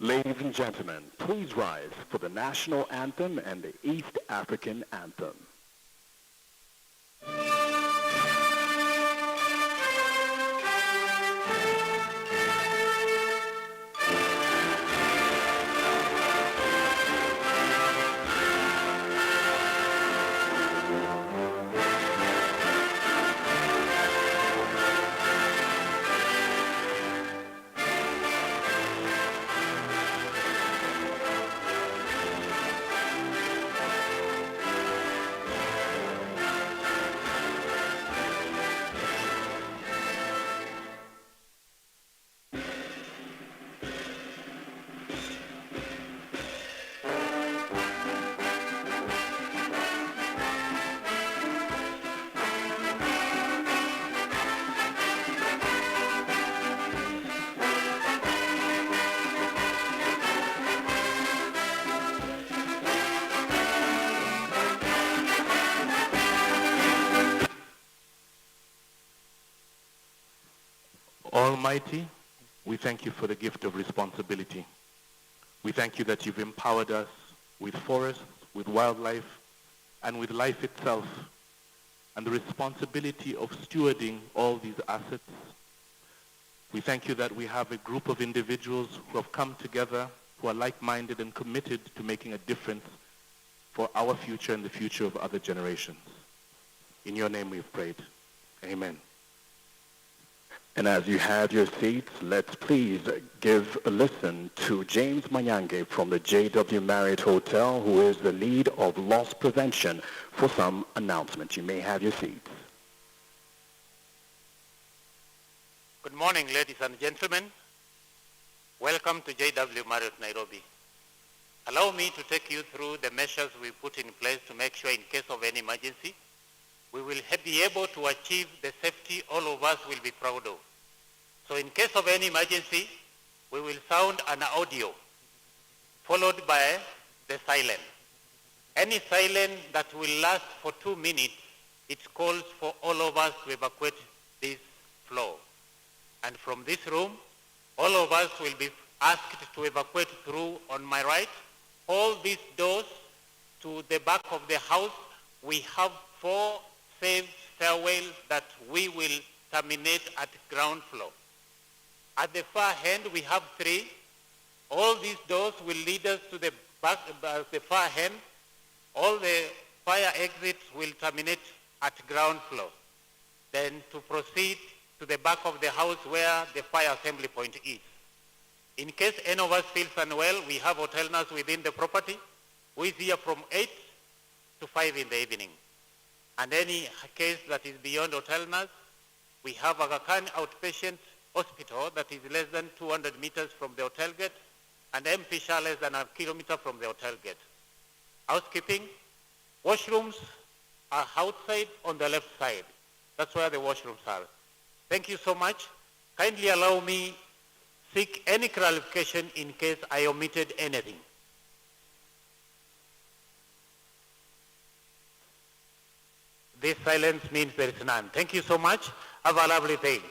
Ladies and gentlemen, please rise for the national anthem and the East African anthem. Almighty, we thank you for the gift of responsibility. We thank you that you've empowered us with forests, with wildlife, and with life itself, and the responsibility of stewarding all these assets. We thank you that we have a group of individuals who have come together, who are like-minded and committed to making a difference for our future and the future of other generations. In your name we've prayed. Amen. And as you have your seats, let's please give a listen to James Mayange from the JW Marriott Hotel, who is the lead of loss prevention, for some announcements. You may have your seats. Good morning, ladies and gentlemen. Welcome to JW Marriott Nairobi. Allow me to take you through the measures we put in place to make sure in case of any emergency, we will be able to achieve the safety all of us will be proud of. So in case of any emergency, we will sound an audio followed by the siren. Any siren that will last for 2 minutes, it calls for all of us to evacuate this floor. And from this room, all of us will be asked to evacuate through on my right. All these doors to the back of the house, we have 4 safe stairwells that we will terminate at ground floor. At the far end, we have 3. All these doors will lead us to the back, the far end. All the fire exits will terminate at ground floor. Then to proceed to the back of the house where the fire assembly point is. In case any of us feels unwell, we have hotel nurse within the property who is here from 8 to 5 in the evening. And any case that is beyond hotel nurse, we have Aga Khan outpatient hospital that is less than 200 meters from the hotel gate, and MP Shah less than 1 kilometer from the hotel gate. Housekeeping, washrooms are outside on the left side. That's where the washrooms are. Thank you so much. Kindly allow me seek any clarification in case I omitted anything. This silence means there is none. Thank you so much. Have a lovely day.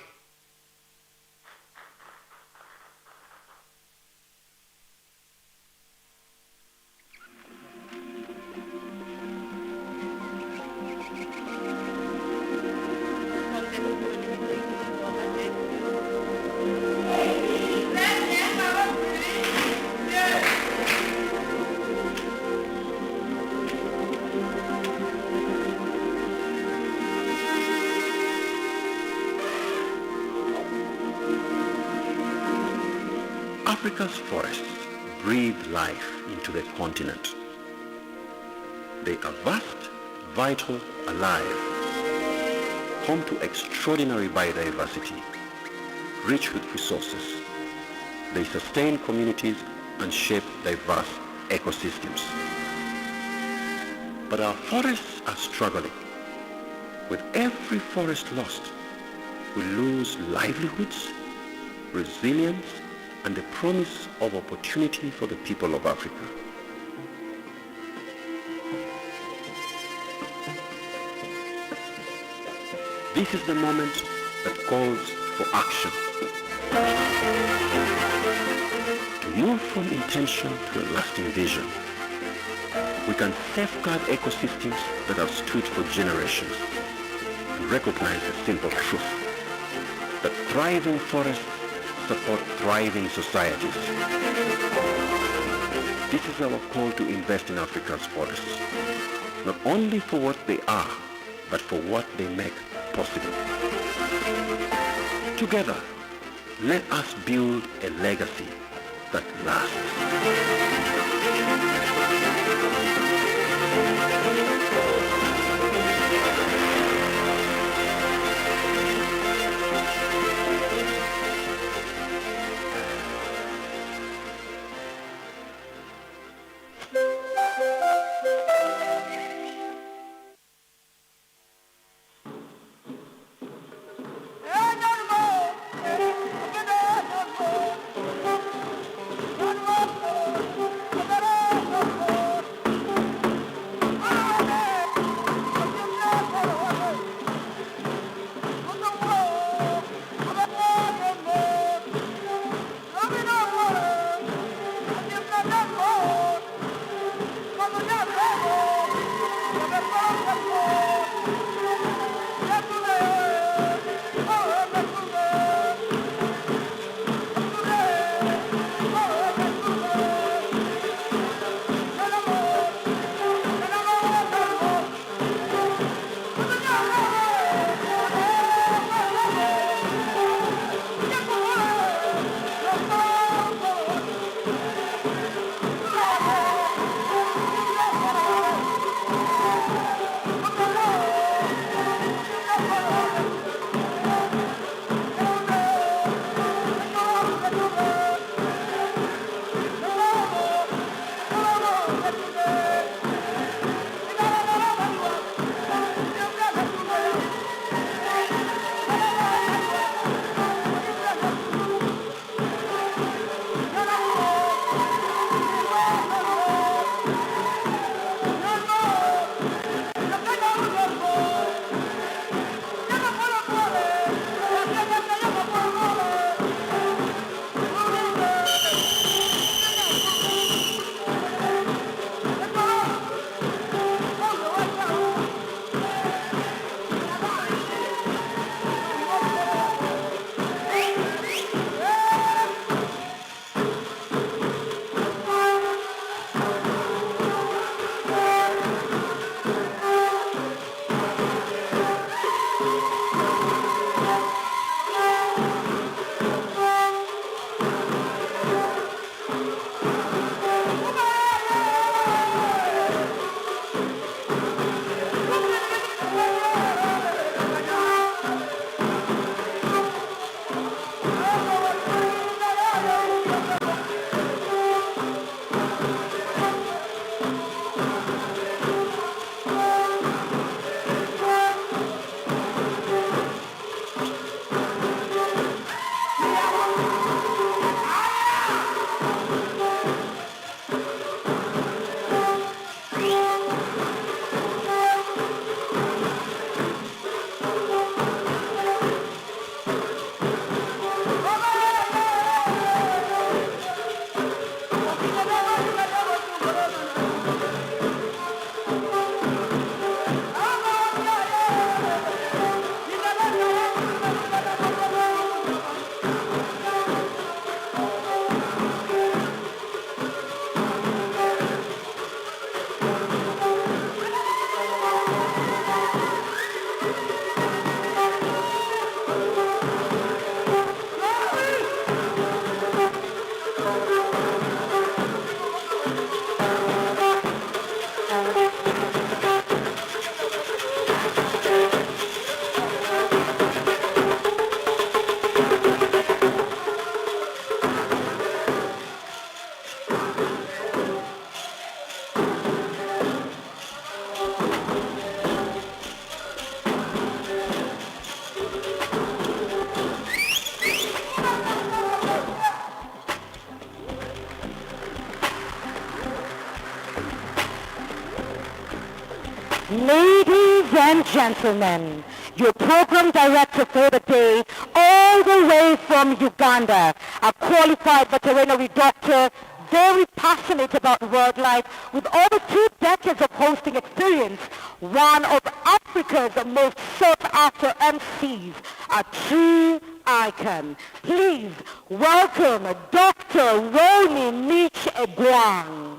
Africa's forests breathe life into the continent. They are vast, vital, alive, home to extraordinary biodiversity, rich with resources. They sustain communities and shape diverse ecosystems. But our forests are struggling. With every forest lost, we lose livelihoods, resilience, and the promise of opportunity for the people of Africa. This is the moment that calls for action. To move from intention to a lasting vision. We can safeguard ecosystems that have stood for generations and recognize a simple truth, that thriving forests support thriving societies. This is our call to invest in Africa's forests, not only for what they are, but for what they make possible. Together, let us build a legacy that lasts. Ladies and gentlemen, your program director for the day all the way from Uganda, a qualified veterinary doctor, very passionate about wildlife, with over 2 decades of hosting experience, one of Africa's most sought-after MCs, a true icon. Please welcome Dr. Roni Mich Egwang.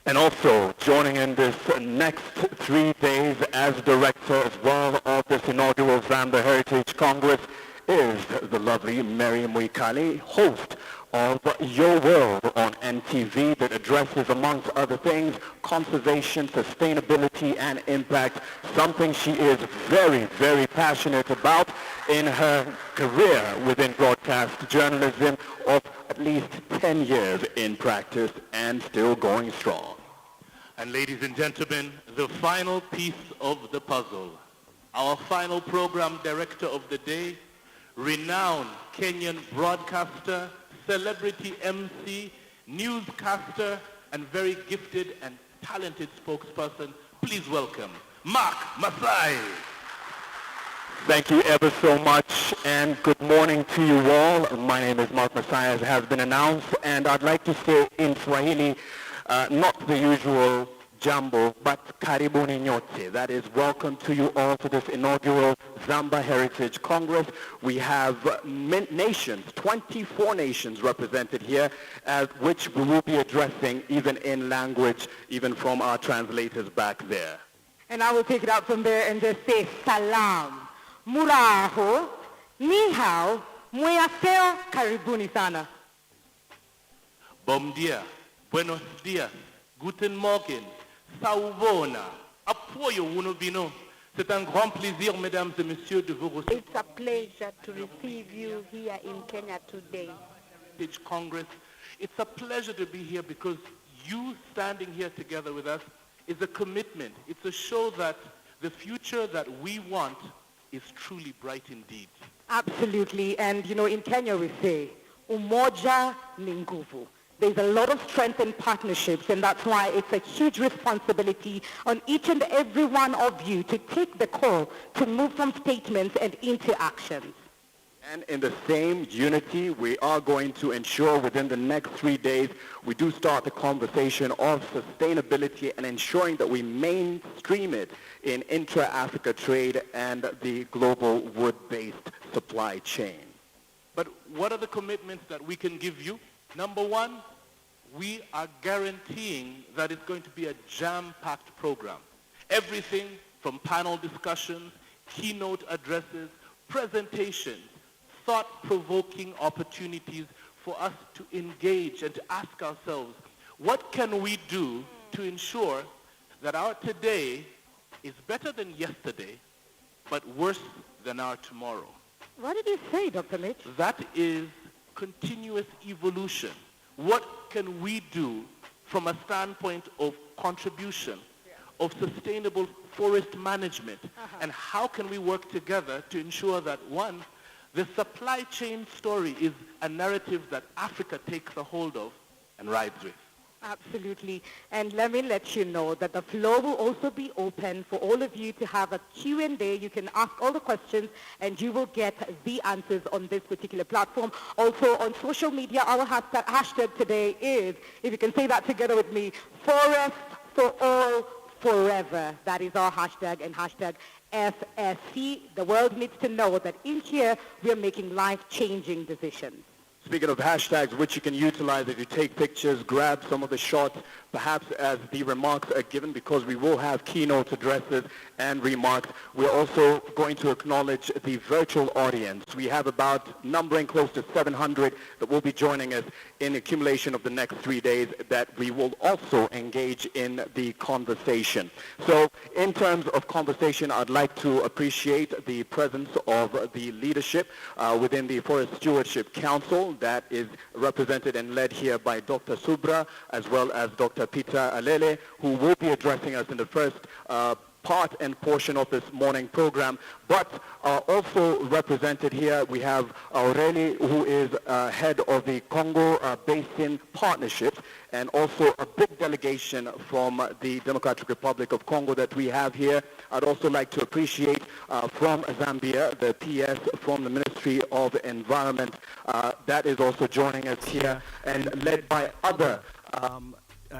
And also joining in this next 3 days as director as well of this inaugural Zámba Heritage Congress is the lovely Mary Mwikali, host of Your World on NTV, that addresses, amongst other things, conservation, sustainability, and impact, something she is very, very passionate about in her career within broadcast journalism of at least 10 years in practice and still going strong. And ladies and gentlemen, the final piece of the puzzle, our final program director of the day, renowned Kenyan broadcaster, celebrity MC, newscaster, and very gifted and talented spokesperson. Please welcome Mark Masai. Thank you ever so much, and good morning to you all. My name is Mark Masai, as has been announced, and I'd like to say in Swahili, not the usual jambo, but karibuni nyote. That is, welcome to you all to this inaugural Zámba Heritage Congress. We have nations, 24 nations represented here, which we will be addressing even in language, even from our translators back there. And I will take it out from there and just say salam, muraho, ni hao, mwaseo, karibuni sana. Bom dia, buenos dias, guten morgen, sauvona, apoyo unobino. C'est un grand plaisir, mesdames et messieurs, de vous recevoir. It's a pleasure to receive you here in Kenya today. Congress. It's a pleasure to be here because you standing here together with us is a commitment. It's a show that the future that we want is truly bright indeed. Absolutely. And, you know, in Kenya we say, umoja ni nguvu. There's a lot of strength in partnerships, and that's why it's a huge responsibility on each and every one of you to take the call to move from statements and into actions. And in the same unity, we are going to ensure within the next 3 days, we do start the conversation of sustainability and ensuring that we mainstream it in intra-Africa trade and the global wood-based supply chain. But what are the commitments that we can give you? Number one, we are guaranteeing that it's going to be a jam-packed program. Everything from panel discussions, keynote addresses, presentations, thought-provoking opportunities for us to engage and to ask ourselves, what can we do to ensure that our today is better than yesterday, but worse than our tomorrow? What did you say, Dr. Mitch? That is continuous evolution. What can we do from a standpoint of contribution, of sustainable forest management, and how can we work together to ensure that, one, the supply chain story is a narrative that Africa takes a hold of and rides with. Absolutely. And let me let you know that the floor will also be open for all of you to have a Q&A. You can ask all the questions and you will get the answers on this particular platform. Also on social media, our hashtag today is, if you can say that together with me, Forest for All Forever. That is our hashtag, and hashtag FSC. The world needs to know that in here we are making life-changing decisions. Speaking of hashtags, which you can utilize if you take pictures, grab some of the shots, perhaps as the remarks are given, because we will have keynote addresses and remarks. We're also going to acknowledge the virtual audience. We have about numbering close to 700 that will be joining us in accumulation of the next 3 days that we will also engage in the conversation. So in terms of conversation, I'd like to appreciate the presence of the leadership within the Forest Stewardship Council that is represented and led here by Dr. Subra as well as Dr. Peter Alele, who will be addressing us in the first part and portion of this morning program. But also represented here, we have Aurelie, who is head of the Congo Basin Partnership, and also a big delegation from the Democratic Republic of Congo that we have here. I'd also like to appreciate from Zambia, the PS from the Ministry of Environment, that is also joining us here, and led by other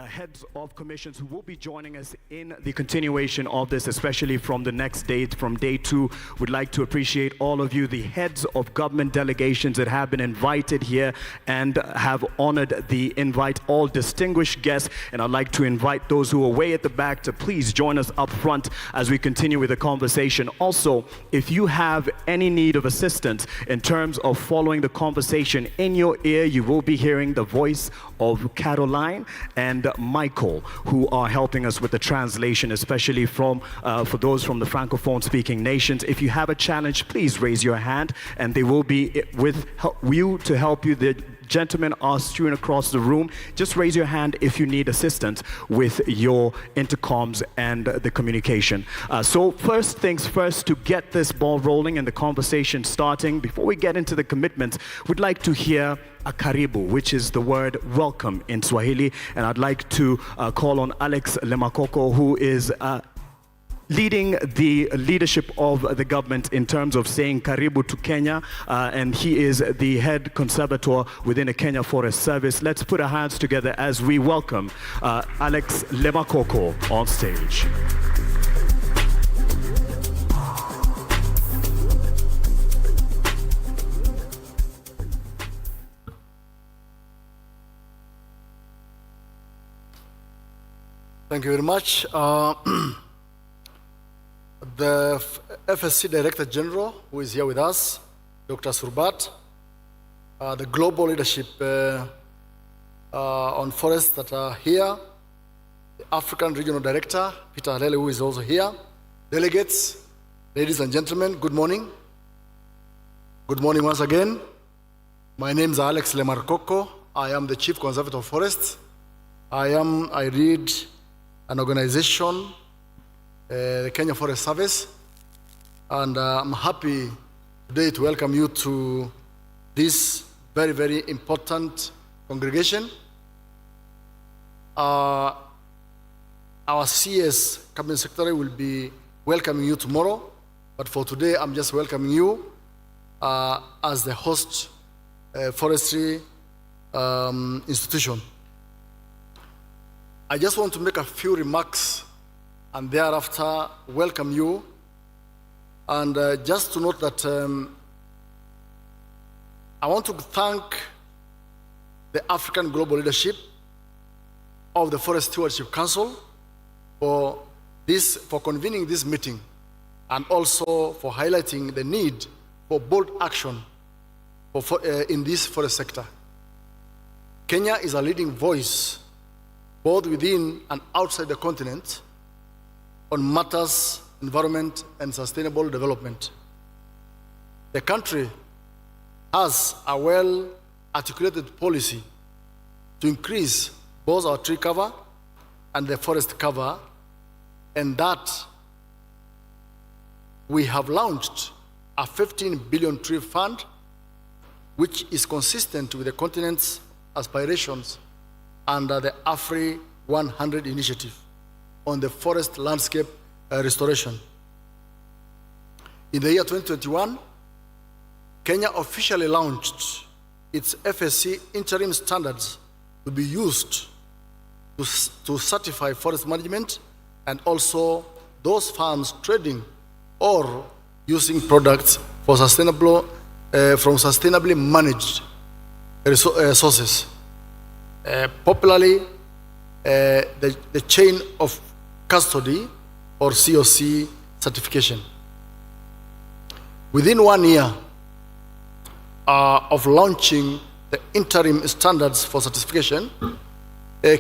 heads of commissions who will be joining us in the continuation of this, especially from the next date, from day 2. We'd like to appreciate all of you, the heads of government delegations that have been invited here and have honored the invite, all distinguished guests. And I'd like to invite those who are way at the back to please join us up front as we continue with the conversation. Also, if you have any need of assistance in terms of following the conversation in your ear, you will be hearing the voice of Caroline and Michael, who are helping us with the translation, especially from for those from the Francophone speaking nations. If you have a challenge, please raise your hand and they will be with you to help you. The gentlemen are strewn across the room. Just raise your hand if you need assistance with your intercoms and the communication. So first things first, to get this ball rolling and the conversation starting, before we get into the commitments, we'd like to hear a karibu, which is the word welcome in Swahili. And I'd like to call on Alex Lemakoko, who is leading the leadership of the government in terms of saying karibu to Kenya, and he is the head conservator within the Kenya Forest Service. Let's put our hands together as we welcome Alex Lemakoko on stage. Thank you very much. The FSC Director General, who is here with us, Dr. Surbat, the global leadership on forests that are here, the African Regional Director, Peter Halele, who is also here, delegates, ladies and gentlemen, good morning. Good morning once again. My name is Alex Lemarkoko. I am the Chief Conservator of Forests. I lead an organization, the Kenya Forest Service, and I'm happy today to welcome you to this very, very important congregation. Our CS Cabinet Secretary will be welcoming you tomorrow, but for today I'm just welcoming you as the host forestry institution. I just want to make a few remarks and thereafter welcome you. And just to note that I want to thank the African Global Leadership of the Forest Stewardship Council for convening this meeting, and also for highlighting the need for bold action in this forest sector. Kenya is a leading voice both within and outside the continent on matters environment and sustainable development. The country has a well-articulated policy to increase both our tree cover and the forest cover, and that we have launched a 15 billion tree fund, which is consistent with the continent's aspirations under the AFRI 100 initiative on the forest landscape restoration. In the year 2021, Kenya officially launched its FSC interim standards to be used to certify forest management, and also those farms trading or using products for sustainable, from sustainably managed sources. Popularly, the chain of custody or COC certification. Within 1 year of launching the interim standards for certification,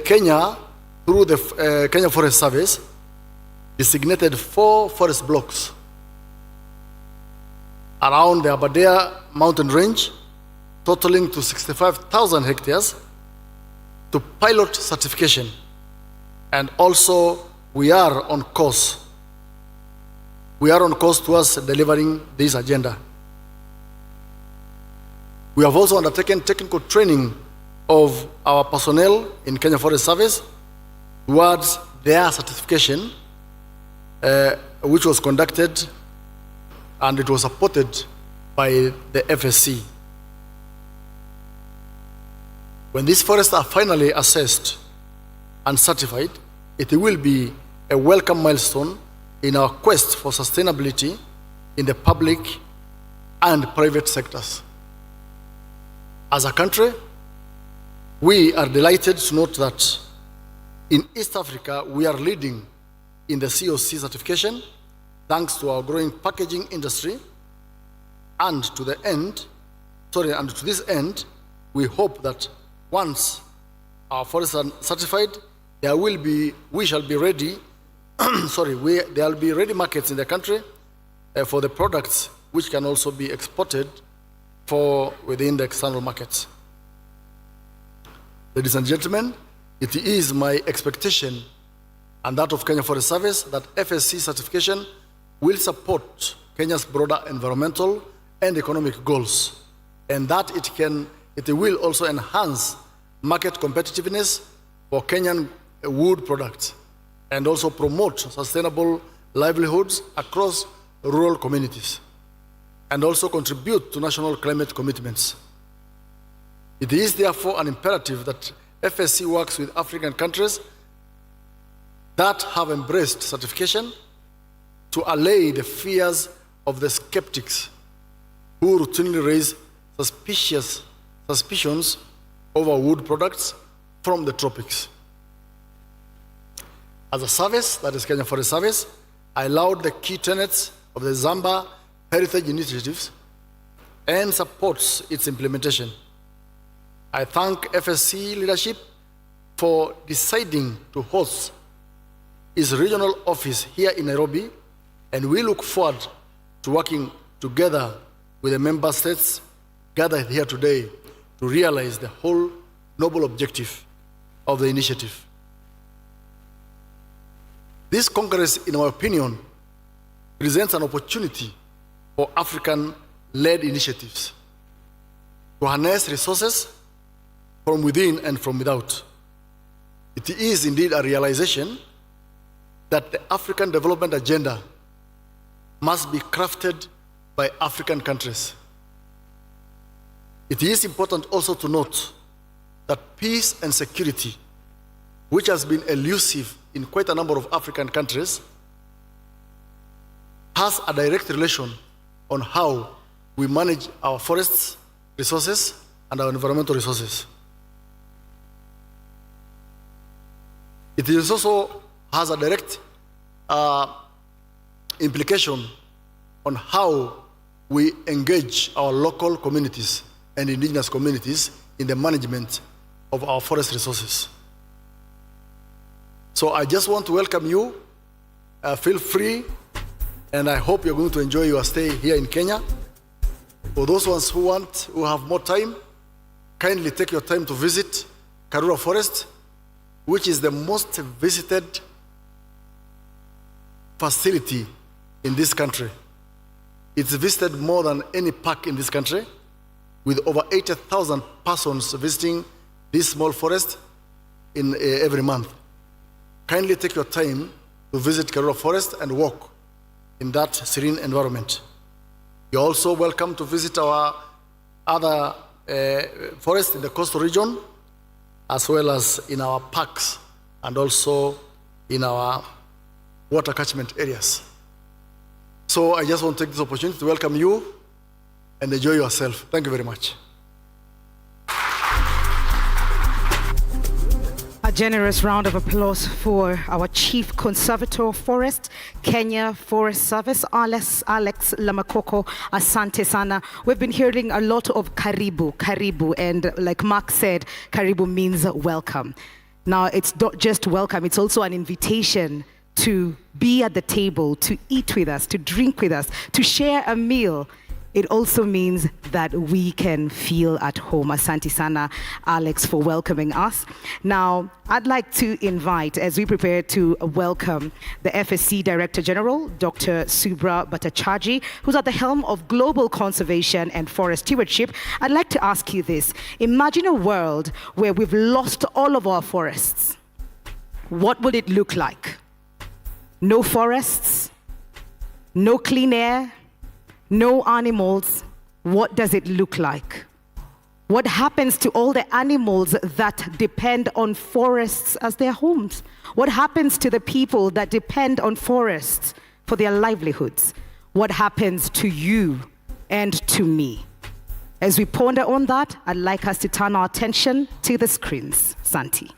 Kenya, through the Kenya Forest Service, designated 4 forest blocks around the Aberdare mountain range, totaling to 65,000 hectares, to pilot certification. And also, we are on course we are on course towards delivering this agenda. We have also undertaken technical training of our personnel in Kenya Forest Service towards their certification, which was conducted and it was supported by the FSC. When these forests are finally assessed and certified, it will be a welcome milestone in our quest for sustainability in the public and private sectors. As a country, we are delighted to note that in East Africa, we are leading in the COC certification thanks to our growing packaging industry. And to this end, we hope that once our forests are certified, we shall be ready, there will be ready markets in the country for the products which can also be exported within the external markets. Ladies and gentlemen, it is my expectation and that of Kenya Forest Service that FSC certification will support Kenya's broader environmental and economic goals, and that it will also enhance market competitiveness for Kenyan wood products and also promote sustainable livelihoods across rural communities and also contribute to national climate commitments. It is therefore an imperative that FSC works with African countries that have embraced certification to allay the fears of the skeptics who routinely raise suspicions over wood products from the tropics. As a service, that is Kenya Forest Service, I laud the key tenets of the Zámba Heritage Initiative and supports its implementation. I thank FSC leadership for deciding to host its regional office here in Nairobi, and we look forward to working together with the member states gathered here today to realize the whole noble objective of the initiative. This Congress, in our opinion, presents an opportunity for African-led initiatives to harness resources from within and from without. It is indeed a realization that the African development agenda must be crafted by African countries. It is important also to note that peace and security, which has been elusive in quite a number of African countries, has a direct relation on how we manage our forests resources and our environmental resources. It is also has a direct implication on how we engage our local communities and indigenous communities in the management of our forest resources. So I just want to welcome you. Feel free, and I hope you're going to enjoy your stay here in Kenya. For those ones who have more time, kindly take your time to visit Karura Forest, which is the most visited facility in this country. It's visited more than any park in this country, with over 80,000 persons visiting this small forest in every month. Kindly take your time to visit Karura Forest and walk in that serene environment. You're also welcome to visit our other forests in the coastal region, as well as in our parks and also in our water catchment areas. So I just want to take this opportunity to welcome you and enjoy yourself. Thank you very much. A generous round of applause for our Chief Conservator of Forest, Kenya Forest Service, Alex Lamakoko. Asante sana. We've been hearing a lot of karibu, and like Mark said, karibu means welcome. Now, it's not just welcome, it's also an invitation to be at the table, to eat with us, to drink with us, to share a meal it also means that we can feel at home. Asante sana, Alex, for welcoming us. Now, I'd like to invite, as we prepare to welcome the FSC Director General, Dr. Subra Bhattacharjee, who's at the helm of Global Conservation and Forest Stewardship. I'd like to ask you this. Imagine a world where we've lost all of our forests. What would it look like? No forests, no clean air, no animals. What does it look like? What happens to all the animals that depend on forests as their homes? What happens to the people that depend on forests for their livelihoods? What happens to you and to me? As we ponder on that, I'd like us to turn our attention to the screens. Santi.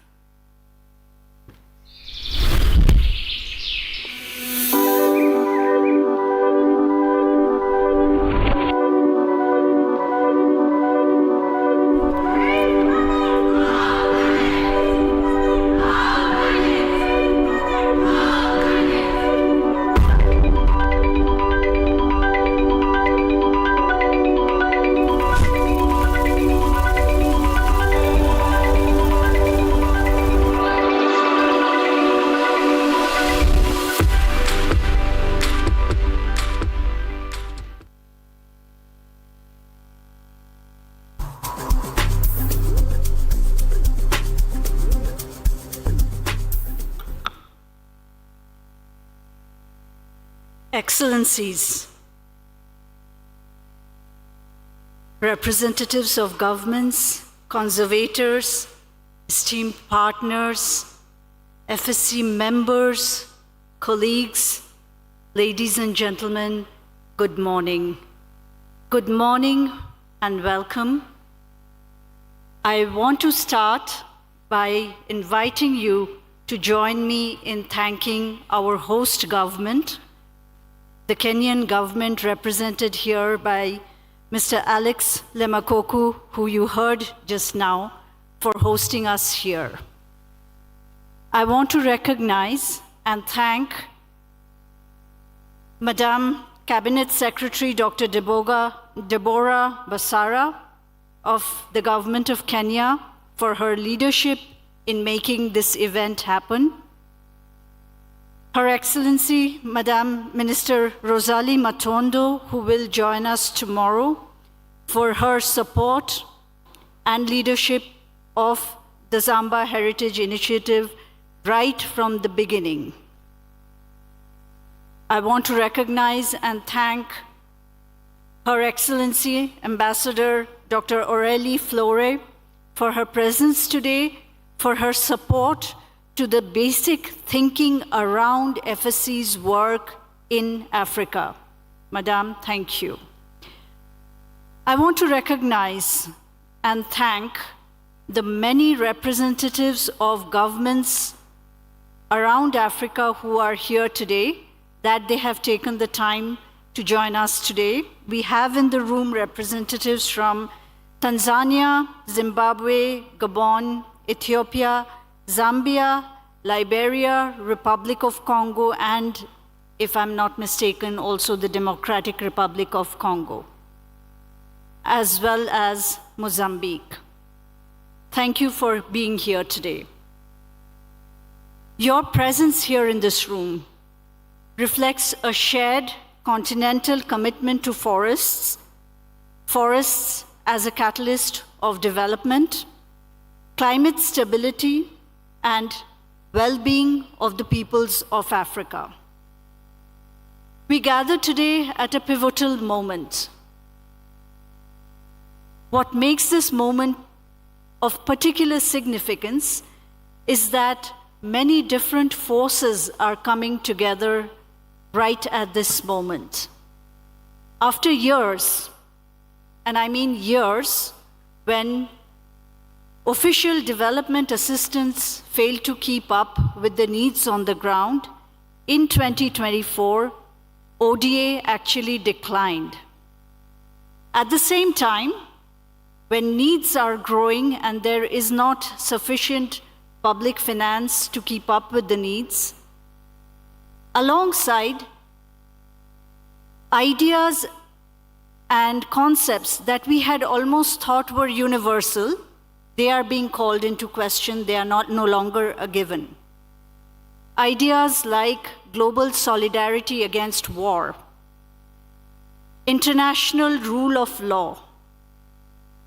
Excellencies, representatives of governments, conservators, esteemed partners, FSC members, colleagues, ladies and gentlemen, good morning. Good morning and welcome. I want to start by inviting you to join me in thanking our host government, the Kenyan government represented here by Mr. Alex Lemakoku, who you heard just now, for hosting us here. I want to recognize and thank Madam Cabinet Secretary Dr. Deborah Basara of the Government of Kenya for her leadership in making this event happen. Her Excellency, Madam Minister Rosalie Matondo, who will join us tomorrow, for her support and leadership of the Zámba Heritage Initiative right from the beginning. I want to recognize and thank Her Excellency, Ambassador Dr. Aurélie Flore, for her presence today, for her support to the basic thinking around FSC's work in Africa. Madam, thank you. I want to recognize and thank the many representatives of governments around Africa who are here today, that they have taken the time to join us today. We have in the room representatives from Tanzania, Zimbabwe, Gabon, Ethiopia, Zambia, Liberia, Republic of Congo, and, if I'm not mistaken, also the Democratic Republic of Congo, as well as Mozambique. Thank you for being here today. Your presence here in this room reflects a shared continental commitment to forests, forests as a catalyst of development, climate stability, and well-being of the peoples of Africa. We gather today at a pivotal moment. What makes this moment of particular significance is that many different forces are coming together right at this moment. After years, and I mean years, when official development assistance failed to keep up with the needs on the ground, in 2024, ODA actually declined. At the same time, when needs are growing and there is not sufficient public finance to keep up with the needs, alongside ideas and concepts that we had almost thought were universal, they are being called into question. They are no longer a given. Ideas like global solidarity against war, international rule of law,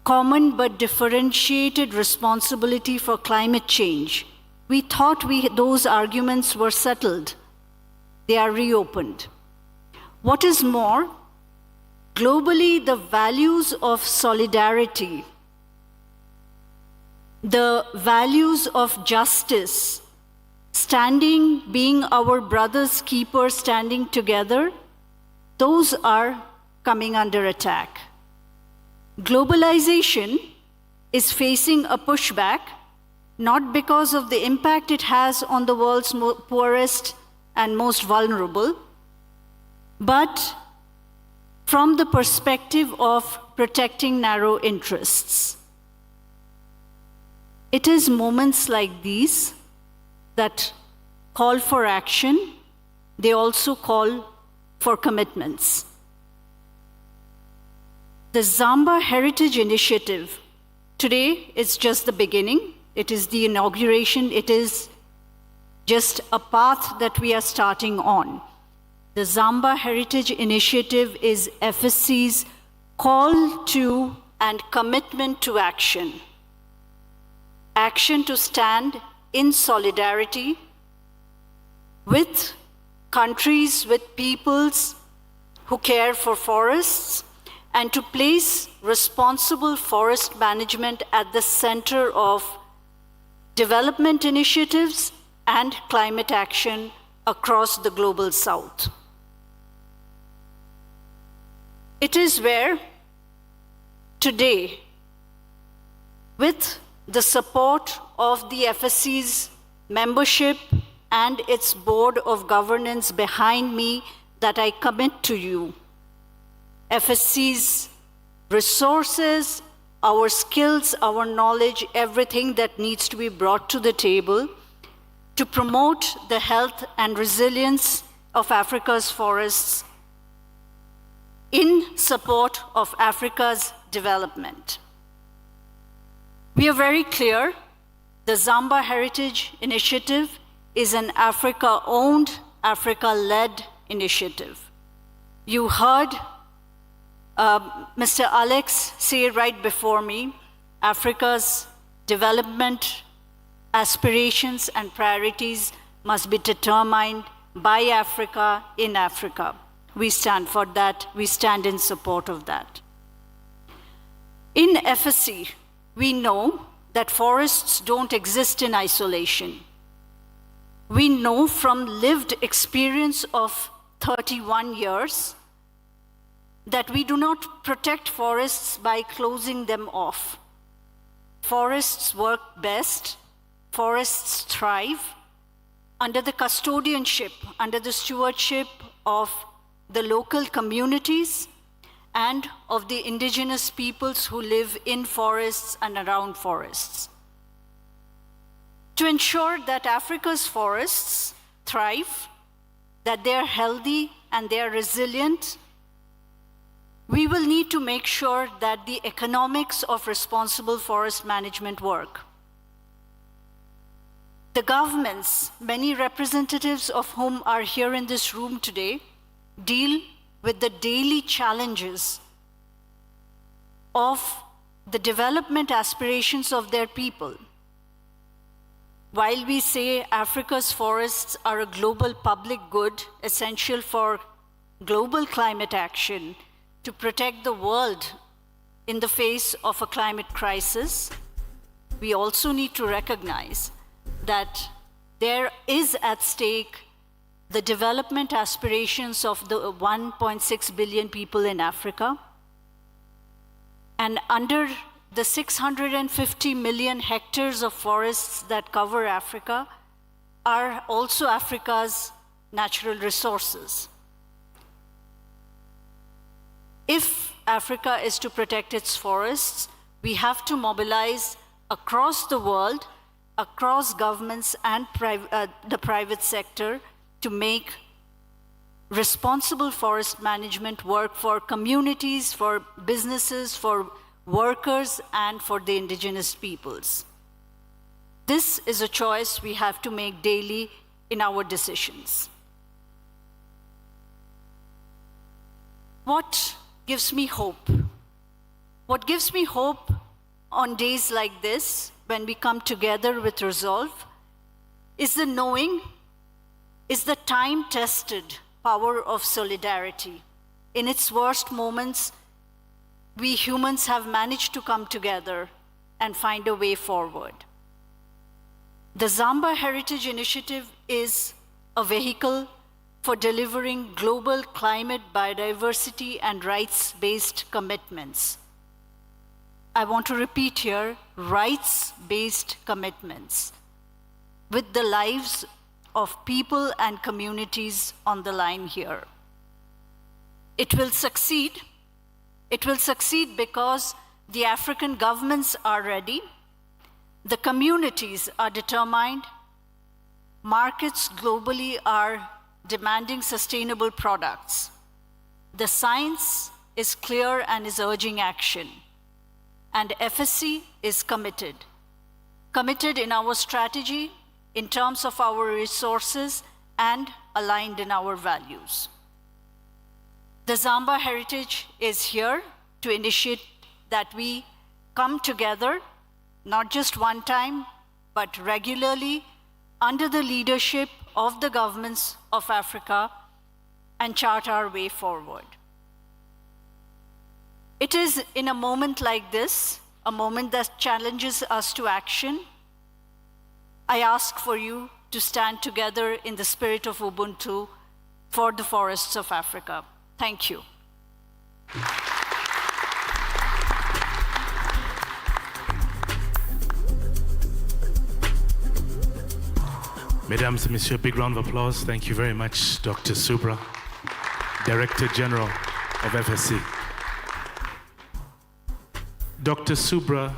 common but differentiated responsibility for climate change. We thought those arguments were settled. They are reopened. What is more, globally, the values of solidarity, the values of justice, being our brother's keeper, standing together, those are coming under attack. Globalization is facing a pushback, not because of the impact it has on the world's poorest and most vulnerable, but from the perspective of protecting narrow interests. It is moments like these that call for action. They also call for commitments. The Zámba Heritage Initiative, today is just the beginning. It is the inauguration. It is just a path that we are starting on. The Zámba Heritage Initiative is FSC's call to and commitment to action. Action to stand in solidarity with countries, with peoples who care for forests, and to place responsible forest management at the center of development initiatives and climate action across the global south. It is where today, with the support of the FSC's membership and its board of governance behind me, that I commit to you FSC's resources, our skills, our knowledge, everything that needs to be brought to the table to promote the health and resilience of Africa's forests in support of Africa's development. We are very clear, the Zámba Heritage Initiative is an Africa-owned, Africa-led initiative. You heard Mr. Alex say right before me, Africa's development aspirations and priorities must be determined by Africa, in Africa. We stand for that. We stand in support of that. In FSC, we know that forests don't exist in isolation. We know from lived experience of 31 years that we do not protect forests by closing them off. Forests work best, forests thrive under the custodianship, under the stewardship of the local communities and of the indigenous peoples who live in forests and around forests. To ensure that Africa's forests thrive, that they are healthy and they are resilient, we will need to make sure that the economics of responsible forest management work. The governments, many representatives of whom are here in this room today, deal with the daily challenges of the development aspirations of their people. While we say Africa's forests are a global public good, essential for global climate action, to protect the world in the face of a climate crisis, we also need to recognize that there is at stake the development aspirations of the 1.6 billion people in Africa. And under the 650 million hectares of forests that cover Africa are also Africa's natural resources. If Africa is to protect its forests, we have to mobilize across the world, across governments and the private sector, to make responsible forest management work for communities, for businesses, for workers, and for the indigenous peoples. This is a choice we have to make daily in our decisions. What gives me hope? What gives me hope on days like this, when we come together with resolve, is the knowing, is the time-tested power of solidarity. In its worst moments, we humans have managed to come together and find a way forward. The Zámba Heritage Initiative is a vehicle for delivering global climate, biodiversity, and rights-based commitments. I want to repeat here, rights-based commitments, with the lives of people and communities on the line here. It will succeed. It will succeed because the African governments are ready, the communities are determined, markets globally are demanding sustainable products. The science is clear and is urging action. And FSC is committed. Committed in our strategy, in terms of our resources, and aligned in our values. The Zámba Heritage is here to initiate that we come together, not just one time, but regularly, under the leadership of the governments of Africa, and chart our way forward. It is in a moment like this, a moment that challenges us to action, I ask for you to stand together in the spirit of Ubuntu for the forests of Africa. Thank you. Mesdames et Messieurs, big round of applause. Thank you very much, Dr. Subra, Director General of FSC. Dr. Subra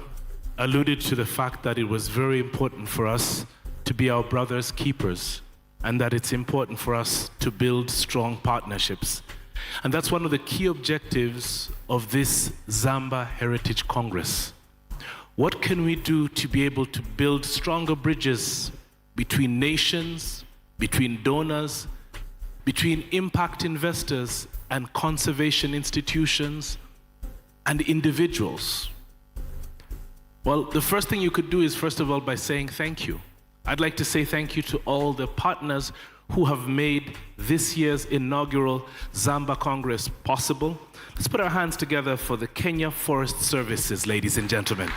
alluded to the fact that it was very important for us to be our brothers' keepers, and that it's important for us to build strong partnerships. And that's one of the key objectives of this Zámba Heritage Congress. What can we do to be able to build stronger bridges between nations, between donors, between impact investors and conservation institutions and individuals? Well, the first thing you could do is, first of all, by saying thank you. I'd like to say thank you to all the partners who have made this year's inaugural Zámba Congress possible. Let's put our hands together for the Kenya Forest Services, ladies and gentlemen.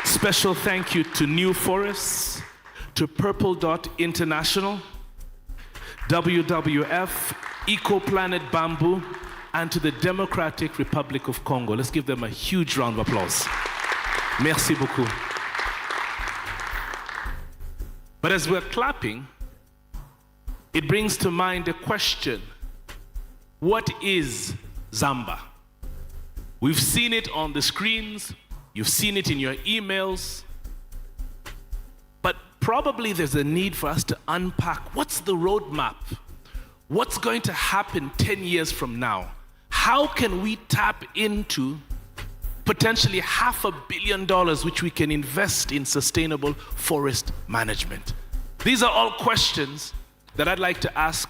Special thank you to New Forests, to Purple Dot International, WWF, EcoPlanet Bamboo, and to the Democratic Republic of Congo. Let's give them a huge round of applause. Merci beaucoup. But as we're clapping, it brings to mind a question. What is Zámba? We've seen it on the screens, you've seen it in your emails, but probably there's a need for us to unpack what's the roadmap? What's going to happen 10 years from now? How can we tap into potentially $500 million which we can invest in sustainable forest management? These are all questions that I'd like to ask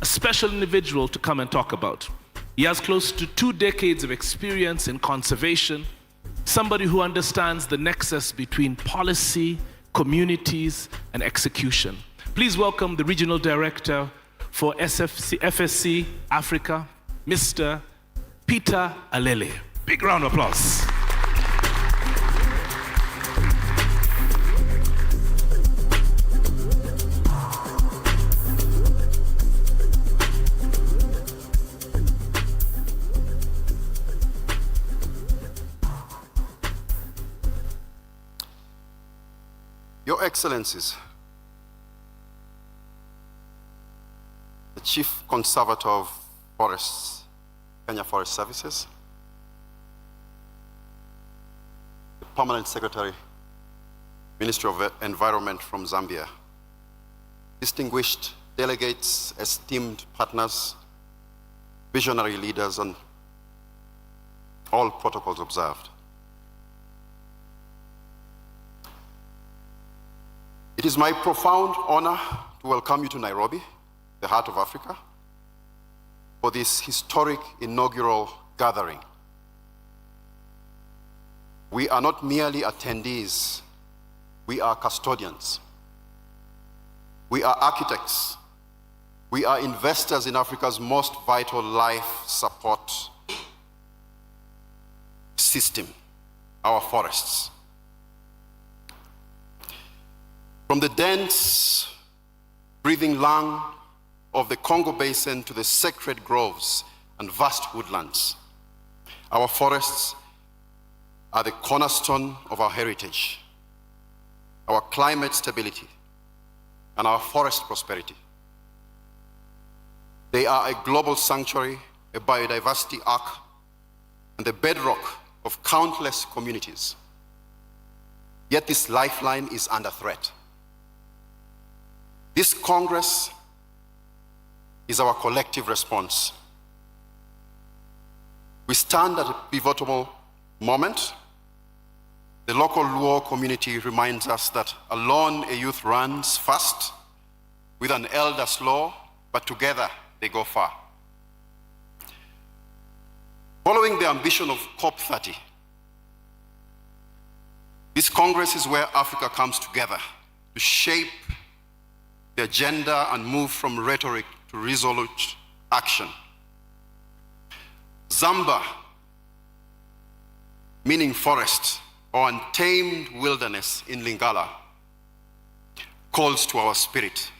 a special individual to come and talk about. He has close to 2 decades of experience in conservation, somebody who understands the nexus between policy, communities, and execution. Please welcome the Regional Director for FSC Africa, Mr. Peter Alele. Big round of applause. Your Excellencies, the Chief Conservator of Forests, Kenya Forest Services, the Permanent Secretary, Ministry of Environment from Zambia, distinguished delegates, esteemed partners, visionary leaders, and all protocols observed. It is my profound honor to welcome you to Nairobi, the heart of Africa, for this historic inaugural gathering. We are not merely attendees, we are custodians. We are architects. We are investors in Africa's most vital life support system, our forests. From the dense, breathing lung of the Congo Basin to the sacred groves and vast woodlands, our forests are the cornerstone of our heritage, our climate stability, and our forest prosperity. They are a global sanctuary, a biodiversity ark, and the bedrock of countless communities. Yet this lifeline is under threat. This Congress is our collective response. We stand at a pivotal moment. The local Luo community reminds us that alone a youth runs fast, with an elder slow, but together they go far. Following the ambition of COP30, this Congress is where Africa comes together to shape the agenda and move from rhetoric to resolute action. Zámba, meaning forest or untamed wilderness in Lingala, calls to our spirit.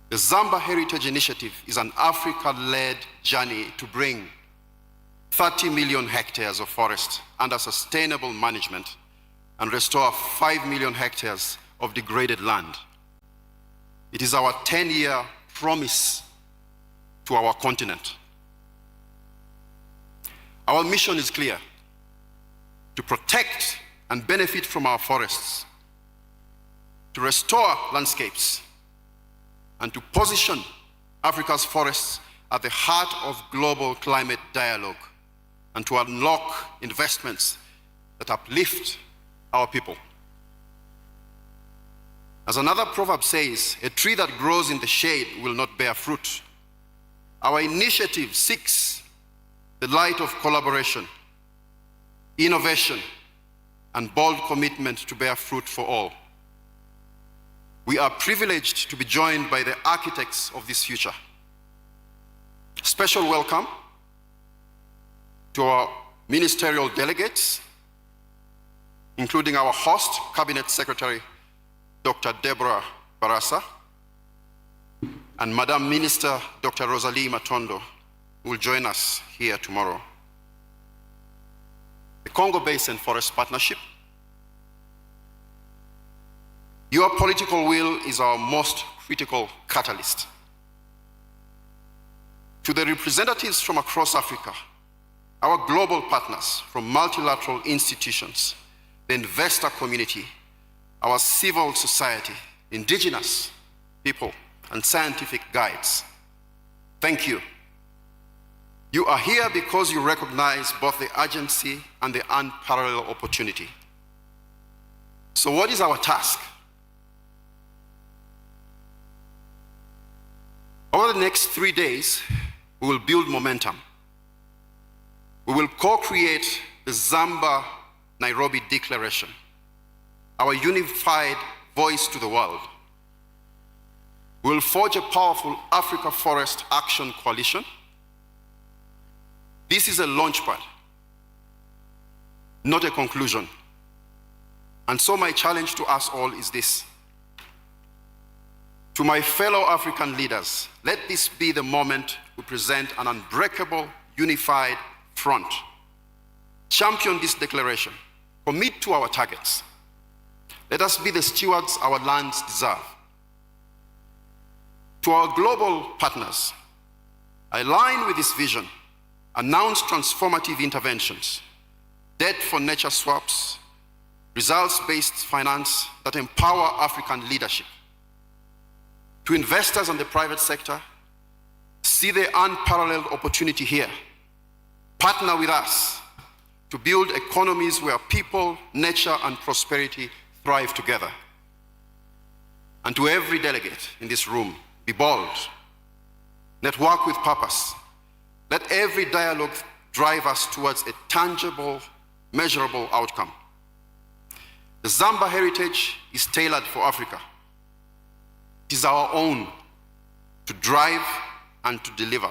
The Zámba Heritage Initiative is an Africa-led journey to bring 30 million hectares of forest under sustainable management and restore 5 million hectares of degraded land. It is our 10-year promise to our continent. Our mission is clear: to protect and benefit from our forests, to restore landscapes, and to position Africa's forests at the heart of global climate dialogue, and to unlock investments that uplift our people. As another proverb says, a tree that grows in the shade will not bear fruit. Our initiative seeks the light of collaboration, innovation, and bold commitment to bear fruit for all. We are privileged to be joined by the architects of this future. Special welcome to our ministerial delegates, including our host, Cabinet Secretary Dr. Deborah Barasa, and Madam Minister Dr. Rosalie Matondo, who will join us here tomorrow. The Congo Basin Forest Partnership. Your political will is our most critical catalyst. To the representatives from across Africa, our global partners from multilateral institutions, the investor community, our civil society, indigenous people, and scientific guides, thank you. You are here because you recognize both the urgency and the unparalleled opportunity. So what is our task? Over the next 3 days, we will build momentum. We will co-create the Zámba Nairobi Declaration, our unified voice to the world. We will forge a powerful Africa Forest Action Coalition. This is a launchpad, not a conclusion. And so my challenge to us all is this. To my fellow African leaders, let this be the moment we present an unbreakable, unified front. Champion this declaration. Commit to our targets. Let us be the stewards our lands deserve. To our global partners, align with this vision. Announce transformative interventions, debt for nature swaps, results-based finance that empower African leadership. to investors and the private sector, see the unparalleled opportunity here. Partner with us to build economies where people, nature, and prosperity thrive together. And to every delegate in this room, be bold. Network with purpose. Let every dialogue drive us towards a tangible, measurable outcome. The Zámba heritage is tailored for Africa. It is our own to drive and to deliver.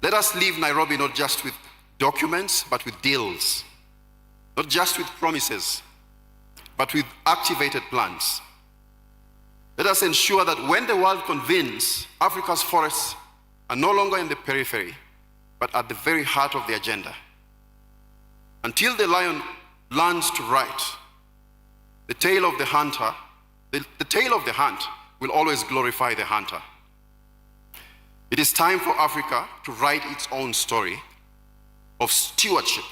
Let us leave Nairobi not just with documents, but with deals. Not just with promises, but with activated plans. Let us ensure that when the world convenes, Africa's forests are no longer in the periphery, but at the very heart of the agenda. Until the lion learns to write, the tail of the hunter, the tail of the hunt will always glorify the hunter. It is time for Africa to write its own story of stewardship,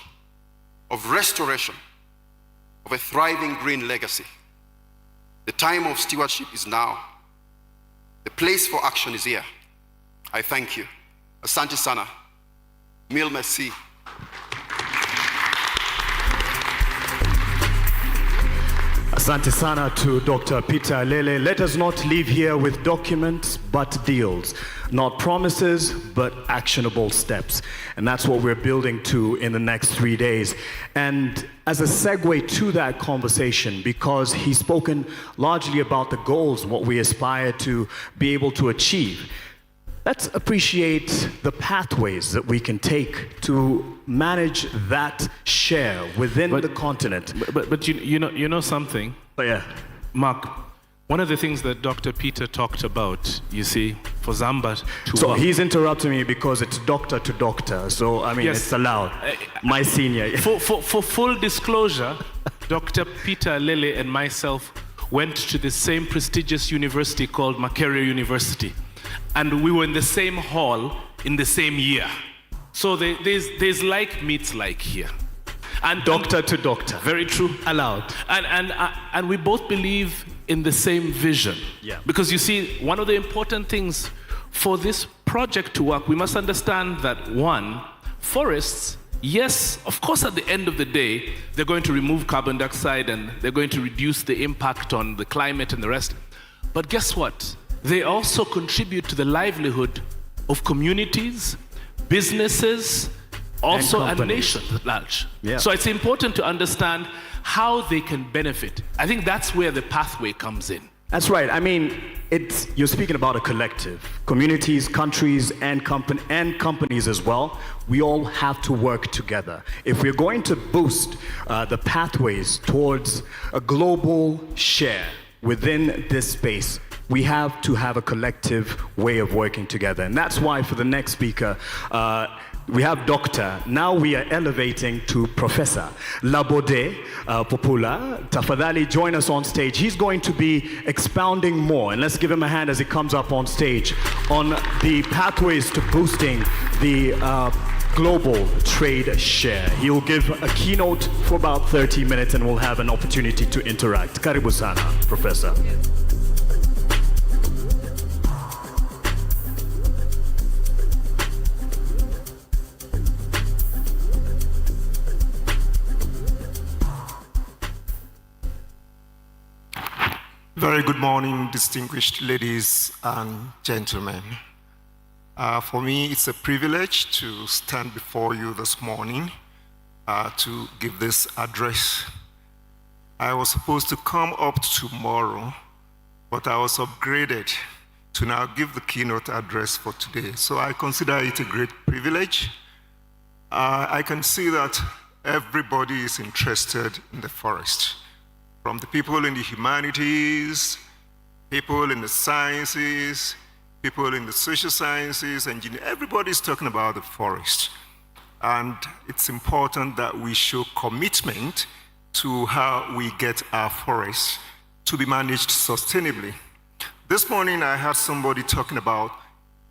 of restoration, of a thriving green legacy. The time of stewardship is now. The place for action is here. I thank you. Asante sana. Mille merci. Asante sana to Dr. Peter Alele. Let us not leave here with documents, but deals. Not promises, but actionable steps. And that's what we're building to in the next 3 days. And as a segue to that conversation, because he's spoken largely about the goals, what we aspire to be able to achieve, let's appreciate the pathways that we can take to manage that share within the continent. But you know something? But yeah. Mark, one of the things that Dr. Peter talked about, you see, for Zámba to So work. he's interrupting me because it's doctor to doctor. So, I mean, Yes. it's allowed. My senior. For full disclosure, Dr. Peter Alele and myself went to the same prestigious university called Makerere University. And we were in the same hall in the same year. So there's like meets like here. And Doctor to doctor. Very true. Allowed. And we both believe in the same vision. Yeah. Because you see, one of the important things for this project to work, we must understand that one, forests, yes, of course, at the end of the day, they're going to remove carbon dioxide and they're going to reduce the impact on the climate and the rest. But guess what? They also contribute to the livelihood of communities, businesses, also and nations at large. Yeah. So it's important to understand how they can benefit. I think that's where the pathway comes in. That's right. I mean, you're speaking about a collective. Communities, countries, and companies as well. We all have to work together. If we're going to boost the pathways towards a global share within this space, we have to have a collective way of working together. And that's why for the next speaker, we have Doctor. Now we are elevating to Professor Labode Popula. Tafadhali, join us on stage. He's going to be expounding more, and let's give him a hand as he comes up on stage, on the pathways to boosting the global trade share. He'll give a keynote for about 30 minutes and we'll have an opportunity to interact. Karibu sana, Professor. Very good morning, distinguished ladies and gentlemen. For me, it's a privilege to stand before you this morning to give this address. I was supposed to come up tomorrow, but I was upgraded to now give the keynote address for today. So I consider it a great privilege. I can see that everybody is interested in the forest. From the people in the humanities, people in the sciences, people in the social sciences, engineering, everybody's talking about the forest. And it's important that we show commitment to how we get our forests to be managed sustainably. This morning I had somebody talking about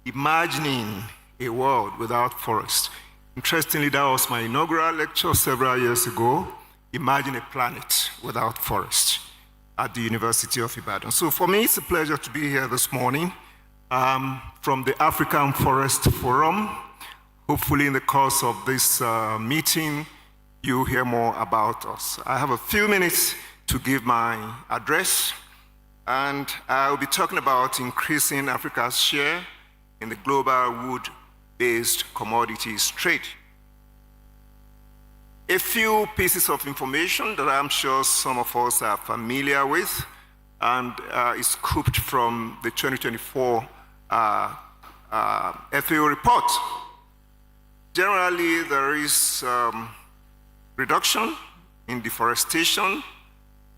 imagining a world without forest. Interestingly, that was my inaugural lecture several years ago. Imagine a planet without forest. at the University of Ibadan. So for me, it's a pleasure to be here this morning from the African Forest Forum. Hopefully in the course of this meeting, you'll hear more about us. I have a few minutes to give my address, and I'll be talking about increasing Africa's share in the global wood-based commodities trade. A few pieces of information that I'm sure some of us are familiar with, and is scooped from the 2024 FAO report. Generally, there is reduction in deforestation.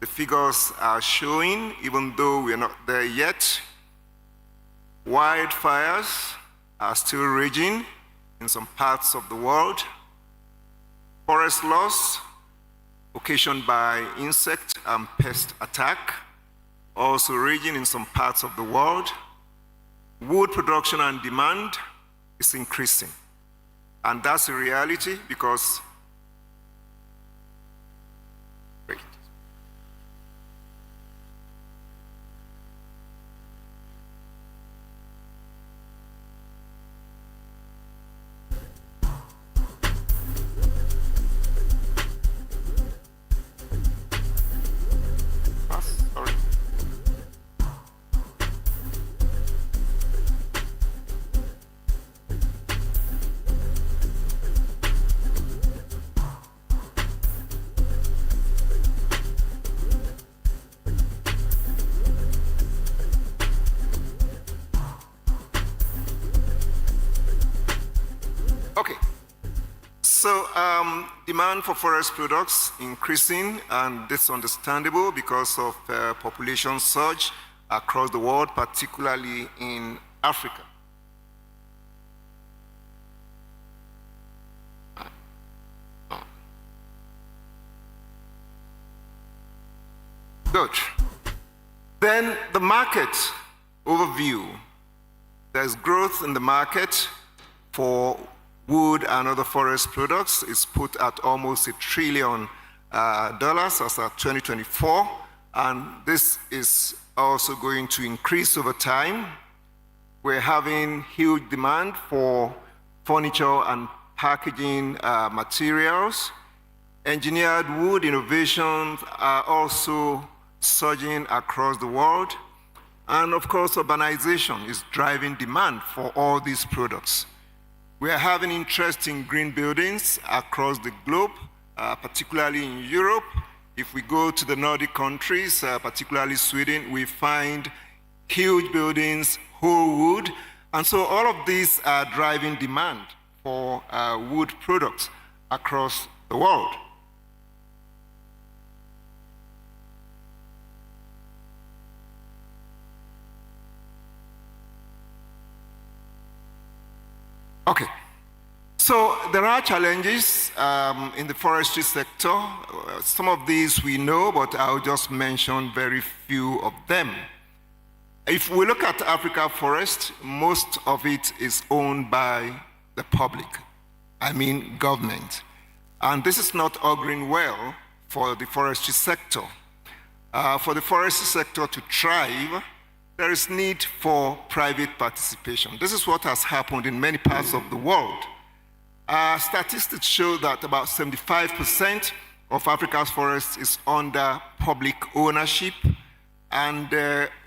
The figures are showing, even though we're not there yet. Wildfires are still raging in some parts of the world. Forest loss occasioned by insect and pest attack, also raging in some parts of the world. Wood production and demand is increasing. And that's a reality because demand for forest products increasing, and this is understandable because of population surge across the world, particularly in Africa. Good. Then the market overview. There's growth in the market for wood and other forest products. Is put at almost $1 trillion as of 2024, and this is also going to increase over time. We're having huge demand for furniture and packaging materials. Engineered wood innovations are also surging across the world, and of course urbanization is driving demand for all these products. We are having interest in green buildings across the globe, particularly in Europe. If we go to the Nordic countries, particularly Sweden, we find huge buildings, whole wood. And so all of these are driving demand for wood products across the world. Okay, so there are challenges in the forestry sector. Some of these we know, but I'll just mention very few of them. If we look at Africa forest, most of it is owned by the public, I mean government. And this is not auguring well for the forestry sector. For the forestry sector to thrive, there is need for private participation. This is what has happened in many parts of the world. Statistics show that about 75% of Africa's forests is under public ownership, and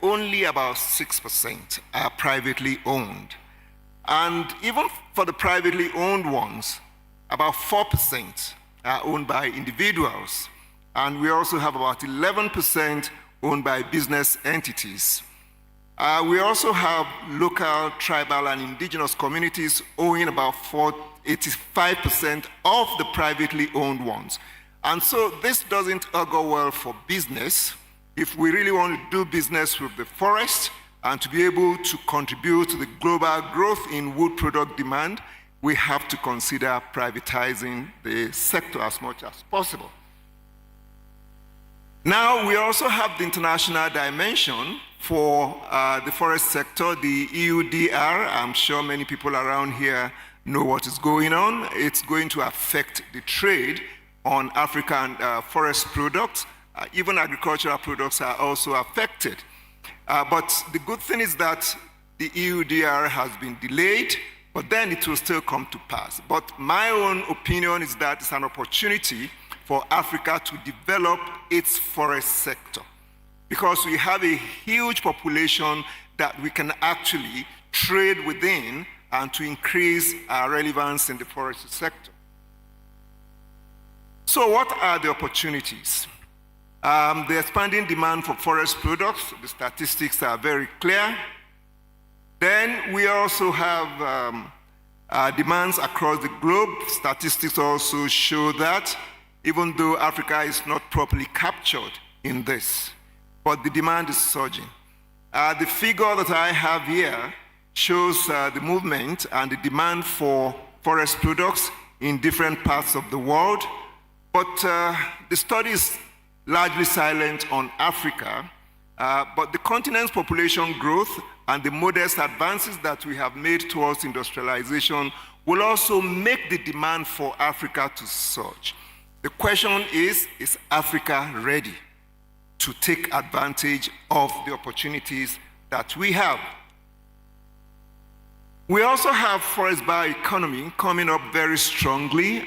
only about 6% are privately owned. And even for the privately owned ones, about 4% are owned by individuals. And we also have about 11% owned by business entities. We also have local, tribal, and indigenous communities owning about 85% of the privately owned ones. And so this doesn't augur well for business. If we really want to do business with the forest and to be able to contribute to the global growth in wood product demand, we have to consider privatizing the sector as much as possible. Now, we also have the international dimension for the forest sector, the EUDR. I'm sure many people around here know what is going on. It's going to affect the trade on African forest products even agricultural products are also affected. But the good thing is that the EUDR has been delayed, but then it will still come to pass. But my own opinion is that it's an opportunity for Africa to develop its forest sector, because we have a huge population that we can actually trade within and to increase our relevance in the forestry sector. So what are the opportunities? The expanding demand for forest products, the statistics are very clear. Then we also have demands across the globe. Statistics also show that, even though Africa is not properly captured in this, but the demand is surging. The figure that I have here shows the movement and the demand for forest products in different parts of the world, but the study is largely silent on Africa, but the continent's population growth and the modest advances that we have made towards industrialization will also make the demand for Africa to surge. The question is Africa ready to take advantage of the opportunities that we have? We also have forest bioeconomy coming up very strongly.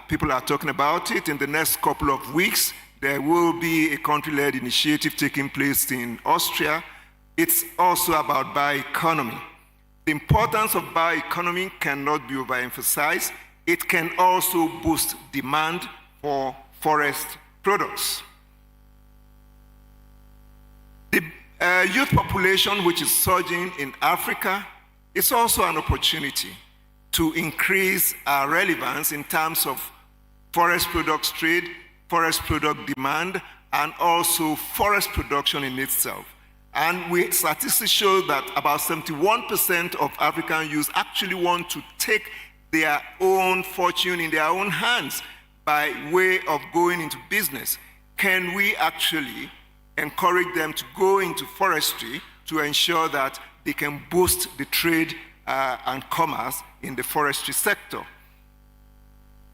People are talking about it. In the next couple of weeks, there will be a country-led initiative taking place in Austria. It's also about bioeconomy. The importance of bioeconomy cannot be overemphasized. It can also boost demand for forest products. The youth population, which is surging in Africa, is also an opportunity to increase our relevance in terms of forest products trade, forest product demand, and also forest production in itself. And statistics show that about 71% of African youth actually want to take their own fortune in their own hands by way of going into business. Can we actually encourage them to go into forestry to ensure that they can boost the trade and commerce in the forestry sector?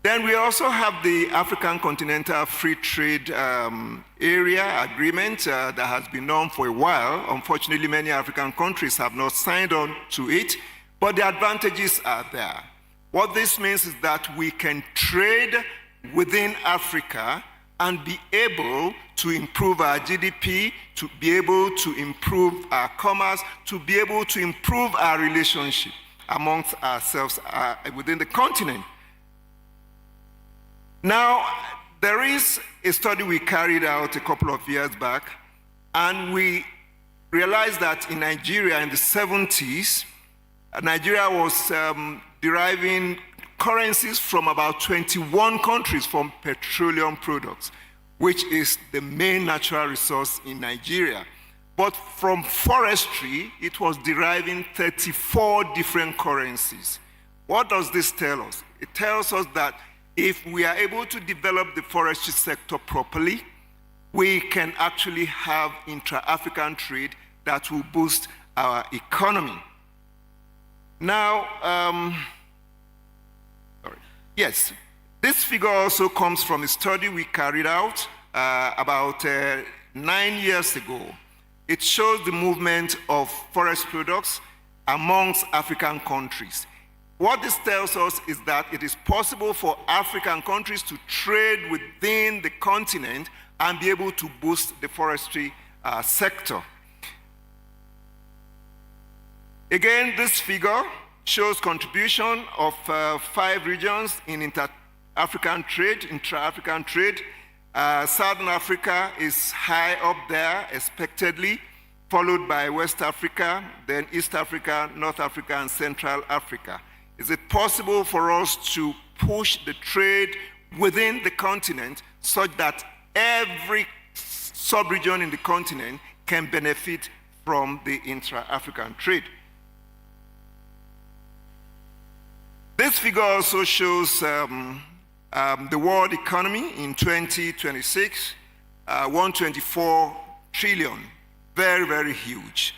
Then we also have the African Continental Free Trade Area Agreement that has been known for a while. Unfortunately, many African countries have not signed on to it, but the advantages are there. What this means is that we can trade within Africa and be able to improve our GDP, to be able to improve our commerce, to be able to improve our relationship amongst ourselves within the continent. Now, there is a study we carried out a couple of years back, and we realized that in Nigeria in the 70s, Nigeria was deriving currencies from about 21 countries from petroleum products, which is the main natural resource in Nigeria. But from forestry, it was deriving 34 different currencies. What does this tell us? It tells us that if we are able to develop the forestry sector properly, we can actually have intra-African trade that will boost our economy. Now, yes, this figure also comes from a study we carried out about 9 years ago. It shows the movement of forest products amongst African countries. What this tells us is that it is possible for African countries to trade within the continent and be able to boost the forestry sector. Again, this figure shows contribution of 5 regions in intra-African trade. Southern Africa is high up there, expectedly, followed by West Africa, then East Africa, North Africa, and Central Africa. Is it possible for us to push the trade within the continent such that every sub-region in the continent can benefit from the intra-African trade? This figure also shows the world economy in 2026, 124 trillion, very, very huge.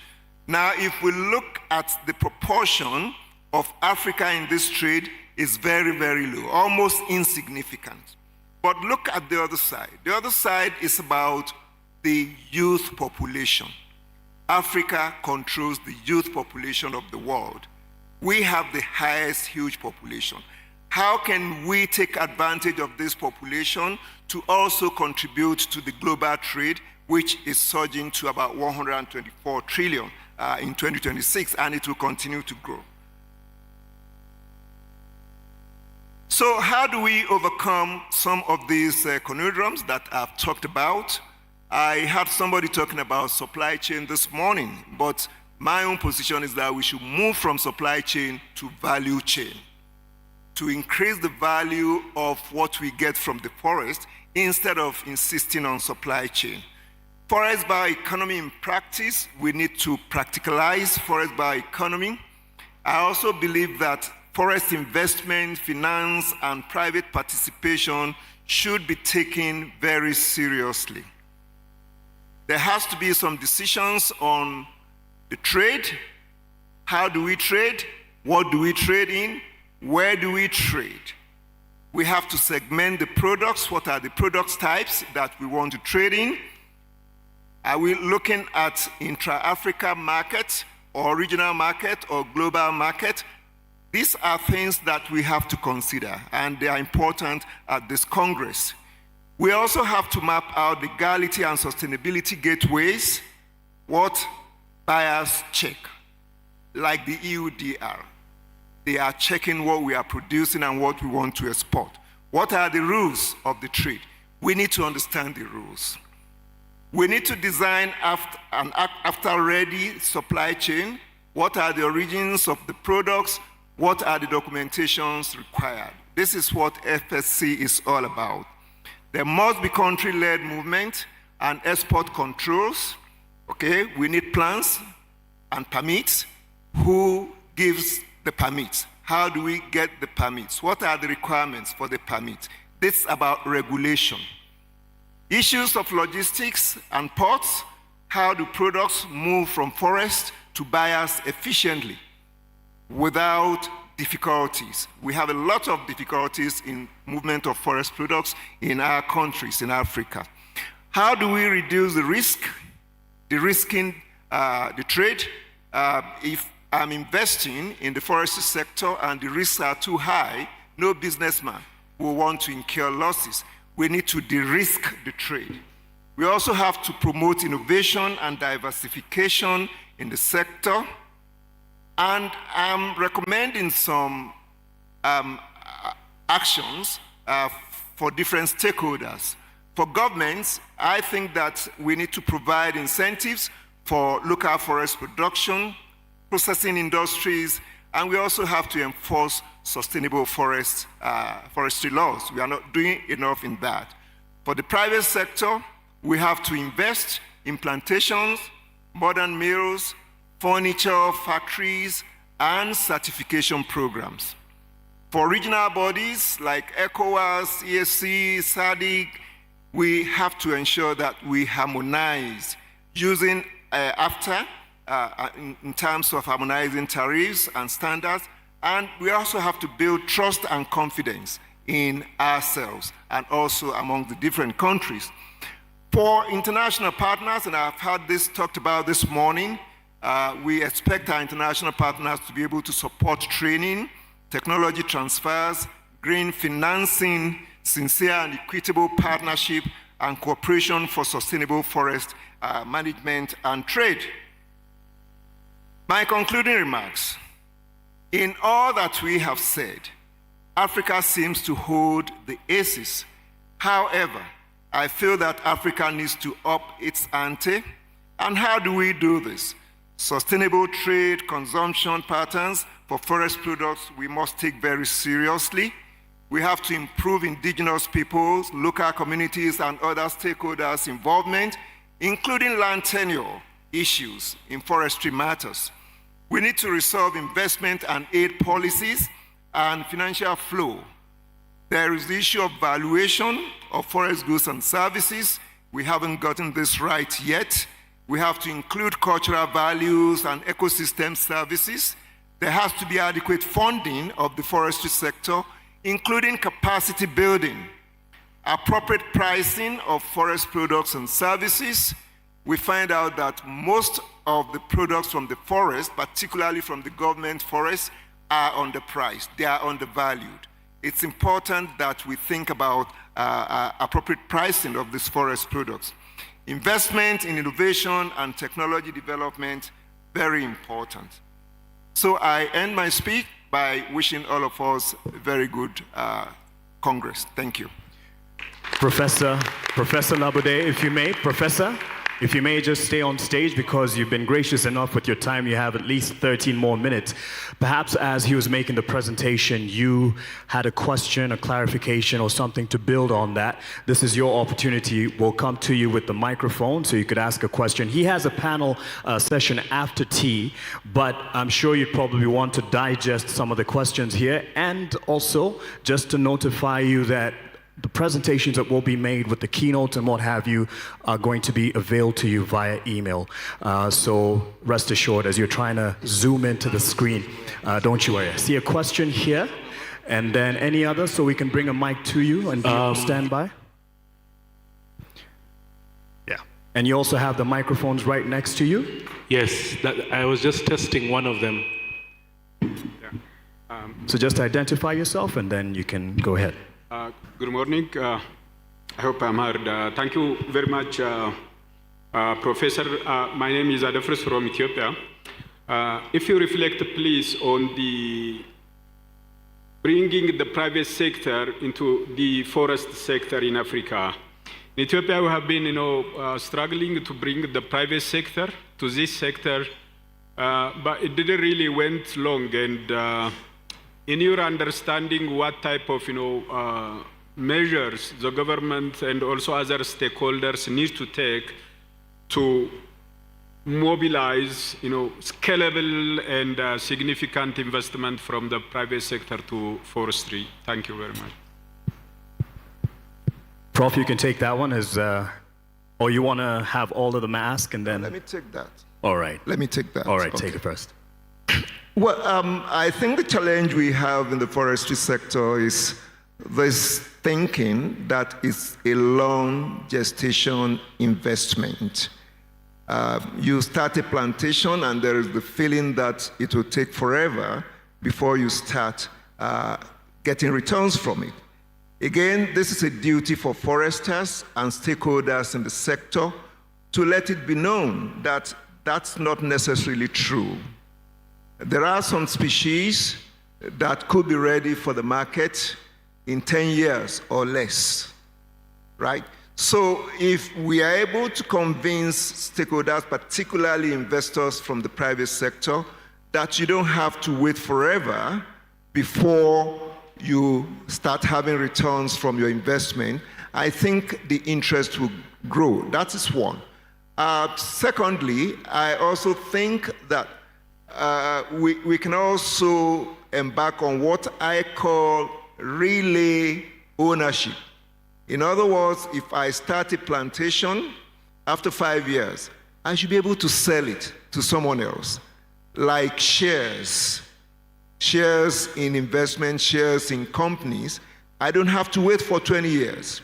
Now, if we look at the proportion of Africa in this trade, is very, very low, almost insignificant. But look at the other side. The other side is about the youth population. Africa controls the youth population of the world. We have the highest huge population. How can we take advantage of this population to also contribute to the global trade, which is surging to about 124 trillion in 2026, and it will continue to grow? So how do we overcome some of these conundrums that I've talked about? I had somebody talking about supply chain this morning, but my own position is that we should move from supply chain to value chain, to increase the value of what we get from the forest instead of insisting on supply chain. Forest bioeconomy in practice, we need to practicalize forest bioeconomy. I also believe that forest investment, finance, and private participation should be taken very seriously. There has to be some decisions on the trade. How do we trade? What do we trade in? Where do we trade? We have to segment the products. What are the product types that we want to trade in? Are we looking at intra-Africa market or regional market or global market? These are things that we have to consider, and they are important at this Congress. We also have to map out legality and sustainability gateways, what buyers check, like the EUDR. They are checking what we are producing and what we want to export. What are the rules of the trade? We need to understand the rules. We need to design an after-ready supply chain. What are the origins of the products? What are the documentations required? This is what FSC is all about. There must be country-led movement and export controls. Okay, we need plans and permits. Who gives the permits? How do we get the permits? What are the requirements for the permits? This is about regulation. Issues of logistics and ports. How do products move from forest to buyers efficiently without difficulties? We have a lot of difficulties in movement of forest products in our countries, in Africa. How do we reduce the risk, de-risking the trade? If I'm investing in the forestry sector and the risks are too high, no businessman will want to incur losses. We need to de-risk the trade. We also have to promote innovation and diversification in the sector. And I'm recommending some actions for different stakeholders. For governments, I think that we need to provide incentives for local forest production, processing industries, and we also have to enforce sustainable forestry laws. We are not doing enough in that. For the private sector, we have to invest in plantations, modern mills, furniture factories, and certification programs. For regional bodies like ECOWAS, ESC, SADC, we have to ensure that we harmonize using AFTA in terms of harmonizing tariffs and standards, and we also have to build trust and confidence in ourselves and also among the different countries. For international partners, and I've had this talked about this morning, we expect our international partners to be able to support training, technology transfers, green financing, sincere and equitable partnership, and cooperation for sustainable forest management and trade. My concluding remarks. In all that we have said, Africa seems to hold the aces. However, I feel that Africa needs to up its ante. And how do we do this? Sustainable trade, consumption patterns for forest products we must take very seriously. We have to improve indigenous peoples, local communities, and other stakeholders' involvement, including land tenure issues in forestry matters. We need to resolve investment and aid policies and financial flow. There is the issue of valuation of forest goods and services. We haven't gotten this right yet. We have to include cultural values and ecosystem services. There has to be adequate funding of the forestry sector, including capacity building. appropriate pricing of forest products and services, we find out that most of the products from the forest, particularly from the government forest, are underpriced. They are undervalued. It's important that we think about appropriate pricing of these forest products. Investment in innovation and technology development, very important. So I end my speech by wishing all of us a very good Congress. Thank you. Professor Labode, if you may, Professor, if you may just stay on stage because you've been gracious enough with your time. You have at least 13 more minutes. Perhaps as he was making the presentation, you had a question, a clarification, or something to build on that. This is your opportunity. We'll come to you with the microphone so you could ask a question. He has a panel session after tea, but I'm sure you probably want to digest some of the questions here, and also just to notify you that the presentations that will be made with the keynotes and what have you are going to be available to you via email. So rest assured, as you're trying to zoom into the screen, don't you worry. I see a question here, and then any others, so we can bring a mic to you and be on standby. Yeah, and you also have the microphones right next to you. Yes, I was just testing one of them. So just identify yourself, and then you can go ahead. Good morning. I hope I'm heard. Thank you very much, Professor. My name is Adefres from Ethiopia. If you reflect, please, on the bringing the private sector into the forest sector in Africa. In Ethiopia, we have been, struggling to bring the private sector to this sector, but it didn't really went long. And in your understanding, what type of, measures the government and also other stakeholders need to take to mobilize, scalable and significant investment from the private sector to forestry? Thank you very much. Prof, you can take that one as, or you want to have all of them ask and then? Let me take that. All right. Let me take that. All right, okay. Take it first. Well, I think the challenge we have in the forestry sector is this thinking that it's a long gestation investment. You start a plantation and there is the feeling that it will take forever before you start getting returns from it. Again, this is a duty for foresters and stakeholders in the sector to let it be known that that's not necessarily true. There are some species that could be ready for the market in 10 years or less, right? So if we are able to convince stakeholders, particularly investors from the private sector, that you don't have to wait forever before you start having returns from your investment, I think the interest will grow. That is one. Secondly, I also think that we can also embark on what I call relay ownership. In other words, if I start a plantation, after 5 years, I should be able to sell it to someone else, like shares in investment, shares in companies. I don't have to wait for 20 years.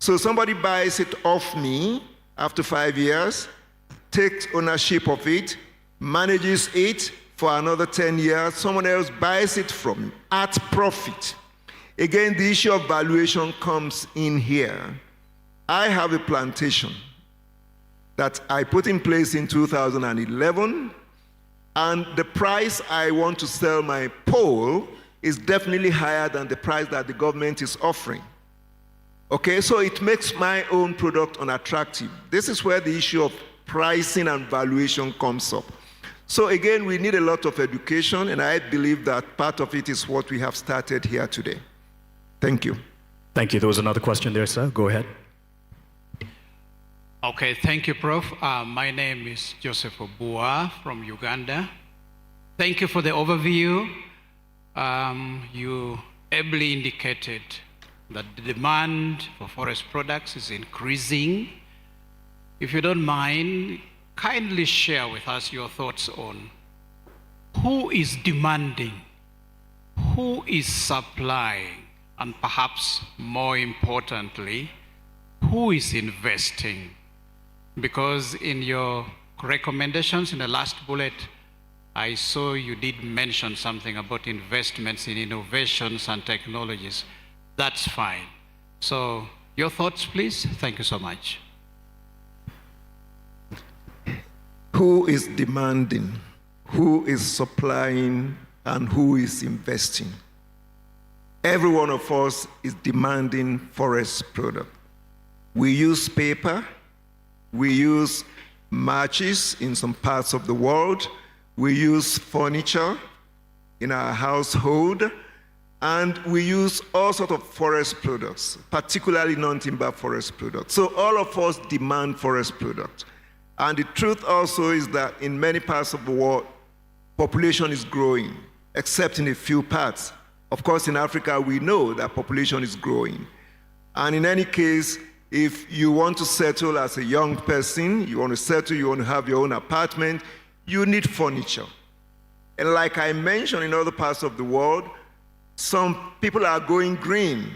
So somebody buys it off me after 5 years, takes ownership of it, manages it for another 10 years, someone else buys it from me at profit. Again, the issue of valuation comes in here. I have a plantation that I put in place in 2011, and the price I want to sell my pole is definitely higher than the price that the government is offering. Okay, so it makes my own product unattractive. This is where the issue of pricing and valuation comes up. So again, we need a lot of education, and I believe that part of it is what we have started here today. Thank you. Thank you. There was another question there, sir. Go ahead. Okay, thank you, Prof. My name is Joseph Obua from Uganda. Thank you for the overview. You ably indicated that the demand for forest products is increasing. If you don't mind, kindly share with us your thoughts on who is demanding, who is supplying, And perhaps more importantly, who is investing? Because in your recommendations in the last bullet, I saw you did mention something about investments in innovations and technologies. That's fine. So your thoughts, please. Thank you so much. Who is demanding? Who is supplying? And who is investing? Every one of us is demanding forest product. We use paper, we use matches in some parts of the world, we use furniture in our household, and we use all sorts of forest products, particularly non-timber forest products. So all of us demand forest products. And the truth also is that in many parts of the world, population is growing, except in a few parts. Of course, in Africa, we know that population is growing. And in any case, if you want to settle as a young person, you want to settle, you want to have your own apartment, you need furniture. And like I mentioned in other parts of the world, some people are going green,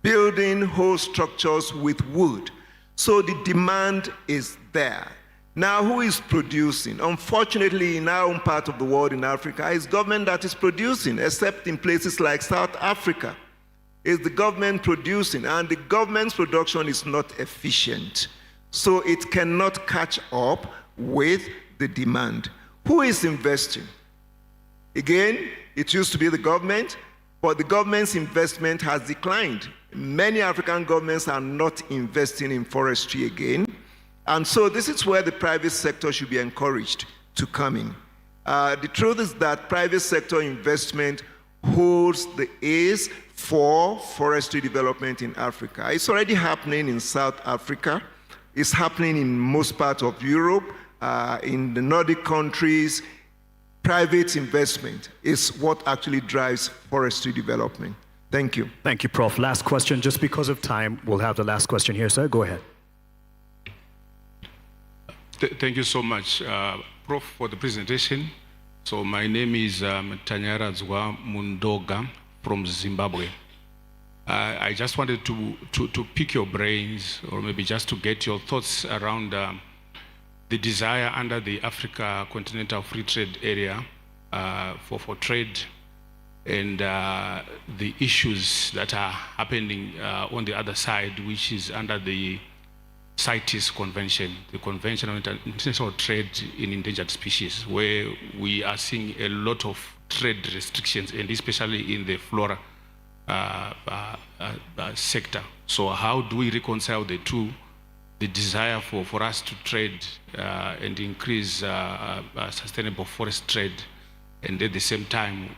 building whole structures with wood. So the demand is there. Now, who is producing? Unfortunately, in our own part of the world, in Africa, it's government that is producing, except in places like South Africa. It's the government producing, and the government's production is not efficient. So it cannot catch up with the demand. Who is investing? Again, it used to be the government, but the government's investment has declined. Many African governments are not investing in forestry again. And so this is where the private sector should be encouraged to come in. The truth is that private sector investment holds the ace for forestry development in Africa. It's already happening in South Africa. It's happening in most parts of Europe, in the Nordic countries. Private investment is what actually drives forestry development. Thank you. Thank you, Prof. Last question. Just because of time, we'll have the last question here, sir. Go ahead. Thank you so much, Prof, for the presentation. So my name is Tanyara Zwa Mundoga from Zimbabwe. I just wanted to pick your brains, or maybe just to get your thoughts around the desire under the Africa Continental Free Trade Area for trade and the issues that are happening on the other side, which is under the CITES Convention, the Convention on International Trade in Endangered Species, where we are seeing a lot of trade restrictions, and especially in the flora sector. So how do we reconcile the two, the desire for us to trade and increase sustainable forest trade, and at the same time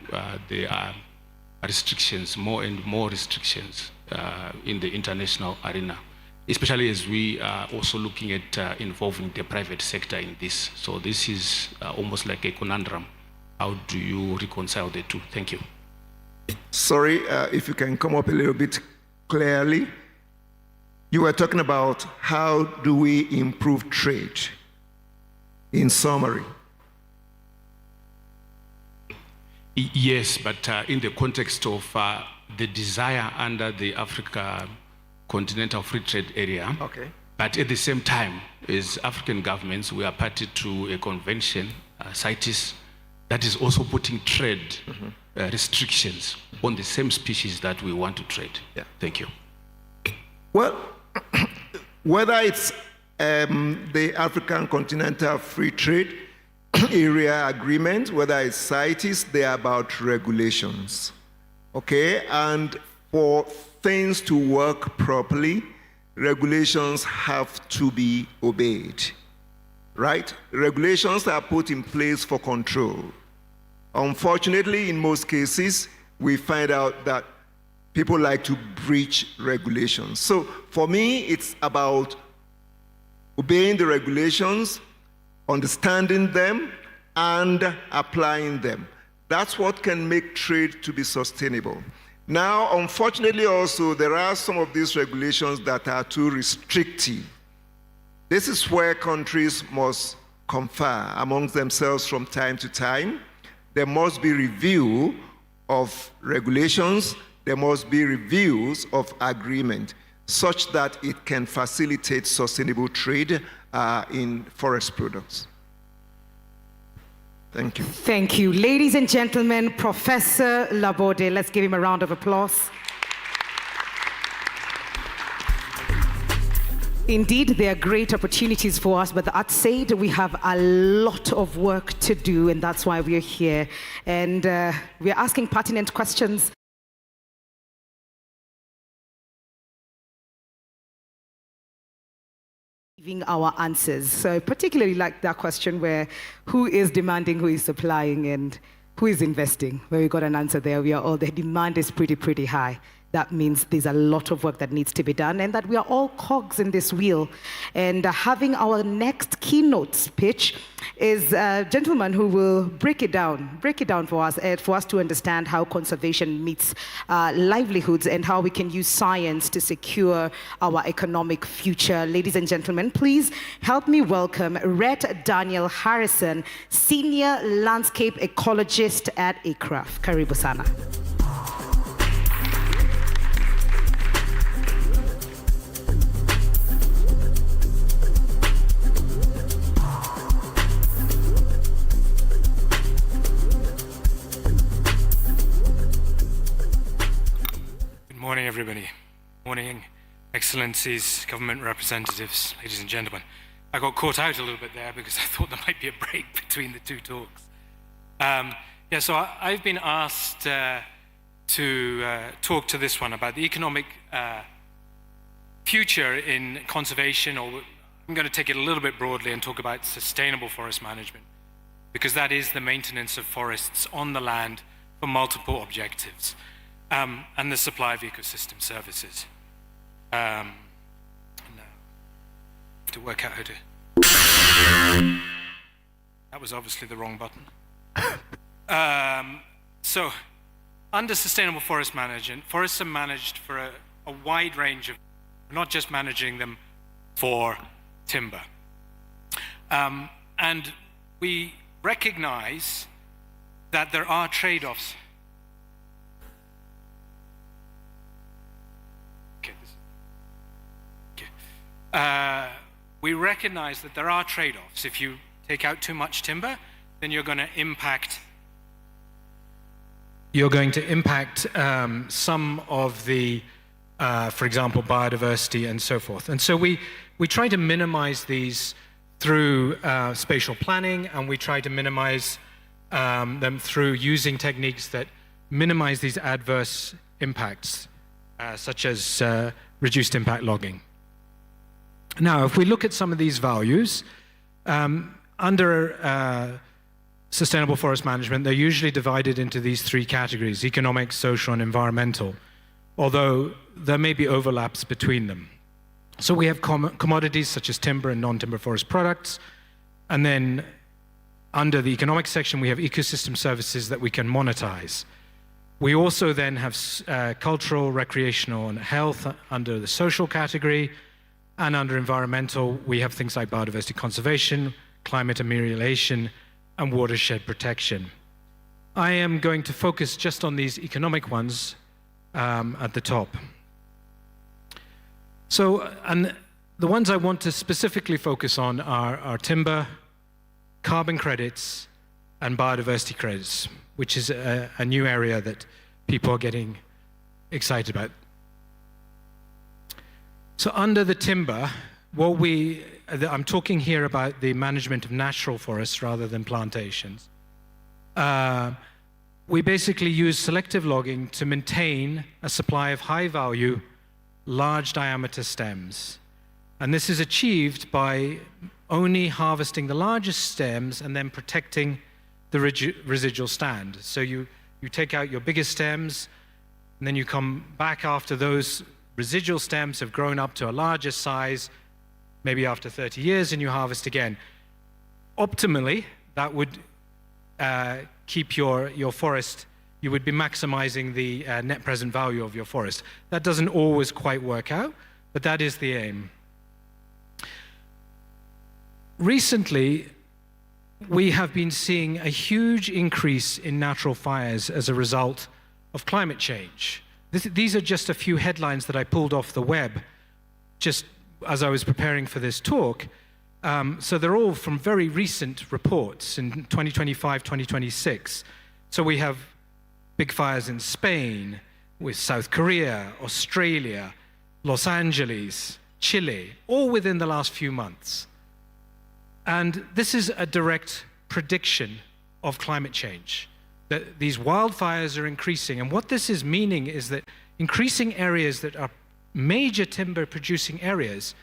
there are restrictions, more and more restrictions in the international arena, especially as we are also looking at involving the private sector in this. So this is almost like a conundrum. How do you reconcile the two? Thank you. Sorry, if you can come up a little bit clearly. You were talking about how do we improve trade, in summary. Yes, but in the context of the desire under the Africa Continental Free Trade Area. Okay. But at the same time, as African governments, we are party to a convention, CITES, that is also putting trade restrictions on the same species that we want to trade. Yeah. Thank you. Well, whether it's the African Continental Free Trade Area Agreement, whether it's CITES, they are about regulations. Okay? And for things to work properly, regulations have to be obeyed, right? Regulations are put in place for control. Unfortunately, in most cases, we find out that people like to breach regulations. So for me, it's about obeying the regulations, understanding them, and applying them. That's what can make trade to be sustainable. Now, unfortunately also, there are some of these regulations that are too restrictive. This is where countries must confer amongst themselves from time to time. There must be review of regulations there must be reviews of agreement such that it can facilitate sustainable trade in forest products. Thank you. Thank you. Ladies and gentlemen, Professor Laborde, let's give him a round of applause. Indeed, there are great opportunities for us, but that said, we have a lot of work to do, and that's why we're here. And we're asking pertinent questions. Giving our answers. So particularly like that question where who is demanding, who is supplying, and who is investing? Where we got an answer there, we are all, the demand is pretty high. That means there's a lot of work that needs to be done and that we are all cogs in this wheel. And having our next keynote speech is a gentleman who will break it down for us to understand how conservation meets livelihoods and how we can use science to secure our economic future. Ladies and gentlemen, please help me welcome Rhett Daniel Harrison, Senior Landscape Ecologist at ICRAF. Karibu sana. Morning, everybody. Morning, Excellencies, government representatives, ladies and gentlemen. I got caught out a little bit there because I thought there might be a break between the two talks. So I've been asked to talk to this one about the economic future in conservation, or I'm going to take it a little bit broadly and talk about sustainable forest management, because that is the maintenance of forests on the land for multiple objectives. And the supply of ecosystem services. No. I have to work out how to... That was obviously the wrong button. So, under sustainable forest management, forests are managed for a wide range of... We're not just managing them for timber. And we recognize that there are trade-offs. We recognize that there are trade-offs. If you take out too much timber, then you're going to impact some of the, for example, biodiversity and so forth. And so we try to minimize these through spatial planning, and we try to minimize them through using techniques that minimize these adverse impacts, such as reduced impact logging. Now, if we look at some of these values, under sustainable forest management, they're usually divided into these three categories: economic, social, and environmental, although there may be overlaps between them. So we have commodities such as timber and non-timber forest products, and then under the economic section, we have ecosystem services that we can monetize. We also then have cultural, recreational, and health under the social category. And under environmental, we have things like biodiversity conservation, climate amelioration, and watershed protection. I am going to focus just on these economic ones at the top. So, and the ones I want to specifically focus on are timber, carbon credits, and biodiversity credits, which is a new area that people are getting excited about. So under the timber, I'm talking here about the management of natural forests rather than plantations. We basically use selective logging to maintain a supply of high-value, large-diameter stems. And this is achieved by only harvesting the largest stems and then protecting the residual stand. So you take out your biggest stems, and then you come back after those residual stems have grown up to a larger size, maybe after 30 years, and you harvest again. Optimally, that would keep your forest, you would be maximizing the net present value of your forest. That doesn't always quite work out, but that is the aim. Recently, we have been seeing a huge increase in natural fires as a result of climate change. these are just a few headlines that I pulled off the web just as I was preparing for this talk. So they're all from very recent reports in 2025, 2026. So we have big fires in Spain, with South Korea, Australia, Los Angeles, Chile, all within the last few months. And this is a direct prediction of climate change, that these wildfires are increasing. And what this is meaning is that increasing areas that are major timber producing areas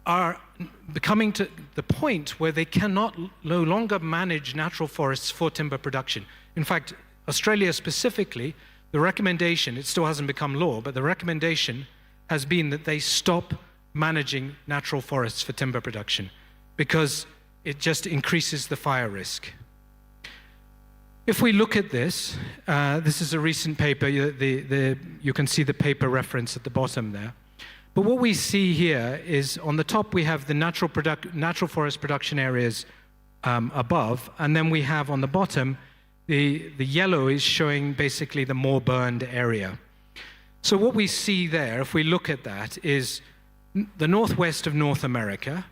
are becoming to the point where they cannot no longer manage natural forests for timber production. In fact, Australia specifically, the recommendation, it still hasn't become law, but the recommendation has been that they stop managing natural forests for timber production because it just increases the fire risk. If we look at this, this is a recent paper, you can see the paper reference at the bottom there. But what we see here is on the top we have the natural forest production areas above, and then we have on the bottom, the yellow is showing basically the more burned area. So what we see there, if we look at that, is the northwest of North America,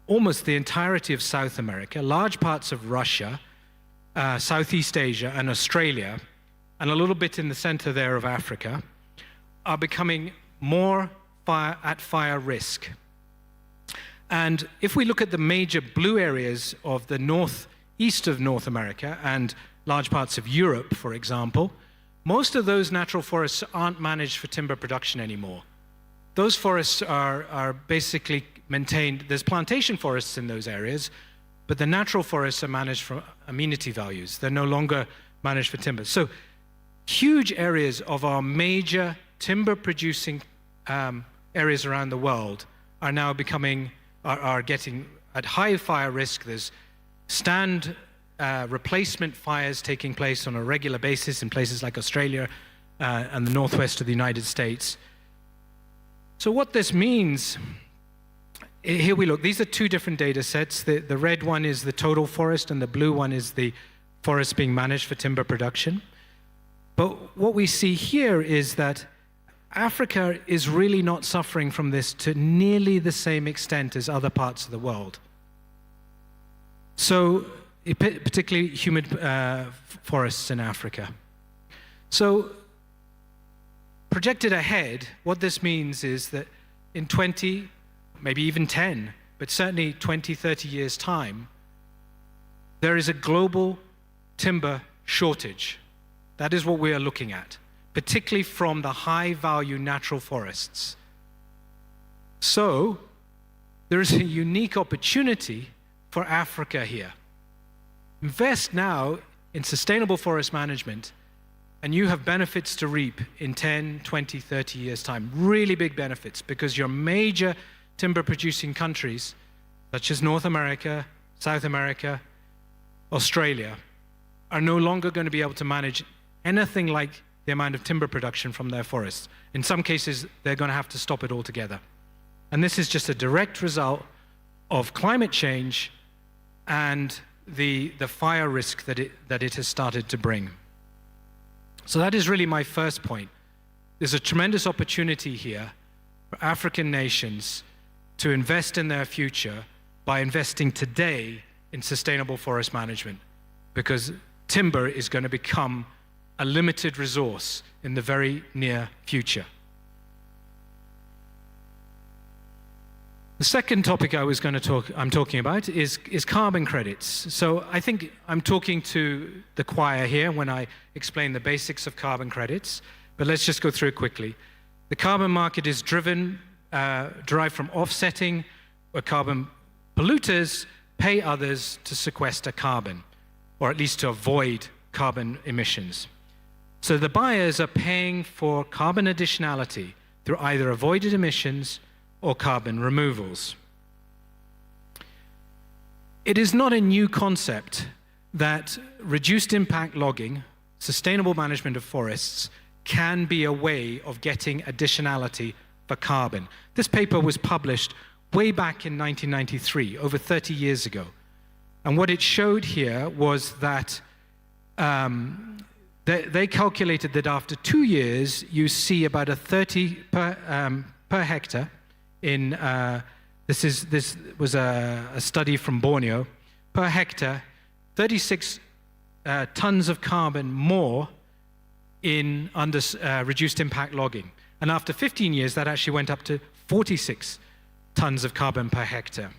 almost the entirety of South America, large parts of Russia, Southeast Asia and Australia, and a little bit in the center there of Africa, are becoming more at fire risk. And if we look at the major blue areas of the northeast of North America and large parts of Europe, for example, most of those natural forests aren't managed for timber production anymore. Those forests are basically maintained, there's plantation forests in those areas, but the natural forests are managed for amenity values. They're no longer managed for timber. So huge areas of our major timber producing areas around the world are now are getting at high fire risk. There's replacement fires taking place on a regular basis in places like Australia and the northwest of the United States. So what this means, here we look, these are two different data sets. The red one is the total forest and the blue one is the forest being managed for timber production. But what we see here is that Africa is really not suffering from this to nearly the same extent as other parts of the world. So, particularly humid forests in Africa. So, projected ahead, what this means is that in 20, maybe even 10, but certainly 20, 30 years' time, there is a global timber shortage. That is what we are looking at, particularly from the high-value natural forests. So, there is a unique opportunity for Africa here. Invest now in sustainable forest management, and you have benefits to reap in 10, 20, 30 years' time. Really big benefits, because your major timber-producing countries, such as North America, South America, Australia, are no longer going to be able to manage anything like the amount of timber production from their forests. In some cases, they're going to have to stop it altogether. And this is just a direct result of climate change and the fire risk that it has started to bring. So that is really my first point. There's a tremendous opportunity here for African nations to invest in their future by investing today in sustainable forest management, because timber is going to become a limited resource in the very near future. The second topic I'm talking about is carbon credits. So I think I'm talking to the choir here when I explain the basics of carbon credits, but let's just go through it quickly. The carbon market is derived from offsetting, where carbon polluters pay others to sequester carbon, or at least to avoid carbon emissions. So the buyers are paying for carbon additionality through either avoided emissions or carbon removals. It is not a new concept that reduced impact logging, sustainable management of forests, can be a way of getting additionality for carbon. This paper was published way back in 1993, over 30 years ago. And what it showed here was that they calculated that after 2 years, you see about a 30 per hectare in, this was a study from Borneo, per hectare, 36 tons of carbon more in under reduced impact logging. And after 15 years, that actually went up to 46 tons of carbon per hectare.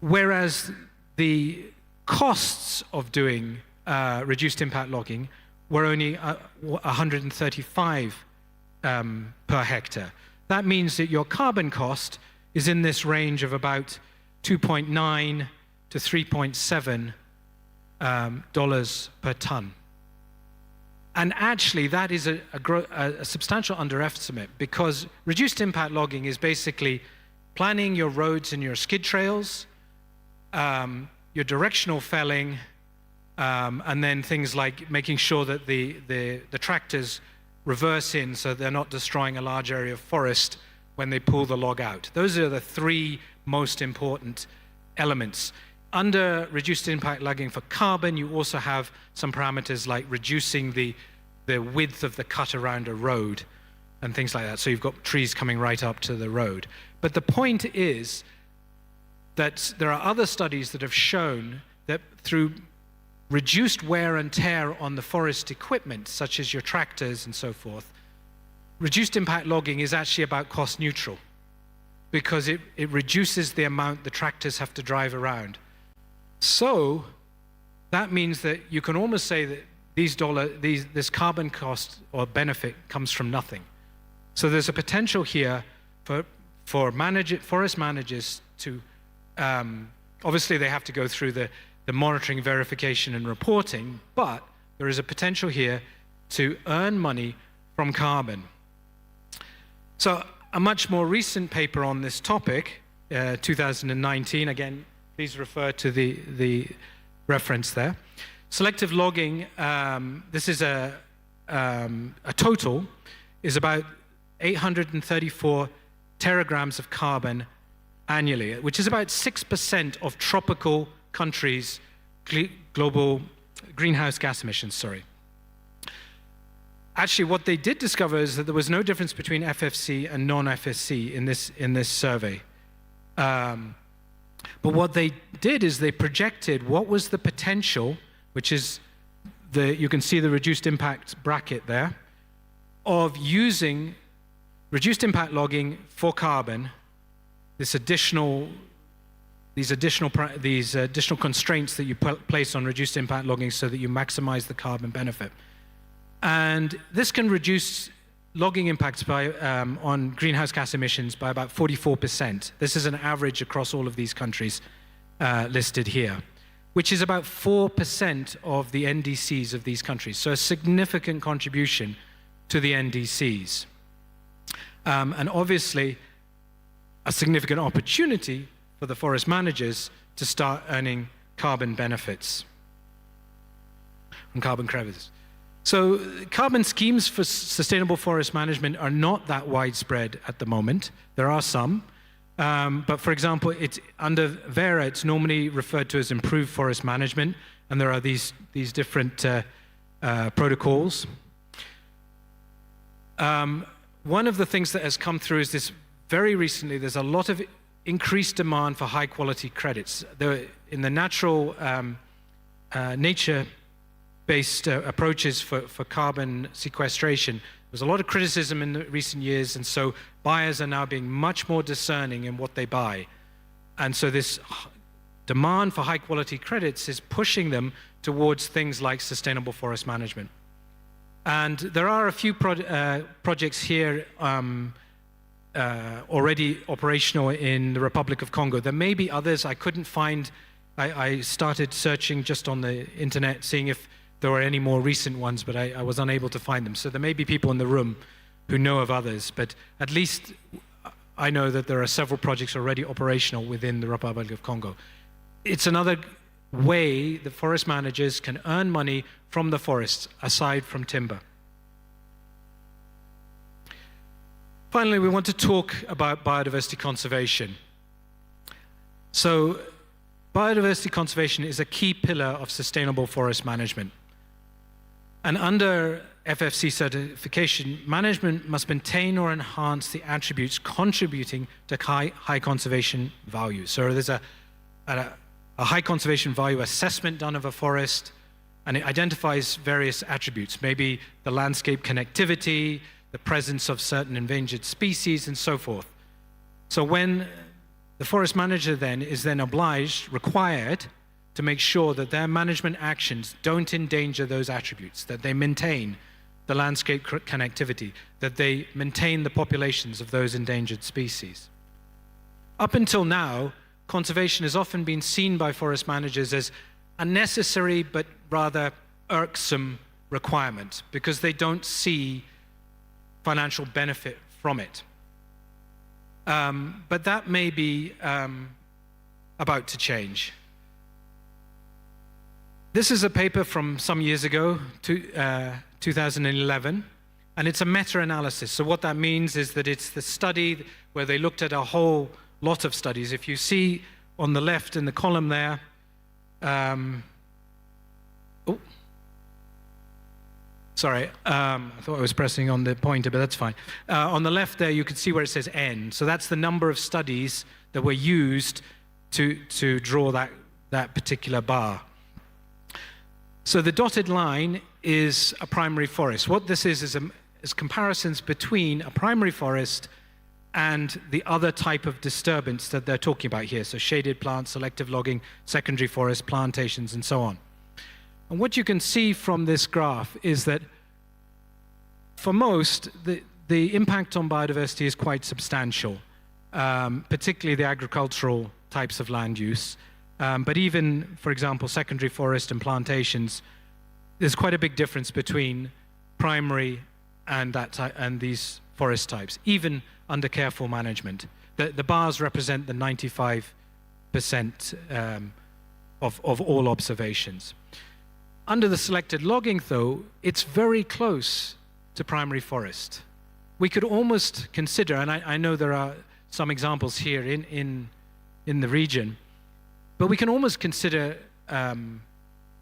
Whereas the costs of doing reduced impact logging were only 135 per hectare. That means that your carbon cost is in this range of about 2.9 to 3.7 dollars per ton. And actually, that is a substantial underestimate, because reduced impact logging is basically planning your roads and your skid trails, your directional felling, and then things like making sure that the tractors reverse in so they're not destroying a large area of forest when they pull the log out. Those are the three most important elements. Under reduced impact logging for carbon, you also have some parameters like reducing the width of the cut around a road and things like that. So you've got trees coming right up to the road. But the point is that there are other studies that have shown that through reduced wear and tear on the forest equipment, such as your tractors and so forth, reduced impact logging is actually about cost neutral, because it reduces the amount the tractors have to drive around. So that means that you can almost say that this carbon cost or benefit comes from nothing. So there's a potential here for forest managers to, obviously they have to go through the monitoring, verification, and reporting, but there is a potential here to earn money from carbon. So a much more recent paper on this topic, 2019, again, please refer to the reference there. Selective logging, this is a total, is about 834 teragrams of carbon annually, which is about 6% of tropical countries' global greenhouse gas emissions, sorry. Actually, what they did discover is that there was no difference between FFC and non-FSC in this survey. But what they did is they projected what was the potential, which is you can see the reduced impact bracket there, of using reduced impact logging for carbon, these additional constraints that you place on reduced impact logging so that you maximize the carbon benefit. And this can reduce logging impacts on greenhouse gas emissions by about 44%. This is an average across all of these countries listed here, which is about 4% of the NDCs of these countries. So a significant contribution to the NDCs. And obviously, a significant opportunity for the forest managers to start earning carbon benefits and carbon credits. So carbon schemes for sustainable forest management are not that widespread at the moment. There are some, but for example, under VERA, it's normally referred to as improved forest management, and there are these different protocols. One of the things that has come through is this very recently, there's a lot of increased demand for high quality credits. In the natural nature-based approaches for carbon sequestration, there's a lot of criticism in the recent years, and so buyers are now being much more discerning in what they buy. And so this demand for high quality credits is pushing them towards things like sustainable forest management. And there are a few projects here already operational in the Republic of Congo. There may be others I couldn't find. I started searching just on the internet, seeing if there were any more recent ones, but I was unable to find them. So there may be people in the room who know of others, but at least I know that there are several projects already operational within the Republic of Congo. It's another way that forest managers can earn money from the forests, aside from timber. Finally, we want to talk about biodiversity conservation. So, biodiversity conservation is a key pillar of sustainable forest management. And under FFC certification, management must maintain or enhance the attributes contributing to high conservation value. So there's a high conservation value assessment done of a forest, and it identifies various attributes, maybe the landscape connectivity, the presence of certain endangered species, and so forth. So when the forest manager then is required to make sure that their management actions don't endanger those attributes, that they maintain the landscape connectivity, that they maintain the populations of those endangered species. Up until now, conservation has often been seen by forest managers as a necessary but rather irksome requirement because they don't see financial benefit from it. But that may be about to change. This is a paper from some years ago, 2011, and it's a meta-analysis. So what that means is that it's the study where they looked at a whole lot of studies. If you see on the left in the column there, sorry, I thought I was pressing on the pointer, but that's fine. On the left there, you can see where it says N. So that's the number of studies that were used to draw that particular bar. So the dotted line is a primary forest. What this is comparisons between a primary forest and the other type of disturbance that they're talking about here. So shaded plants, selective logging, secondary forest, plantations, and so on. And what you can see from this graph is that for most, the impact on biodiversity is quite substantial, particularly the agricultural types of land use. But even, for example, secondary forest and plantations, there's quite a big difference between primary and these forest types, even under careful management. The bars represent the 95% of all observations. Under the selected logging, though, it's very close to primary forest. We could almost consider, and I know there are some examples here in the region, but we can almost consider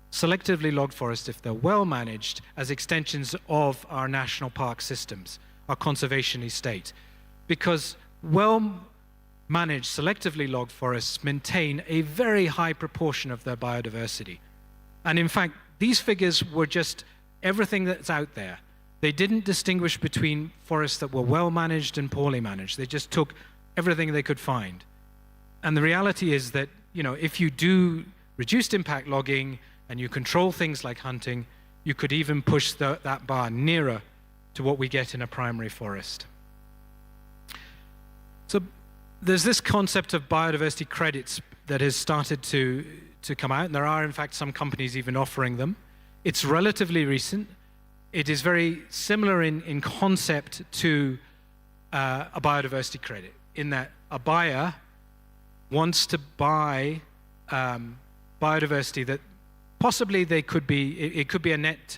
selectively logged forests, if they're well managed, as extensions of our national park systems, our conservation estate. Because well-managed selectively logged forests maintain a very high proportion of their biodiversity. And in fact, these figures were just everything that's out there. They didn't distinguish between forests that were well-managed and poorly managed. They just took everything they could find. And the reality is that, you know, if you do reduced impact logging and you control things like hunting, you could even push that bar nearer to what we get in a primary forest. So there's this concept of biodiversity credits that has started to come out, and there are in fact some companies even offering them. It's relatively recent. It is very similar in concept to a biodiversity credit, in that a buyer wants to buy biodiversity that possibly it could be a net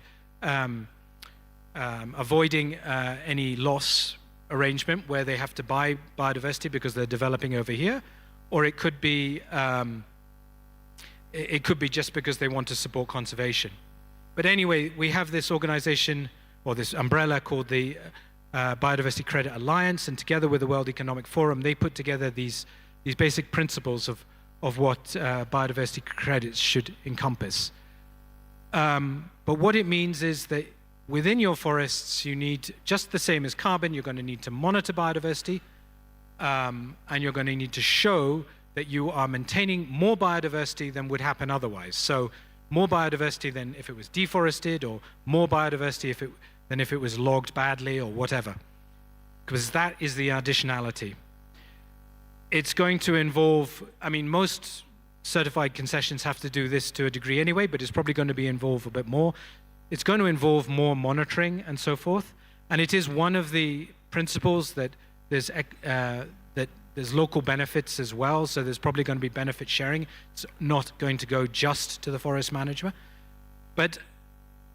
avoiding any loss arrangement where they have to buy biodiversity because they're developing over here, or it could be just because they want to support conservation. But anyway, we have this organization, or this umbrella called the Biodiversity Credit Alliance, and together with the World Economic Forum, they put together these basic principles of what biodiversity credits should encompass. But what it means is that within your forests, you need, just the same as carbon, you're going to need to monitor biodiversity, and you're going to need to show that you are maintaining more biodiversity than would happen otherwise. So more biodiversity than if it was deforested, or more biodiversity than if it was logged badly or whatever. Because that is the additionality. It's going to involve, I mean, most certified concessions have to do this to a degree anyway, but it's probably going to involve a bit more. It's going to involve more monitoring and so forth. And it is one of the principles that there's local benefits as well, so there's probably going to be benefit sharing. It's not going to go just to the forest manager. But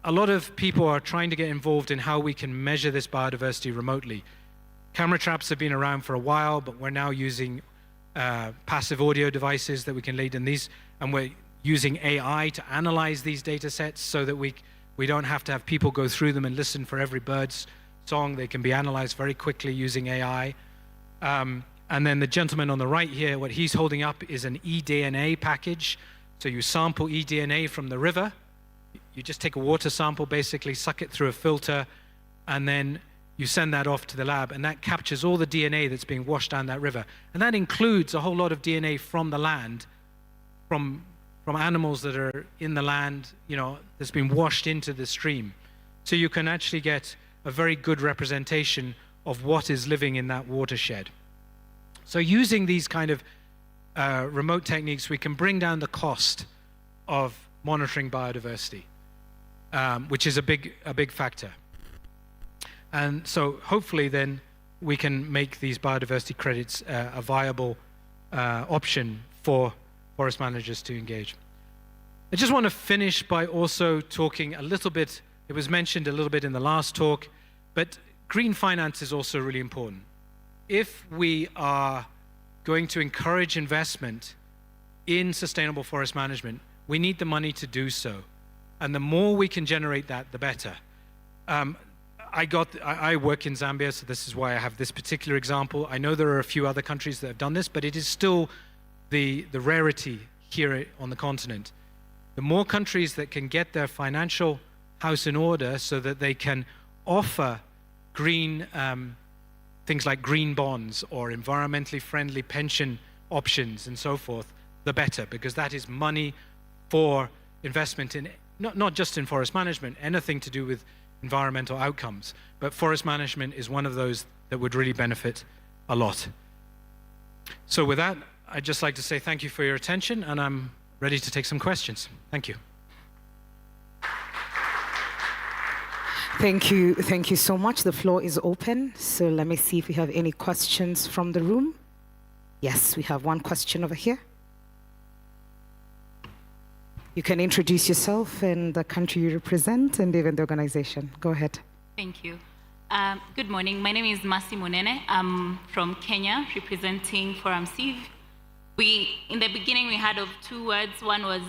a lot of people are trying to get involved in how we can measure this biodiversity remotely. Camera traps have been around for a while, but we're now using passive audio devices that we can lead in these, and we're using AI to analyze these data sets so that we We don't have to have people go through them and listen for every bird's song. They can be analyzed very quickly using AI. And then the gentleman on the right here, what he's holding up is an eDNA package. So you sample eDNA from the river. You just take a water sample, basically suck it through a filter, and then you send that off to the lab, and that captures all the DNA that's being washed down that river. And that includes a whole lot of DNA from the land, from animals that are in the land, you know, that's been washed into the stream. So you can actually get a very good representation of what is living in that watershed. So using these kind of remote techniques, we can bring down the cost of monitoring biodiversity, which is a big factor. And so hopefully then we can make these biodiversity credits a viable option for forest managers to engage. I just want to finish by also talking a little bit, it was mentioned a little bit in the last talk, but green finance is also really important. If we are going to encourage investment in sustainable forest management, we need the money to do so. And the more we can generate that, the better. I work in Zambia, so this is why I have this particular example. I know there are a few other countries that have done this, but it is still the rarity here on the continent. The more countries that can get their financial house in order so that they can offer green things like green bonds or environmentally friendly pension options and so forth, the better, because that is money for investment in, not just in forest management, anything to do with environmental outcomes. But forest management is one of those that would really benefit a lot. So with that, I'd just like to say thank you for your attention, and I'm ready to take some questions. Thank you. Thank you so much. The floor is open. So let me see if we have any questions from the room. Yes, we have one question over here. You can introduce yourself and the country you represent and even the organization. Go ahead. Thank you. Good morning. My name is Mercy Munene. I'm from Kenya, representing Forum Civ. In the beginning, we had of two words. One was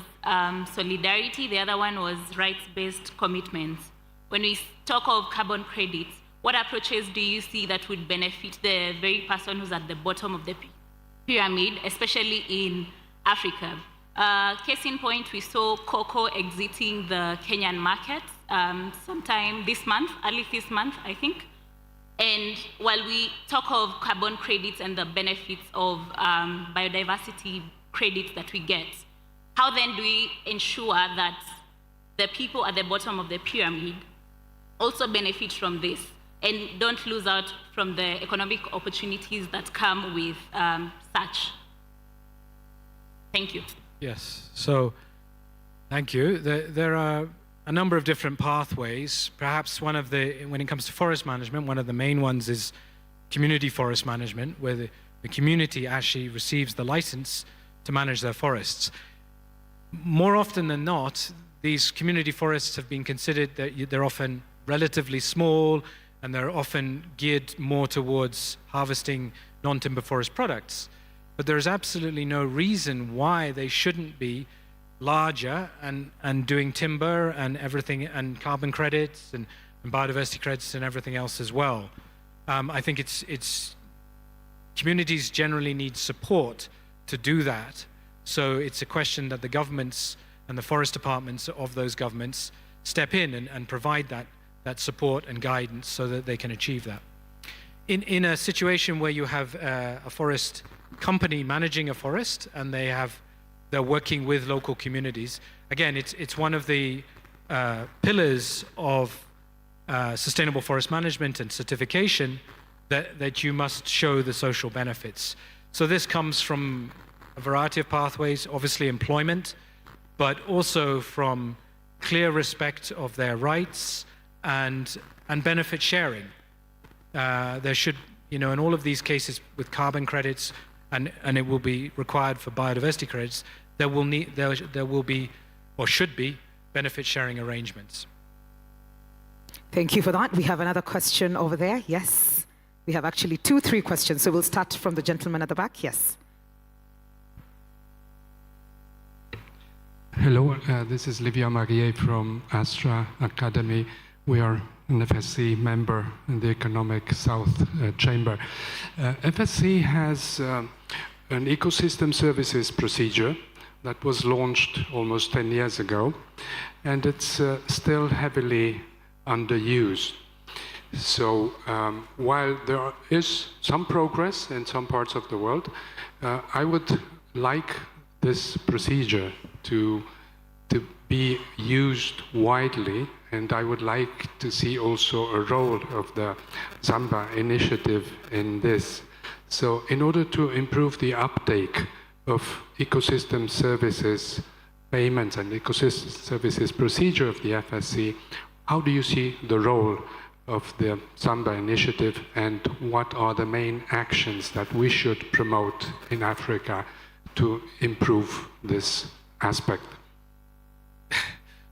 solidarity. The other one was rights-based commitments. When we talk of carbon credits, what approaches do you see that would benefit the very person who's at the bottom of the pyramid, especially in Africa? Case in point, we saw cocoa exiting the Kenyan market sometime this month, early this month, I think. And while we talk of carbon credits and the benefits of biodiversity credits that we get, how then do we ensure that the people at the bottom of the pyramid also benefit from this and don't lose out from the economic opportunities that come with such? Thank you. Yes, so thank you. There are a number of different pathways. Perhaps when it comes to forest management, one of the main ones is community forest management, where the community actually receives the license to manage their forests. More often than not, these community forests have been considered that they're often relatively small and they're often geared more towards harvesting non-timber forest products. But there's absolutely no reason why they shouldn't be larger and doing timber and everything, and carbon credits and biodiversity credits and everything else as well. I think it's communities generally need support to do that. So it's a question that the governments and the forest departments of those governments step in and provide that support and guidance so that they can achieve that. In a situation where you have a forest company managing a forest and they're working with local communities, again, it's one of the pillars of sustainable forest management and certification that you must show the social benefits. So this comes from a variety of pathways, obviously employment, but also from clear respect of their rights and benefit sharing. There should, in all of these cases with carbon credits, and it will be required for biodiversity credits, there will be or should be benefit sharing arrangements. Thank you for that. We have another question over there. Yes. We have actually 3 questions. So we'll start from the gentleman at the back. Yes. Hello, this is Livia Marie from Astra Academy. We are an FSC member in the Economic South Chamber. FSC has an ecosystem services procedure that was launched almost 10 years ago, and it's still heavily underused. So while there is some progress in some parts of the world, I would like this procedure to be used widely, and I would like to see also a role of the Zámba initiative in this. So in order to improve the uptake of ecosystem services payments and ecosystem services procedure of the FSC, how do you see the role of the Zámba initiative, and what are the main actions that we should promote in Africa to improve this aspect?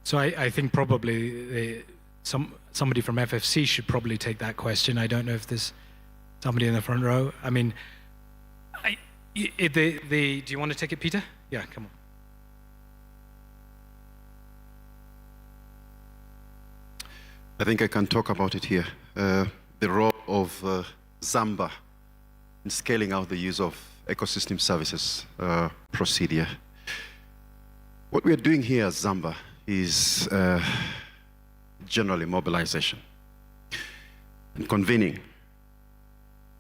So I think probably somebody from FFC should probably take that question. I don't know if there's somebody in the front row. I mean, do you want to take it, Peter? Yeah, come on. I think I can talk about it here. The role of Zámba in scaling out the use of ecosystem services procedure. What we are doing here at Zámba is generally mobilization and convening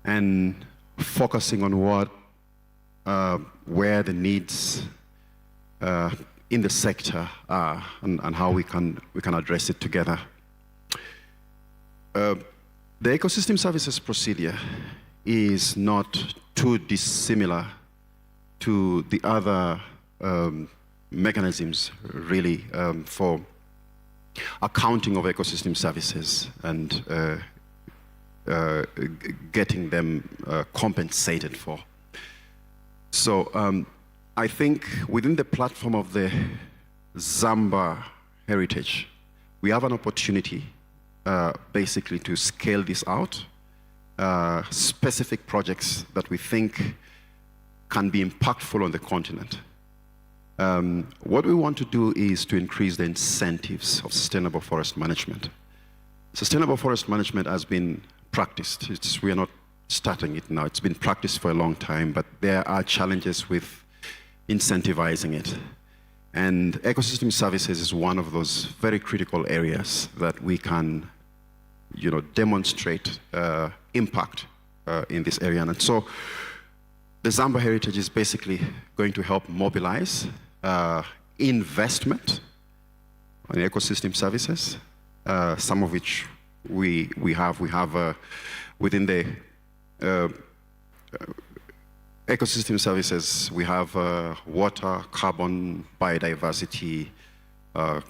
and focusing on where the needs in the sector are and how we can address it together. The ecosystem services procedure is not too dissimilar to the other mechanisms, really, for accounting of ecosystem services and getting them compensated for. So I think within the platform of the Zámba Heritage, we have an opportunity basically to scale this out, specific projects that we think can be impactful on the continent. What we want to do is to increase the incentives of sustainable forest management. Sustainable forest management has been practiced. We are not starting it now. It's been practiced for a long time, but there are challenges with incentivizing it. And ecosystem services is one of those very critical areas that we can, demonstrate impact in this area. And so the Zámba Heritage is basically going to help mobilize investment on ecosystem services, some of which we have within the ecosystem services. We have water, carbon, biodiversity,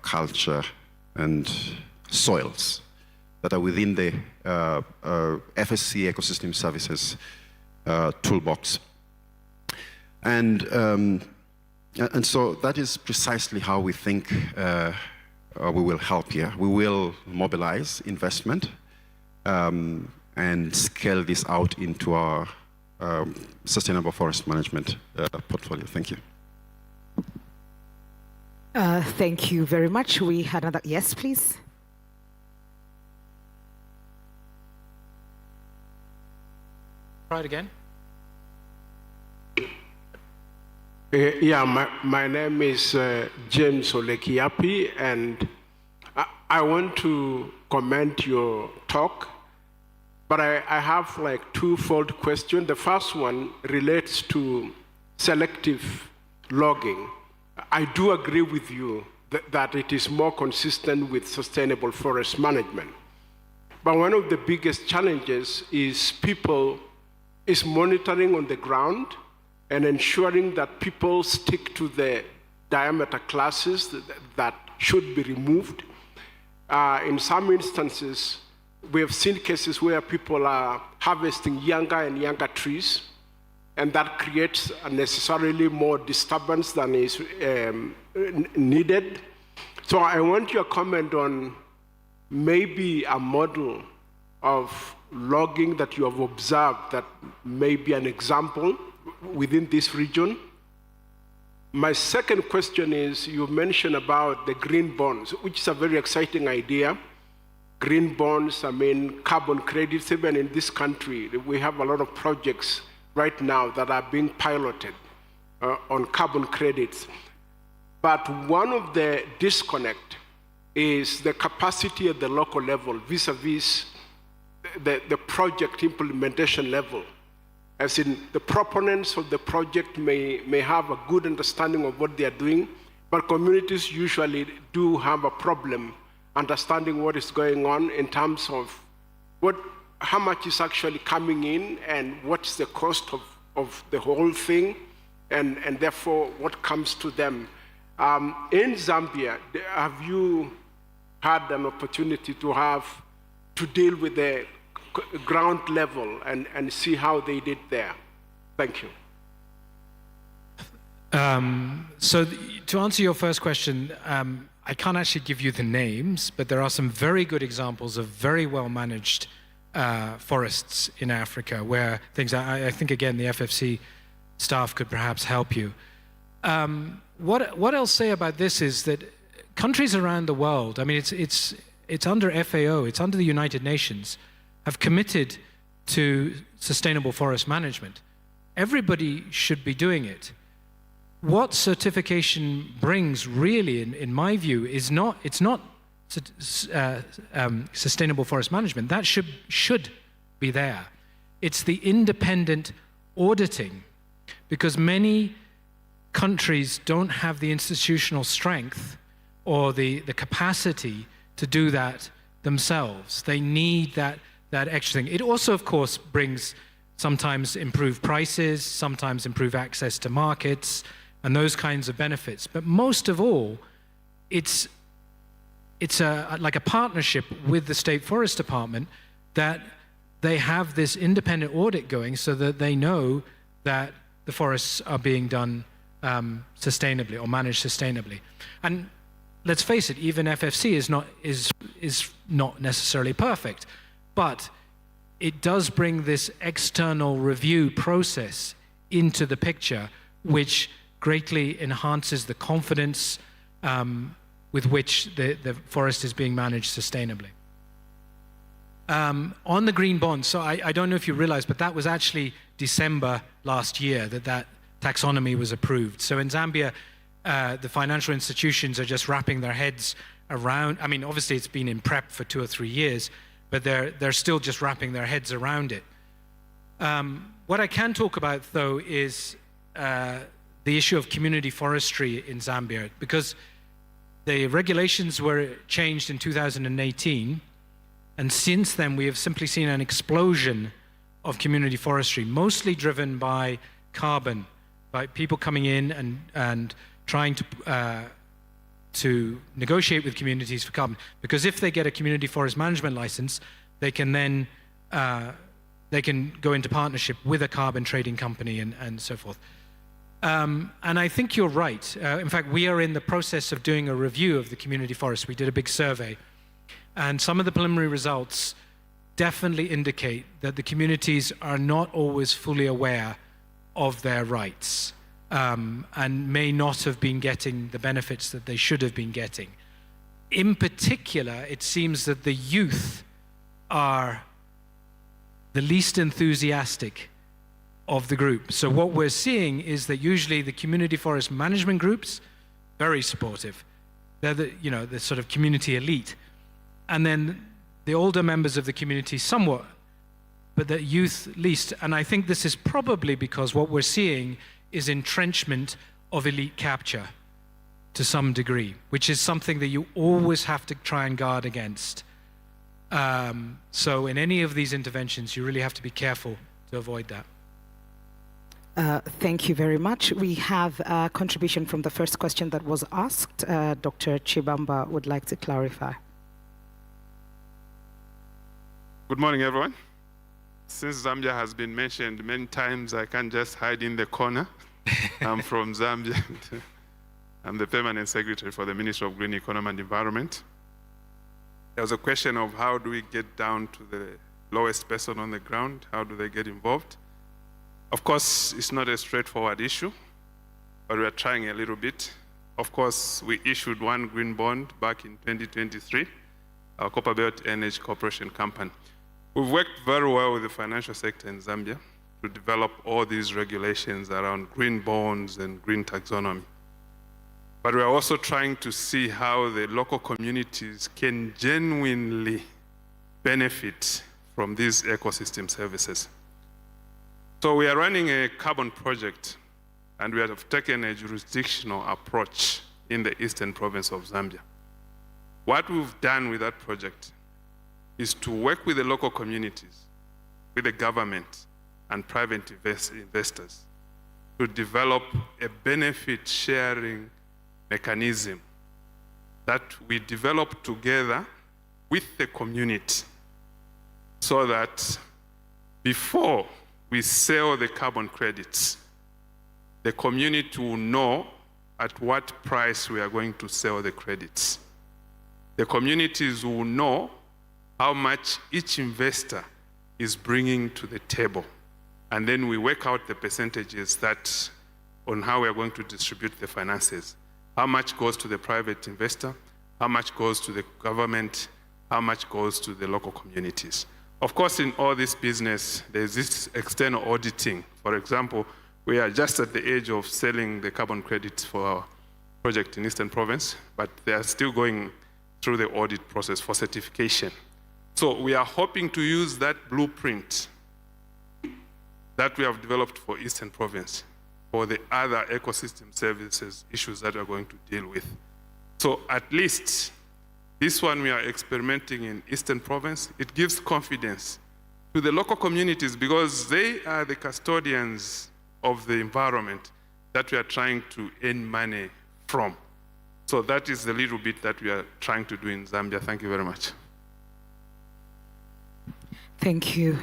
culture, and soils that are within the FSC ecosystem services toolbox. And so that is precisely how we think we will help here. We will mobilize investment and scale this out into our sustainable forest management portfolio. Thank you. Thank you very much. We had another, yes, please. Try it again. Yeah, my name is James Olekiapi, and I want to comment your talk, but I have like twofold question. The first one relates to selective logging. I do agree with you that it is more consistent with sustainable forest management. But one of the biggest challenges is monitoring on the ground and ensuring that people stick to the diameter classes that should be removed. In some instances, we have seen cases where people are harvesting younger and younger trees, and that creates unnecessarily more disturbance than is needed. So I want your comment on maybe a model of logging that you have observed that may be an example within this region. My second question is, you mentioned about the green bonds, which is a very exciting idea. Green bonds, carbon credits, even in this country, we have a lot of projects right now that are being piloted on carbon credits. But one of the disconnect is the capacity at the local level vis-a-vis the project implementation level. As in, the proponents of the project may have a good understanding of what they are doing, but communities usually do have a problem understanding what is going on in terms of how much is actually coming in and what's the cost of the whole thing, and therefore what comes to them. In Zambia, have you had an opportunity to deal with the ground level and see how they did there? Thank you. So to answer your first question, I can't actually give you the names, but there are some very good examples of very well managed forests in Africa where things, I think again, the FFC staff could perhaps help you. What I'll say about this is that countries around the world, I mean, it's under FAO, it's under the United Nations, have committed to sustainable forest management. Everybody should be doing it. What certification brings, really, in my view, it's not sustainable forest management. That should be there. It's the independent auditing, because many countries don't have the institutional strength or the capacity to do that themselves. They need that extra thing. It also, of course, brings sometimes improved prices, sometimes improved access to markets, and those kinds of benefits. But most of all, it's like a partnership with the State Forest Department, that they have this independent audit going so that they know that the forests are being done sustainably or managed sustainably. And let's face it, even FFC is not necessarily perfect, but it does bring this external review process into the picture, which greatly enhances the confidence with which the forest is being managed sustainably. On the green bond, so I don't know if you realize, but that was actually December last year that taxonomy was approved. So in Zambia, the financial institutions are just wrapping their heads around, I mean, obviously it's been in prep for 2 or 3 years, but they're still just wrapping their heads around it. What I can talk about, though, is the issue of community forestry in Zambia, because the regulations were changed in 2018, and since then we have simply seen an explosion of community forestry, mostly driven by carbon, by people coming in and trying to negotiate with communities for carbon. Because if they get a community forest management license, they can then they can go into partnership with a carbon trading company and so forth. And I think you're right. In fact, we are in the process of doing a review of the community forest. We did a big survey, and some of the preliminary results definitely indicate that the communities are not always fully aware of their rights, and may not have been getting the benefits that they should have been getting. In particular, it seems that the youth are the least enthusiastic of the group. So what we're seeing is that usually the community forest management groups, very supportive. They're the sort of community elite. And then the older members of the community somewhat, but the youth least. And I think this is probably because what we're seeing is entrenchment of elite capture to some degree, which is something that you always have to try and guard against. So in any of these interventions, you really have to be careful to avoid that. Thank you very much. We have a contribution from the first question that was asked. Dr. Chibamba would like to clarify. Good morning, everyone. Since Zambia has been mentioned many times, I can't just hide in the corner. I'm from Zambia. I'm the Permanent Secretary for the Ministry of Green Economy and Environment. There was a question of how do we get down to the lowest person on the ground? How do they get involved? Of course, it's not a straightforward issue, but we are trying a little bit. Of course, we issued one green bond back in 2023, our Copperbelt Energy Corporation Company. We've worked very well with the financial sector in Zambia to develop all these regulations around green bonds and green taxonomy. But we are also trying to see how the local communities can genuinely benefit from these ecosystem services. So we are running a carbon project, and we have taken a jurisdictional approach in the eastern province of Zambia. What we've done with that project is to work with the local communities, with the government and private investors to develop a benefit sharing mechanism that we develop together with the community so that before we sell the carbon credits, the community will know at what price we are going to sell the credits. The communities will know how much each investor is bringing to the table. And then we work out the percentages that on how we are going to distribute the finances. How much goes to the private investor, how much goes to the government, how much goes to the local communities. Of course, in all this business, there's this external auditing. For example, we are just at the age of selling the carbon credits for our project in Eastern Province, but they are still going through the audit process for certification. So we are hoping to use that blueprint that we have developed for Eastern Province for the other ecosystem services issues that we are going to deal with. So at least this one we are experimenting in Eastern Province. It gives confidence to the local communities because they are the custodians of the environment that we are trying to earn money from. So that is the little bit that we are trying to do in Zambia. Thank you very much. Thank you.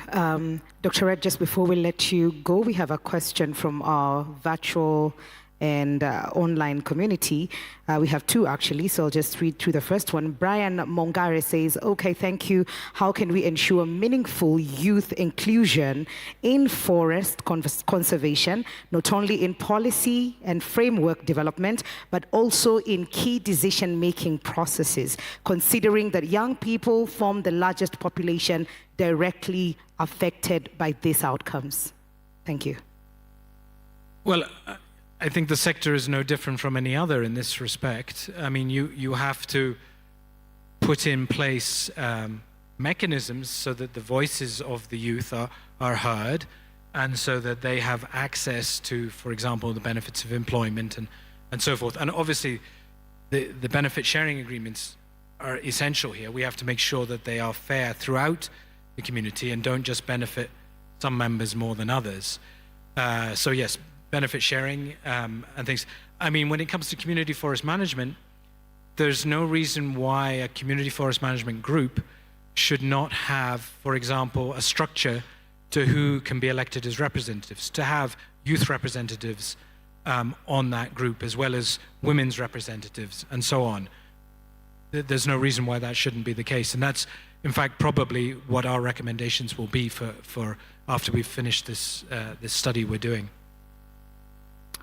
Dr. Red, just before we let you go, we have a question from our virtual and online community. We have two actually, so I'll just read through the first one. Brian Mongare says, okay, thank you. How can we ensure meaningful youth inclusion in forest conservation, not only in policy and framework development, but also in key decision-making processes, considering that young people form the largest population directly affected by these outcomes? Thank you. Well, I think the sector is no different from any other in this respect. I mean, you have to put in place mechanisms so that the voices of the youth are heard, and so that they have access to, for example, the benefits of employment and so forth. And obviously, the benefit sharing agreements are essential here. We have to make sure that they are fair throughout the community and don't just benefit some members more than others. So yes, benefit sharing and things. I mean, when it comes to community forest management, there's no reason why a community forest management group should not have, for example, a structure to who can be elected as representatives, to have youth representatives on that group, as well as women's representatives, and so on. There's no reason why that shouldn't be the case. And that's, in fact, probably what our recommendations will be for after we've finished this study we're doing.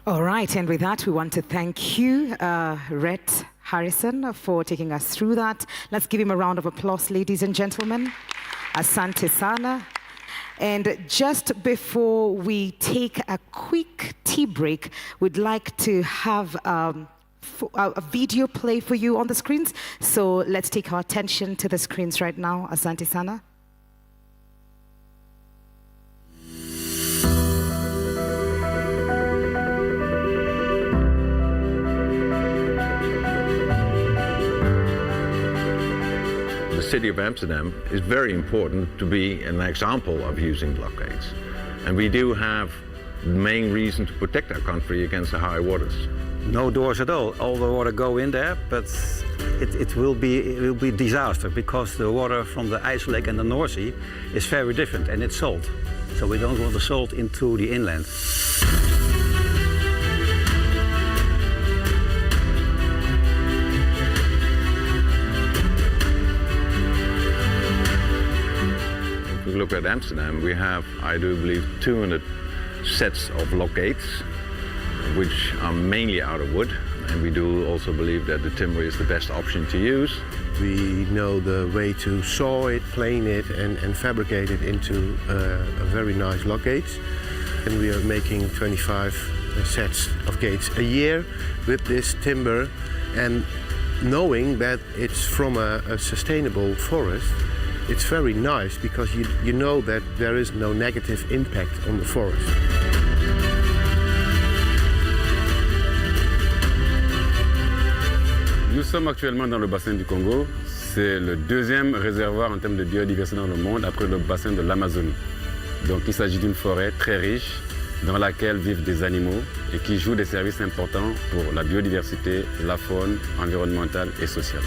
All right, and with that, we want to thank you, Rhett Harrison, for taking us through that. Let's give him a round of applause, ladies and gentlemen. Asante sana. And just before we take a quick tea break, we'd like to have a video play for you on the screens. So let's take our attention to the screens right now. Asante sana. The city of Amsterdam is very important to be an example of using blockades. And we do have the main reason to protect our country against the high waters. No doors at all. All the water go in there, but it will be disaster because the water from the Ice Lake and the North Sea is very different and it's salt. So we don't want the salt into the inland. If we look at Amsterdam, we have, I do believe, 200 sets of lock gates. which are mainly out of wood. And we do also believe that the timber is the best option to use. We know the way to saw it, plane it, and fabricate it into a very nice lock gates. And we are making 25 sets of gates a year with this timber. And knowing that it's from a sustainable forest, it's very nice because you know that there is no negative impact on the forest. Nous sommes actuellement dans le bassin du Congo. C'est le deuxième réservoir en termes de biodiversité dans le monde après le bassin de l'Amazonie. Donc il s'agit d'une forêt très riche dans laquelle vivent des animaux et qui joue des services importants pour la biodiversité, la faune environnementale et sociale.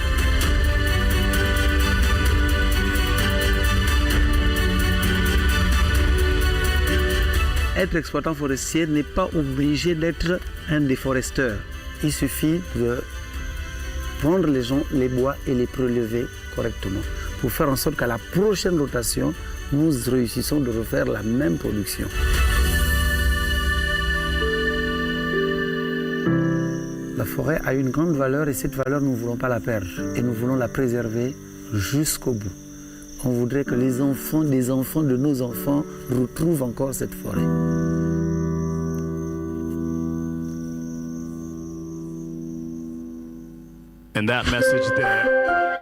Être exploitant forestier n'est pas obligé d'être un déforesteur. Il suffit de prendre les bois et les prélever correctement pour faire en sorte qu'à la prochaine rotation, nous réussissons de refaire la même production. La forêt a une grande valeur et cette valeur, nous ne voulons pas la perdre et nous voulons la préserver jusqu'au bout. On voudrait que les enfants des enfants de nos enfants retrouvent encore cette forêt. And that message there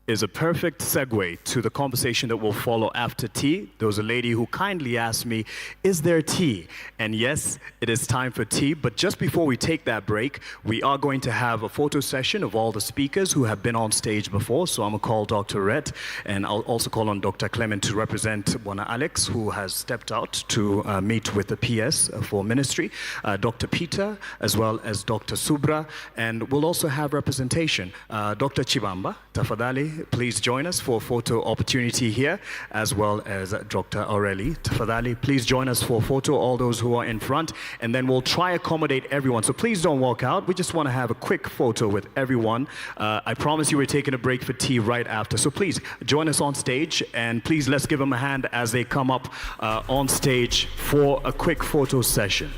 is a perfect segue to the conversation that will follow after tea. There was a lady who kindly asked me, is there tea? And yes, it is time for tea. But just before we take that break, we are going to have a photo session of all the speakers who have been on stage before. So I'm going to call Dr. Rhett, and I'll also call on Dr. Clement to represent Bwana Alex, who has stepped out to meet with the PS for ministry, Dr. Peter, as well as Dr. Subra, and we'll also have representation. Dr. Chibamba, tafadhali, please join us for a photo opportunity here, as well as Dr. Aurelie. Tafadhali, please join us for a photo, all those who are in front, and then we'll try accommodate everyone. So please don't walk out. We just want to have a quick photo with everyone. I promise you we're taking a break for tea right after. So please join us on stage, and please let's give them a hand as they come up on stage for a quick photo session.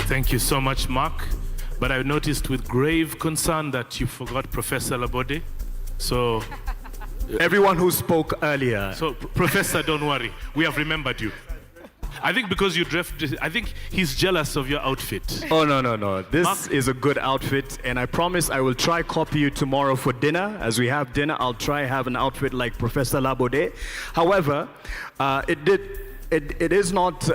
Thank you so much, Mark. But I noticed with grave concern that you forgot Professor Labode. So, everyone who spoke earlier. So, Professor, don't worry. We have remembered you. I think because you dressed, I think he's jealous of your outfit. Oh, no. This is a good outfit, and I promise I will try copy you tomorrow for dinner. As we have dinner, I'll try have an outfit like Professor Labode. However, it is not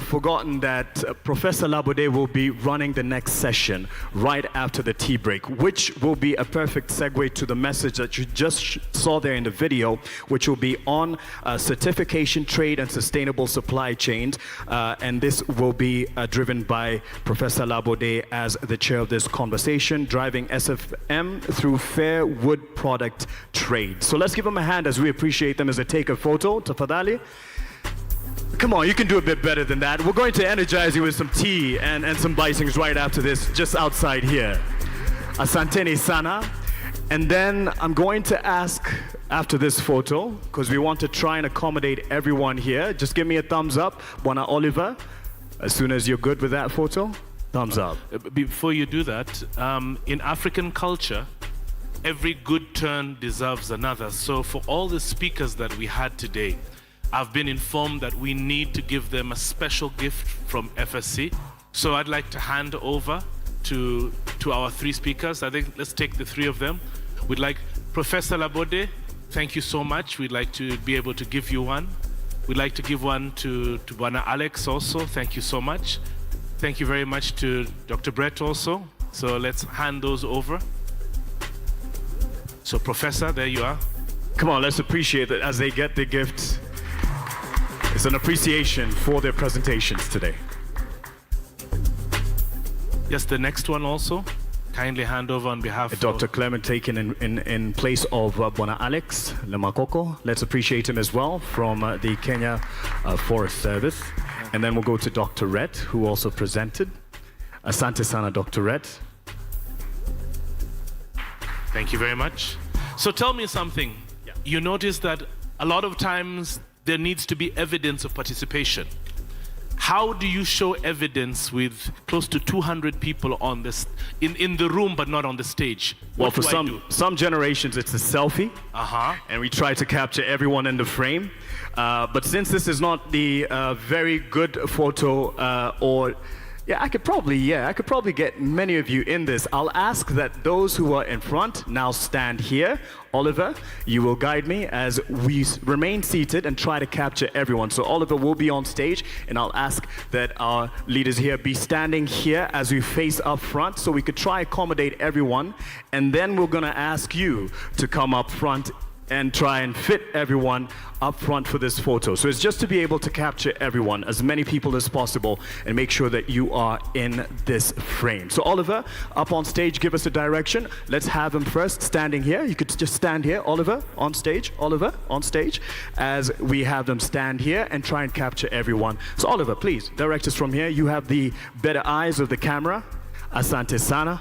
forgotten that Professor Labode will be running the next session right after the tea break, which will be a perfect segue to the message that you just saw there in the video, which will be on certification, trade, and sustainable supply chains. And this will be driven by Professor Labode as the chair of this conversation, driving SFM through fair wood product trade. So let's give them a hand as we appreciate them as they take a photo. Tafadhali. Come on, you can do a bit better than that. We're going to energize you with some tea and some blessings right after this, just outside here. Asanteni sana. And then I'm going to ask after this photo, because we want to try and accommodate everyone here. Just give me a thumbs up, Bwana Oliver. As soon as you're good with that photo, thumbs up. Before you do that, in African culture, every good turn deserves another. So for all the speakers that we had today, I've been informed that we need to give them a special gift from FSC. So I'd like to hand over to our three speakers. I think let's take the three of them. We'd like Professor Labode, thank you so much. We'd like to be able to give you one. We'd like to give one to Bwana Alex also. Thank you so much. Thank you very much to Dr. Brett also. So let's hand those over. So Professor, there you are. Come on, let's appreciate it as they get the gift. It's an appreciation for their presentations today. Yes, the next one also. Kindly hand over on behalf of Dr. Clement taken in place of Bwana Alex Lemakoko. Let's appreciate him as well from the Kenya Forest Service. And then we'll go to Dr. Rhett, who also presented. Asante sana, Dr. Rhett. Thank you very much. So tell me something. Yeah. You notice that a lot of times there needs to be evidence of participation. How do you show evidence with close to 200 people on this in the room but not on the stage? Well, for some generations, it's a selfie, and we try to capture everyone in the frame. But since this is not the very good photo, I could probably get many of you in this. I'll ask that those who are in front now stand here. Oliver, you will guide me as we remain seated and try to capture everyone. So Oliver will be on stage, and I'll ask that our leaders here be standing here as we face up front so we could try accommodate everyone. And then we're gonna ask you to come up front and try and fit everyone up front for this photo. So it's just to be able to capture everyone, as many people as possible, and make sure that you are in this frame. So Oliver, up on stage, give us a direction. Let's have him first standing here. You could just stand here. Oliver, on stage. Oliver, on stage. As we have them stand here and try and capture everyone. So Oliver, please, direct us from here. You have the better eyes of the camera. Asante sana.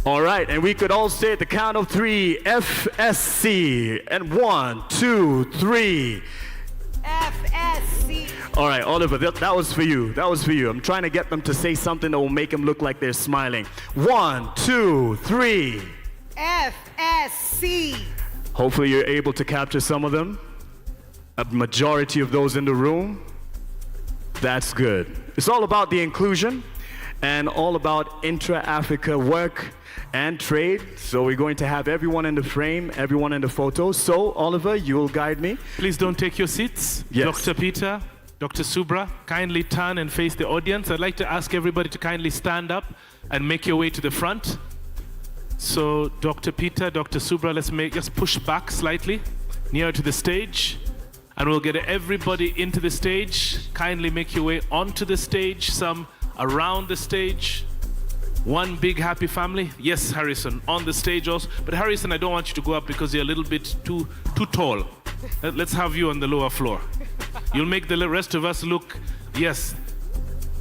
All right, and we could all say at the count of 3, FSC, and 1, 2, 3. FSC. All right, Oliver, that was for you. That was for you. I'm trying to get them to say something that will make them look like they're smiling. 1, 2, 3. FSC. Hopefully you're able to capture some of them. A majority of those in the room. That's good. It's all about the inclusion and all about intra-Africa work and trade. So we're going to have everyone in the frame, everyone in the photo. So Oliver, you will guide me. Please don't take your seats. Yes. Dr. Peter, Dr. Subra, kindly turn and face the audience. I'd like to ask everybody to kindly stand up and make your way to the front. So Dr. Peter, Dr. Subra, just push back slightly, nearer to the stage. And we'll get everybody into the stage. Kindly make your way onto the stage, some around the stage. One big happy family. Yes, Harrison, on the stage also. But Harrison, I don't want you to go up because you're a little bit too tall. Let's have you on the lower floor. You'll make the rest of us look, yes,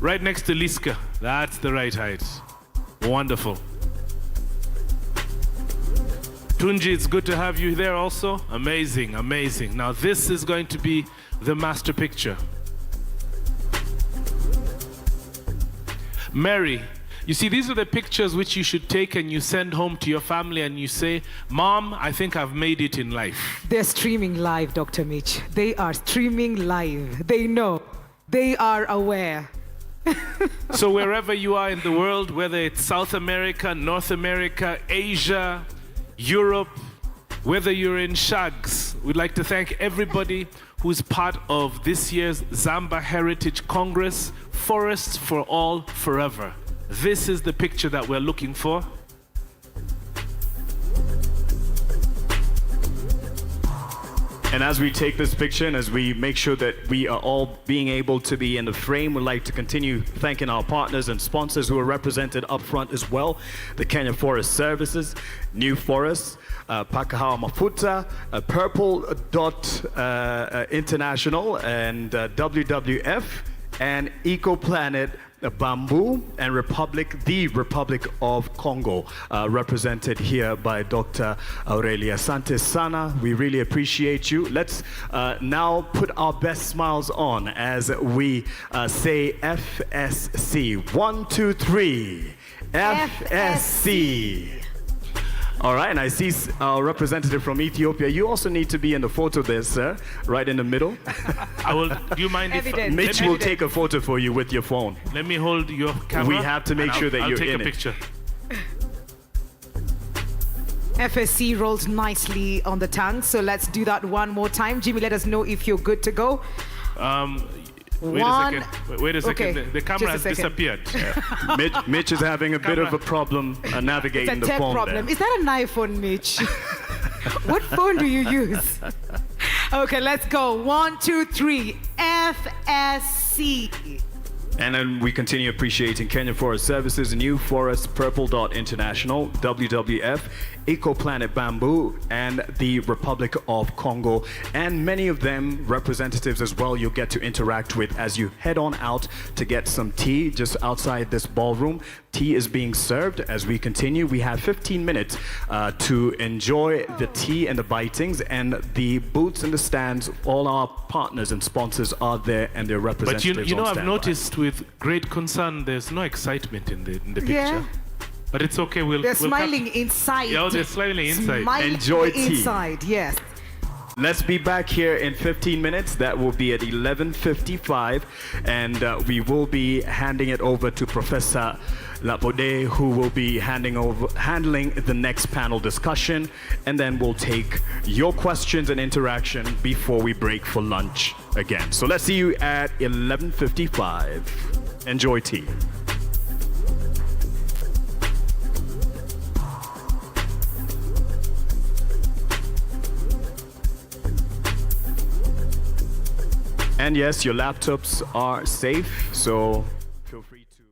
right next to Liska. That's the right height. Wonderful. Tunji, it's good to have you there also. Amazing, amazing. Now this is going to be the master picture. Mary, you see, these are the pictures which you should take and you send home to your family and you say, Mom, I think I've made it in life. They're streaming live, Dr. Mitch. They are streaming live. They know. They are aware. So wherever you are in the world, whether it's South America, North America, Asia, Europe, whether you're in Shags, we'd like to thank everybody who's part of this year's Zámba Heritage Congress, Forests for All Forever. This is the picture that we're looking for. And as we take this picture and as we make sure that we are all being able to be in the frame, we'd like to continue thanking our partners and sponsors who are represented up front as well. The Kenya Forest Services, New Forests, Pakahawa Mafuta, Purple Dot International, and WWF, and EcoPlanet Bamboo, and the Republic of Congo, represented here by Dr. Aurelia. Asante sana, we really appreciate you. Let's now put our best smiles on as we say FSC. 1, 2, 3. FSC. All right, and I see our representative from Ethiopia. You also need to be in the photo there, sir, right in the middle. Do you mind if Mitch will take a photo for you with your phone? Let me hold your camera. We have to make sure that you're in it. I'll take a picture. FSC rolls nicely on the tongue, so let's do that one more time. Jimmy, let us know if you're good to go. Wait a second. Okay. The camera has disappeared. Mitch is having a bit of a problem navigating the phone. It's a tech problem. There. Is that an iPhone, Mitch? What phone do you use? Okay, let's go. 1, 2, 3. FSC. And then we continue appreciating Kenya Forest Services, New Forest, Purple Dot International, WWF, EcoPlanet Bamboo, and the Republic of Congo. And many of them representatives as well you'll get to interact with as you head on out to get some tea just outside this ballroom. Tea is being served as we continue. We have 15 minutes to enjoy the tea and the bitings, and the booths and the stands, all our partners and sponsors are there and their representatives. But you know, on I've standby. noticed with great concern, there's no excitement in the picture. Yeah. But it's okay. They're smiling inside. Yeah, they're smiling inside. Smiling Enjoy tea. inside, yes. Let's be back here in 15 minutes. That will be at 11:55, and we will be handing it over to Professor Lapode, who will be handling the next panel discussion, and then we'll take your questions and interaction before we break for lunch again. So let's see you at 11:55. Enjoy tea. And yes, your laptops are safe, so feel free to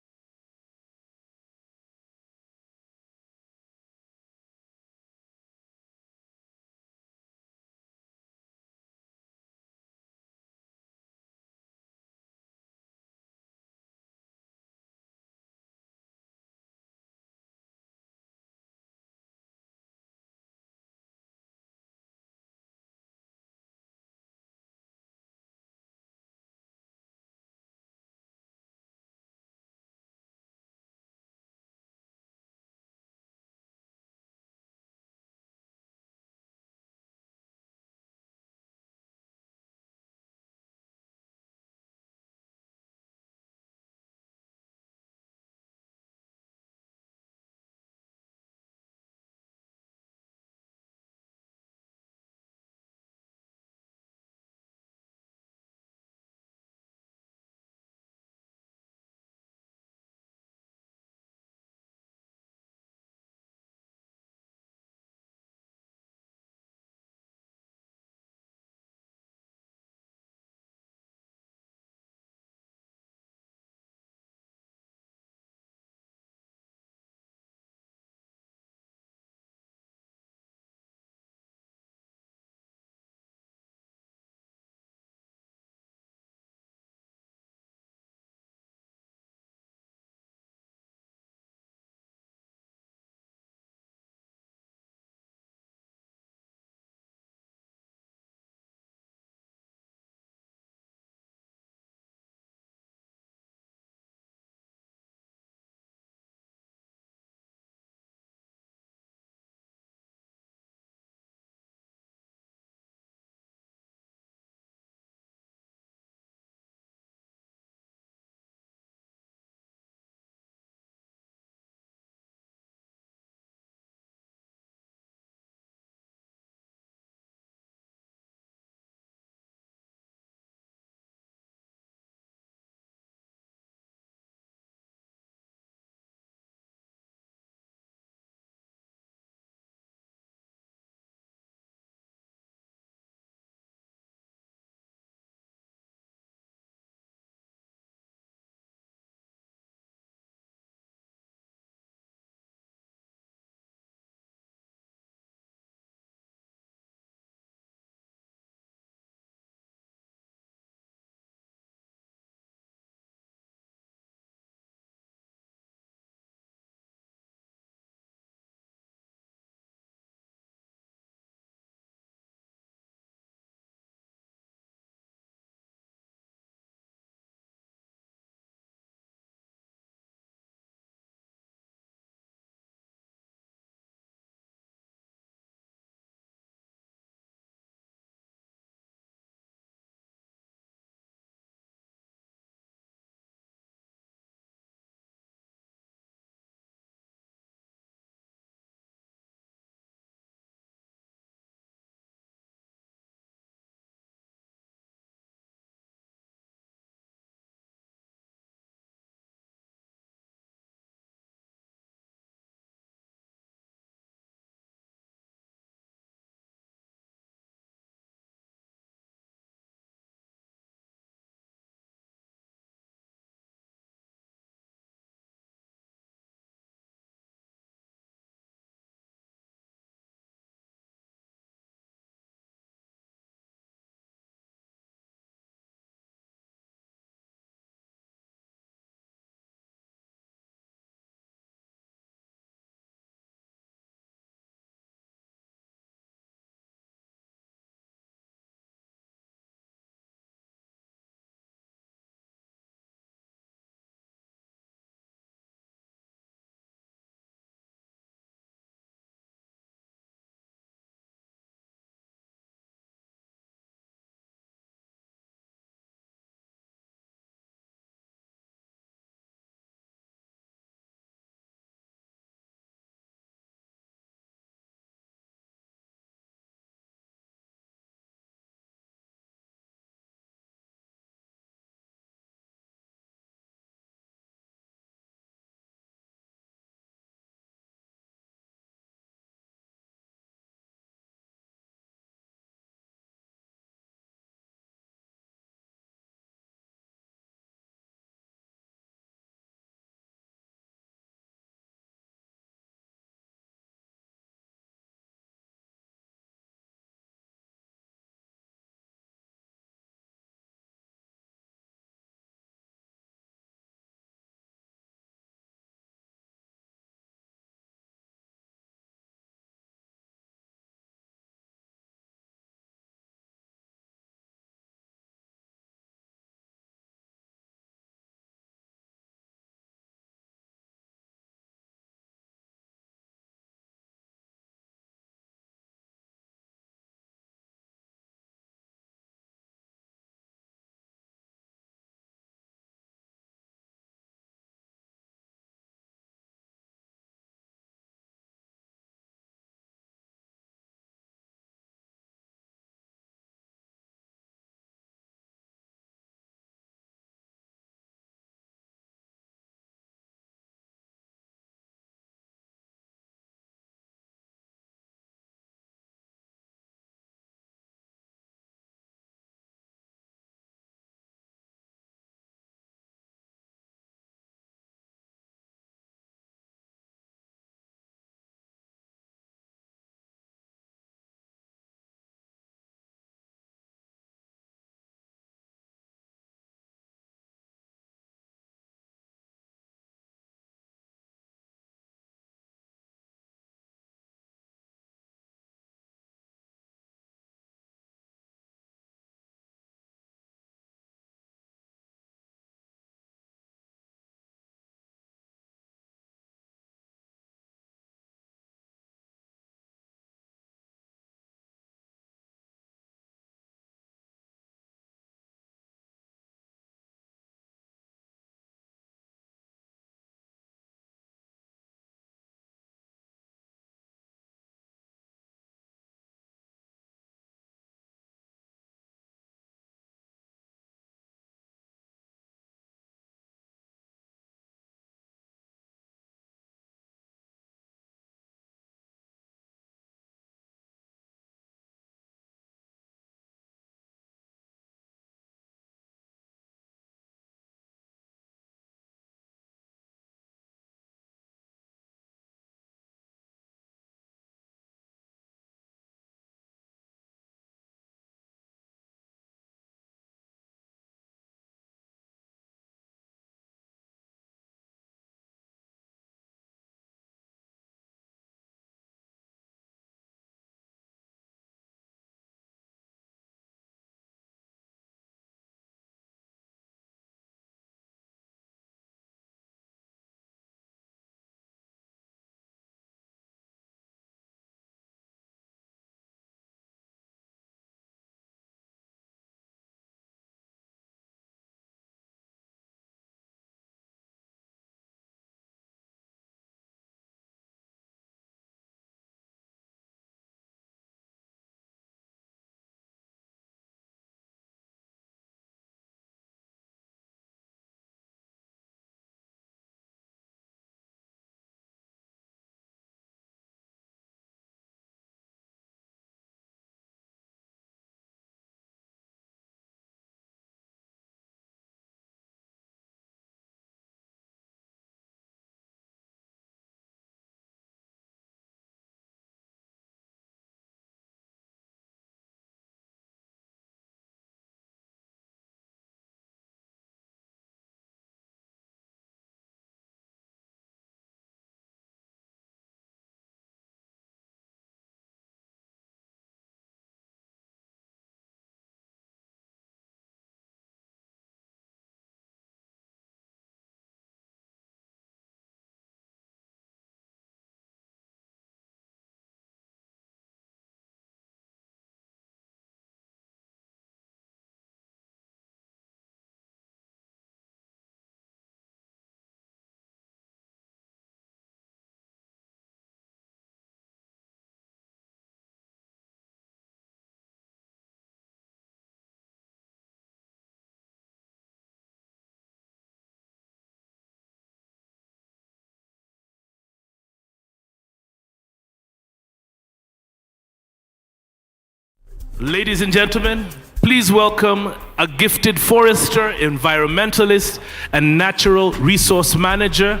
Ladies and gentlemen, please welcome a gifted forester, environmentalist, and natural resource manager,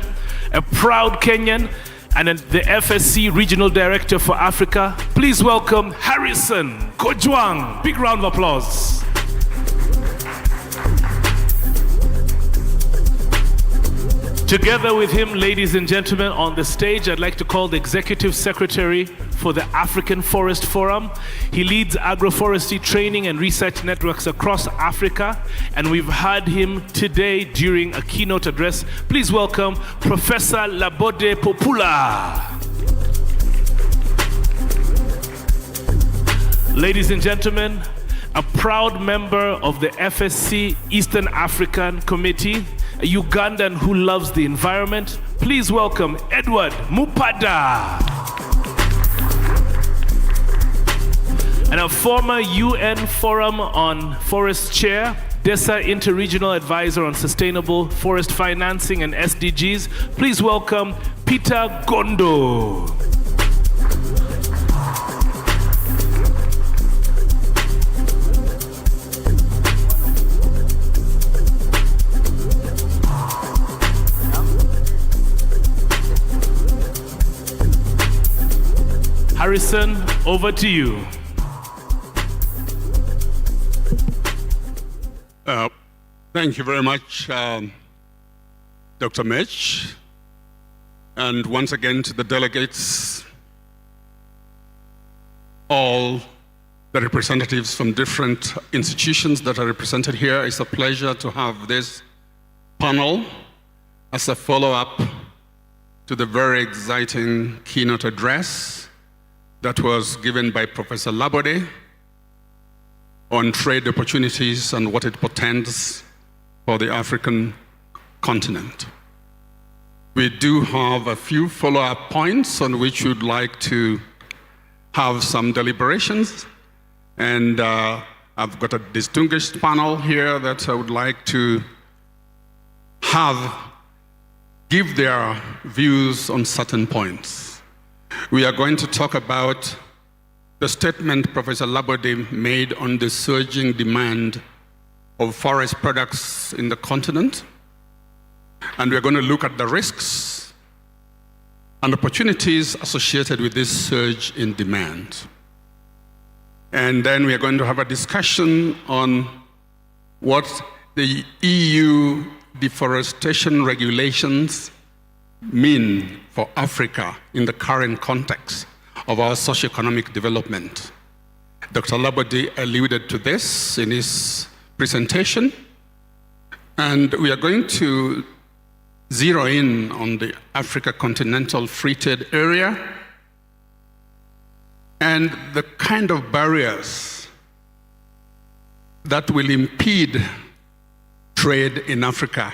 a proud Kenyan, and the FSC Regional Director for Africa. Please welcome Harrison Kojwang. Big round of applause. Together with him, ladies and gentlemen, on the stage, I'd like to call the Executive Secretary for the African Forest Forum. He leads agroforestry training and research networks across Africa, and we've had him today during a keynote address. Please welcome Professor Labode Popula. Ladies and gentlemen, a proud member of the FSC Eastern African Committee, a Ugandan who loves the environment. Please welcome Edward Mupada. And a former UN Forum on Forest Chair, DESA Interregional Advisor on Sustainable Forest Financing and SDGs. Please welcome Peter Gondo. Harrison, over to you. Thank you very much, Dr. Mitch. And once again to the delegates, all the representatives from different institutions that are represented here. It's a pleasure to have this panel as a follow-up to the very exciting keynote address that was given by Professor Labode on trade opportunities and what it portends for the African continent. We do have a few follow-up points on which we'd like to have some deliberations, and I've got a distinguished panel here that I would like to give their views on certain points. We are going to talk about the statement Professor Labode made on the surging demand of forest products in the continent. And we're going to look at the risks and opportunities associated with this surge in demand. And then we are going to have a discussion on what the EU deforestation regulations mean for Africa in the current context of our socioeconomic development. Dr. Labode alluded to this in his presentation, and we are going to zero in on the Africa Continental Free Trade Area and the kind of barriers that will impede trade in Africa,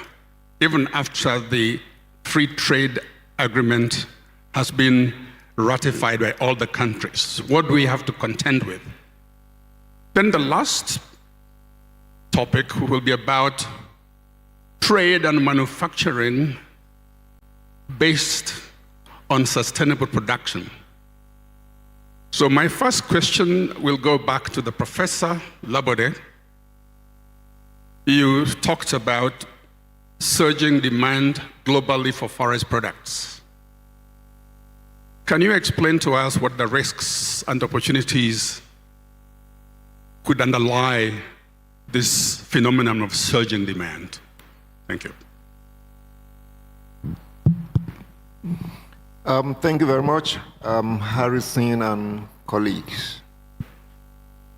even after the free trade agreement has been ratified by all the countries. What do we have to contend with? Then the last topic will be about trade and manufacturing based on sustainable production. So my first question will go back to the Professor Labode. You talked about surging demand globally for forest products. Can you explain to us what the risks and opportunities could underlie this phenomenon of surging demand? Thank you. Thank you very much, Harrison and colleagues.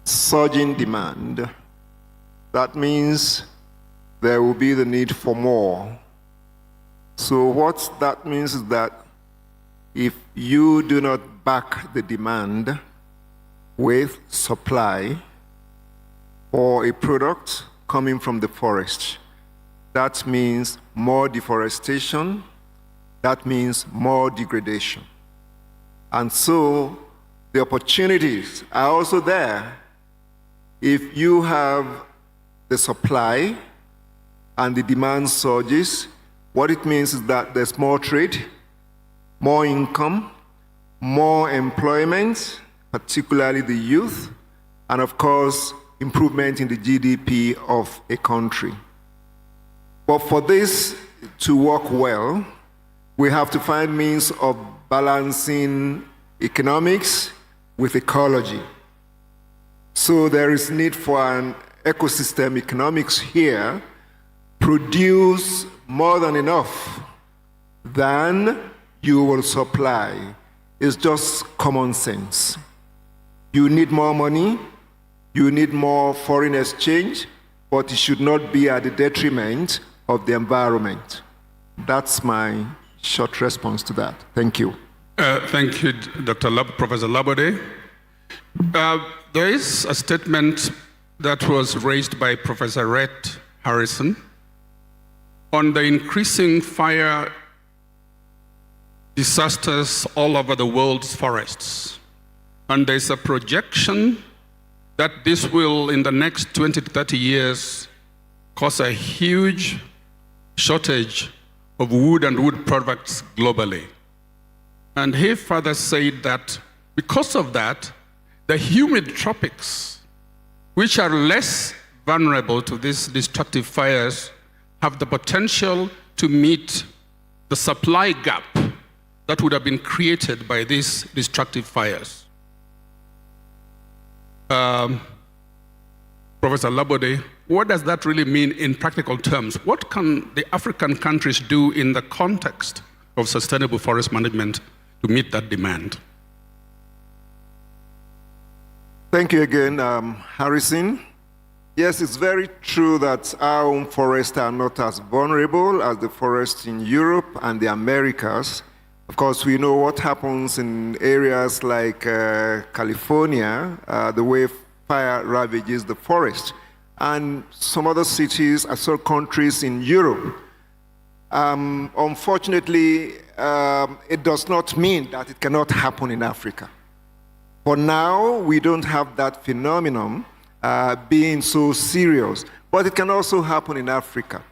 Surging demand, that means there will be the need for more. So what that means is that if you do not back the demand with supply for a product coming from the forest, that means more deforestation, that means more degradation. And so the opportunities are also there. If you have the supply and the demand surges, what it means is that there's more trade, more income, more employment, particularly the youth, and of course, improvement in the GDP of a country. But for this to work well, we have to find means of balancing economics with ecology. So there is need for an ecosystem economics here, produce more than enough than you will supply. It's just common sense. You need more money, you need more foreign exchange, but it should not be at the detriment of the environment. That's my short response to that. Thank you. Thank you, Professor Labode. There is a statement that was raised by Professor Rhett Harrison on the increasing fire disasters all over the world's forests. And there's a projection that this will, in the next 20 to 30 years, cause a huge shortage of wood and wood products globally. And he further said that because of that, the humid tropics, which are less vulnerable to these destructive fires, have the potential to meet the supply gap that would have been created by these destructive fires. Professor Labode, what does that really mean in practical terms? What can the African countries do in the context of sustainable forest management to meet that demand? Thank you again, Harrison. Yes, it's very true that our own forests are not as vulnerable as the forests in Europe and the Americas. Of course, we know what happens in areas like California, the way fire ravages the forest, and some other cities, some countries in Europe. Unfortunately, it does not mean that it cannot happen in Africa. For now, we don't have that phenomenon being so serious, but it can also happen in Africa.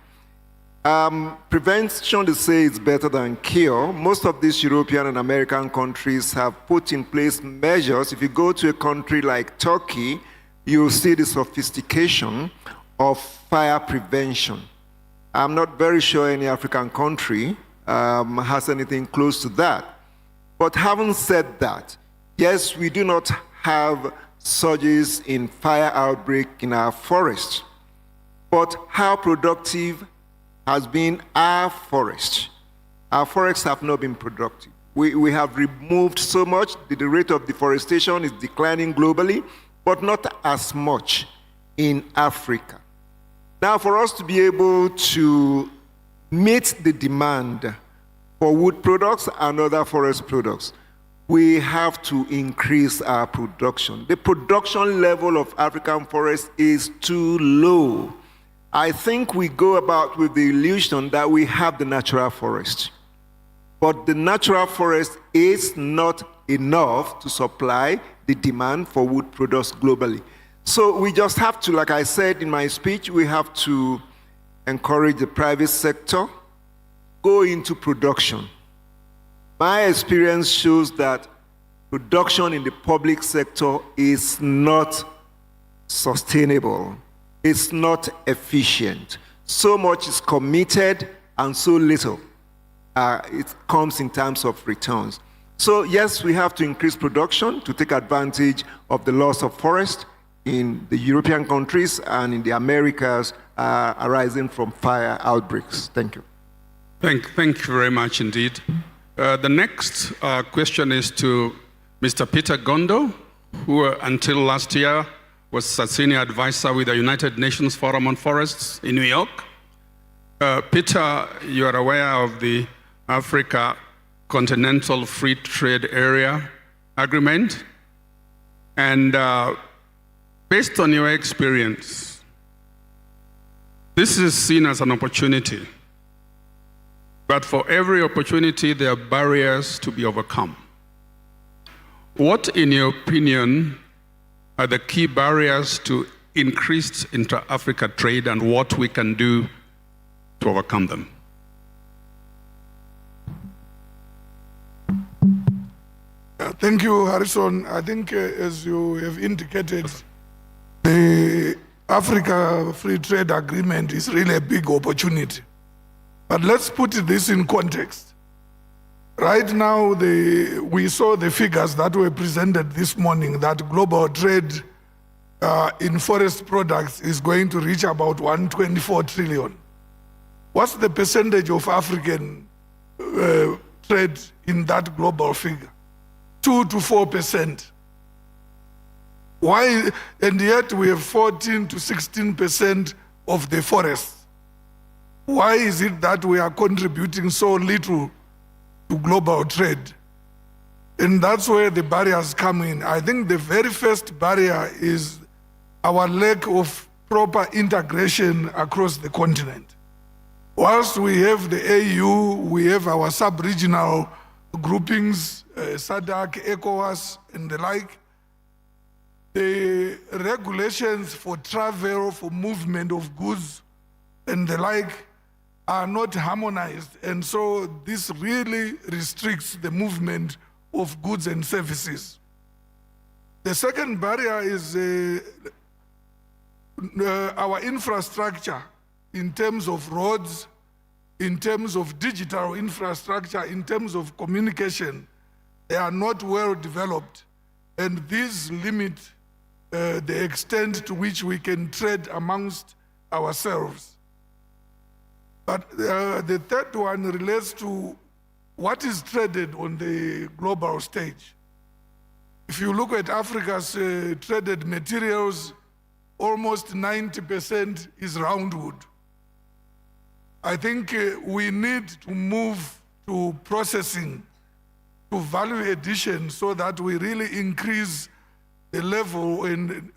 Prevention, they say, is better than cure. Most of these European and American countries have put in place measures. If you go to a country like Turkey, you'll see the sophistication of fire prevention. I'm not very sure any African country has anything close to that. But having said that, yes, we do not have surges in fire outbreak in our forest. But how productive has been our forest? Our forests have not been productive. We have removed so much. The rate of deforestation is declining globally, but not as much in Africa. Now, for us to be able to meet the demand for wood products and other forest products, we have to increase our production. The production level of African forests is too low. I think we go about with the illusion that we have the natural forest. But the natural forest is not enough to supply the demand for wood products globally. So we just have to, like I said in my speech, we have to encourage the private sector, go into production. My experience shows that production in the public sector is not sustainable. It's not efficient. So much is committed and so little it comes in terms of returns. So yes, we have to increase production to take advantage of the loss of forest in the European countries and in the Americas arising from fire outbreaks. Thank you. Thank you very much indeed. The next question is to Mr. Peter Gondo, who until last year was a senior advisor with the United Nations Forum on Forests in New York. Peter, you are aware of the Africa Continental Free Trade Area Agreement. And based on your experience, this is seen as an opportunity. But for every opportunity, there are barriers to be overcome. What, in your opinion, are the key barriers to increased intra-Africa trade and what we can do to overcome them? Thank you, Harrison. I think as you have indicated, Africa Free Trade Agreement is really a big opportunity. But let's put this in context. Right now, we saw the figures that were presented this morning that global trade in forest products is going to reach about 124 trillion. What's the percentage of African trade in that global figure? 2 to 4%. Why? And yet we have 14 to 16% of the forests. Why is it that we are contributing so little to global trade? And that's where the barriers come in. I think the very first barrier is our lack of proper integration across the continent. Whilst we have the AU, we have our sub-regional groupings, SADC, ECOWAS, and the like. The regulations for travel, for movement of goods, and the like are not harmonized. And so this really restricts the movement of goods and services. The second barrier is our infrastructure in terms of roads, in terms of digital infrastructure, in terms of communication. They are not well developed. And these limit the extent to which we can trade amongst ourselves. But the third one relates to what is traded on the global stage. If you look at Africa's traded materials, almost 90% is roundwood. I think we need to move to processing, to value addition, so that we really increase the level and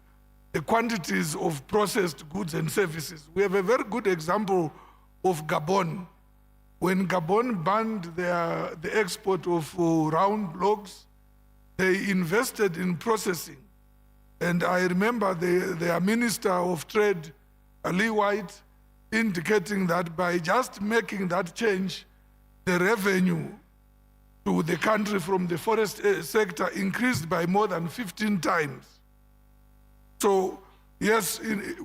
the quantities of processed goods and services. We have a very good example of Gabon. When Gabon banned the export of round logs, they invested in processing. And I remember their Minister of Trade, Ali White, indicating that by just making that change, the revenue to the country from the forest sector increased by more than 15 times. So yes,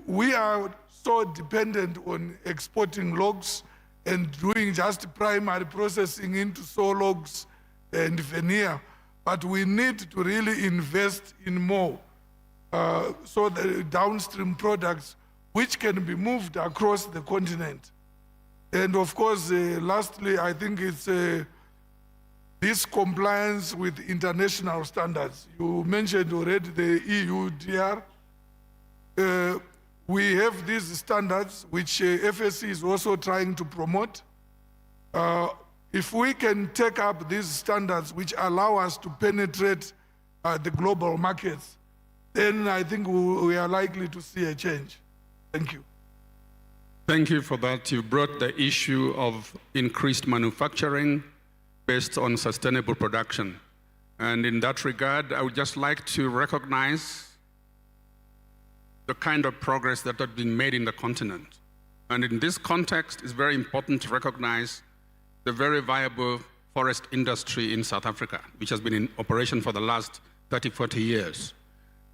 we are so dependent on exporting logs and doing just primary processing into saw logs and veneer, but we need to really invest in more so the downstream products which can be moved across the continent. And of course, lastly, I think it's this compliance with international standards. You mentioned already the EUDR. We have these standards which FSC is also trying to promote. If we can take up these standards which allow us to penetrate the global markets, then I think we are likely to see a change. Thank you. Thank you for that. You brought the issue of increased manufacturing based on sustainable production. And in that regard, I would just like to recognize the kind of progress that has been made in the continent. And in this context, it's very important to recognize the very viable forest industry in South Africa, which has been in operation for the last 30, 40 years.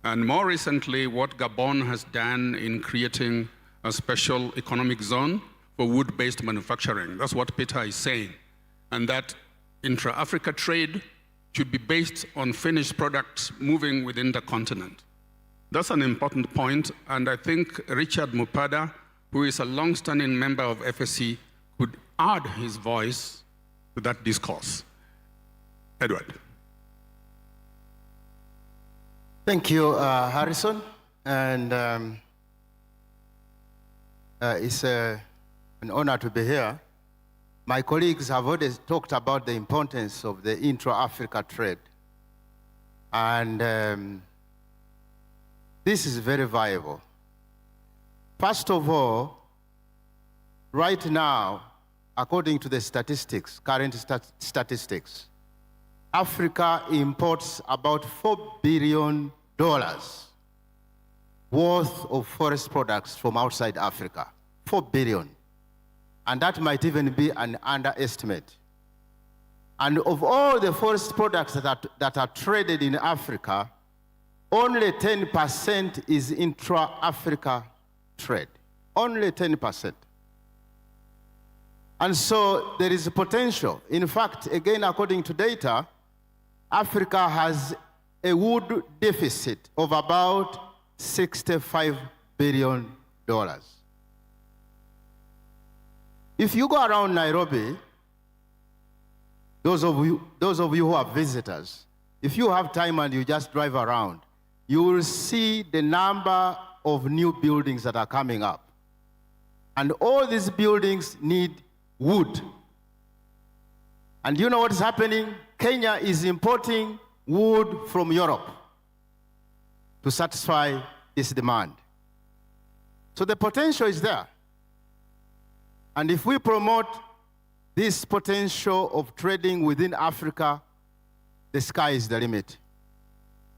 And more recently, what Gabon has done in creating a special economic zone for wood-based manufacturing. That's what Peter is saying. And that intra-Africa trade should be based on finished products moving within the continent. That's an important point, and I think Richard Mupada, who is a long-standing member of FSC, could add his voice to that discourse. Edward. Thank you, Harrison, and it's an honor to be here. My colleagues have already talked about the importance of the intra-Africa trade. And this is very viable. First of all, right now, according to the statistics, current statistics, Africa imports about $4 billion worth of forest products from outside Africa. 4 billion. And that might even be an underestimate. And of all the forest products that are traded in Africa, only 10% is intra-Africa trade, only 10%. And so there is a potential. In fact, again, according to data, Africa has a wood deficit of about $65 billion. If you go around Nairobi, those of you who are visitors, if you have time and you just drive around, you will see the number of new buildings that are coming up. And all these buildings need wood. And you know what is happening? Kenya is importing wood from Europe to satisfy this demand. So the potential is there. And if we promote this potential of trading within Africa, the sky is the limit.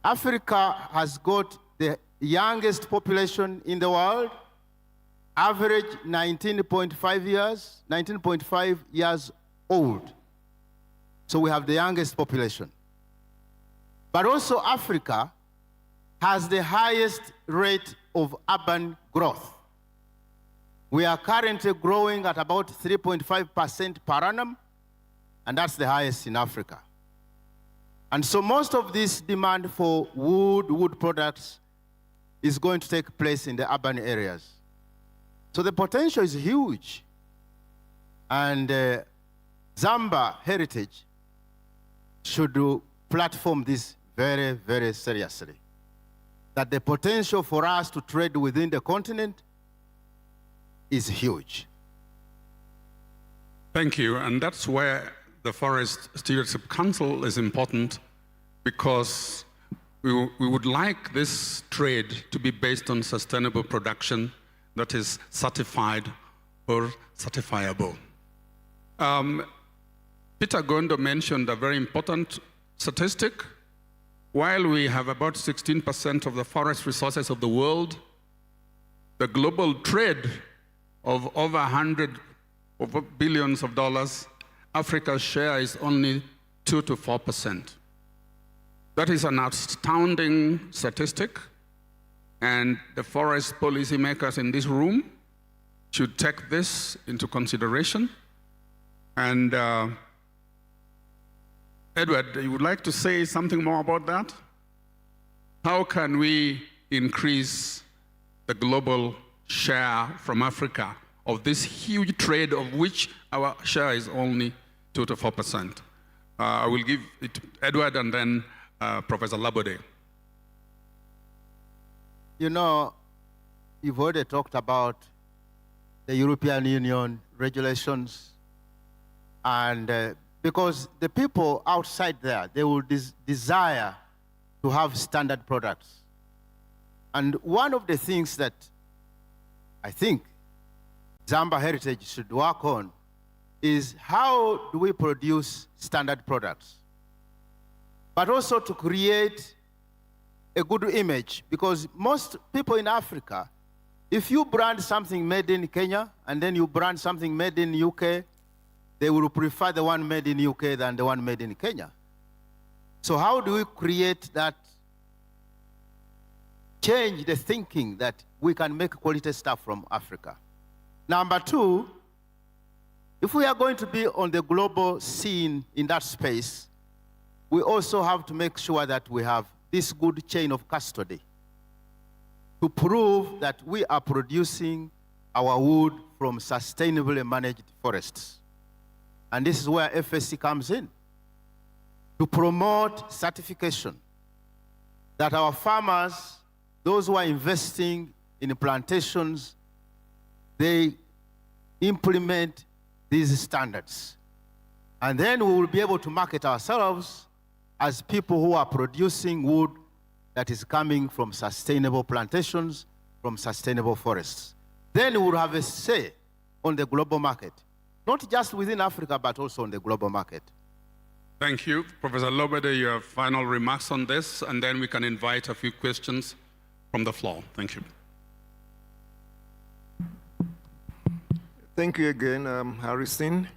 Africa has got the youngest population in the world, average 19.5 years old. So we have the youngest population. But also Africa has the highest rate of urban growth. We are currently growing at about 3.5% per annum, and that's the highest in Africa. And so most of this demand for wood products is going to take place in the urban areas. So the potential is huge. And Zámba Heritage should platform this very, very seriously. That the potential for us to trade within the continent is huge. Thank you, and that's where the Forest Stewardship Council is important, because we would like this trade to be based on sustainable production that is certified or certifiable. Peter Gondo mentioned a very important statistic. While we have about 16% of the forest resources of the world, the global trade of over 100 billions of dollars, Africa's share is only 2 to 4%. That is an astounding statistic, and the forest policymakers in this room should take this into consideration. And Edward, you would like to say something more about that? How can we increase the global share from Africa of this huge trade, of which our share is only 2 to 4%? I will give it to Edward and then Professor Labode. You know, you've already talked about the European Union regulations, and because the people outside there, they will desire to have standard products. And one of the things that I think Zámba Heritage should work on is how do we produce standard products, but also to create a good image, because most people in Africa, if you brand something made in Kenya and then you brand something made in UK, they will prefer the one made in UK than the one made in Kenya. So how do we create that, change the thinking that we can make quality stuff from Africa? Number two, if we are going to be on the global scene in that space, we also have to make sure that we have this good chain of custody to prove that we are producing our wood from sustainably managed forests. And this is where FSC comes in, to promote certification, that our farmers, those who are investing in plantations, they implement these standards. And then we will be able to market ourselves as people who are producing wood that is coming from sustainable plantations, from sustainable forests. Then we will have a say on the global market, not just within Africa, but also on the global market. Thank you. Professor Lobede, your final remarks on this, and then we can invite a few questions from the floor. Thank you. Thank you again, Harrison.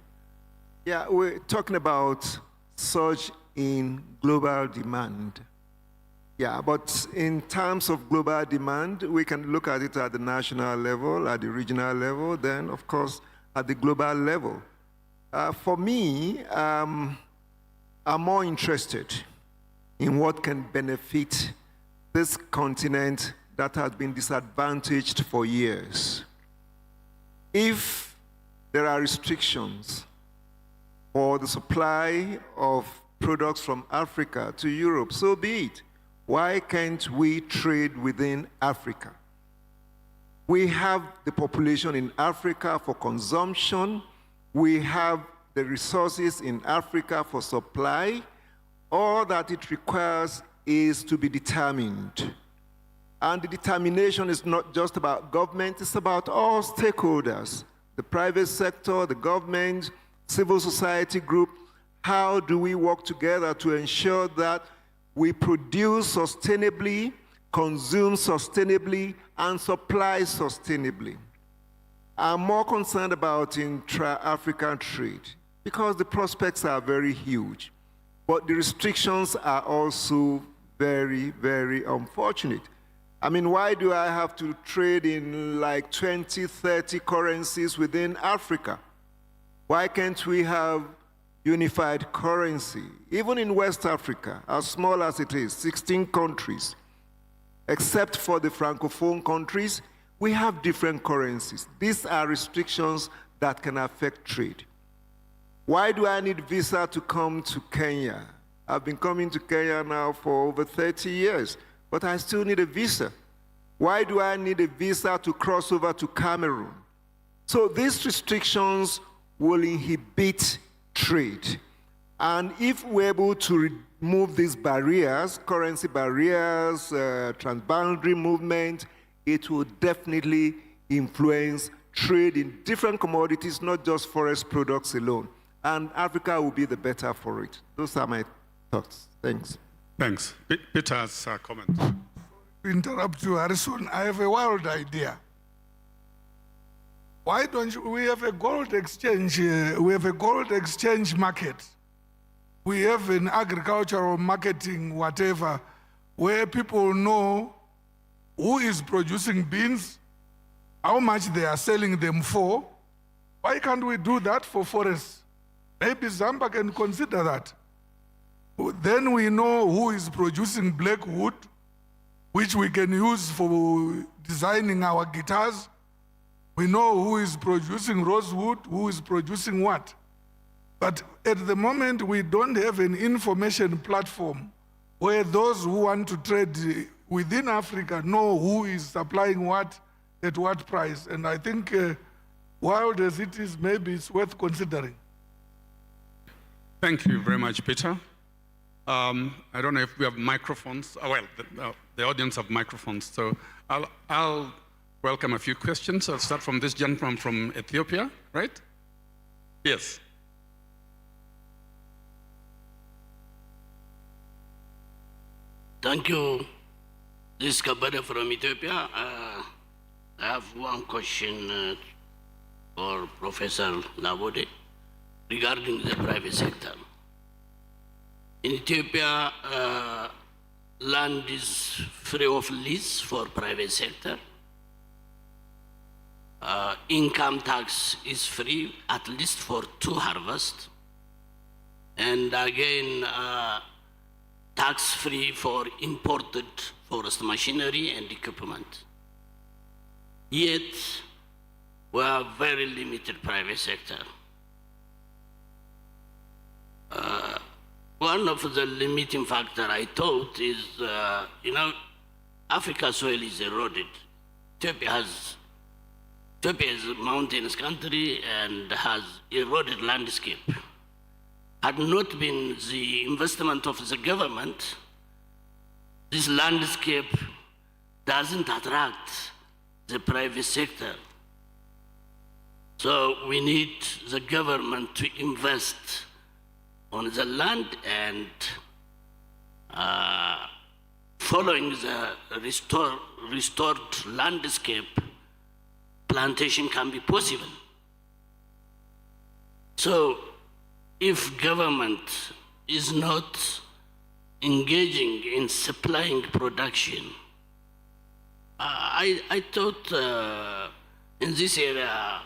Yeah, we're talking about surge in global demand. Yeah, but in terms of global demand, we can look at it at the national level, at the regional level, then, of course, at the global level. For me, I'm more interested in what can benefit this continent that has been disadvantaged for years. If there are restrictions for the supply of products from Africa to Europe, so be it. Why can't we trade within Africa? We have the population in Africa for consumption. We have the resources in Africa for supply. All that it requires is to be determined. And the determination is not just about government, it's about all stakeholders, the private sector, the government, civil society group. How do we work together to ensure that we produce sustainably, consume sustainably, and supply sustainably? I'm more concerned about intra-African trade because the prospects are very huge, but the restrictions are also very, very unfortunate. I mean, why do I have to trade in like 20, 30 currencies within Africa? Why can't we have unified currency? Even in West Africa, as small as it is, 16 countries, except for the Francophone countries, we have different currencies. These are restrictions that can affect trade. Why do I need visa to come to Kenya? I've been coming to Kenya now for over 30 years, but I still need a visa. Why do I need a visa to cross over to Cameroon? So these restrictions will inhibit trade. And if we're able to remove these barriers, currency barriers, transboundary movement, it will definitely influence trade in different commodities, not just forest products alone. And Africa will be the better for it. Those are my thoughts. Thanks. Thanks. Peter's comment. To interrupt you, Harrison, I have a wild idea. Why don't we have a gold exchange? We have a gold exchange market. We have an agricultural marketing, whatever, where people know who is producing beans, how much they are selling them for. Why can't we do that for forests? Maybe Zámba can consider that. Then we know who is producing black wood, which we can use for designing our guitars. We know who is producing rosewood, who is producing what. But at the moment, we don't have an information platform where those who want to trade within Africa know who is supplying what at what price. And I think, wild as it is, maybe it's worth considering. Thank you very much, Peter. I don't know if we have microphones. Well, the audience have microphones, so I'll welcome a few questions. I'll start from this gentleman from Ethiopia, right? Yes. Thank you. This is Kabada from Ethiopia. I have one question for Professor Labode regarding the private sector. In Ethiopia, land is free of lease for private sector. Income tax is free, at least for 2 harvests. And again, tax-free for imported forest machinery and equipment. Yet, we have very limited private sector. One of the limiting factor I thought is, Africa's soil is eroded. Ethiopia is a mountainous country and has eroded landscape. Had not been the investment of the government, this landscape doesn't attract the private sector. So we need the government to invest on the land, and following the restored landscape, plantation can be possible. So if government is not engaging in supplying production. I thought in this area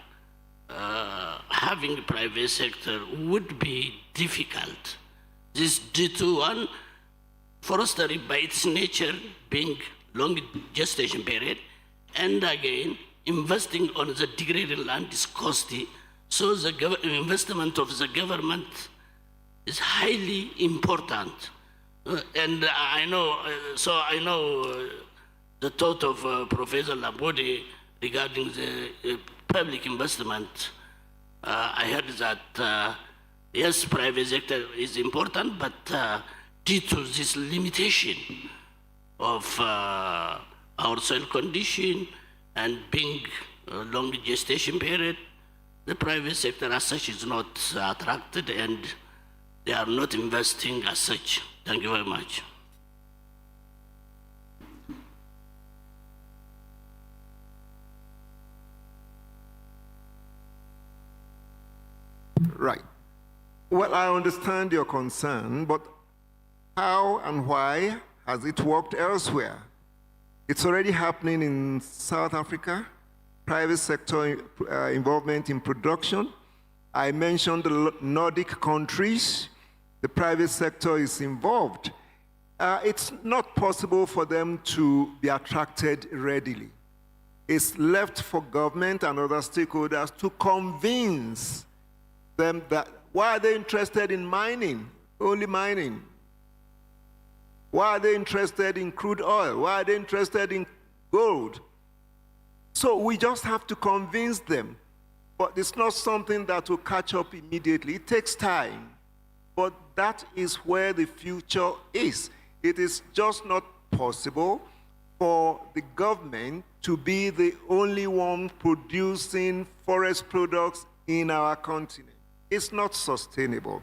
having private sector would be difficult. This due to one, forestry by its nature being long gestation period, and again, investing on the degraded land is costly, so the investment of the government is highly important. And I know, the thought of Professor Labode regarding the public investment. I heard that, yes, private sector is important, but due to this limitation of our soil condition and being a long gestation period, the private sector as such is not attracted and they are not investing as such. Thank you very much. Right. Well, I understand your concern, but how and why has it worked elsewhere? It's already happening in South Africa, private sector involvement in production. I mentioned the Nordic countries. The private sector is involved. It's not possible for them to be attracted readily. It's left for government and other stakeholders to convince them that, why are they interested in mining, only mining? Why are they interested in crude oil? Why are they interested in gold? So we just have to convince them. But it's not something that will catch up immediately. It takes time. But that is where the future is. It is just not possible for the government to be the only one producing forest products in our continent. It's not sustainable.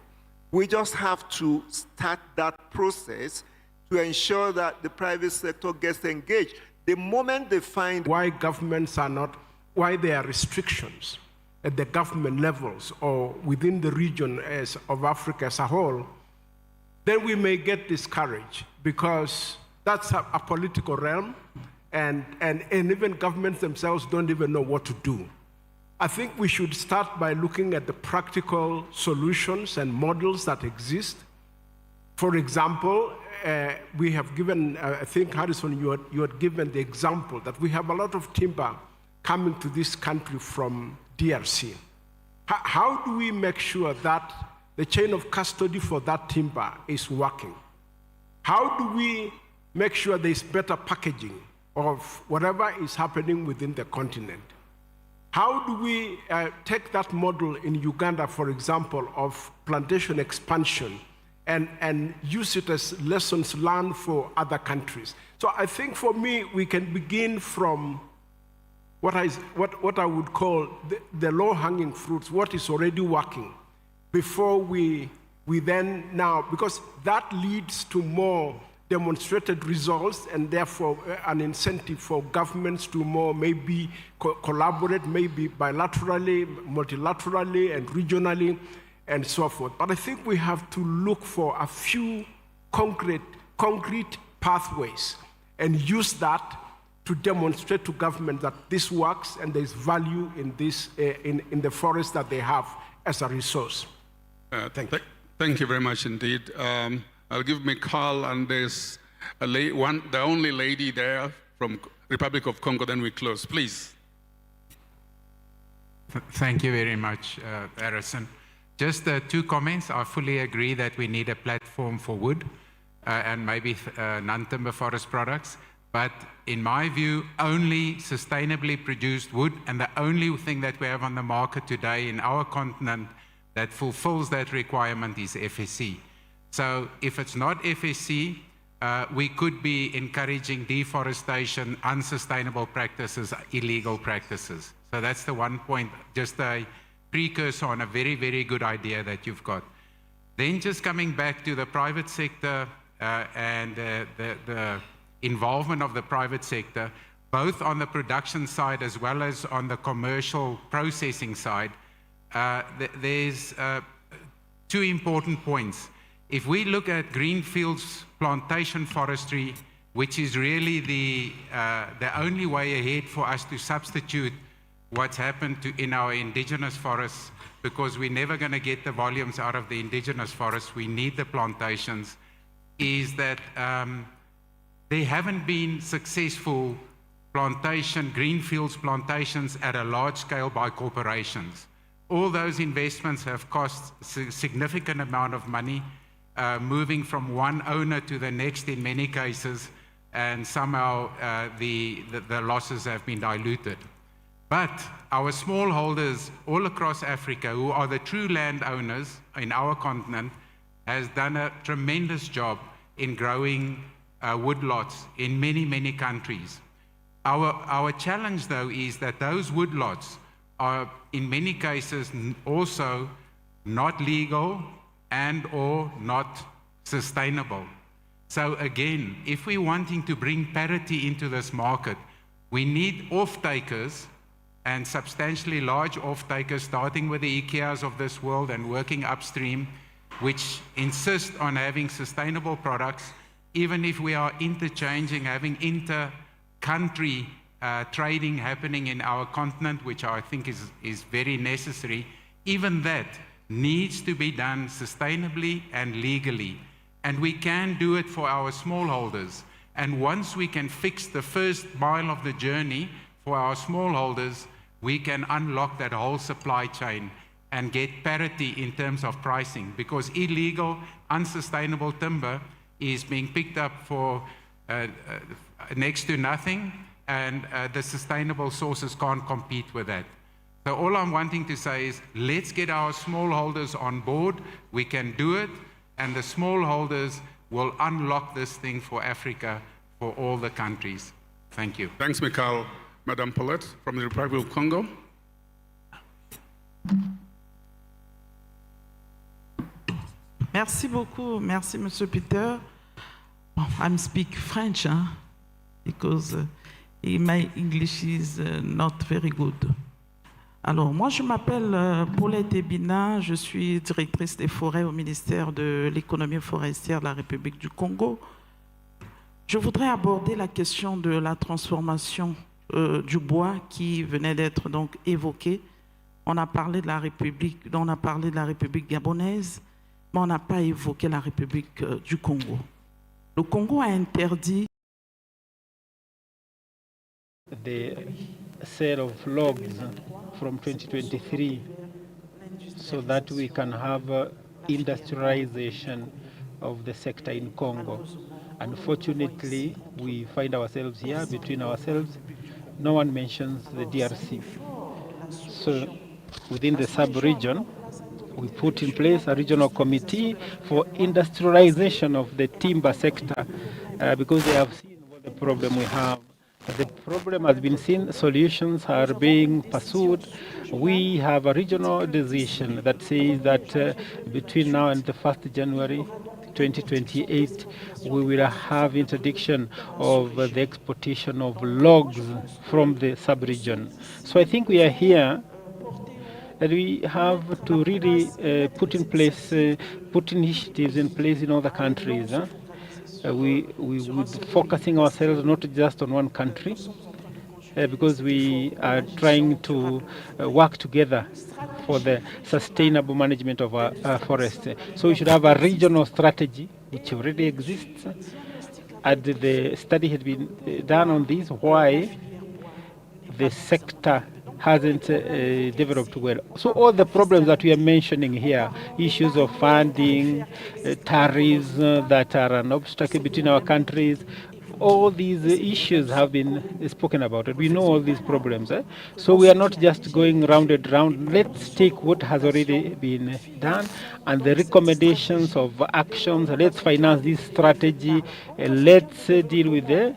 We just have to start that process to ensure that the private sector gets engaged. The moment they find why governments are not, why there are restrictions at the government levels or within the region of Africa as a whole, then we may get discouraged because that's a political realm and even governments themselves don't even know what to do. I think we should start by looking at the practical solutions and models that exist. For example, we have given, I think, Harrison, you had given the example that we have a lot of timber coming to this country from DRC. How do we make sure that the chain of custody for that timber is working? How do we make sure there's better packaging of whatever is happening within the continent? How do we take that model in Uganda, for example, of plantation expansion and use it as lessons learned for other countries? So I think for me, we can begin from what I would call the low-hanging fruits, what is already working, before we then now, because that leads to more demonstrated results and therefore an incentive for governments to more maybe collaborate, maybe bilaterally, multilaterally, and regionally, and so forth. But I think we have to look for a few concrete pathways and use that to demonstrate to government that this works and there's value in this in the forest that they have as a resource. Thank you very much indeed. I'll give Mikal, and there's the only lady there from Republic of Congo, then we close. Please. Thank you very much, Harrison. Just two comments. I fully agree that we need a platform for wood and maybe non-timber forest products. But in my view, only sustainably produced wood, and the only thing that we have on the market today in our continent that fulfills that requirement is FSC. So if it's not FSC, we could be encouraging deforestation, unsustainable practices, illegal practices. So that's the one point, just a precursor on a very, very good idea that you've got. Then just coming back to the private sector and the involvement of the private sector, both on the production side as well as on the commercial processing side, there's two important points. If we look at greenfields plantation forestry, which is really the only way ahead for us to substitute what's happened in our indigenous forests, because we're never going to get the volumes out of the indigenous forests, we need the plantations, is that there haven't been successful greenfields plantations at a large scale by corporations. All those investments have cost a significant amount of money, moving from one owner to the next in many cases, and somehow the losses have been diluted. But our smallholders all across Africa, who are the true landowners in our continent, has done a tremendous job in growing woodlots in many, many countries. Our challenge, though, is that those woodlots are in many cases also not legal and or not sustainable. So again, if we're wanting to bring parity into this market, we need off-takers, and substantially large off-takers, starting with the IKEAs of this world and working upstream, which insist on having sustainable products, even if we are interchanging, having inter-country trading happening in our continent, which I think is very necessary. Even that needs to be done sustainably and legally. And we can do it for our smallholders. And once we can fix the first mile of the journey for our smallholders, we can unlock that whole supply chain and get parity in terms of pricing, because illegal, unsustainable timber is being picked up for next to nothing, and the sustainable sources can't compete with that. So all I'm wanting to say is, let's get our smallholders on board. We can do it, and the smallholders will unlock this thing for Africa, for all the countries. Thank you. Thanks, Mikhail. Madame Paulette from the Republic of Congo. Merci beaucoup. Merci, Monsieur Peter. I'm speak French, because my English is not very good. Alors, moi, je m'appelle Paulette Ebina, je suis directrice des forêts au ministère de l'économie forestière de la République du Congo. Je voudrais aborder la question de la transformation du bois qui venait d'être donc évoquée. On a parlé de la République gabonaise, mais on n'a pas évoqué la République du Congo. Le Congo a interdit the sale of logs from 2023 so that we can have industrialization of the sector in Congo. Unfortunately, we find ourselves here between ourselves. No one mentions the DRC. So within the sub-region, we put in place a regional committee for industrialization of the timber sector because they have seen what the problem we have. The problem has been seen, solutions are being pursued. We have a regional decision that says that between now and the 1st January 2028, we will have interdiction of the exportation of logs from the sub-region. So I think we are here that we have to really put initiatives in place in other countries. We would focusing ourselves not just on one country, because we are trying to work together for the sustainable management of our forests. So we should have a regional strategy which already exists, and the study has been done on this, why the sector hasn't developed well. So all the problems that we are mentioning here, issues of funding, tariffs that are an obstacle between our countries, all these issues have been spoken about. We know all these problems. So we are not just going round and round. Let's take what has already been done and the recommendations of actions. Let's finance this strategy. Let's deal with the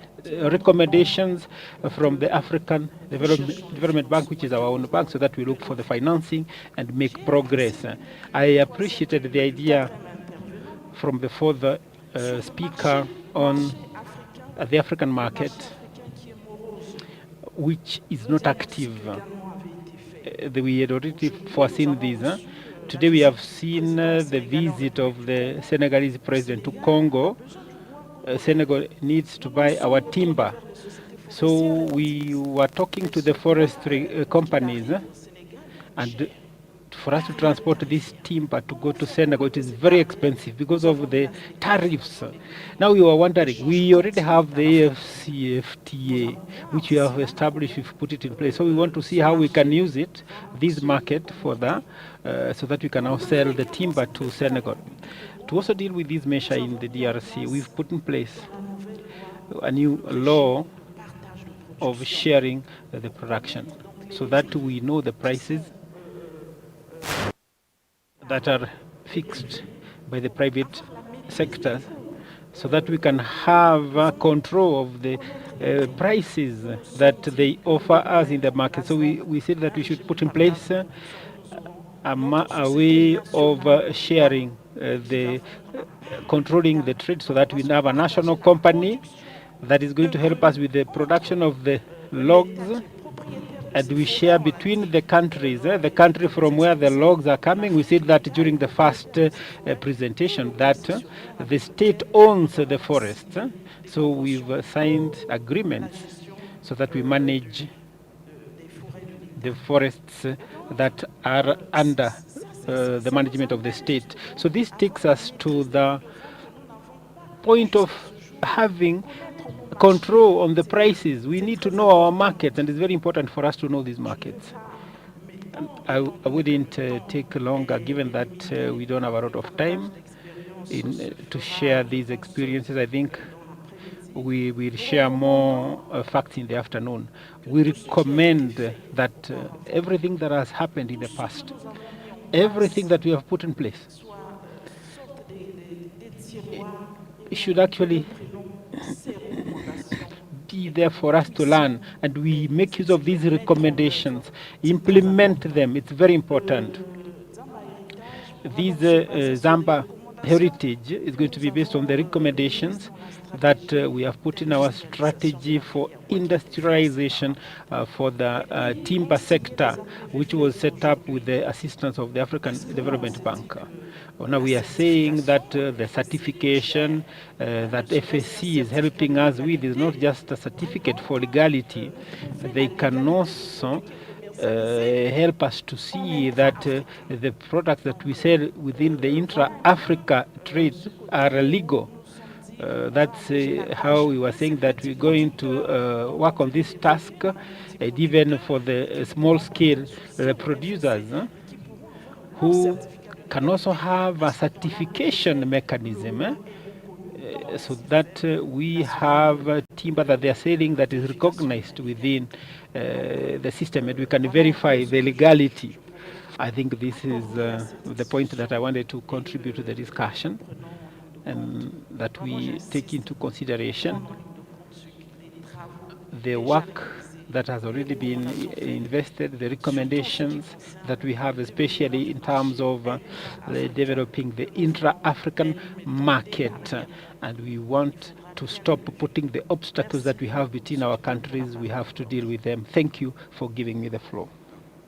recommendations from the African Development Bank, which is our own bank, so that we look for the financing and make progress. I appreciated the idea from the fourth speaker on the African market, which is not active. We had already foreseen this. Today we have seen the visit of the Senegalese president to Congo. Senegal needs to buy our timber. So we were talking to the forestry companies, and for us to transport this timber to go to Senegal, it is very expensive because of the tariffs. Now we were wondering, we already have the AFCFTA, which we have established, we've put it in place. So we want to see how we can use it, this market, for that, so that we can now sell the timber to Senegal. To also deal with this measure in the DRC, we've put in place a new law of sharing the production, so that we know the prices that are fixed by the private sector, so that we can have control of the prices that they offer us in the market. So we said that we should put in place a way of sharing controlling the trade, so that we have a national company that is going to help us with the production of the logs, and we share between the countries, the country from where the logs are coming. We said that during the first presentation, that the state owns the forest. So we've signed agreements so that we manage the forests that are under the management of the state. So this takes us to the point of having control on the prices. We need to know our markets, and it's very important for us to know these markets. I wouldn't take longer, given that we don't have a lot of time to share these experiences. I think we will share more facts in the afternoon. We recommend that everything that has happened in the past, everything that we have put in place, it should actually be there for us to learn, and we make use of these recommendations, implement them. It's very important. These Zámba Heritage is going to be based on the recommendations that we have put in our strategy for industrialization for the timber sector, which was set up with the assistance of the African Development Bank. Now we are saying that the certification that FSC is helping us with is not just a certificate for legality. They can also help us to see that the products that we sell within the intra-Africa trade are legal. That's how we were saying that we're going to work on this task, even for the small-scale producers who can also have a certification mechanism, so that we have timber that they are selling that is recognized within the system, and we can verify the legality. I think this is the point that I wanted to contribute to the discussion, and that we take into consideration the work that has already been invested, the recommendations that we have, especially in terms of developing the intra-African market. And we want to stop putting the obstacles that we have between our countries. We have to deal with them. Thank you for giving me the floor.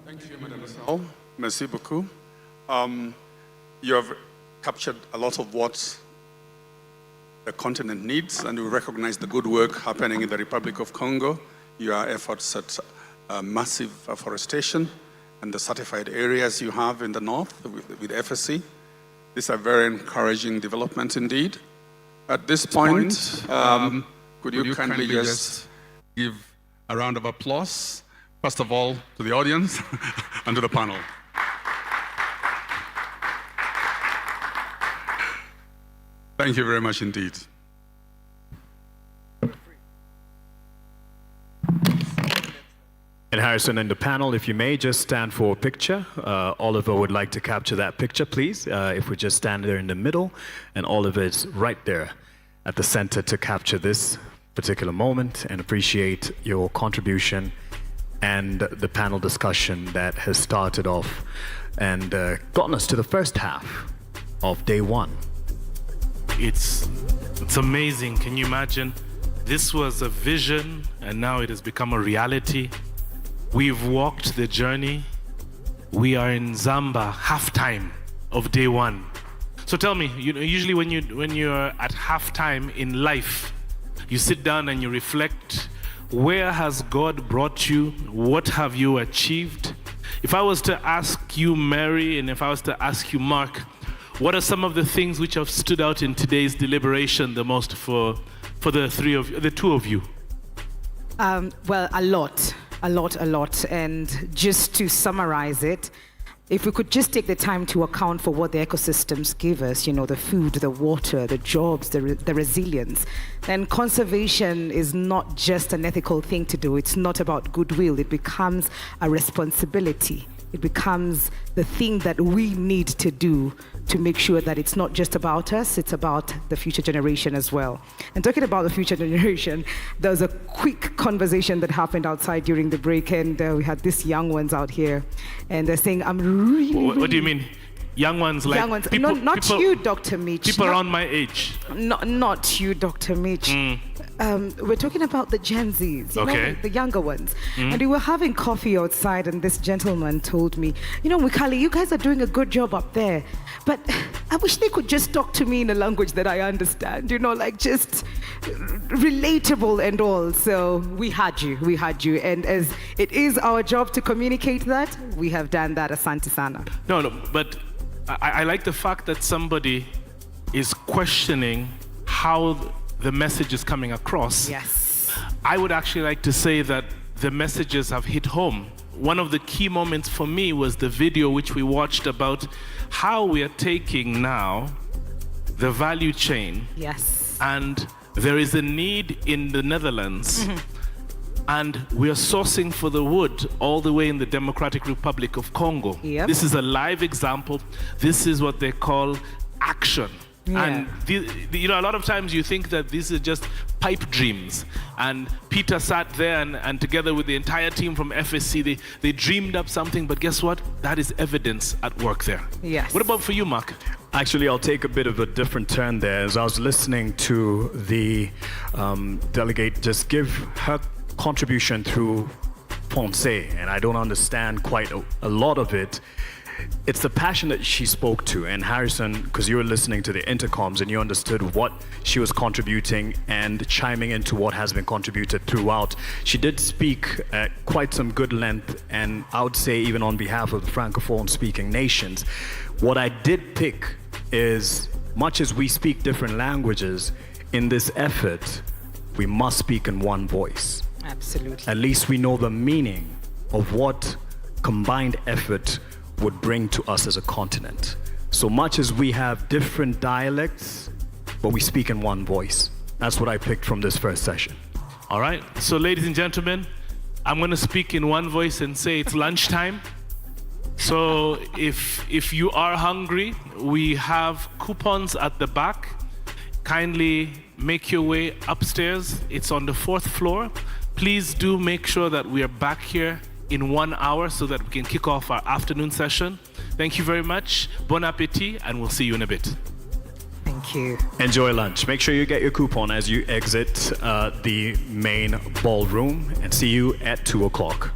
Thank you, Madam Sal. Merci beaucoup. You have captured a lot of what the continent needs, and we recognize the good work happening in the Republic of Congo, your efforts at massive afforestation, and the certified areas you have in the north with FSC. These are very encouraging developments indeed. At this point, could you kindly just give a round of applause, first of all, to the audience and to the panel. Thank you very much indeed. And Harrison and the panel, if you may, just stand for a picture. Oliver would like to capture that picture, please. If we just stand there in the middle, and Oliver is right there at the center to capture this particular moment, and appreciate your contribution and the panel discussion that has started off and gotten us to the first half of day one. It's amazing. Can you imagine? This was a vision, and now it has become a reality. We've walked the journey, we are in Zámba, halftime of day one. So tell me, usually when you're at halftime in life, you sit down and you reflect, where has God brought you? What have you achieved? If I was to ask you, Mary, and if I was to ask you, Mark, what are some of the things which have stood out in today's deliberation the most for the two of you? Well, a lot. And just to summarize it, if we could just take the time to account for what the ecosystems give us, the food, the water, the jobs, the resilience, then conservation is not just an ethical thing to do. It's not about goodwill. It becomes a responsibility. It becomes the thing that we need to do to make sure that it's not just about us, it's about the future generation as well. And talking about the future generation, there was a quick conversation that happened outside during the break, and we had these young ones out here, and they're saying, I'm really... What do you mean? Young ones, like young ones. People, not people, you, Dr. Mitch. People around my age. Not you, Dr. Mitch. We're talking about the Gen Zs, the younger ones. And we were having coffee outside, and this gentleman told me, Wikali, you guys are doing a good job up there, but I wish they could just talk to me in a language that I understand, like just relatable and all. So we had you. And as it is our job to communicate that, we have done that. Asante sana. No, but I like the fact that somebody is questioning how the message is coming across. Yes. I would actually like to say that the messages have hit home. One of the key moments for me was the video which we watched about how we are taking now the value chain. Yes. And there is a need in the Netherlands. And we are sourcing for the wood all the way in the Democratic Republic of Congo. Yep. This is a live example. This is what they call action. Yeah. And a lot of times you think that these are just pipe dreams. And Peter sat there and together with the entire team from FSC, they dreamed up something, but guess what? That is evidence at work there. Yes. What about for you, Mark? Actually, I'll take a bit of a different turn there. As I was listening to the delegate just give her contribution through Francais, and I don't understand quite a lot of it. It's the passion that she spoke to, and Harrison, because you were listening to the intercoms and you understood what she was contributing and chiming into what has been contributed throughout. She did speak at quite some good length, and I would say even on behalf of the Francophone speaking nations. What I did pick is, much as we speak different languages, in this effort, we must speak in one voice. Absolutely. At least we know the meaning of what combined effort would bring to us as a continent. So much as we have different dialects, but we speak in one voice. That's what I picked from this first session. All right. So ladies and gentlemen, I'm going to speak in one voice and say it's lunchtime. So if you are hungry, we have coupons at the back. Kindly make your way upstairs. It's on the 4th floor. Please do make sure that we are back here in 1 hour so that we can kick off our afternoon session. Thank you very much. Bon appetit, and we'll see you in a bit. Thank you. Enjoy lunch. Make sure you get your coupon as you exit the main ballroom, and see you at 2 o'clock.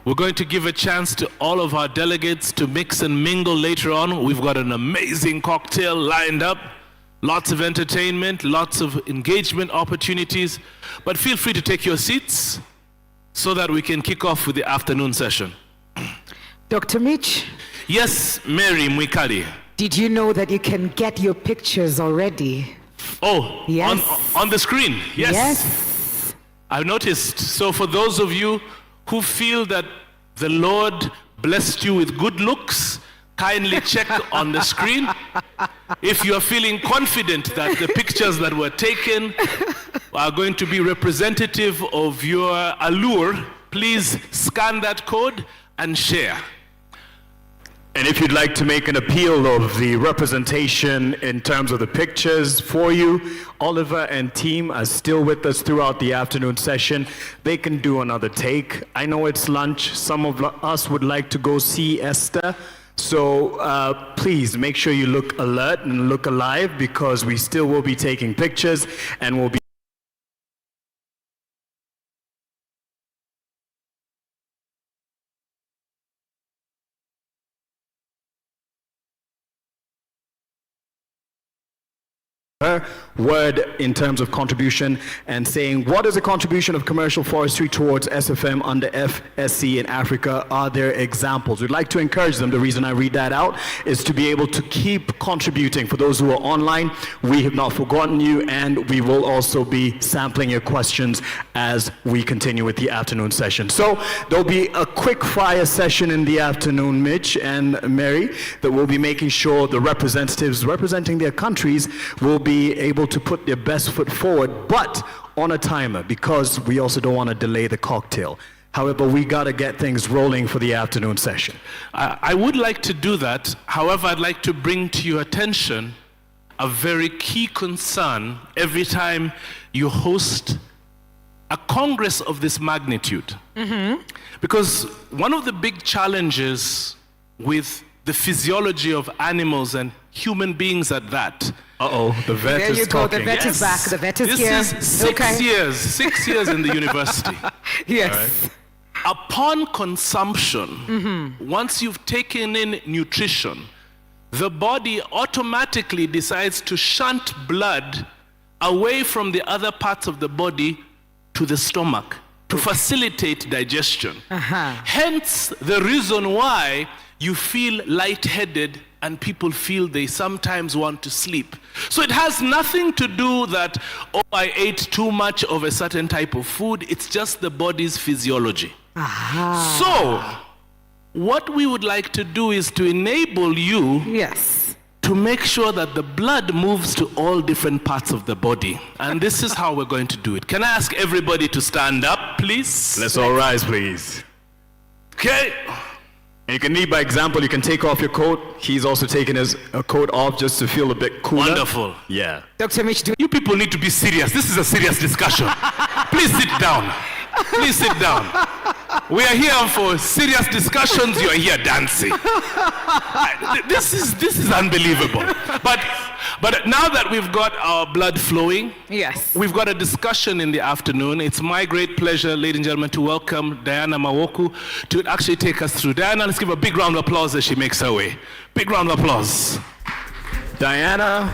We're going to give a chance to all of our delegates to mix and mingle later on. We've got an amazing cocktail lined up, lots of entertainment, lots of engagement opportunities. But feel free to take your seats so that we can kick off with the afternoon session. Dr. Mitch? Yes, Mary Mwikali. Did you know that you can get your pictures already? Oh, yes. On the screen, yes. Yes. I've noticed. So for those of you who feel that the Lord blessed you with good looks, kindly check on the screen. If you are feeling confident that the pictures that were taken are going to be representative of your allure, please scan that code and share. And if you'd like to make an appeal of the representation in terms of the pictures for you, Oliver and team are still with us throughout the afternoon session. They can do another take. I know it's lunch. Some of us would like to go see Esther. So please make sure you look alert and look alive, because we still will be taking pictures and we'll be her word in terms of contribution and saying, what is the contribution of commercial forestry towards SFM under FSC in Africa? Are there examples? We'd like to encourage them. The reason I read that out is to be able to keep contributing. For those who are online, we have not forgotten you, and we will also be sampling your questions as we continue with the afternoon session. So there'll be a quick fire session in the afternoon, Mitch and Mary, that will be making sure the representatives representing their countries will be able to put their best foot forward, but on a timer, because we also don't want to delay the cocktail. However, we got to get things rolling for the afternoon session. I would like to do that. However, I'd like to bring to your attention a very key concern every time you host a congress of this magnitude. Mm-hmm. Because one of the big challenges with the physiology of animals and human beings at that. Uh-oh, the vet there is you go, talking. the vet is back, the vet is here. This is 6 years in the university. Yes. Right? Upon consumption, once you've taken in nutrition, the body automatically decides to shunt blood away from the other parts of the body to the stomach to facilitate digestion. Hence, the reason why you feel lightheaded and people feel they sometimes want to sleep. So it has nothing to do that, oh, I ate too much of a certain type of food. It's just the body's physiology. So what we would like to do is to enable you to make sure that the blood moves to all different parts of the body. And this is how we're going to do it. Can I ask everybody to stand up, please? Let's all rise, please. Okay. And you can lead by example. You can take off your coat. He's also taking his coat off just to feel a bit cooler. Wonderful. Yeah. Dr. Mitch, you people need to be serious. This is a serious discussion. Please sit down. Please sit down. We are here for serious discussions. You are here dancing. This is unbelievable. But now that we've got our blood flowing, we've got a discussion in the afternoon. It's my great pleasure, ladies and gentlemen, to welcome Diana Mawoku to actually take us through. Diana, let's give a big round of applause as she makes her way. Big round of applause. Diana,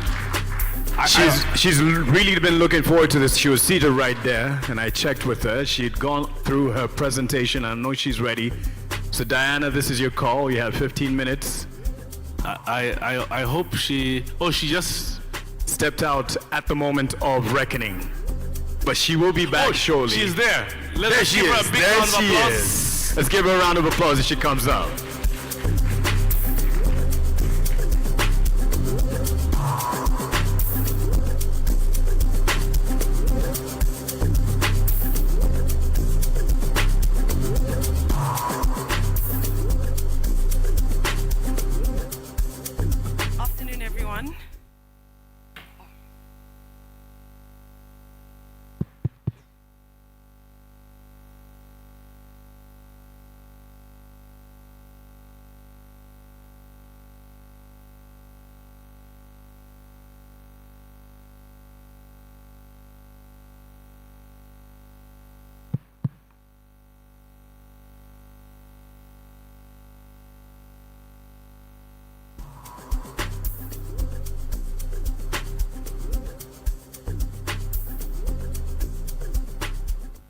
she's really been looking forward to this. She was seated right there, and I checked with her. She'd gone through her presentation. I know she's ready. So Diana, this is your call. You have 15 minutes. I hope she just stepped out at the moment of reckoning. But she will be back shortly. She's there. There she is. Let's give her a round of applause as she comes out.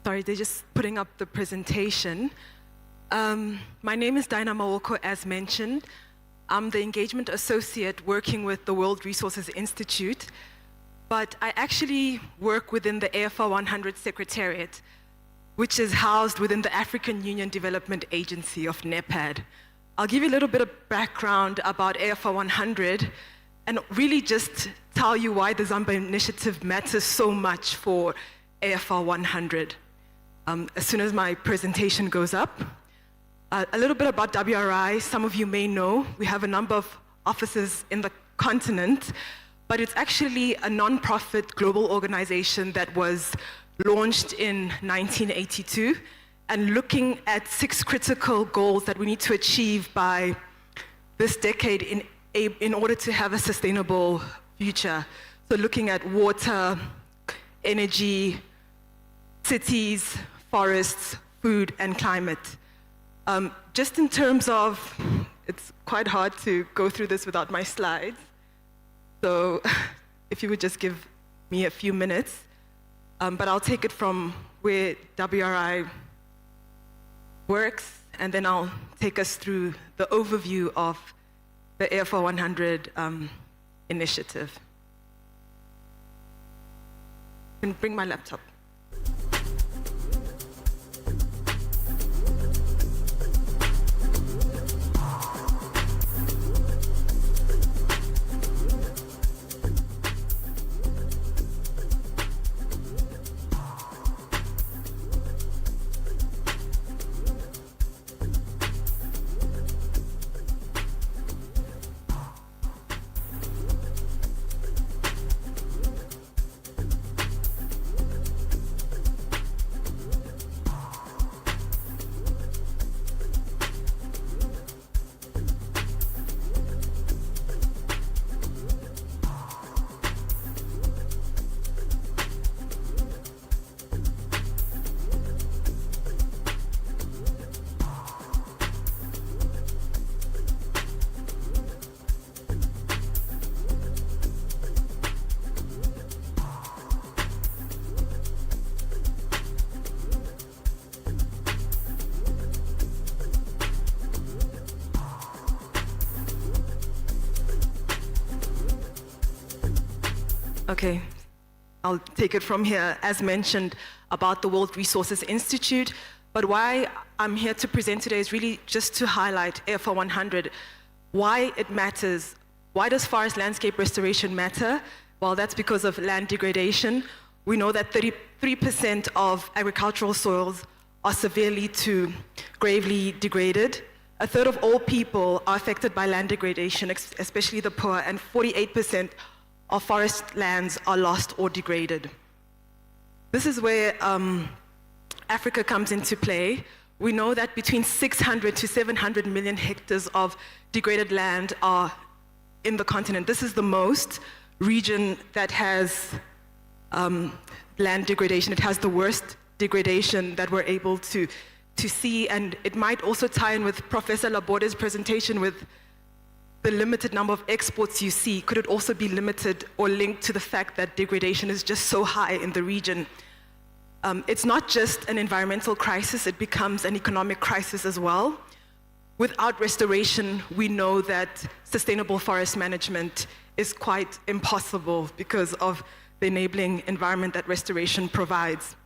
Sorry, they're just putting up the presentation. My name is Dinah Mawoko, as mentioned. I'm the Engagement Associate working with the World Resources Institute, but I actually work within the AFR 100 Secretariat, which is housed within the African Union Development Agency of NEPAD. I'll give you a little bit of background about AFR 100 and really just tell you why the Zámba initiative matters so much for AFR 100. As soon as my presentation goes up. A little bit about WRI. Some of you may know we have a number of offices in the continent, but it's actually a non-profit global organization that was launched in 1982 and looking at 6 critical goals that we need to achieve by this decade in order to have a sustainable future. So looking at water, energy, cities, forests, food, and climate. Just in terms of, it's quite hard to go through this without my slides. So if you would just give me a few minutes, but I'll take it from where WRI works, and then I'll take us through the overview of the AFR 100 initiative. I can bring my laptop. Okay, I'll take it from here. As mentioned about the World Resources Institute, but why I'm here to present today is really just to highlight AFR 100, why it matters. Why does forest landscape restoration matter? Well, that's because of land degradation. We know that 33% of agricultural soils are severely to gravely degraded. A third of all people are affected by land degradation, especially the poor, and 48% of forest lands are lost or degraded. This is where Africa comes into play. We know that between 600 to 700 million hectares of degraded land are in the continent. This is the most region that has land degradation. It has the worst degradation that we're able to see, and it might also tie in with Professor Laborde's presentation with the limited number of exports you see. Could it also be limited or linked to the fact that degradation is just so high in the region? It's not just an environmental crisis, it becomes an economic crisis as well. Without restoration, we know that sustainable forest management is quite impossible because of the enabling environment that restoration provides.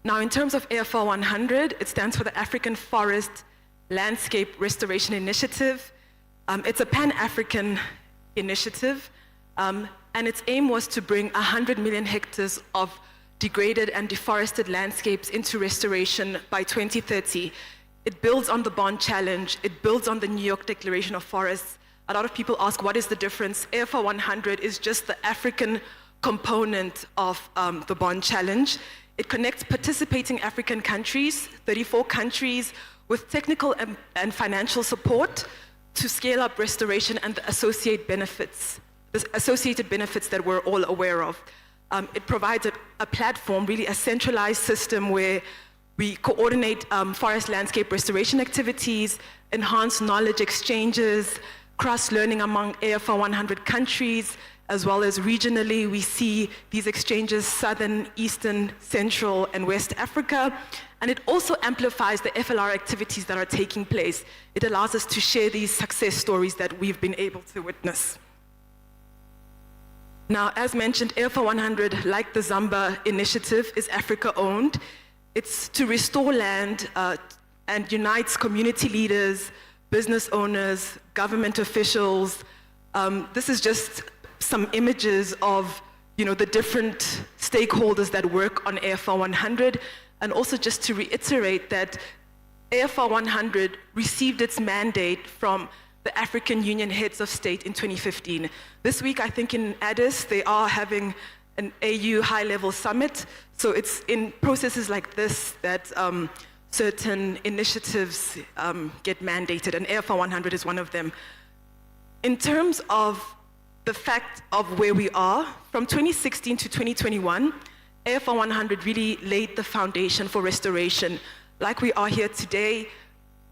Now, in terms of AFR 100, it stands for the African Forest Landscape Restoration Initiative. It's a Pan-African initiative, and its aim was to bring 100 million hectares of degraded and deforested landscapes into restoration by 2030. It builds on the Bond Challenge, it builds on the New York Declaration of Forests. A lot of people ask, what is the difference? AFR 100 is just the African component of the Bond Challenge. It connects participating African countries, 34 countries, with technical and financial support to scale up restoration and the associated benefits that we're all aware of. It provides a platform, really a centralized system where we coordinate forest landscape restoration activities, enhance knowledge exchanges, cross-learning among AFR 100 countries, as well as regionally. We see these exchanges, Southern, Eastern, Central, and West Africa. And it also amplifies the FLR activities that are taking place. It allows us to share these success stories that we've been able to witness. Now, as mentioned, AFR 100, like the Zámba Initiative, is Africa-owned. It's to restore land and unites community leaders, business owners, government officials. This is just some images of the different stakeholders that work on AFR 100. And also just to reiterate that AFR 100 received its mandate from the African Union Heads of State in 2015. This week, I think in Addis, they are having an AU high-level summit. So it's in processes like this that certain initiatives get mandated, and AFR 100 is one of them. In terms of the fact of where we are, from 2016 to 2021, AFR 100 really laid the foundation for restoration. Like we are here today,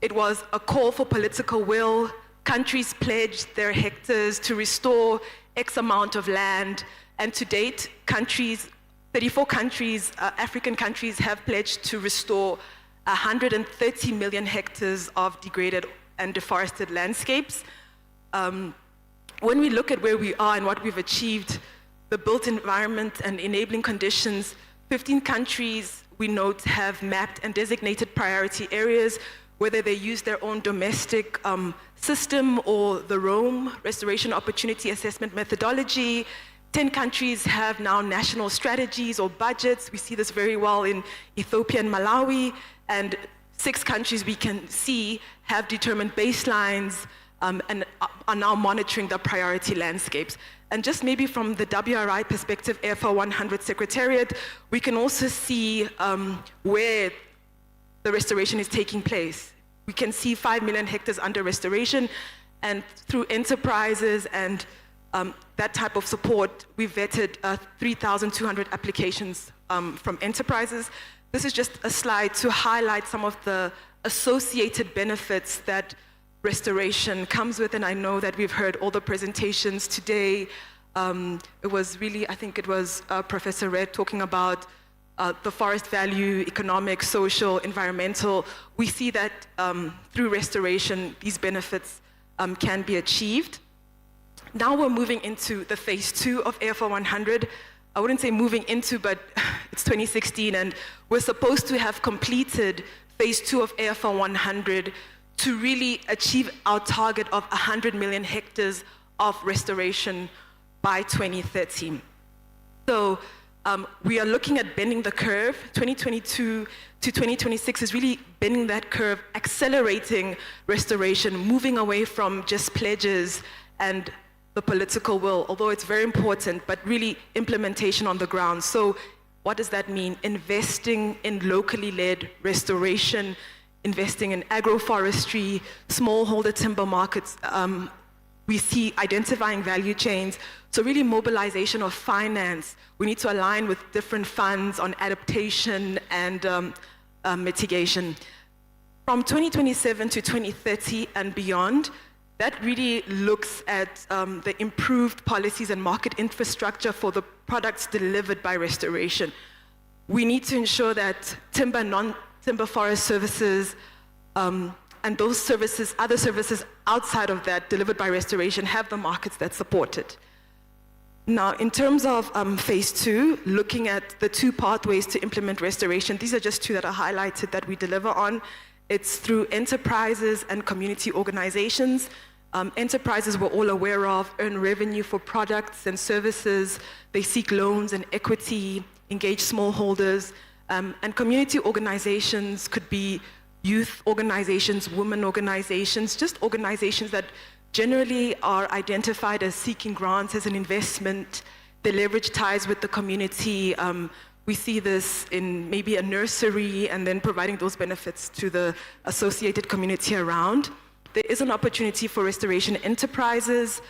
it was a call for political will. Countries pledged their hectares to restore X amount of land, and to date, 34 countries, African countries, have pledged to restore 130 million hectares of degraded and deforested landscapes. When we look at where we are and what we've achieved, the built environment and enabling conditions, 15 countries, we note, have mapped and designated priority areas, whether they use their own domestic system or the Rome Restoration Opportunity Assessment methodology. 10 countries have now national strategies or budgets. We see this very well in Ethiopia and Malawi. And 6 countries we can see have determined baselines and are now monitoring the priority landscapes. And just maybe from the WRI perspective, AFR 100 Secretariat, we can also see where the restoration is taking place. We can see 5 million hectares under restoration, and through enterprises and that type of support, we vetted 3,200 applications from enterprises. This is just a slide to highlight some of the associated benefits that restoration comes with, and I know that we've heard all the presentations today. It was really, I think it was Professor Red talking about the forest value, economic, social, environmental. We see that through restoration, these benefits can be achieved. Now we're moving into the phase 2 of AFR 100. I wouldn't say moving into, but it's 2016, and we're supposed to have completed phase 2 of AFR 100 to really achieve our target of 100 million hectares of restoration by 2030. So we are looking at bending the curve. 2022 to 2026 is really bending that curve, accelerating restoration, moving away from just pledges and the political will, although it's very important, but really implementation on the ground. So what does that mean? Investing in locally led restoration, investing in agroforestry, smallholder timber markets. We see identifying value chains. So really mobilization of finance. We need to align with different funds on adaptation and mitigation. From 2027 to 2030 and beyond, that really looks at the improved policies and market infrastructure for the products delivered by restoration. We need to ensure that timber, non-timber forest services, and those services, other services outside of that delivered by restoration have the markets that support it. Now, in terms of phase 2, looking at the 2 pathways to implement restoration, these are just 2 that are highlighted that we deliver on. It's through enterprises and community organizations. Enterprises we're all aware of earn revenue for products and services. They seek loans and equity, engage smallholders. And community organizations could be youth organizations, women organizations, just organizations that generally are identified as seeking grants as an investment. They leverage ties with the community. We see this in maybe a nursery and then providing those benefits to the associated community around. There is an opportunity for restoration enterprises.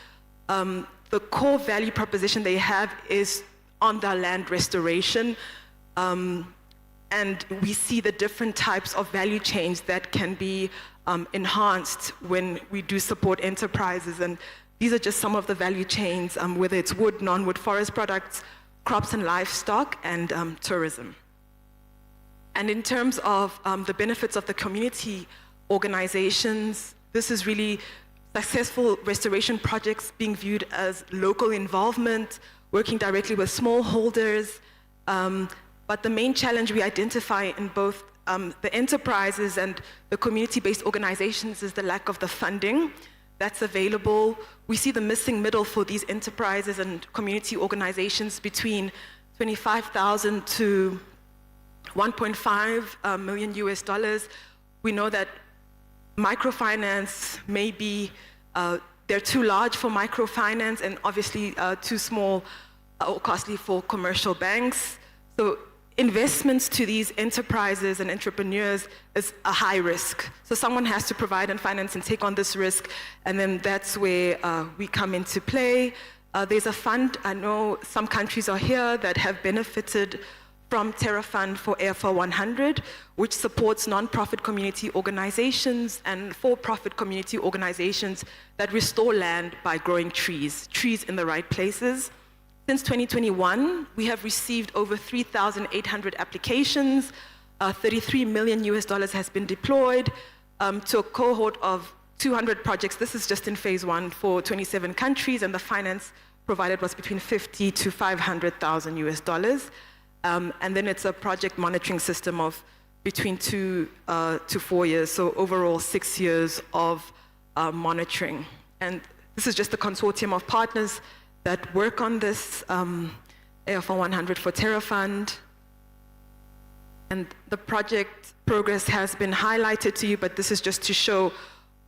The core value proposition they have is on their land restoration. And we see the different types of value chains that can be enhanced when we do support enterprises. And These are just some of the value chains, whether it's wood, non-wood forest products, crops and livestock, and tourism. And in terms of the benefits of the community organizations, this is really successful restoration projects being viewed as local involvement, working directly with smallholders. But the main challenge we identify in both the enterprises and the community-based organizations is the lack of the funding that's available. We see the missing middle for these enterprises and community organizations between $25,000 to $1.5 million US. We know that microfinance may be, they're too large for microfinance and obviously too small or costly for commercial banks. So investments to these enterprises and entrepreneurs is a high risk. So someone has to provide and finance and take on this risk, and then that's where we come into play. There's a fund, I know some countries are here that have benefited from Terra Fund for AFR 100, which supports non-profit community organizations and for-profit community organizations that restore land by growing trees in the right places. Since 2021, we have received over 3,800 applications. $33 million US has been deployed to a cohort of 200 projects. This is just in phase 1 for 27 countries, and the finance provided was between $50,000 to $500,000 US. And then it's a project monitoring system of between 2 to 4 years, so overall 6 years of monitoring. And this is just a consortium of partners that work on this AFR 100 for Terra Fund. And the project progress has been highlighted to you, but this is just to show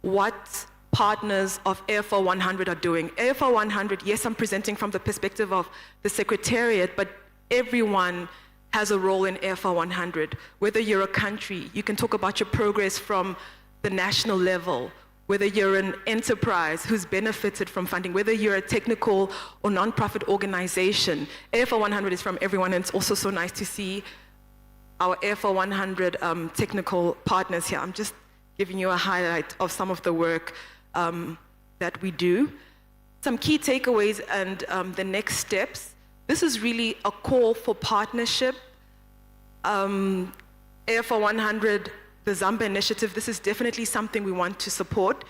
what partners of AFR 100 are doing. AFR 100, yes, I'm presenting from the perspective of the Secretariat, but everyone has a role in AFR 100. Whether you're a country, you can talk about your progress from the national level. Whether you're an enterprise who's benefited from funding, whether you're a technical or non-profit organization, AFR 100 is from everyone, and it's also so nice to see our AFR 100 technical partners here. I'm just giving you a highlight of some of the work that we do. Some key takeaways and the next steps. This is really a call for partnership. AFR 100, the Zámba Initiative, this is definitely something we want to support.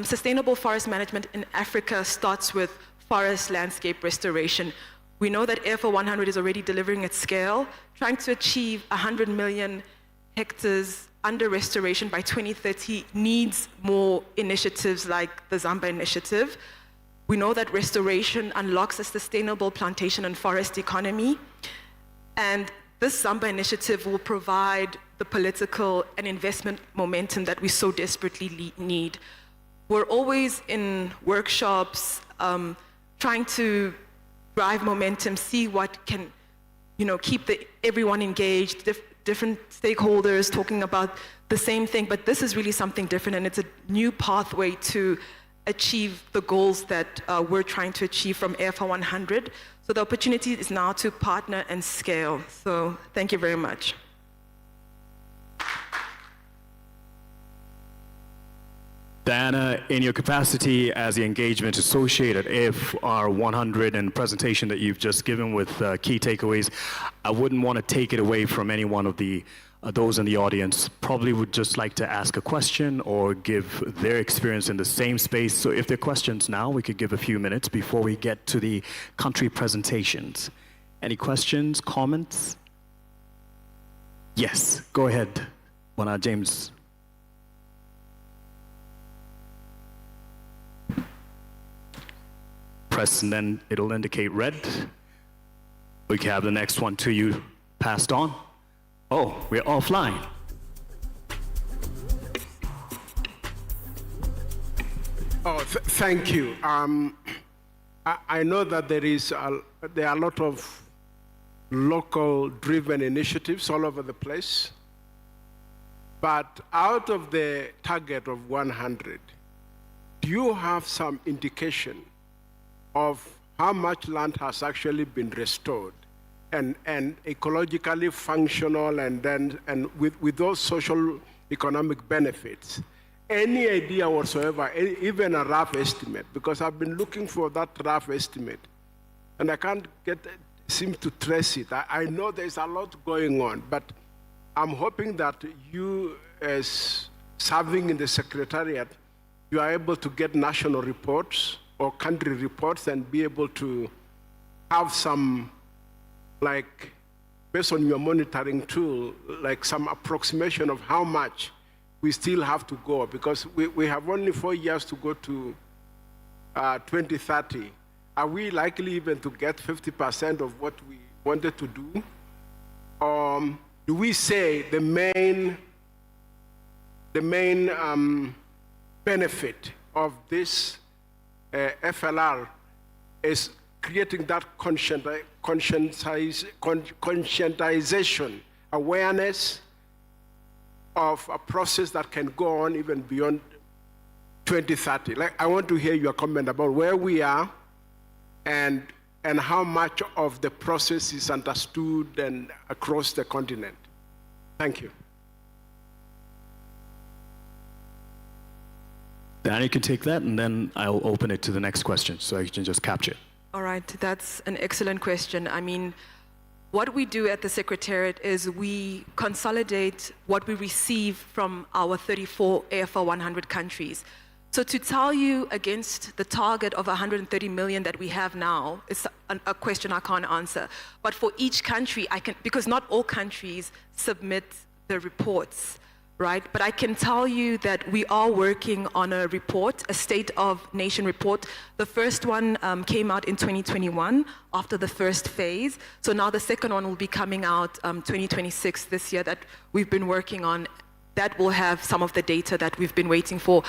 Sustainable forest management in Africa starts with forest landscape restoration. We know that AFR 100 is already delivering at scale, trying to achieve 100 million hectares under restoration by 2030 needs more initiatives like the Zámba Initiative. We know that restoration unlocks a sustainable plantation and forest economy, and this Zámba Initiative will provide the political and investment momentum that we so desperately need. We're always in workshops trying to drive momentum, see what can, keep everyone engaged, different stakeholders talking about the same thing, but this is really something different, and it's a new pathway to achieve the goals that we're trying to achieve from AFR 100. So the opportunity is now to partner and scale. So thank you very much. Diana, in your capacity as the engagement associate at AFR 100 and the presentation that you've just given with key takeaways, I wouldn't want to take it away from any one of those in the audience. Probably would just like to ask a question or give their experience in the same space. So if there are questions now, we could give a few minutes before we get to the country presentations. Any questions, comments? Yes, go ahead, James. Press and then it'll indicate red. We can have the next one to you passed on. Oh, we're offline. Oh, thank you. I know that there are a lot of local-driven initiatives all over the place, but out of the target of 100, do you have some indication of how much land has actually been restored and ecologically functional, and with those social economic benefits? any idea whatsoever, even a rough estimate, because I've been looking for that rough estimate, and I can't seem to trace it. I know there's a lot going on, but I'm hoping that you, as serving in the Secretariat, you are able to get national reports or country reports and be able to have some, like, based on your monitoring tool, like some approximation of how much we still have to go, because we have only 4 years to go to 2030. Are we likely even to get 50% of what we wanted to do? Do we say the main benefit of this FLR is creating that conscientization, awareness of a process that can go on even beyond 2030? Like, I want to hear your comment about where we are and how much of the process is understood and across the continent. Thank you. Danny, you can take that, and then I'll open it to the next question, so you can just capture it. All right, that's an excellent question. I mean, what we do at the Secretariat is we consolidate what we receive from our 34 AFR 100 countries. So to tell you against the target of 130 million that we have now is a question I can't answer. But for each country, I can, because not all countries submit the reports, right? But I can tell you that we are working on a report, a State of Nation report. The first one came out in 2021 after the first phase. So now the second one will be coming out 2026 this year that we've been working on. That will have some of the data that we've been waiting for.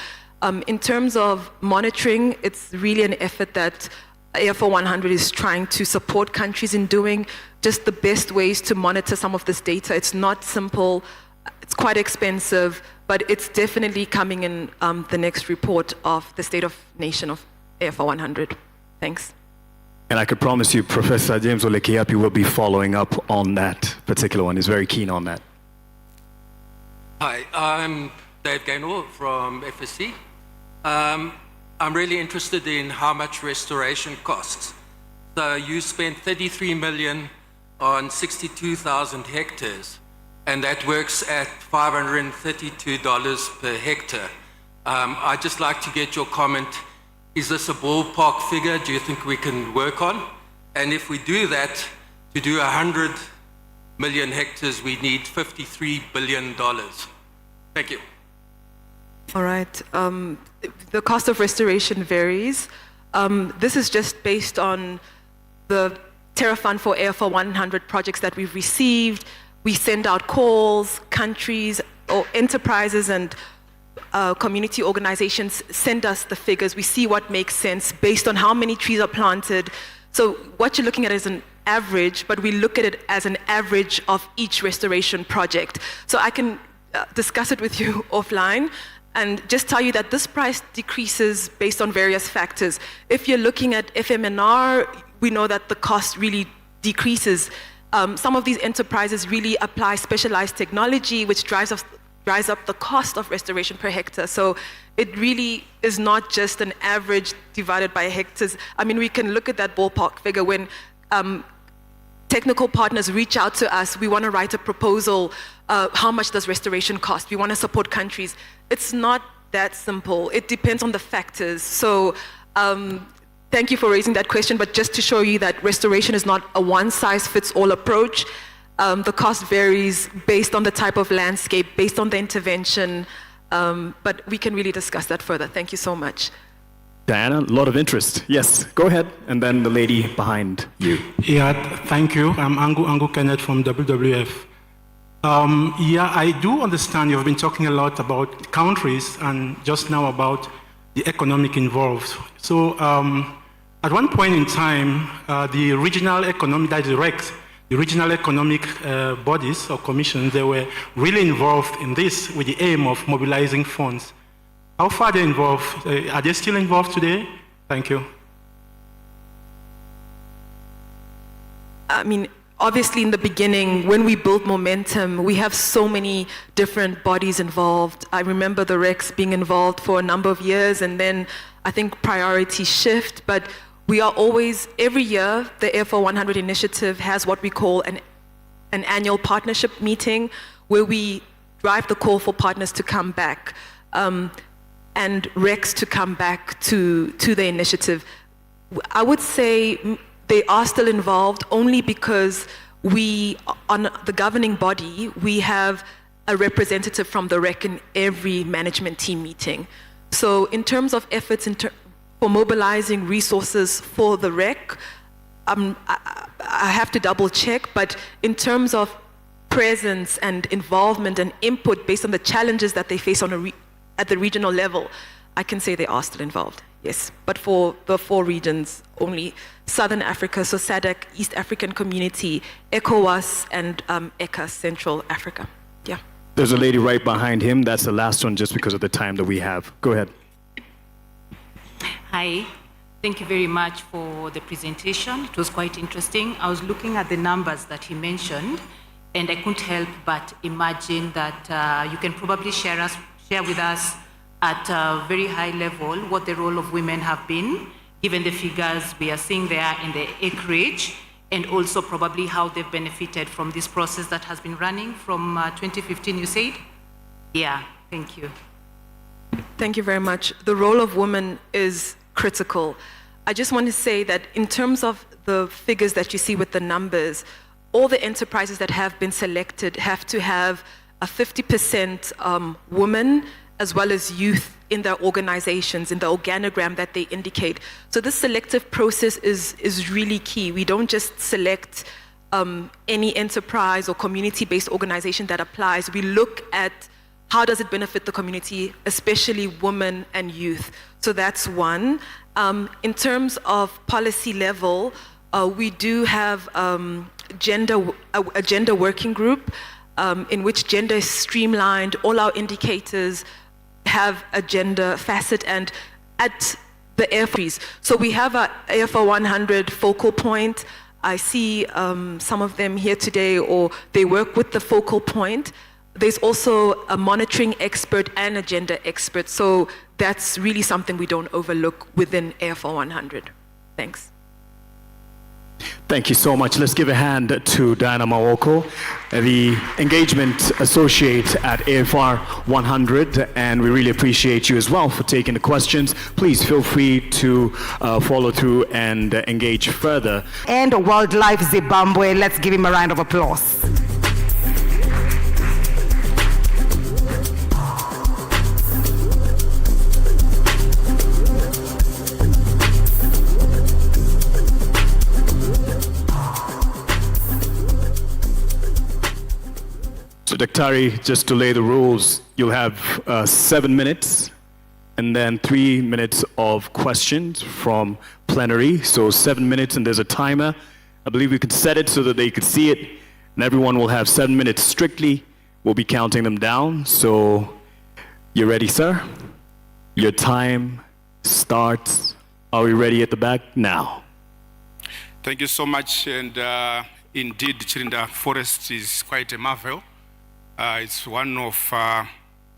In terms of monitoring, it's really an effort that AFR 100 is trying to support countries in doing, just the best ways to monitor some of this data. It's not simple, it's quite expensive, but it's definitely coming in the next report of the State of Nation of AFR 100. Thanks. And I could promise you, Professor James Olekeapi will be following up on that particular one. He's very keen on that. Hi, I'm Dave Gaynor from FSC. I'm really interested in how much restoration costs. So you spent 33 million on 62,000 hectares, and that works at $532 per hectare. I'd just like to get your comment. Is this a ballpark figure do you think we can work on? And if we do that, to do 100 million hectares, we need $53 billion. Thank you. All right. The cost of restoration varies. This is just based on the Terra Fund for AFR 100 projects that we've received. We send out calls, countries or enterprises and community organizations send us the figures. We see what makes sense based on how many trees are planted. So what you're looking at is an average, but we look at it as an average of each restoration project. So I can discuss it with you offline and just tell you that this price decreases based on various factors. If you're looking at FMNR, we know that the cost really decreases. Some of these enterprises really apply specialized technology, which drives up the cost of restoration per hectare. So it really is not just an average divided by hectares. I mean, we can look at that ballpark figure when technical partners reach out to us. We want to write a proposal. How much does restoration cost? We want to support countries. It's not that simple. It depends on the factors. So thank you for raising that question, but just to show you that restoration is not a one-size-fits-all approach. The cost varies based on the type of landscape, based on the intervention, but we can really discuss that further. Thank you so much. Diana, a lot of interest. Yes, go ahead, and then the lady behind you. Yeah, thank you. I'm Angu Kenneth from WWF. Yeah, I do understand you've been talking a lot about countries and just now about the economic involved. So at one point in time, the regional economic, that is REC, the regional economic bodies or commissions, they were really involved in this with the aim of mobilizing funds. How far are they involved? Are they still involved today? Thank you. I mean, obviously in the beginning, when we build momentum, we have so many different bodies involved. I remember the Rex being involved for a number of years, and then I think priorities shift, but we are always, every year, the AFR 100 initiative has what we call an annual partnership meeting where we drive the call for partners to come back and Rex to come back to the initiative. I would say they are still involved only because we, on the governing body, we have a representative from the REC in every management team meeting. So in terms of efforts for mobilizing resources for the REC, I have to double check, but in terms of presence and involvement and input based on the challenges that they face on at the regional level, I can say they are still involved, yes. But for the 4 regions, only Southern Africa, so SADC, East African Community, ECOWAS, and ECA, Central Africa, yeah. There's a lady right behind him. That's the last one just because of the time that we have. Go ahead. Hi. Thank you very much for the presentation. It was quite interesting. I was looking at the numbers that he mentioned, and I couldn't help but imagine that you can probably share with us at a very high level what the role of women have been, given the figures we are seeing there in the acreage, and also probably how they've benefited from this process that has been running from 2015, you said? Yeah, thank you. Thank you very much. The role of women is critical. I just want to say that in terms of the figures that you see with the numbers, all the enterprises that have been selected have to have a 50% women as well as youth in their organizations, in the organogram that they indicate. So this selective process is really key. We don't just select any enterprise or community-based organization that applies. We look at how does it benefit the community, especially women and youth. So that's one. In terms of policy level, we do have a gender working group in which gender is streamlined. All our indicators have a gender facet, and at the AFRs. So we have a AFR 100 focal point. I see some of them here today, or they work with the focal point. There's also a monitoring expert and a gender expert. So that's really something we don't overlook within AFR 100. Thanks. Thank you so much. Let's give a hand to Diana Mawoko, the engagement associate at AFR 100, and we really appreciate you as well for taking the questions. Please feel free to follow through and engage further. And Wildlife Zimbabwe, let's give him a round of applause. So Daktari, just to lay the rules, you'll have 7 minutes and then 3 minutes of questions from plenary. So 7 minutes, and there's a timer. I believe we could set it so that they could see it, and everyone will have 7 minutes strictly. We'll be counting them down. So you ready, sir? Your time starts. Are we ready at the back? Now. Thank you so much. And indeed, Chirinda Forest is quite a marvel. It's one of,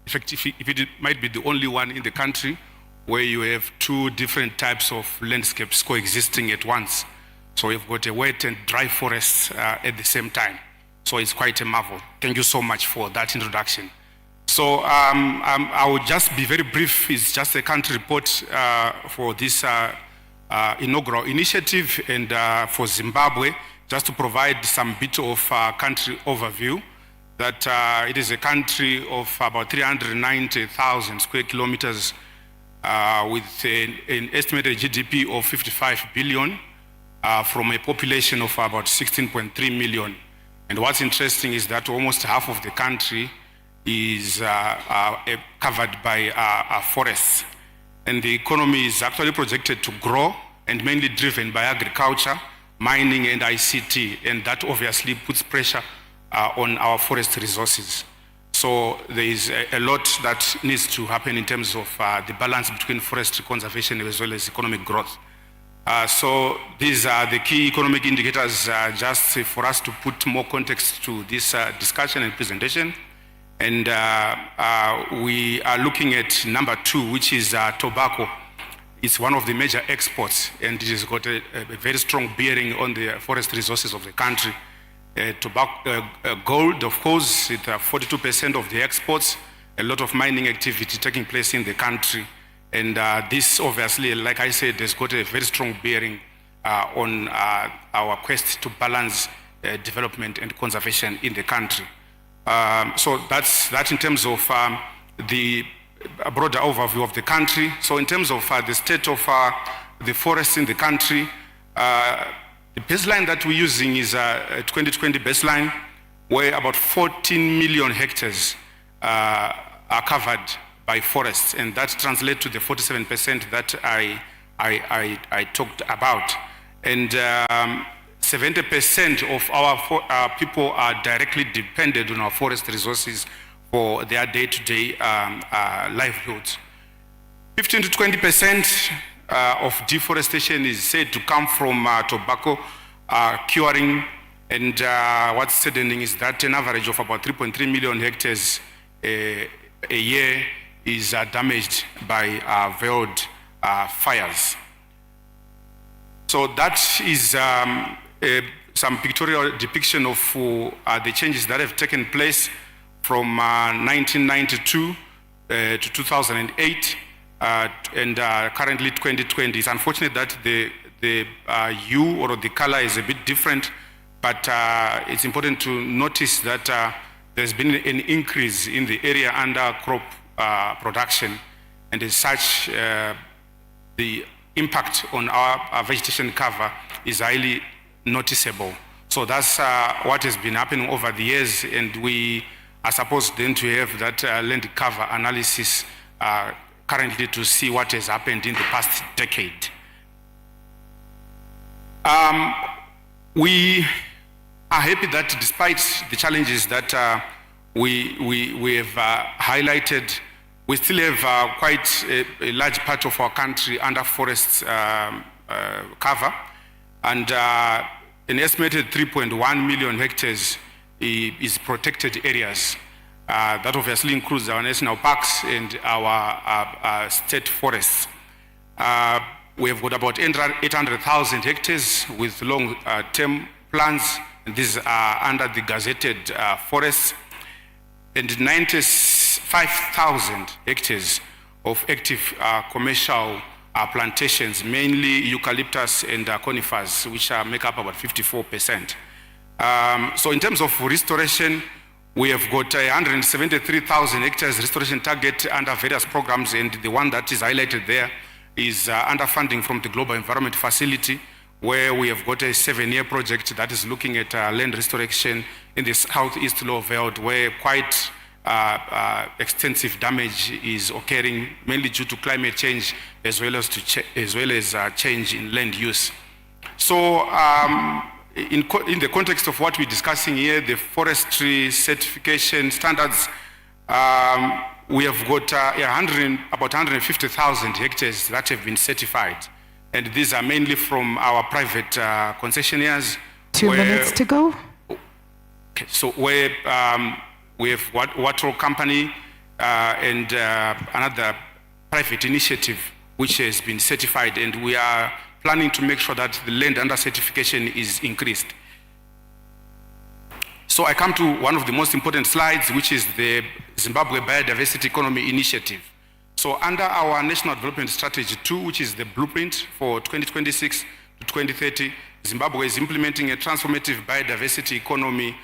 effectively, if it might be the only one in the country where you have 2 different types of landscapes coexisting at once. So you've got a wet and dry forest at the same time. So it's quite a marvel. Thank you so much for that introduction. So I will just be very brief. It's just a country report for this inaugural initiative, and for Zimbabwe, just to provide some bit of country overview. That it is a country of about 390,000 square kilometers with an estimated GDP of 55 billion from a population of about 16.3 million. And what's interesting is that almost half of the country is covered by forests. And the economy is actually projected to grow and mainly driven by agriculture, mining, and ICT. And that obviously puts pressure on our forest resources. So there is a lot that needs to happen in terms of the balance between forestry conservation as well as economic growth. So these are the key economic indicators just for us to put more context to this discussion and presentation. And we are looking at number 2, which is tobacco. It's one of the major exports, and it has got a very strong bearing on the forest resources of the country. Tobacco, gold, of course, it's 42% of the exports, a lot of mining activity taking place in the country. And this obviously, like I said, has got a very strong bearing on our quest to balance development and conservation in the country. So that's in terms of the broader overview of the country. So in terms of the state of the forests in the country, the baseline that we're using is a 2020 baseline, where about 14 million hectares are covered by forests, and that translates to the 47% that I talked about. And 70% of our people are directly dependent on our forest resources for their day-to-day livelihoods. 15 to 20% of deforestation is said to come from tobacco curing, and what's saddening is that an average of about 3.3 million hectares a year is damaged by veiled fires. So that is some pictorial depiction of the changes that have taken place from 1992 to 2008 and currently 2020. It's unfortunate that the hue or the color is a bit different, but it's important to notice that there's been an increase in the area under crop production, and as such, the impact on our vegetation cover is highly noticeable. So that's what has been happening over the years, and we are supposed then to have that land cover analysis currently to see what has happened in the past decade. We are happy that despite the challenges that we have highlighted, we still have quite a large part of our country under forest cover, and an estimated 3.1 million hectares is protected areas. That obviously includes our national parks and our state forests. We have got about 800,000 hectares with long-term plans. These are under the gazetted forests, and 95,000 hectares of active commercial plantations, mainly eucalyptus and conifers, which make up about 54%. So in terms of restoration, we have got 173,000 hectares restoration target under various programs, and the one that is highlighted there is under funding from the Global Environment Facility, where we have got a 7-year project that is looking at land restoration in the southeast low veld, where quite extensive damage is occurring, mainly due to climate change as well as change in land use. So in the context of what we're discussing here, the forestry certification standards, we have got about 150,000 hectares that have been certified. And these are mainly from our private concessionaires. 2 minutes to go. Okay, so where we have Water Company and another private initiative which has been certified, and we are planning to make sure that the land under certification is increased. So I come to one of the most important slides, which is the Zimbabwe Biodiversity Economy Initiative. So under our National Development Strategy 2, which is the blueprint for 2026 to 2030, Zimbabwe is implementing a transformative biodiversity economy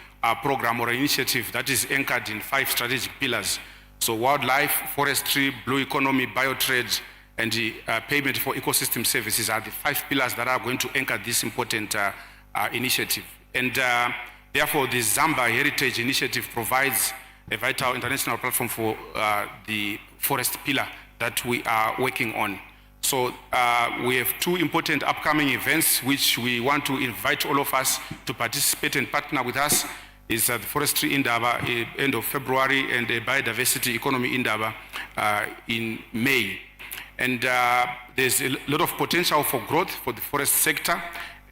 program or initiative that is anchored in 5 strategic pillars. So wildlife, forestry, blue economy, biotrade, and payment for ecosystem services are the 5 pillars that are going to anchor this important initiative. And therefore, the Zámba Heritage Initiative provides a vital international platform for the forest pillar that we are working on. So we have 2 important upcoming events which we want to invite all of us to participate and partner with us. Is the Forestry Indaba end of February, and the Biodiversity Economy Indaba in May. And there's a lot of potential for growth for the forest sector.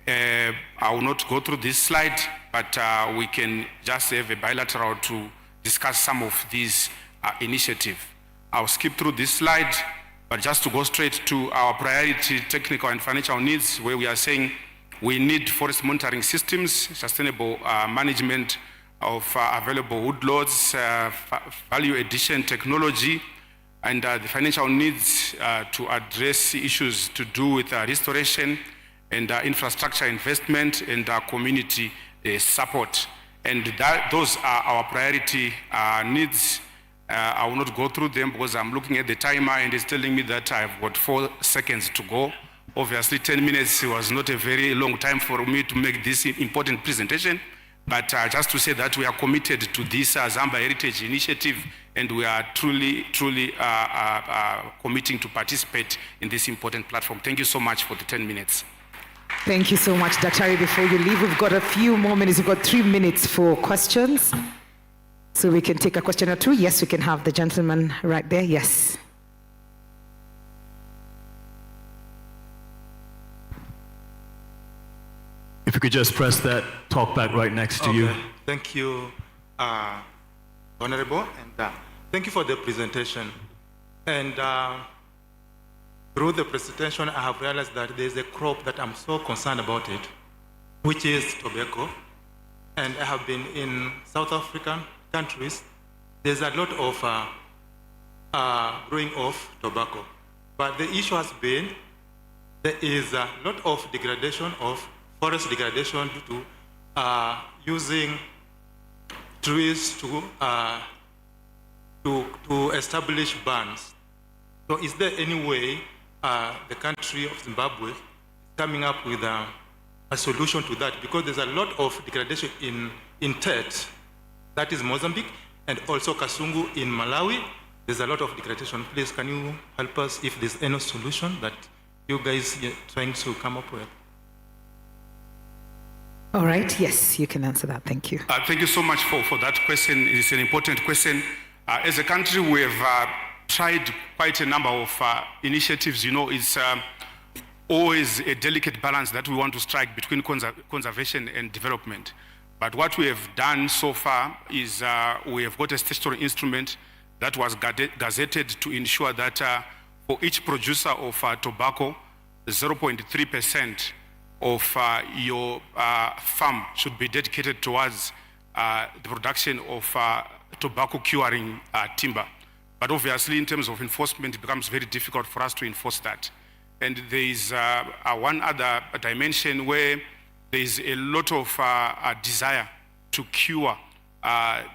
I will not go through this slide, but we can just have a bilateral to discuss some of these initiatives. I'll skip through this slide, but just to go straight to our priority technical and financial needs, where we are saying we need forest monitoring systems, sustainable management of available woodlots, value addition technology, and the financial needs to address issues to do with restoration and infrastructure investment and community support. And those are our priority needs. I will not go through them because I'm looking at the timer and it's telling me that I've got 4 seconds to go. Obviously, 10 minutes was not a very long time for me to make this important presentation. But just to say that we are committed to this Zámba Heritage Initiative, and we are truly committing to participate in this important platform. Thank you so much for the 10 minutes. Thank you so much, Daktari. Before you leave, we've got a few more minutes. We've got 3 minutes for questions. So we can take a question or two. Yes, we can have the gentleman right there. Yes. If you could just press that talk back right next to you. Thank you, Honorable, and thank you for the presentation. And through the presentation, I have realized that there's a crop that I'm so concerned about it, which is tobacco. And I have been in South African countries. There's a lot of growing of tobacco. But the issue has been there is a lot of degradation of forest degradation due to using trees to establish bans. So is there any way the country of Zimbabwe is coming up with a solution to that? Because there's a lot of degradation in Tet, that is Mozambique, and also Kasungu in Malawi. There's a lot of degradation. Please, can you help us if there's any solution that you guys are trying to come up with? All right. Yes, you can answer that. Thank you. Thank you so much for that question. It's an important question. As a country, we have tried quite a number of initiatives. You know, it's always a delicate balance that we want to strike between conservation and development. But what we have done so far is we have got a statutory instrument that was gazetted to ensure that for each producer of tobacco, 0.3% of your farm should be dedicated towards the production of tobacco curing timber. But obviously, in terms of enforcement, it becomes very difficult for us to enforce that. And there is one other dimension where there is a lot of desire to cure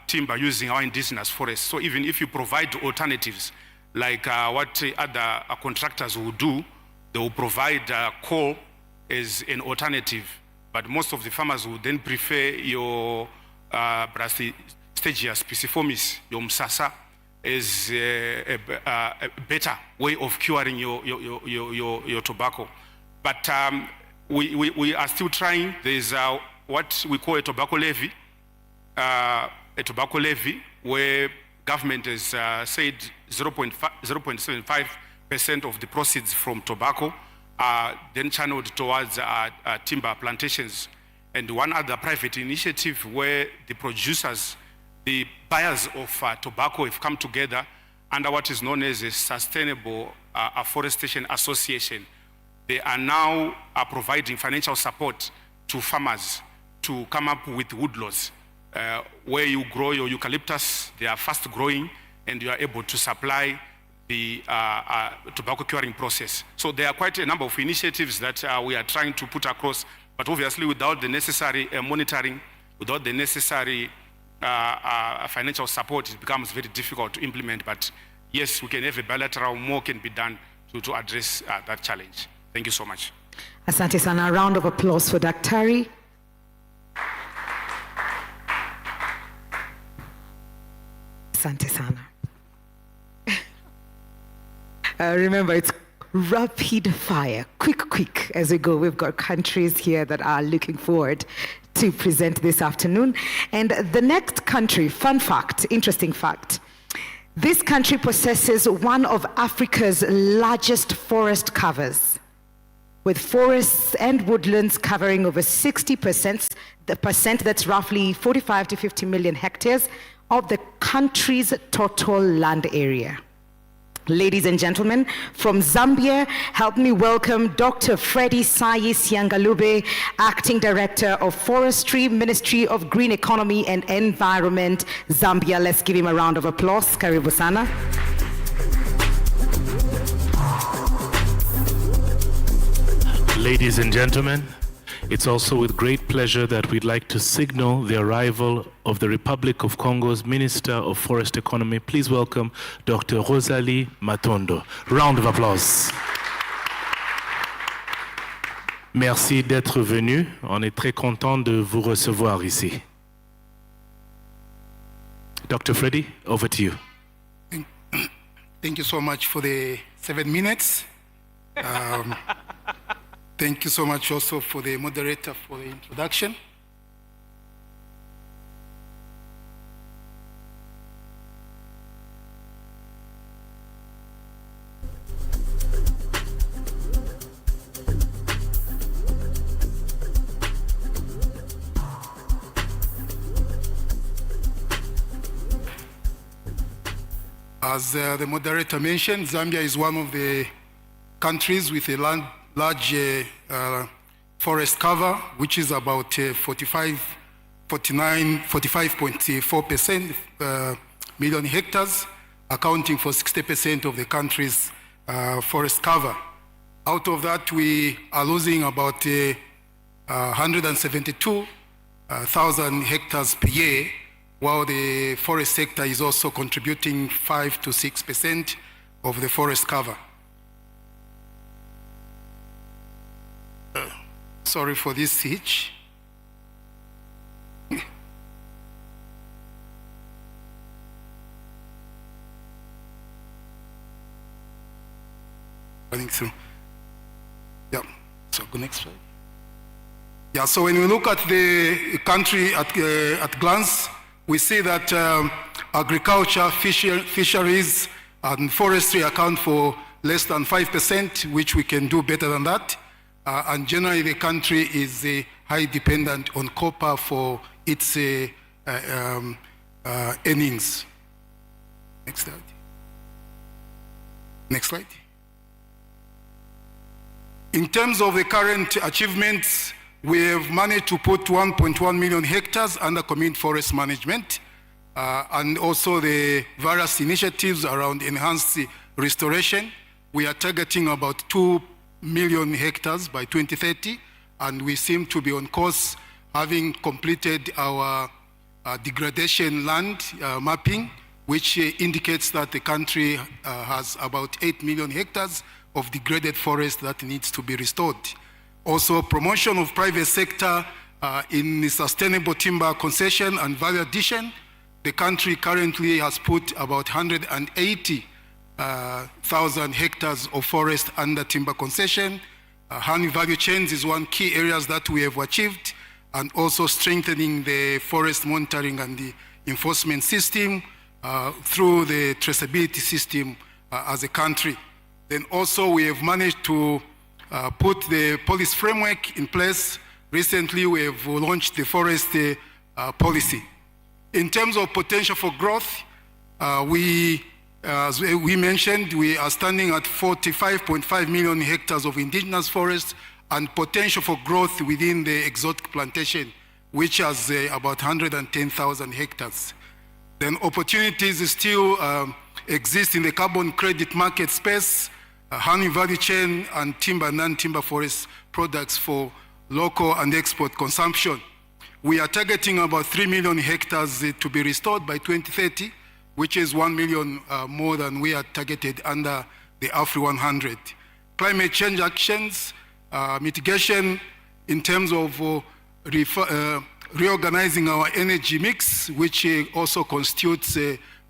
timber using our indigenous forests. So even if you provide alternatives, like what other contractors will do, they will provide coal as an alternative, but most of the farmers would then prefer your Brassistegia spiciformis, your msasa, as a better way of curing your tobacco. But we are still trying. There's what we call a tobacco levy, where government has said 0.75% of the proceeds from tobacco are then channeled towards timber plantations. And one other private initiative where the producers, the buyers of tobacco have come together under what is known as a Sustainable Afforestation Association. They are now providing financial support to farmers to come up with woodlots where you grow your eucalyptus. They are fast growing and you are able to supply the tobacco curing process. So there are quite a number of initiatives that we are trying to put across, but obviously without the necessary monitoring, without the necessary financial support, it becomes very difficult to implement. But yes, we can have a bilateral, more can be done to address that challenge. Thank you so much. Asante sana. A round of applause for Daktari. Asante sana. Remember, it's rapid fire, quick as we go. We've got countries here that are looking forward to present this afternoon. And the next country, fun fact, interesting fact, This country possesses one of Africa's largest forest covers, with forests and woodlands covering over 60%, that's roughly 45 to 50 million hectares of the country's total land area. Ladies and gentlemen, from Zambia, help me welcome Dr. Freddy Sayi Siangalube, Acting Director of Forestry, Ministry of Green Economy and Environment, Zambia. Let's give him a round of applause. Karibu sana. Ladies and gentlemen, it's also with great pleasure that we'd like to signal the arrival of the Republic of Congo's Minister of Forest Economy. Please welcome Dr. Rosalie Matondo. Round of applause. Merci d'être venu. On est très content de vous recevoir ici. Dr. Freddy, over to you. Thank you so much for the 7 minutes. Thank you so much also for the moderator for the introduction. As the moderator mentioned, Zambia is one of the countries with a large forest cover, which is about 45.4% million hectares, accounting for 60% of the country's forest cover. Out of that, we are losing about 172,000 hectares per year, while the forest sector is also contributing 5 to 6% of the forest cover. Sorry for this hitch. Running through. Yeah, so go next slide. Yeah, so when we look at the country at glance, we see that agriculture, fisheries, and forestry account for less than 5%, which we can do better than that. And generally, the country is high dependent on copper for its earnings. Next slide. Next slide. In terms of the current achievements, we have managed to put 1.1 million hectares under community forest management, and also the various initiatives around enhanced restoration. We are targeting about 2 million hectares by 2030, and we seem to be on course, having completed our degradation land mapping, which indicates that the country has about 8 million hectares of degraded forest that needs to be restored. Also, promotion of private sector in sustainable timber concession and value addition. The country currently has put about 180,000 hectares of forest under timber concession. Honey value chains is one key areas that we have achieved, and also strengthening the forest monitoring and the enforcement system through the traceability system as a country. Then also we have managed to put the policy framework in place. Recently we have launched the forest policy. In terms of potential for growth, as we mentioned, we are standing at 45.5 million hectares of indigenous forests and potential for growth within the exotic plantation, which has about 110,000 hectares. Then opportunities still exist in the carbon credit market space, honey value chain, and timber and non-timber forest products for local and export consumption. We are targeting about 3 million hectares to be restored by 2030, which is 1 million more than we are targeted under the AFRI 100. Climate change actions, mitigation in terms of reorganizing our energy mix, which also constitutes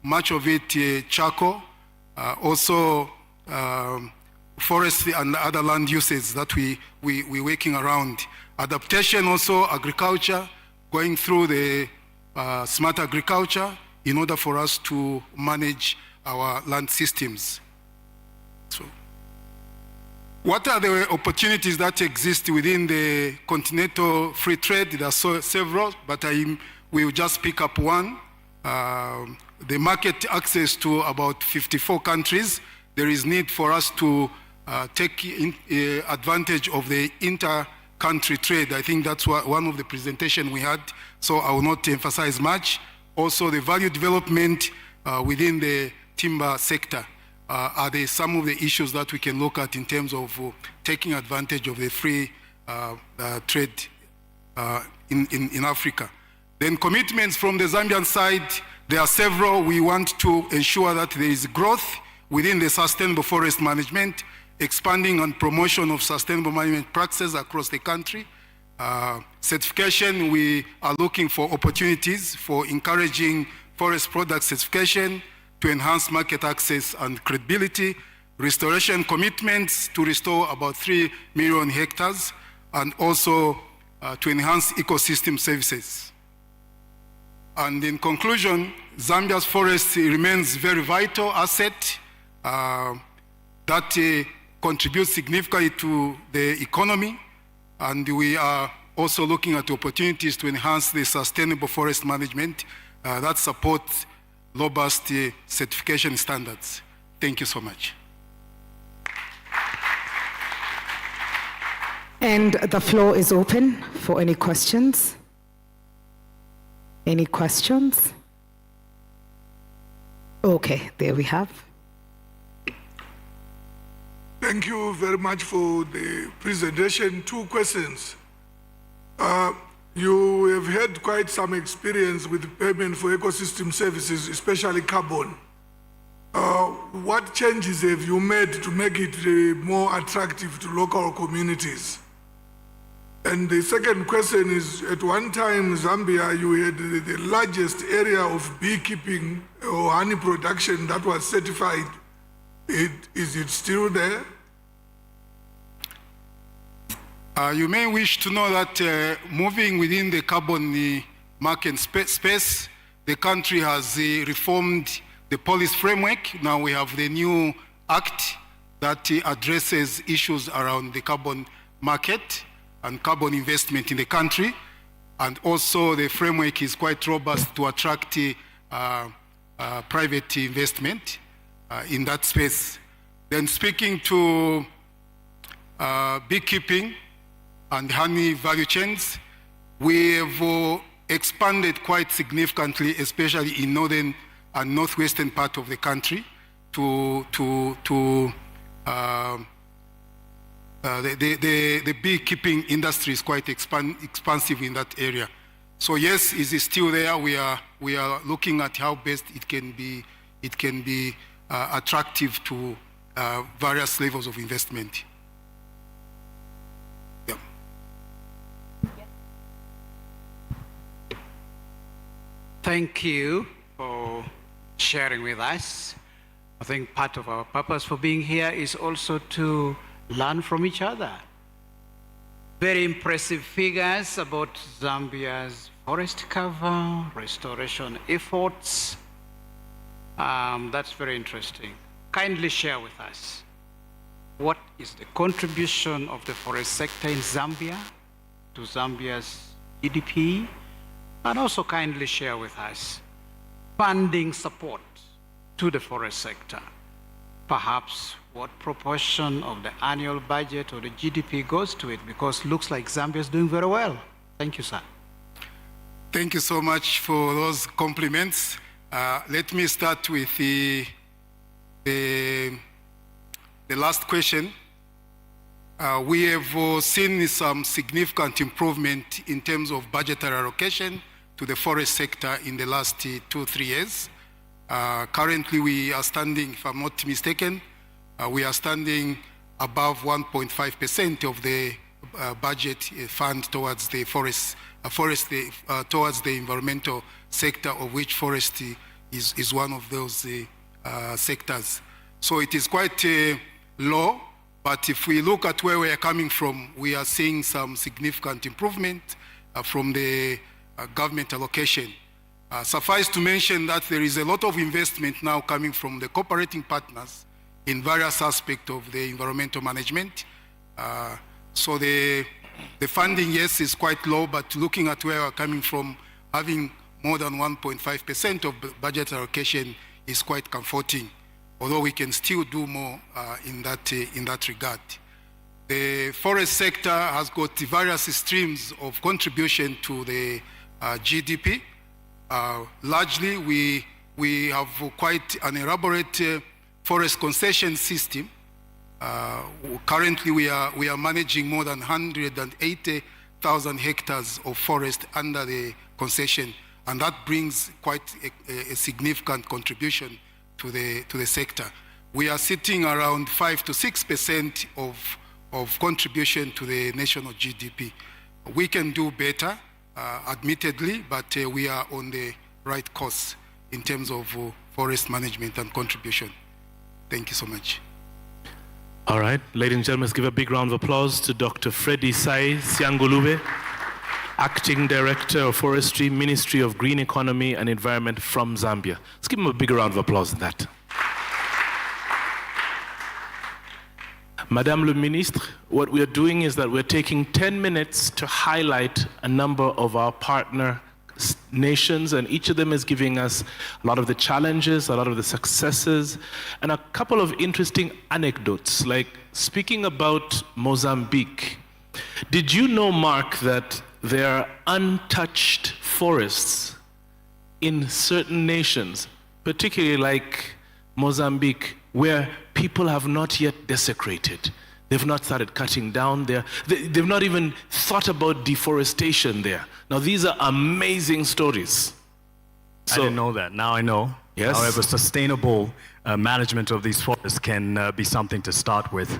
much of it charcoal, also forestry and other land uses that we're working around. Adaptation also, agriculture, going through the smart agriculture in order for us to manage our land systems. So, what are the opportunities that exist within the continental free trade? There are several, but I will just pick up one. The market access to about 54 countries. There is need for us to take advantage of the inter-country trade. I think that's one of the presentation we had, so I will not emphasize much. Also, the value development within the timber sector are some of the issues that we can look at in terms of taking advantage of the free trade in Africa. Then commitments from the Zambian side, there are several. We want to ensure that there is growth within the sustainable forest management, expanding and promotion of sustainable management practices across the country. Certification, we are looking for opportunities for encouraging forest product certification to enhance market access and credibility. Restoration commitments to restore about 3 million hectares, and also to enhance ecosystem services. And in conclusion, Zambia's forest remains a very vital asset that contributes significantly to the economy, and we are also looking at opportunities to enhance the sustainable forest management that supports robust certification standards. Thank you so much. And the floor is open for any questions. Any questions? Okay, there we have. Thank you very much for the presentation. 2 questions. You have had quite some experience with payment for ecosystem services, especially carbon. What changes have you made to make it more attractive to local communities? And the second question is, at one time, Zambia, you had the largest area of beekeeping or honey production that was certified. Is it still there? You may wish to know that moving within the carbon market space, the country has reformed the policy framework. Now we have the new act that addresses issues around the carbon market and carbon investment in the country. And also the framework is quite robust to attract private investment in that space. Then speaking to beekeeping and honey value chains, we have expanded quite significantly, especially in northern and northwestern part of the country, the beekeeping industry is quite expansive in that area. So yes, it is still there. We are looking at how best it can be attractive to various levels of investment. Yeah. Thank you for sharing with us. I think part of our purpose for being here is also to learn from each other. Very impressive figures about Zambia's forest cover, restoration efforts. That's very interesting. Kindly share with us, what is the contribution of the forest sector in Zambia to Zambia's GDP? And also kindly share with us funding support to the forest sector. Perhaps what proportion of the annual budget or the GDP goes to it, because it looks like Zambia is doing very well. Thank you, sir. Thank you so much for those compliments. Let me start with the last question. We have seen some significant improvement in terms of budgetary allocation to the forest sector in the last 2-3 years. Currently, we are standing, if I'm not mistaken, we are standing above 1.5% of the budget fund towards the towards the environmental sector, of which forestry is one of those sectors. So it is quite low, but if we look at where we are coming from, we are seeing some significant improvement from the government allocation. Suffice to mention that there is a lot of investment now coming from the cooperating partners in various aspects of the environmental management. So the funding, yes, is quite low, but looking at where we're coming from, having more than 1.5% of budget allocation is quite comforting, although we can still do more in that regard. The forest sector has got various streams of contribution to the GDP. Largely, we have quite an elaborate forest concession system. Currently, we are managing more than 180,000 hectares of forest under the concession, and that brings quite a significant contribution to the sector. We are sitting around 5 to 6% of contribution to the national GDP. We can do better, admittedly, but we are on the right course in terms of forest management and contribution. Thank you so much. All right, ladies and gentlemen, let's give a big round of applause to Dr. Freddy Sai Siangulube, Acting Director of Forestry, Ministry of Green Economy and Environment from Zambia. Let's give him a big round of applause for that. Madame le Ministre, what we are doing is that we're taking 10 minutes to highlight a number of our partner nations, and each of them is giving us a lot of the challenges, a lot of the successes, and a couple of interesting anecdotes, like speaking about Mozambique. Did you know, Mark, that there are untouched forests in certain nations, particularly like Mozambique, where people have not yet desecrated? They've not started cutting down there. They've not even thought about deforestation there. Now, these are amazing stories. I didn't know that. Now I know. Yes. However, sustainable management of these forests can be something to start with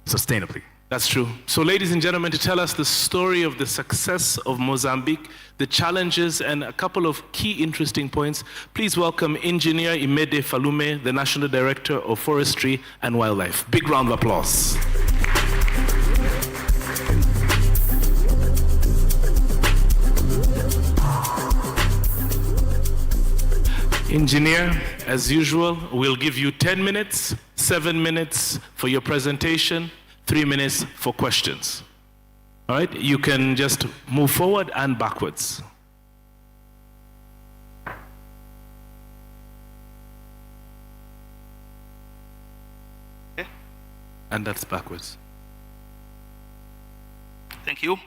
sustainably. That's true. So, ladies and gentlemen, to tell us the story of the success of Mozambique, the challenges, and a couple of key interesting points, please welcome Engineer Imede Falume, the National Director of Forestry and Wildlife. Big round of applause. Engineer, as usual, we'll give you 10 minutes, 7 minutes for your presentation, 3 minutes for questions. All right, you can just move forward and backwards. Okay. And that's backwards. Thank you.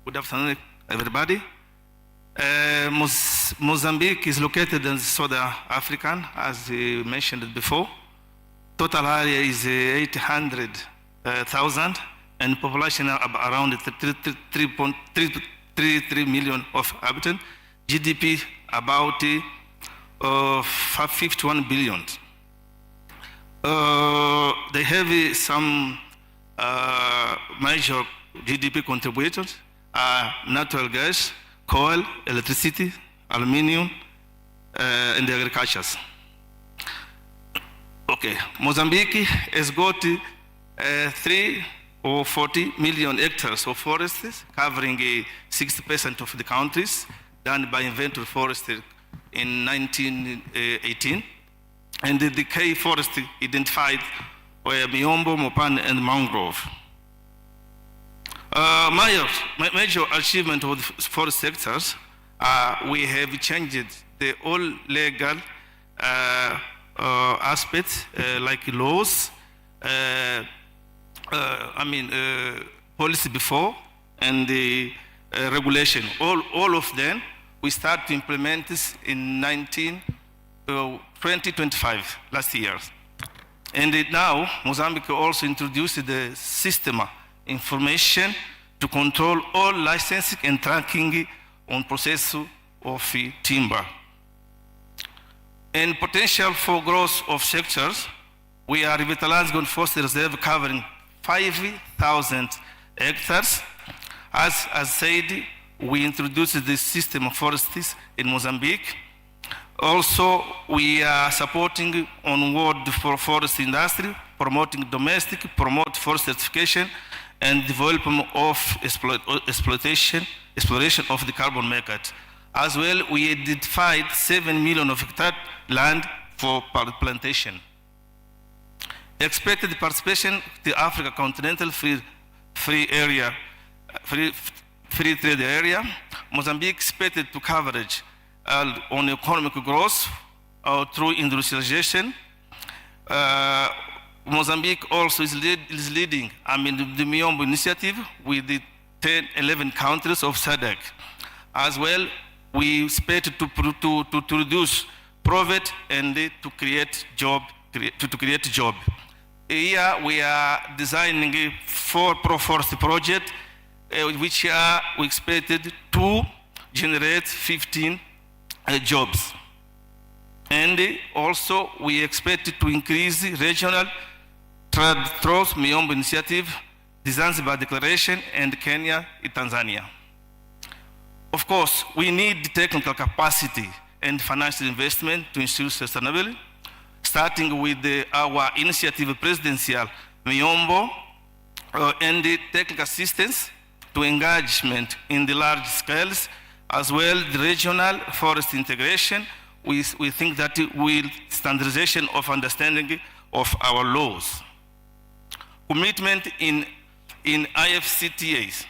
Good afternoon, everybody. Mozambique is located in Southern Africa, as we mentioned before. Total area is 800,000 and population around 3.33 million of inhabitants. GDP about 51 billion. They have some major GDP contributors, natural gas, coal, electricity, aluminium, and the agriculture. Okay, Mozambique has got 3 or 40 million hectares of forests, covering 60% of the countries, done by inventory forestry in 1918. And the key forest identified were Miombo, Mopane, and mangrove. Major achievement of the forest sectors, we have changed the all legal aspects like laws, policy before, and the regulation. All of them, we start to implement this in 2025, last year. And now, Mozambique also introduced the system information to control all licensing and tracking on process of timber. And potential for growth of sectors, we are revitalizing forest reserve covering 5,000 hectares. As said, we introduced this system of forests in Mozambique. Also, we are supporting onward for forest industry, promoting domestic, promote forest certification, and development of exploration of the carbon market. As well, we identified 7 million of hectare land for plantation. Expected participation to the Africa Continental Free Trade Area. Mozambique expected to coverage on economic growth through industrialization. Mozambique also is leading the Miombo initiative with the 11 countries of SADC. As well, we expect to reduce poverty and to create job. Here we are designing 4 pro-forest projects, which we expected to generate 15 jobs. And also we expect to increase regional trade through Miombo initiative, the Zanzibar Declaration, and Kenya and Tanzania. Of course, we need technical capacity and financial investment to ensure sustainability, starting with our initiative Presidential Miombo and the technical assistance to engagement in the large scales, as well the regional forest integration. We think that will standardization of understanding of our laws. Commitment in IFCTAs.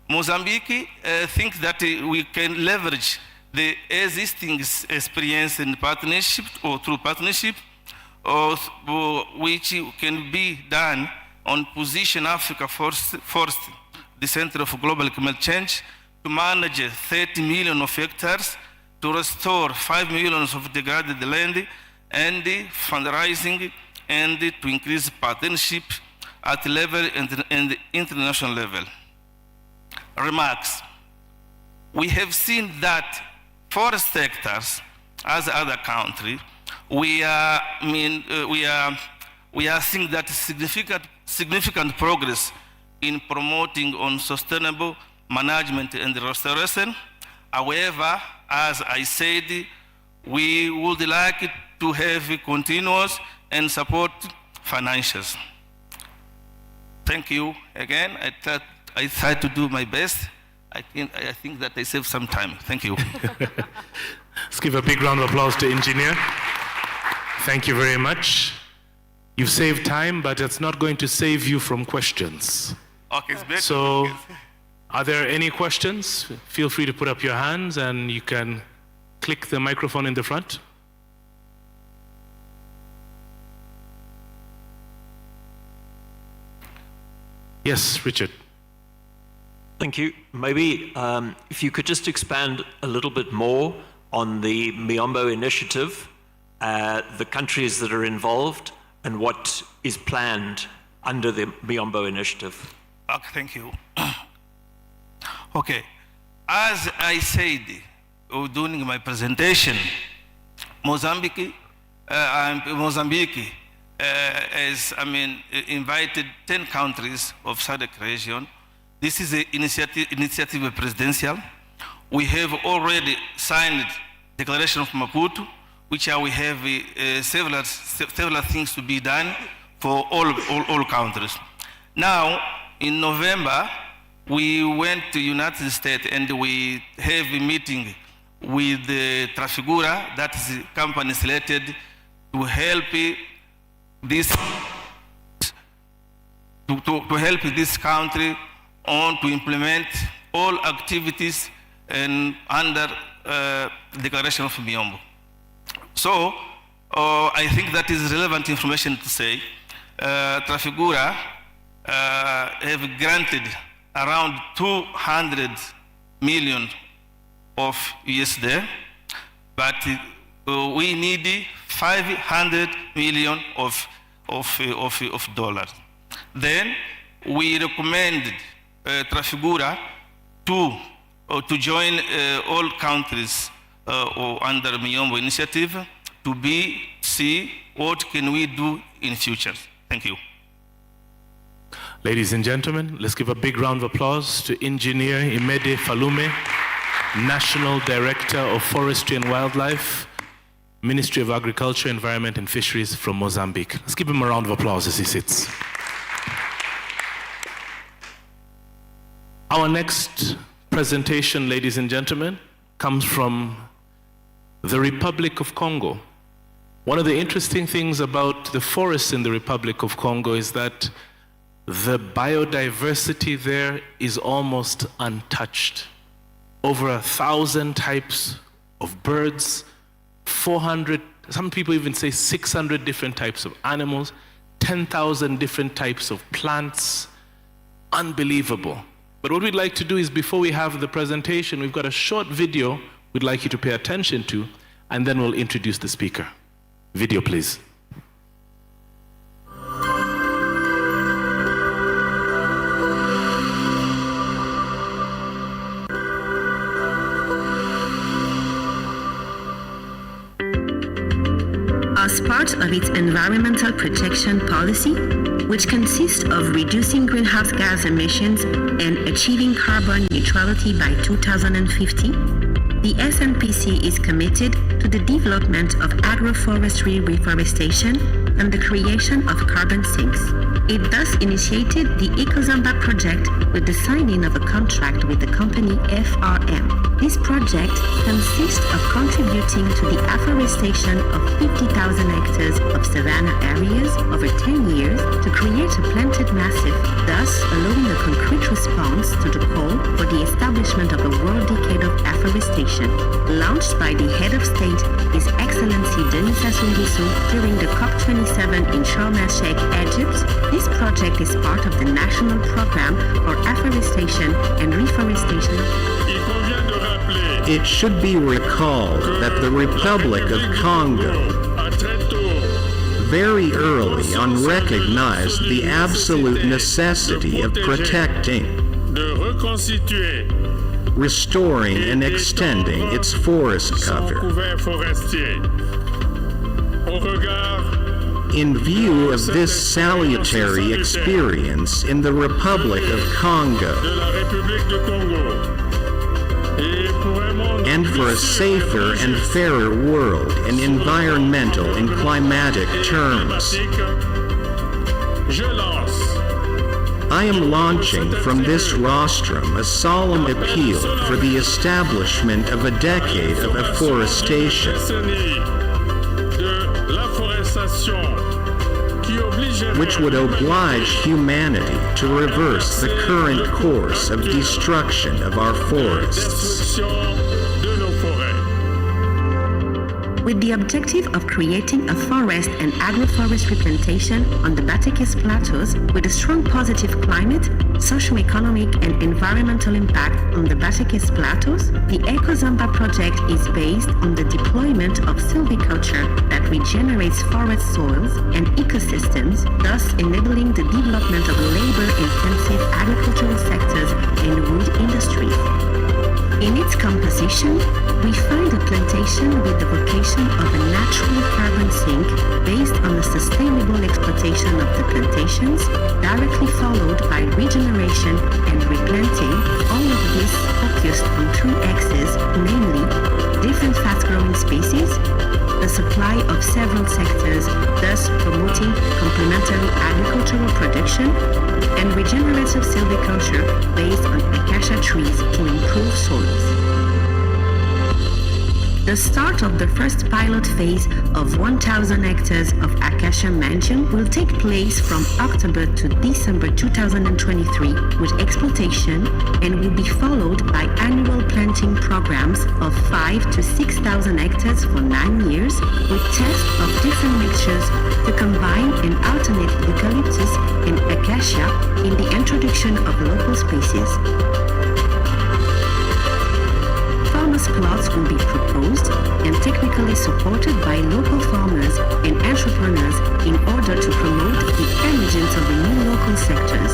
Mozambique thinks that we can leverage the existing experience in partnership or through partnership, which can be done on position Africa first, the center of global climate change, to manage 30 million of hectares, to restore 5 million of degraded land, and fundraising, and to increase partnership at level and the international level. Remarks. We have seen that forest sectors, as other countries, we are seeing that significant progress in promoting on sustainable management and restoration. However, as I said, we would like to have continuous and support financials. Thank you again. I tried to do my best. I think that I saved some time. Thank you. Let's give a big round of applause to Engineer. Thank you very much. You've saved time, but it's not going to save you from questions. Okay, it's better. So, are there any questions? Feel free to put up your hands and you can click the microphone in the front. Yes, Richard. Thank you. Maybe if you could just expand a little bit more on the Miombo initiative, the countries that are involved, and what is planned under the Miombo initiative. Okay, thank you. Okay, as I said during my presentation, Mozambique has invited 10 countries of SADC region. This is an initiative presidential. We have already signed Declaration of Maputo, which we have several things to be done for all countries. Now, in November, we went to United States and we have a meeting with Trafigura, that is a company selected to help this country on to implement all activities and under Declaration of Miombo. So I think that is relevant information to say. Trafigura have granted around 200 million of USD, but we need 500 million of dollars. Then we recommended Trafigura to join all countries under Miombo initiative to see what can we do in future. Thank you. Ladies and gentlemen, let's give a big round of applause to Engineer Imede Falume, National Director of Forestry and Wildlife, Ministry of Agriculture, Environment and Fisheries from Mozambique. Let's give him a round of applause as he sits. Our next presentation, ladies and gentlemen, comes from the Republic of Congo. One of the interesting things about the forests in the Republic of Congo is that the biodiversity there is almost untouched. Over 1,000 types of birds, 400, some people even say 600 different types of animals, 10,000 different types of plants. Unbelievable. But what we'd like to do is, before we have the presentation, we've got a short video we'd like you to pay attention to, and then we'll introduce the speaker. Video, please. As part of its environmental protection policy, which consists of reducing greenhouse gas emissions and achieving carbon neutrality by 2050, the SNPC is committed to the development of agroforestry reforestation and the creation of carbon sinks. It thus initiated the Zámba project with the signing of a contract with the company FRM. This project consists of contributing to the afforestation of 50,000 hectares of savanna areas over 10 years to create a planted massif, thus allowing a concrete response to the call for the establishment of a World Decade of Afforestation. Launched by the head of state, His Excellency Denis Sassou Nguesso, during the COP27 in Sharm el-Sheikh, Egypt, this project is part of the National Program for Afforestation and Reforestation. It should be recalled that the Republic of Congo very early on recognized the absolute necessity of protecting, restoring and extending its forest cover. In view of this salutary experience in the Republic of Congo, and for a safer and fairer world in environmental and climatic terms, I am launching from this rostrum a solemn appeal for the establishment of a decade of afforestation, which would oblige humanity to reverse the current course of destruction of our forests. With the objective of creating a forest and agroforestry plantation on the Batekes Plateaus with a strong positive climate, socio-economic and environmental impact on the Batekes Plateaus, the Zámba project is based on the deployment of silviculture that regenerates forest soils and ecosystems, thus enabling the development of labor-intensive agricultural sectors and wood industries. In its composition, we find a plantation with the vocation of a natural carbon sink based on the sustainable exploitation of the plantations, directly followed by regeneration and replanting, all of this focused on 3 axes, namely different fast-growing species, the supply of several sectors, thus promoting complementary agricultural production, and regenerative silviculture based on acacia trees to improve soils. The start of the first pilot phase of 1,000 hectares of acacia mansion will take place from October to December 2023 with exploitation, and will be followed by annual planting programs of 5,000 to 6,000 hectares for 9 years with tests of different mixtures to combine and alternate eucalyptus and acacia in the introduction of local species. Farmers' plots will be proposed and technically supported by local farmers and entrepreneurs in order to promote the emergence of the new local sectors.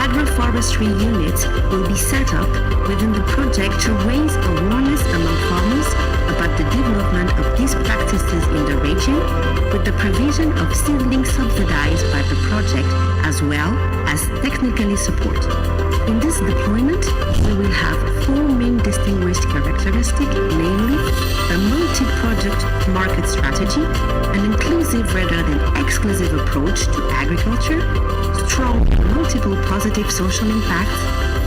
Agroforestry units will be set up within the project to raise awareness among farmers about the development of these practices in the region, with the provision of seedlings subsidized by the project as well as technically support. In this deployment, we will have 4 main distinguished characteristics, namely a multi-project market strategy, an inclusive rather than exclusive approach to agriculture, strong multiple positive social impacts,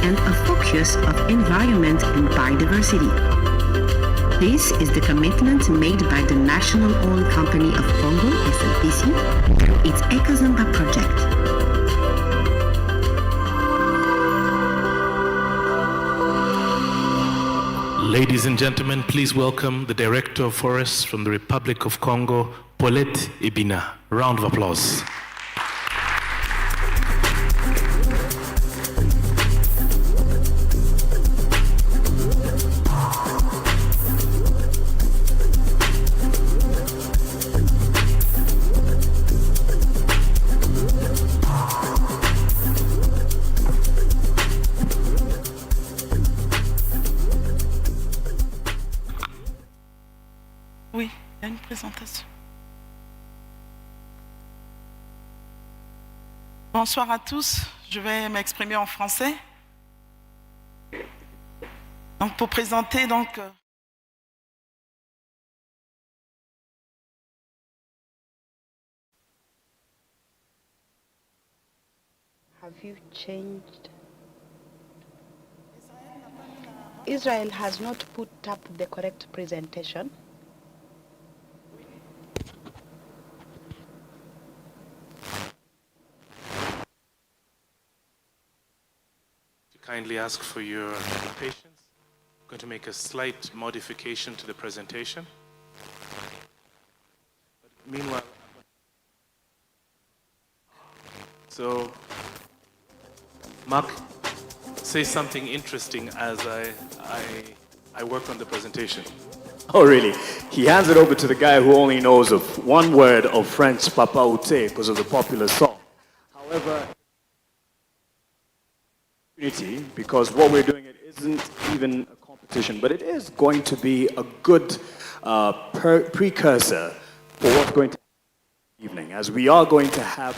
and a focus of environment and biodiversity. This is the commitment made by the National Oil Company of Congo, FEB, through its Zámba project. Ladies and gentlemen, please welcome the Director of Forests from the Republic of Congo, Paulette Ibina. Round of applause. Oui, il y a une présentation. Bonsoir à tous, je vais m'exprimer en français. Donc pour présenter Have you changed? Israel has not put up the correct presentation. Kindly ask for your patience. I'm going to make a slight modification to the presentation. But meanwhile, so Mark, say something interesting as I work on the presentation. Oh, really? He hands it over to the guy who only knows of one word of French, Papa Oute, because of the popular song. However, because what we're doing, it isn't even a competition, but it is going to be a good precursor for what's going to happen this evening, as we are going to have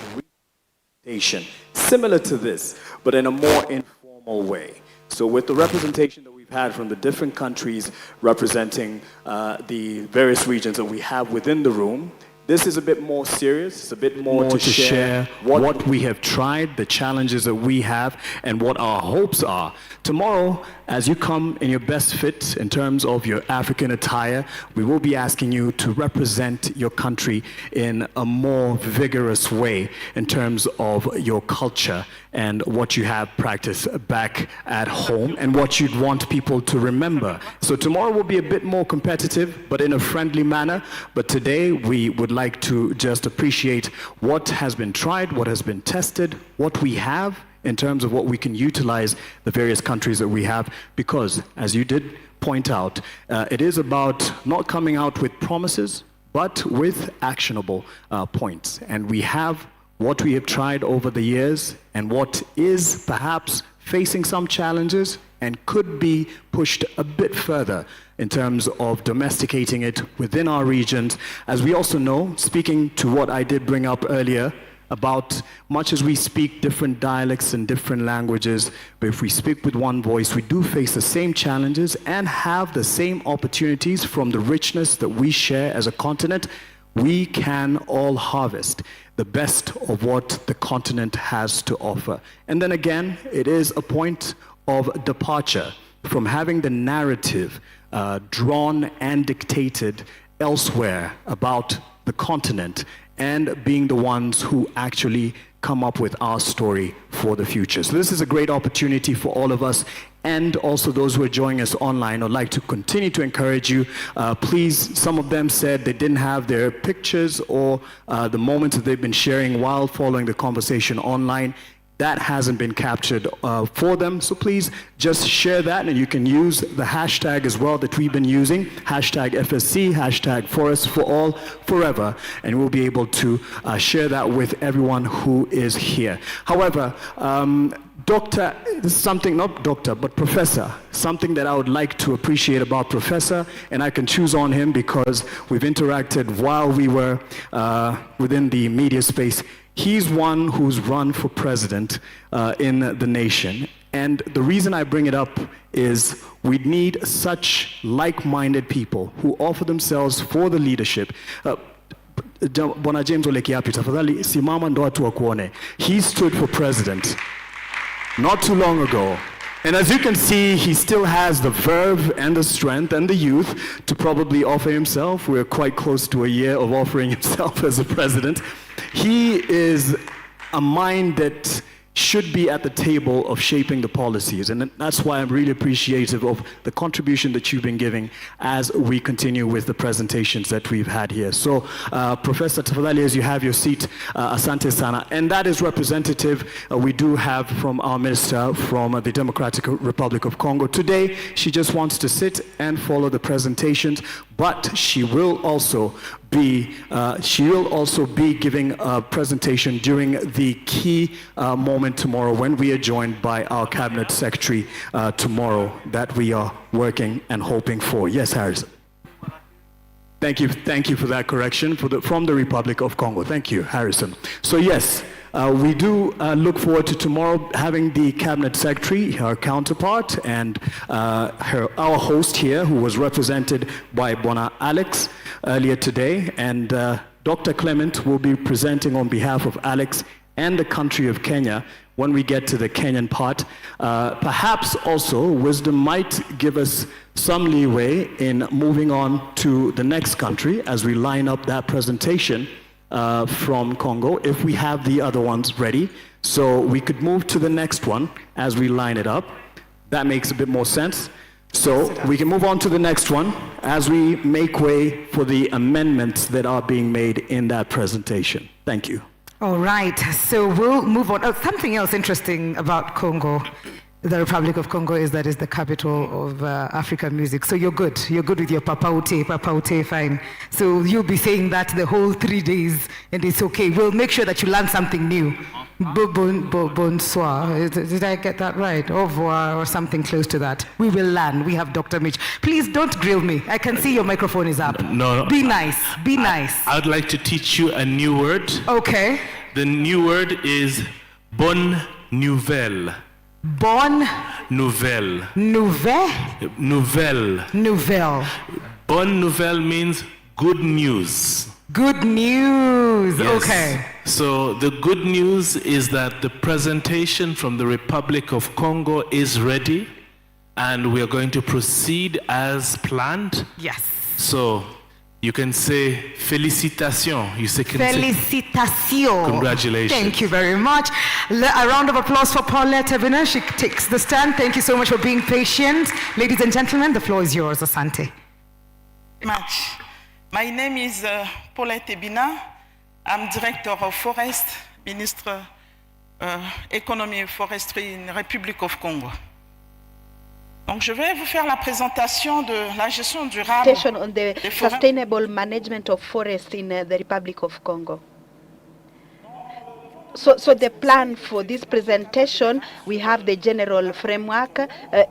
representation similar to this, but in a more informal way. So with the representation that we've had from the different countries representing the various regions that we have within the room, this is a bit more serious, it's a bit more to share what we have tried, the challenges that we have, and what our hopes are. Tomorrow, as you come in your best fit in terms of your African attire, we will be asking you to represent your country in a more vigorous way in terms of your culture and what you have practiced back at home and what you'd want people to remember. So tomorrow will be a bit more competitive, but in a friendly manner. But today we would like to just appreciate what has been tried, what has been tested, what we have in terms of what we can utilize the various countries that we have, because as you did point out, it is about not coming out with promises, but with actionable points. And we have what we have tried over the years and what is perhaps facing some challenges and could be pushed a bit further in terms of domesticating it within our regions. As we also know, speaking to what I did bring up earlier, about much as we speak different dialects and different languages, but if we speak with one voice, we do face the same challenges and have the same opportunities from the richness that we share as a continent. We can all harvest the best of what the continent has to offer. And then again, it is a point of departure from having the narrative drawn and dictated elsewhere about the continent and being the ones who actually come up with our story for the future. So this is a great opportunity for all of us, and also those who are joining us online. I'd like to continue to encourage you. Please, some of them said they didn't have their pictures or the moments that they've been sharing while following the conversation online. That hasn't been captured for them, so please just share that, and you can use the hashtag as well that we've been using, hashtag FSC, hashtag Forest for All, forever, and we'll be able to share that with everyone who is here. However, Doctor, this is something, not doctor, but professor, something that I would like to appreciate about Professor, and I can choose on him because we've interacted while we were within the media space. He's one who's run for president in the nation. And the reason I bring it up is we need such like-minded people who offer themselves for the leadership. Bwana James Olekiapi, tafadhali simama ndo watu wakuone. He stood for president not too long ago, And as you can see, he still has the verve and the strength and the youth to probably offer himself. We're quite close to a year of offering himself as a president. He is a mind that should be at the table of shaping the policies. And that's why I'm really appreciative of the contribution that you've been giving as we continue with the presentations that we've had here. So, Professor Tafadhali, as you have your seat, Asante Sana. And that is representative we do have from our minister from the Democratic Republic of Congo. Today, she just wants to sit and follow the presentations, but she will also be giving a presentation during the key moment tomorrow when we are joined by our cabinet secretary tomorrow that we are working and hoping for. Yes, Harrison. Thank you for that correction from the Republic of Congo. Thank you, Harrison. So yes, we do look forward to tomorrow having the cabinet secretary, her counterpart, and our host here, who was represented by Bona Alex earlier today, and Dr. Clement will be presenting on behalf of Alex and the country of Kenya when we get to the Kenyan part. Perhaps also wisdom might give us some leeway in moving on to the next country as we line up that presentation from Congo, if we have the other ones ready. So we could move to the next one as we line it up. That makes a bit more sense. So we can move on to the next one as we make way for the amendments that are being made in that presentation. Thank you. All right, so we'll move on. Oh, something else interesting about Congo, the Republic of Congo, is that it's the capital of African music. So you're good with your papaute, fine. So you'll be saying that the whole 3 days, and it's okay. We'll make sure that you learn something new. Bonsoir, did I get that right? Au revoir, or something close to that. We will learn. We have Dr. Mitch. Please don't grill me. I can see your microphone is up. No. Be nice, be nice. I would like to teach you a new word. Okay. The new word is bonne nouvelle. Bonne nouvelle. Nouvelle. Bonne nouvelle means good news. Good news. Yes. Okay. So the good news is that the presentation from the Republic of Congo is ready, and we are going to proceed as planned. Yes. So you can say félicitations. Félicitations. Congratulations. Thank you very much. A round of applause for Paulette Ebina. She takes the stand. Thank you so much for being patient. Ladies and gentlemen, the floor is yours. Asante. Much. My name is Paulette Ebina. I'm Director of Forest, Ministre Economy and Forestry in Republic of Congo. Donc, je vais vous faire la présentation de la gestion durable on the sustainable management of forests in the Republic of Congo. So the plan for this presentation, we have the general framework,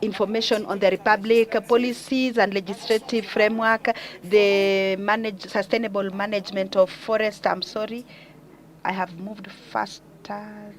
information on the Republic, policies and legislative framework, the sustainable management of forest. I'm sorry, I have moved faster.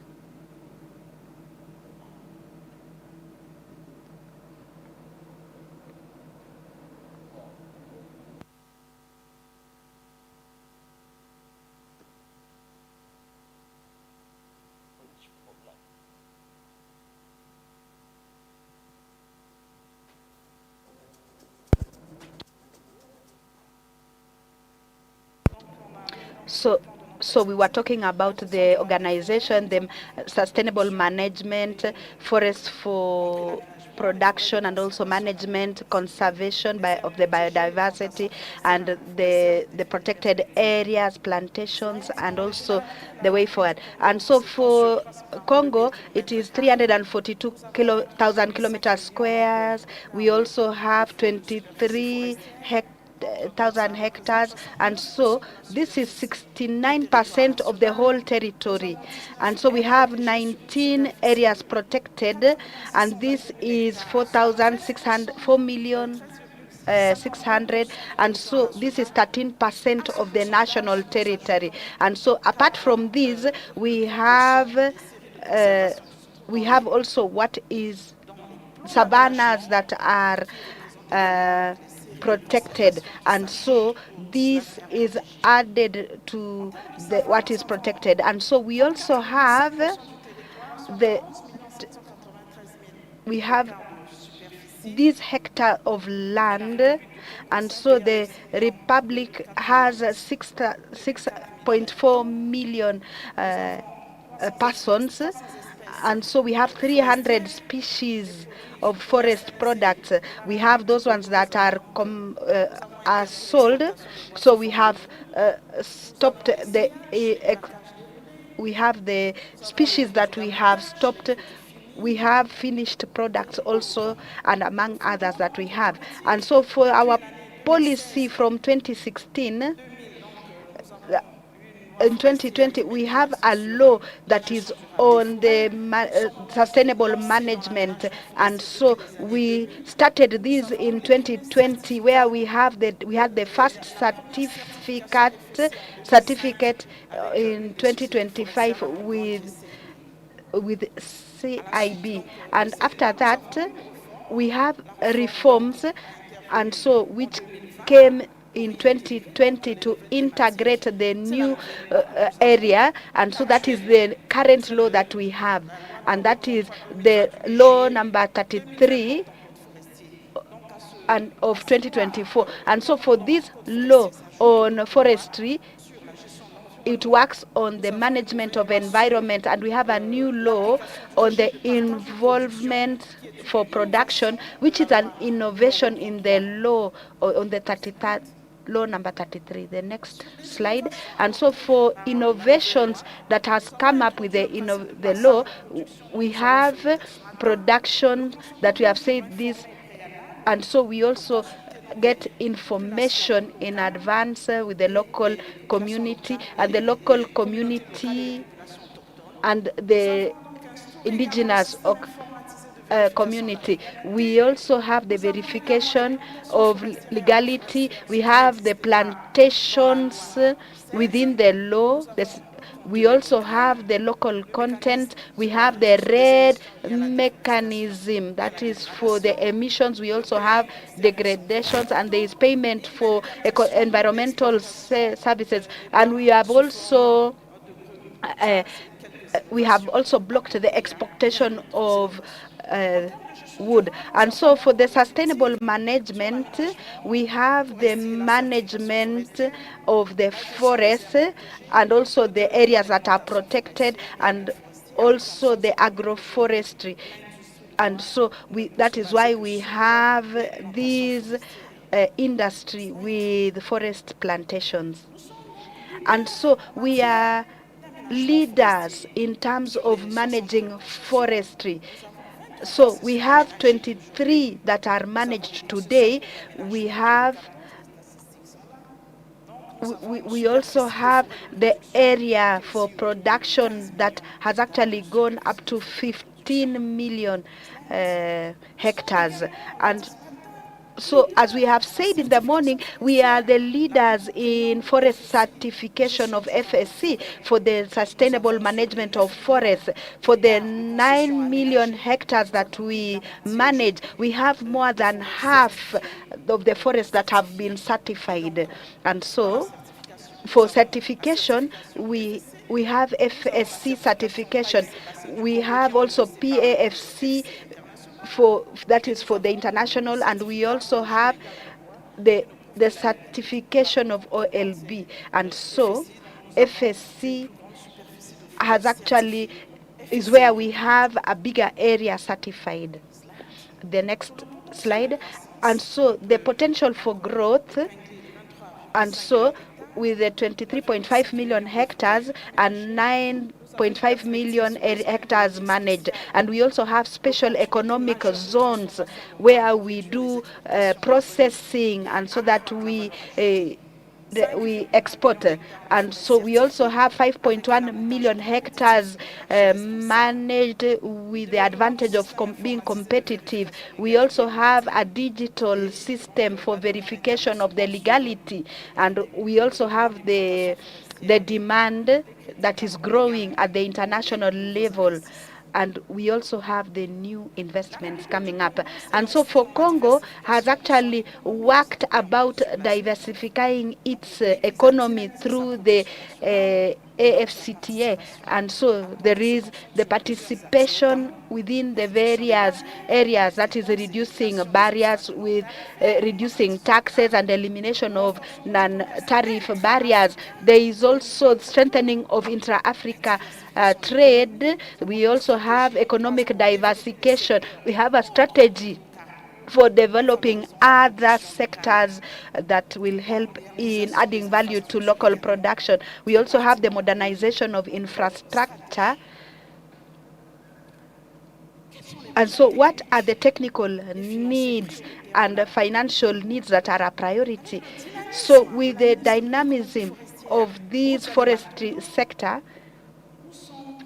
So we were talking about the organization, the sustainable management, forests for production, and also management, conservation of the biodiversity, and the protected areas, plantations, and also the way forward. And so for Congo, it is 342,000 kilometers squares. We also have 23,000 hectares, and so this is 69% of the whole territory. And so we have 19 areas protected, and this is 4,600,000, and so this is 13% of the national territory. And so apart from this, we have also what is savannas that are protected, and so this is added to what is protected. And so we also have we have this hectare of land, and so the Republic has 6.4 million persons, and so we have 300 species of forest products. We have those ones that are sold, so we have stopped the we have the species that we have stopped. We have finished products also, and among others that we have. And so for our policy from 2016, in 2020, we have a law that is on the sustainable management, and so we started this in 2020, where we had the first certificate in 2025 with CIB, and after that we have reforms, and so which came in 2020 to integrate the new area, and so that is the current law that we have, and that is the law number 33 and of 2024. And so for this law on forestry, it works on the management of environment, and we have a new law on the involvement for production, which is an innovation in the law on the 33rd law number 33. The next slide. And so for innovations that has come up with the law, we have production that we have said this, and so we also get information in advance with the local community, and the local community and the indigenous community. We also have the verification of legality. We have the plantations within the law. We also have the local content. We have the red mechanism that is for the emissions. We also have degradations, and there is payment for environmental services. And we have also blocked the exportation of wood. And so for the sustainable management, we have the management of the forest, and also the areas that are protected, and also the agroforestry. And so that is why we have this industry with forest plantations. And so we are leaders in terms of managing forestry. So we have 23 that are managed today. We also have the area for production that has actually gone up to 15 million hectares. And so, as we have said in the morning, we are the leaders in forest certification of FSC for the sustainable management of forests. For the 9 million hectares that we manage, we have more than half of the forests that have been certified. And so, for certification, we have FSC certification. We have also PAFC, that is for the international, and we also have the certification of OLB. And so FSC is where we have a bigger area certified. The next slide. And so the potential for growth, and so with the 23.5 million hectares and 9.5 million hectares managed, and we also have special economic zones where we do processing, and so that we export. And so we also have 5.1 million hectares managed with the advantage of being competitive. We also have a digital system for verification of the legality, and we also have the demand that is growing at the international level. And we also have the new investments coming up. And so for Congo has actually worked about diversifying its economy through the AFCTA, and so there is the participation within the various areas, that is reducing barriers with reducing taxes and elimination of non-tariff barriers. There is also strengthening of intra-Africa trade. We also have economic diversification. We have a strategy for developing other sectors that will help in adding value to local production. We also have the modernization of infrastructure. And so what are the technical needs and the financial needs that are a priority? So with the dynamism of this forestry sector,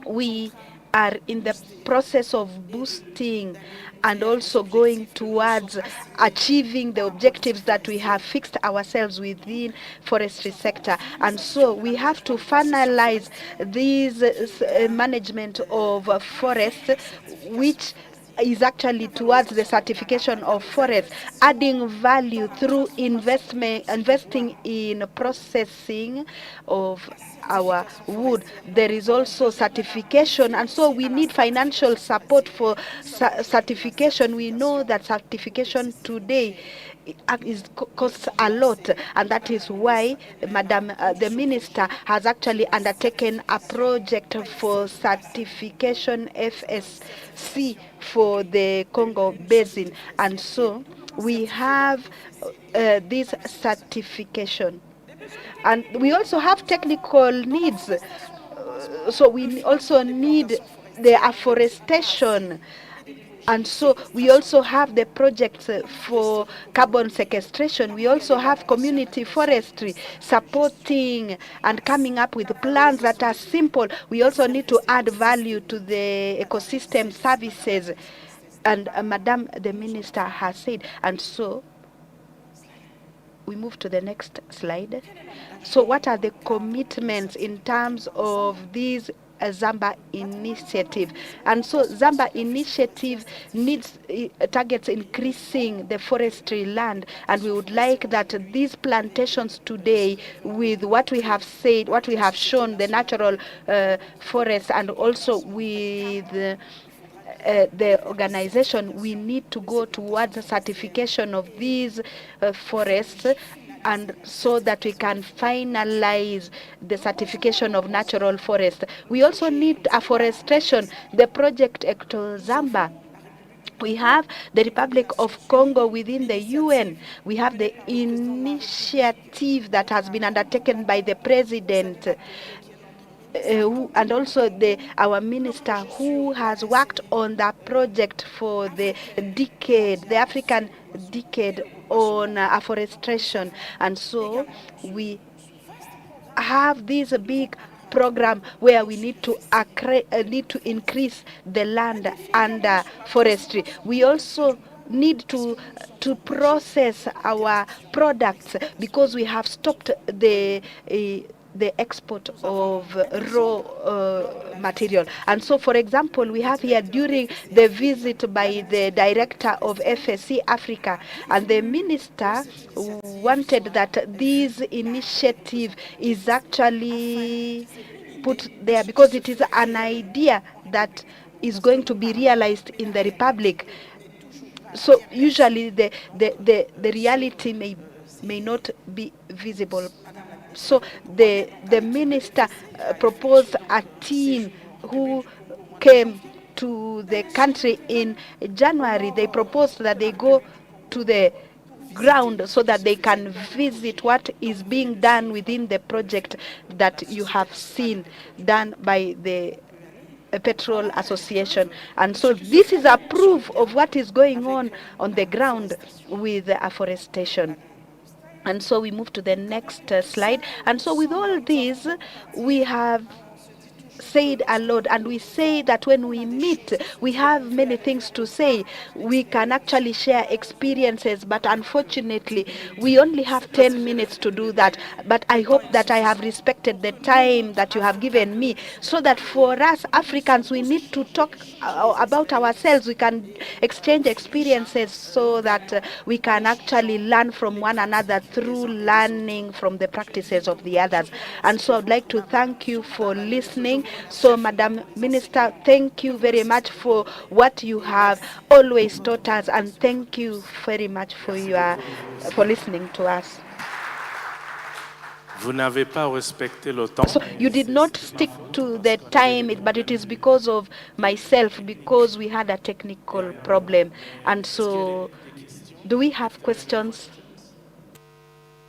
we are in the process of boosting and also going towards achieving the objectives that we have fixed ourselves within forestry sector. And so we have to finalize this management of forests, which is actually towards the certification of forests, adding value through investing in processing of our wood. There is also certification, and so we need financial support for certification. We know that certification today costs a lot, and that is why Madam the Minister has actually undertaken a project for certification FSC for the Congo Basin, and so we have this certification. And we also have technical needs. So we also need the afforestation. And so we also have the projects for carbon sequestration. We also have community forestry supporting and coming up with plans that are simple. We also need to add value to the ecosystem services. And Madam the Minister has said, and so we move to the next slide. So what are the commitments in terms of these Zámba initiative? And so Zámba initiative targets increasing the forestry land, and we would like that these plantations today, with what we have said, what we have shown, the natural forests, and also with the organization, we need to go towards the certification of these forests, and so that we can finalize the certification of natural forest. We also need afforestation, the project Zámba. We have the Republic of Congo within the UN. We have the initiative that has been undertaken by the President, and also our minister who has worked on that project for the decade, the African decade on afforestation. And so we have this big program where we need to increase the land under forestry. We also need to process our products, because we have stopped the export of raw material. And so, for example, we have here during the visit by the director of FSC Africa, and the minister wanted that this initiative is actually put there, because it is an idea that is going to be realized in the Republic. So usually the reality may not be visible. So the minister proposed a team who came to the country in January. They proposed that they go to the ground so that they can visit what is being done within the project that you have seen done by the Petrol Association. And so this is a proof of what is going on the ground with the afforestation. And so we move to the next slide. And so with all these, we have said a lot, and we say that when we meet, we have many things to say. We can actually share experiences, but unfortunately, we only have 10 minutes to do that. But I hope that I have respected the time that you have given me, so that for us Africans, we need to talk about ourselves. We can exchange experiences so that we can actually learn from one another through learning from the practices of the others. And so I'd like to thank you for listening. So, Madam Minister, thank you very much for what you have always taught us, and thank you very much for listening to us. Vous n'avez pas respecté le temps. So you did not stick to the time, but it is because of myself, because we had a technical problem. And so, do we have questions?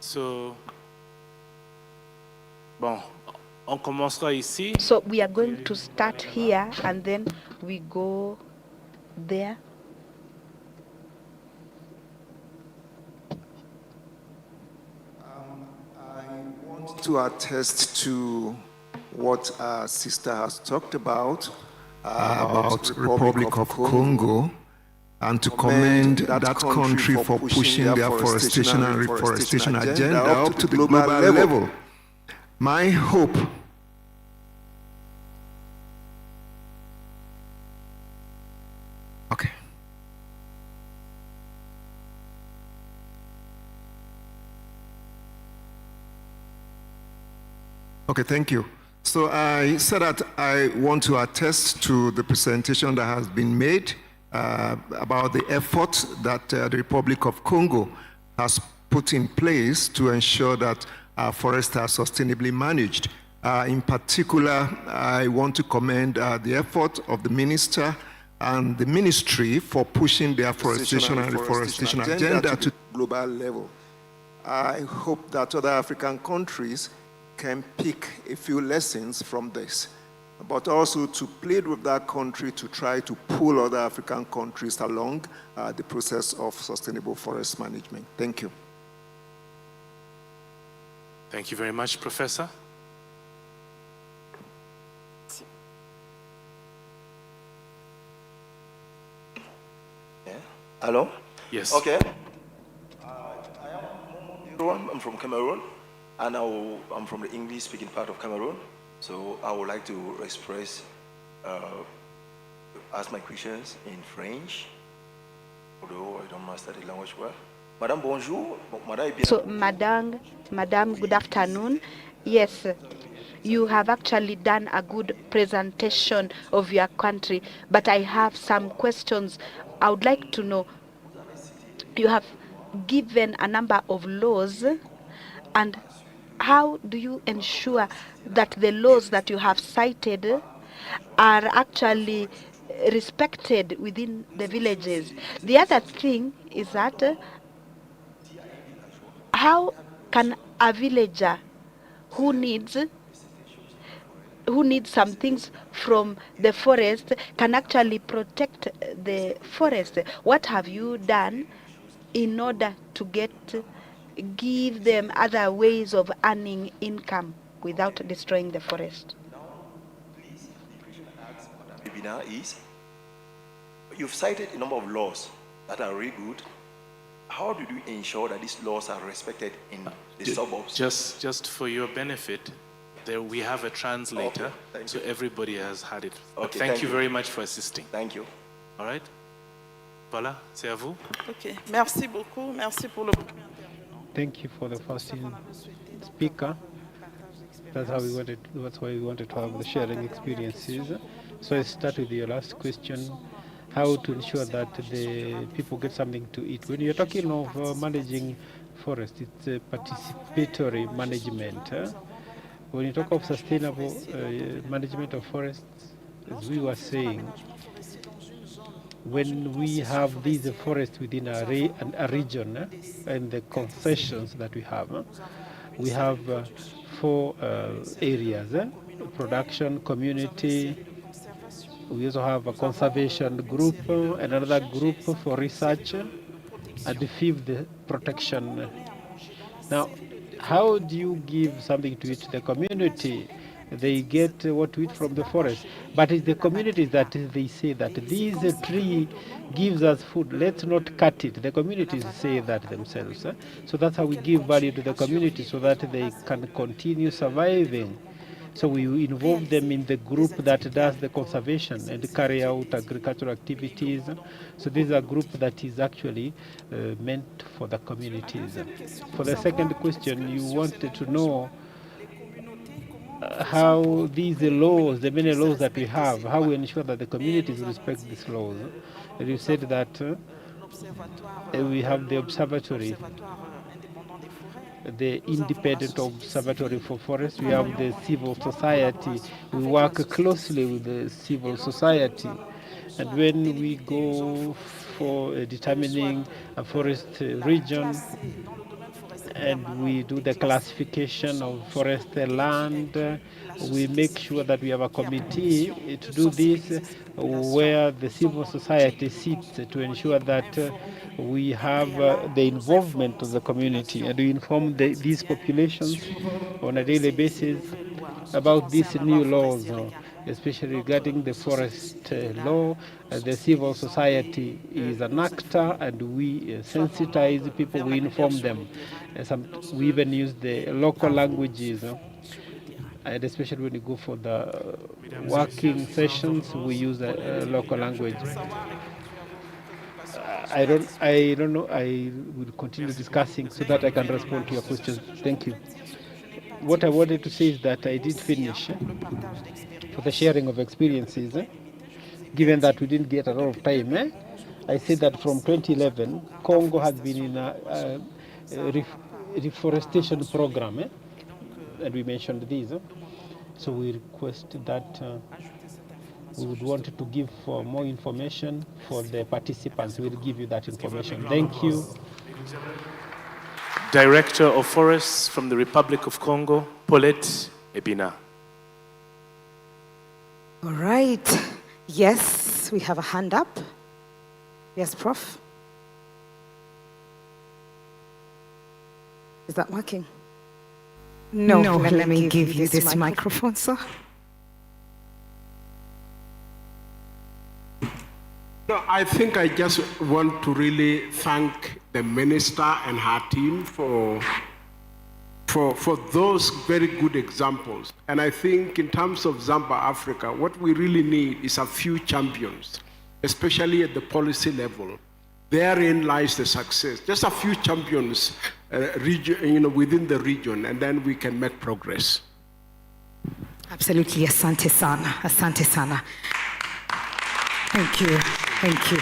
So, bon, on commencera ici. So we are going to start here and then we go there. To attest to what our sister has talked about Republic of Congo, and to commend that country for pushing their forestation and reforestation agenda up to the global level. My hope Okay, thank you. So I said that I want to attest to the presentation that has been made about the effort that the Republic of Congo has put in place to ensure that our forests are sustainably managed. In particular, I want to commend the effort of the minister and the ministry for pushing their forestation and reforestation agenda to the global level. I hope that other African countries can pick a few lessons from this, but also to plead with that country to try to pull other African countries along the process of sustainable forest management. Thank you. Thank you very much, Professor. Yeah. Hello? Yes. Okay. I am I'm from Cameroon. And I'm from the English-speaking part of Cameroon, so I would like to ask my questions in French, although I don't master the language well. Madame, bonjour. So, Madame, good afternoon. Yes, you have actually done a good presentation of your country, but I have some questions. I would like to know, you have given a number of laws, and how do you ensure that the laws that you have cited are actually respected within the villages? The other thing is that how can a villager who needs some things from the forest can actually protect the forest? What have you done in order to give them other ways of earning income without destroying the forest? You've cited a number of laws that are really good. How do you ensure that these laws are respected in the suburbs? Just for your benefit, there we have a translator, so everybody has had it. But thank you very much for assisting. Thank you. All right. Voilà, c'est à vous. Okay. Merci beaucoup. Merci pour le premier intervenant. Thank you for the first speaker. That's why we wanted to have the sharing experiences. So I start with your last question, how to ensure that the people get something to eat. When you're talking of managing forest, it's a participatory management. When you talk of sustainable management of forests, as we were saying, when we have these forests within a region and the concessions that we have 4 areas: production, community. We also have a conservation group, another group for research, and the FEB, protection. Now, how do you give something to each the community they get what to eat from the forest. But it's the communities that they say that this tree gives us food, let's not cut it. The communities say that themselves. So that's how we give value to the community so that they can continue surviving. So we involve them in the group that does the conservation and carry out agricultural activities. So this is a group that is actually meant for the communities. For the second question, you wanted to know how these laws, the many laws that we have, how we ensure that the communities respect these laws. And you said that we have the observatory, the independent observatory for forests. We have the civil society. We work closely with the civil society. And when we go for determining a forest region, and we do the classification of forest land, we make sure that we have a committee to do this, where the civil society sits to ensure that we have the involvement of the community, and we inform these populations on a daily basis about these new laws, especially regarding the forest law. The civil society is an actor, and we sensitize people, we inform them. We even use the local languages, and especially when you go for the working sessions, we use a local language. I don't know. I will continue discussing so that I can respond to your questions. Thank you. What I wanted to say is that I did finish for the sharing of experiences. Given that we didn't get a lot of time, I said that from 2011, Congo has been in a reforestation program, and we mentioned these. So we request that we would want to give more information for the participants. We'll give you that information. Thank you. Director of Forests from the Republic of Congo, Paulette Ebina. All right. Yes, we have a hand up. Yes, Prof. Is that working? No, let me give you this microphone, sir. No, I think I just want to really thank the minister and her team for those very good examples. And I think in terms of Zámba Africa, what we really need is a few champions, especially at the policy level. Therein lies the success. Just a few champions within the region, and then we can make progress. Absolutely. Asante sana. Asante sana. Thank you. Thank you.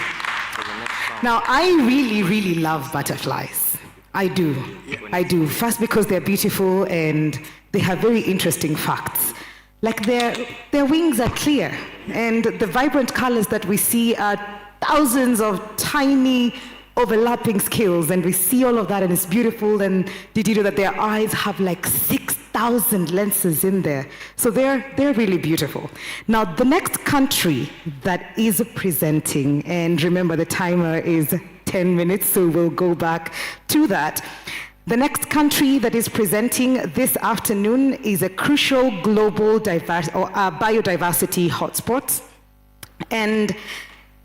Now, I really, really love butterflies. I do. I do. First, because they're beautiful and they have very interesting facts. Like their wings are clear, and the vibrant colors that we see are thousands of tiny overlapping scales, and we see all of that, and it's beautiful. And did you know that their eyes have like 6,000 lenses in there? So they're really beautiful. Now, the next country that is presenting, and remember the timer is 10 minutes, so we'll go back to that. The next country that is presenting this afternoon is a crucial global biodiversity hotspot. And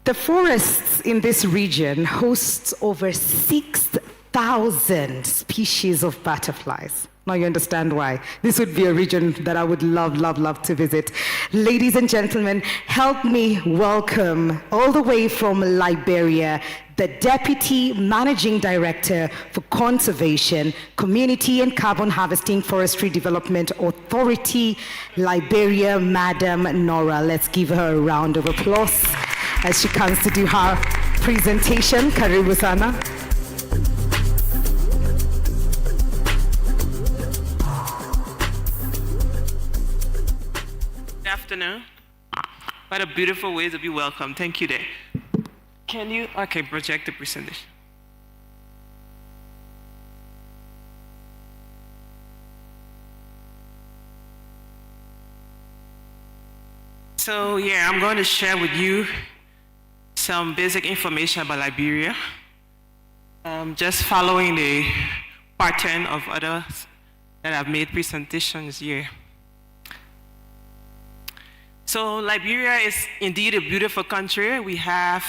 the forests in this region hosts over 6,000 species of butterflies. Now you understand why. This would be a region that I would love to visit. Ladies and gentlemen, help me welcome all the way from Liberia, the Deputy Managing Director for Conservation, Community and Carbon Harvesting Forestry Development Authority, Liberia, Madam Nora. Let's give her a round of applause as she comes to do her presentation. Karibu sana. Good afternoon. What a beautiful way to be welcomed. Thank you there. Can you, project the presentation. So yeah, I'm going to share with you some basic information about Liberia. Just following the pattern of others that have made presentations here. So Liberia is indeed a beautiful country. We have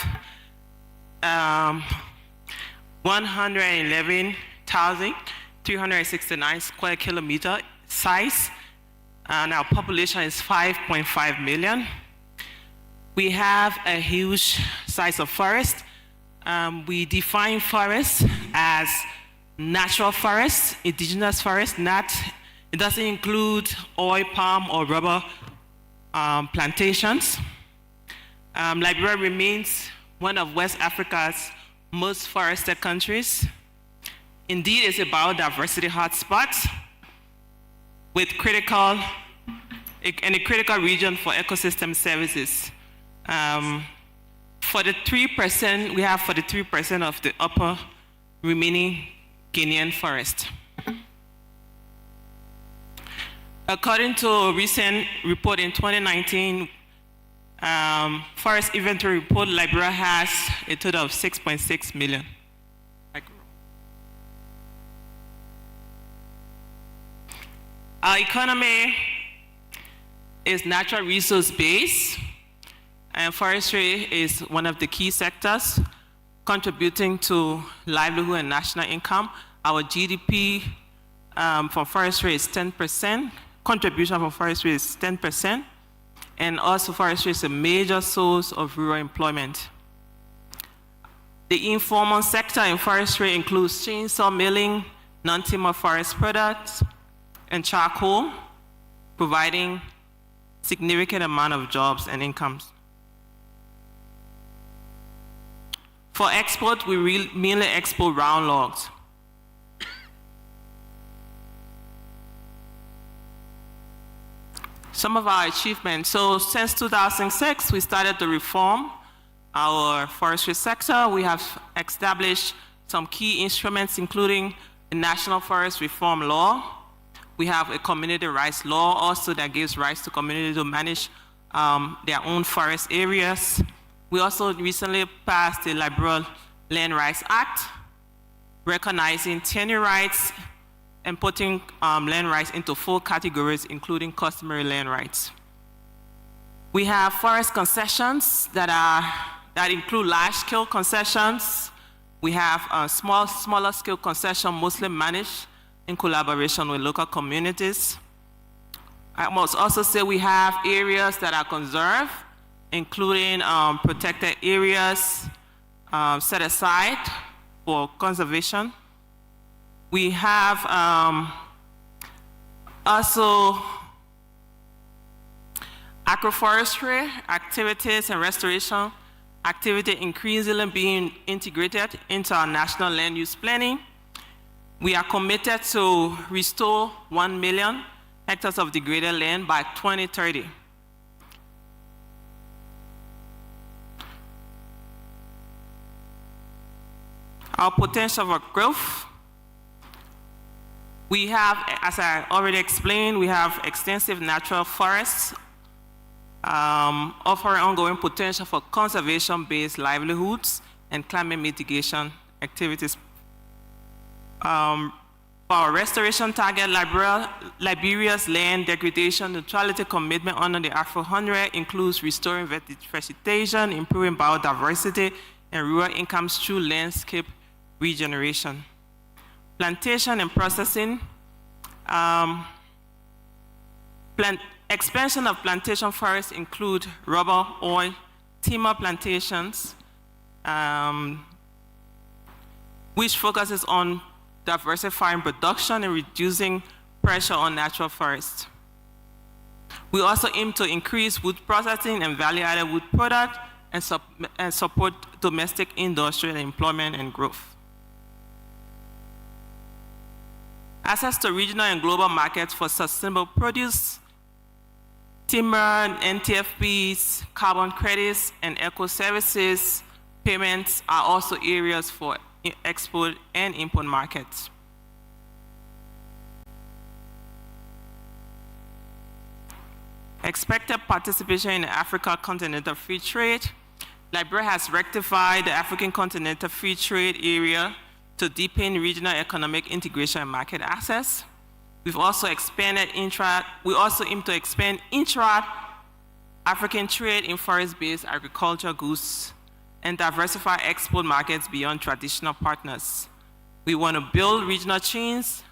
111,369 square kilometer size, and our population is 5.5 million. We have a huge size of forest. We define forests as natural forests, indigenous forests, it doesn't include oil, palm, or rubber plantations. Liberia remains one of West Africa's most forested countries. Indeed, it's a biodiversity hotspot with a critical region for ecosystem services. 43%, we have 43% of the upper remaining Kenyan forest. According to a recent report in 2019, forest inventory report, Liberia has a total of 6.6 million. Our economy is natural resource based, and forestry is one of the key sectors contributing to livelihood and national income. Our GDP for forestry is 10%, contribution for forestry is 10%, and also forestry is a major source of rural employment. The informal sector in forestry includes chainsaw milling, non-timber forest products, and charcoal, providing significant amount of jobs and incomes. For export, we mainly export round logs. Some of our achievements. So since 2006, we started to reform our forestry sector. We have established some key instruments, including the National Forest Reform Law. We have a community rights law also that gives rights to communities to manage their own forest areas. We also recently passed the Liberal Land Rights Act, recognizing tenure rights and putting land rights into 4 categories, including customary land rights. We have forest concessions that include large-scale concessions. We have smaller scale concessions, mostly managed in collaboration with local communities. I must also say we have areas that are conserved, including protected areas set aside for conservation. We have also agroforestry activities and restoration activity increasingly being integrated into our national land use planning. We are committed to restore 1 million hectares of degraded land by 2030. Our potential for growth. We have, as I already explained, we have extensive natural forests offering ongoing potential for conservation-based livelihoods and climate mitigation activities. For our restoration target, Liberia's land degradation neutrality commitment under the Afro 100 includes restoring vegetation, improving biodiversity, and rural incomes through landscape regeneration. Plantation and processing. Expansion of plantation forests include rubber, oil, timber plantations, which focuses on diversifying production and reducing pressure on natural forests. We also aim to increase wood processing and value-added wood products and support domestic industrial employment and growth. Access to regional and global markets for sustainable produce, timber, NTFPs, carbon credits, and eco-services payments are also areas for export and import markets. Expected participation in the Africa Continental Free Trade. Liberia has rectified the African Continental Free Trade area to deepen regional economic integration and market access. We've also expanded we also aim to expand African trade in forest-based agricultural goods, and diversify export markets beyond traditional partners. We want to build regional chains,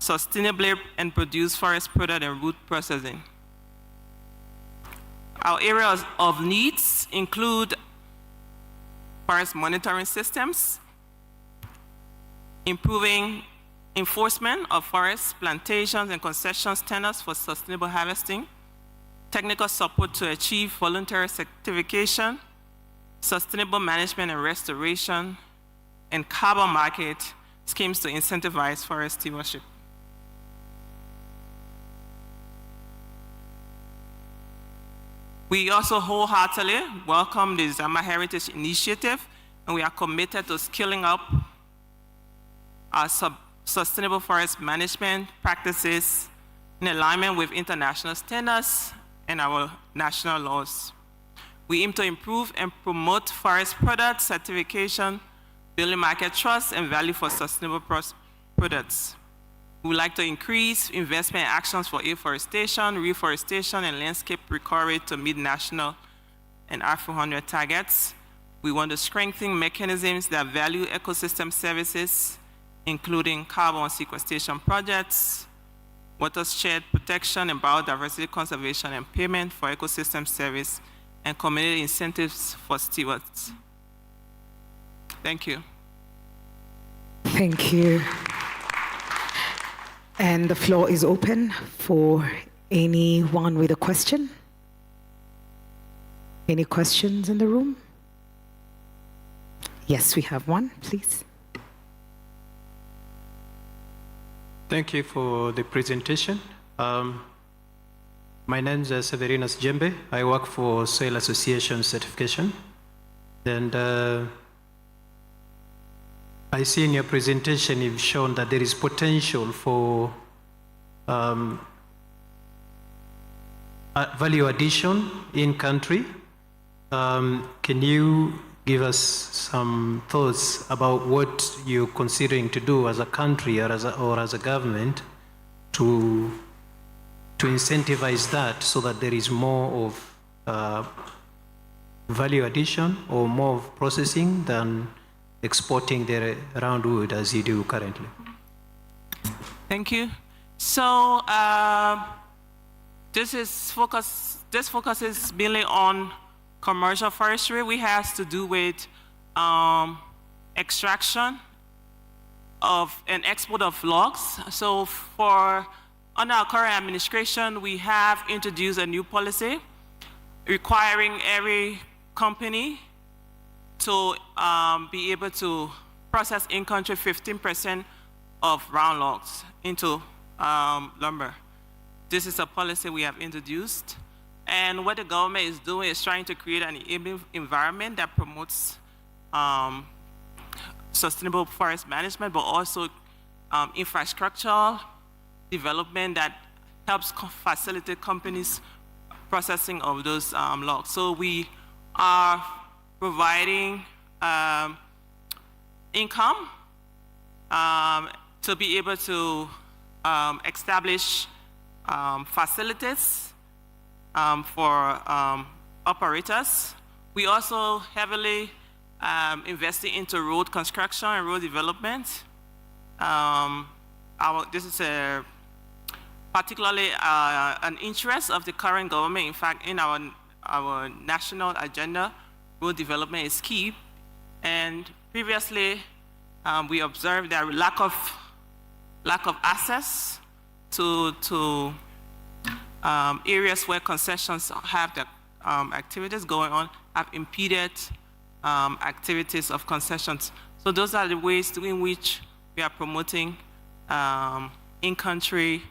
sustainably and produce forest product and root processing. Our areas of needs include forest monitoring systems, improving enforcement of forests, plantations, and concession standards for sustainable harvesting, technical support to achieve voluntary certification, sustainable management and restoration, and carbon market schemes to incentivize forest stewardship. We also wholeheartedly welcome the Zámba Heritage Initiative, and we are committed to scaling up our sustainable forest management practices in alignment with international standards and our national laws. We aim to improve and promote forest product certification, building market trust and value for sustainable products. We would like to increase investment actions for afforestation, reforestation, and landscape recovery to meet national and Afro-100 targets. We want to strengthen mechanisms that value ecosystem services, including carbon sequestration projects, watershed protection and biodiversity conservation and payment for ecosystem service, and community incentives for stewards. Thank you. Thank you. And the floor is open for anyone with a question. Any questions in the room? Yes, we have one, please. Thank you for the presentation. My name is Severinas Jembe. I work for Soil Association Certification. And I see in your presentation you've shown that there is potential for value addition in country. Can you give us some thoughts about what you're considering to do as a country or as a government to incentivize that so that there is more of value addition or more of processing than exporting the roundwood as you do currently? Thank you. So this focuses mainly on commercial forestry, which has to do with extraction of and export of logs. So under our current administration, we have introduced a new policy requiring every company to be able to process in-country 15% of round logs into lumber. This is a policy we have introduced. And what the government is doing is trying to create an environment that promotes sustainable forest management, but also infrastructural development that helps facilitate companies' processing of those logs. So we are providing income to be able to establish facilities for operators. We also heavily investing into road construction and road development. This is particularly an interest of the current government. In fact, in our national agenda, road development is key. And previously, we observed that lack of access to areas where concessions have the activities going on have impeded activities of concessions. So those are the ways in which we are promoting in-country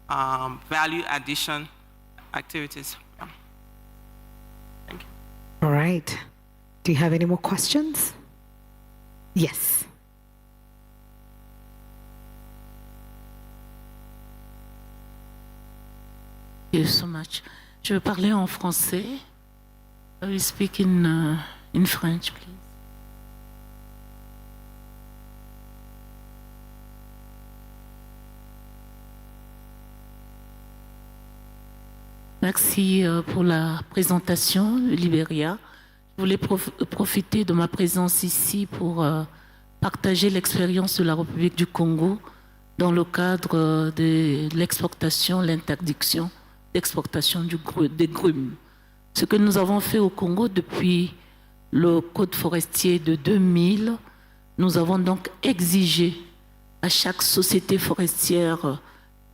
value addition activities. Yeah. Thank you. All right. Do you have any more questions? Yes. Thank you so much. Je vais parler en français. I will speak in French, please. Merci pour la présentation du Libéria. Je voulais profiter de ma présence ici pour partager l'expérience de la République du Congo dans le cadre de l'exportation, l'interdiction d'exportation des grumes. Ce que nous avons fait au Congo depuis le code forestier de 2000, nous avons donc exigé à chaque société forestière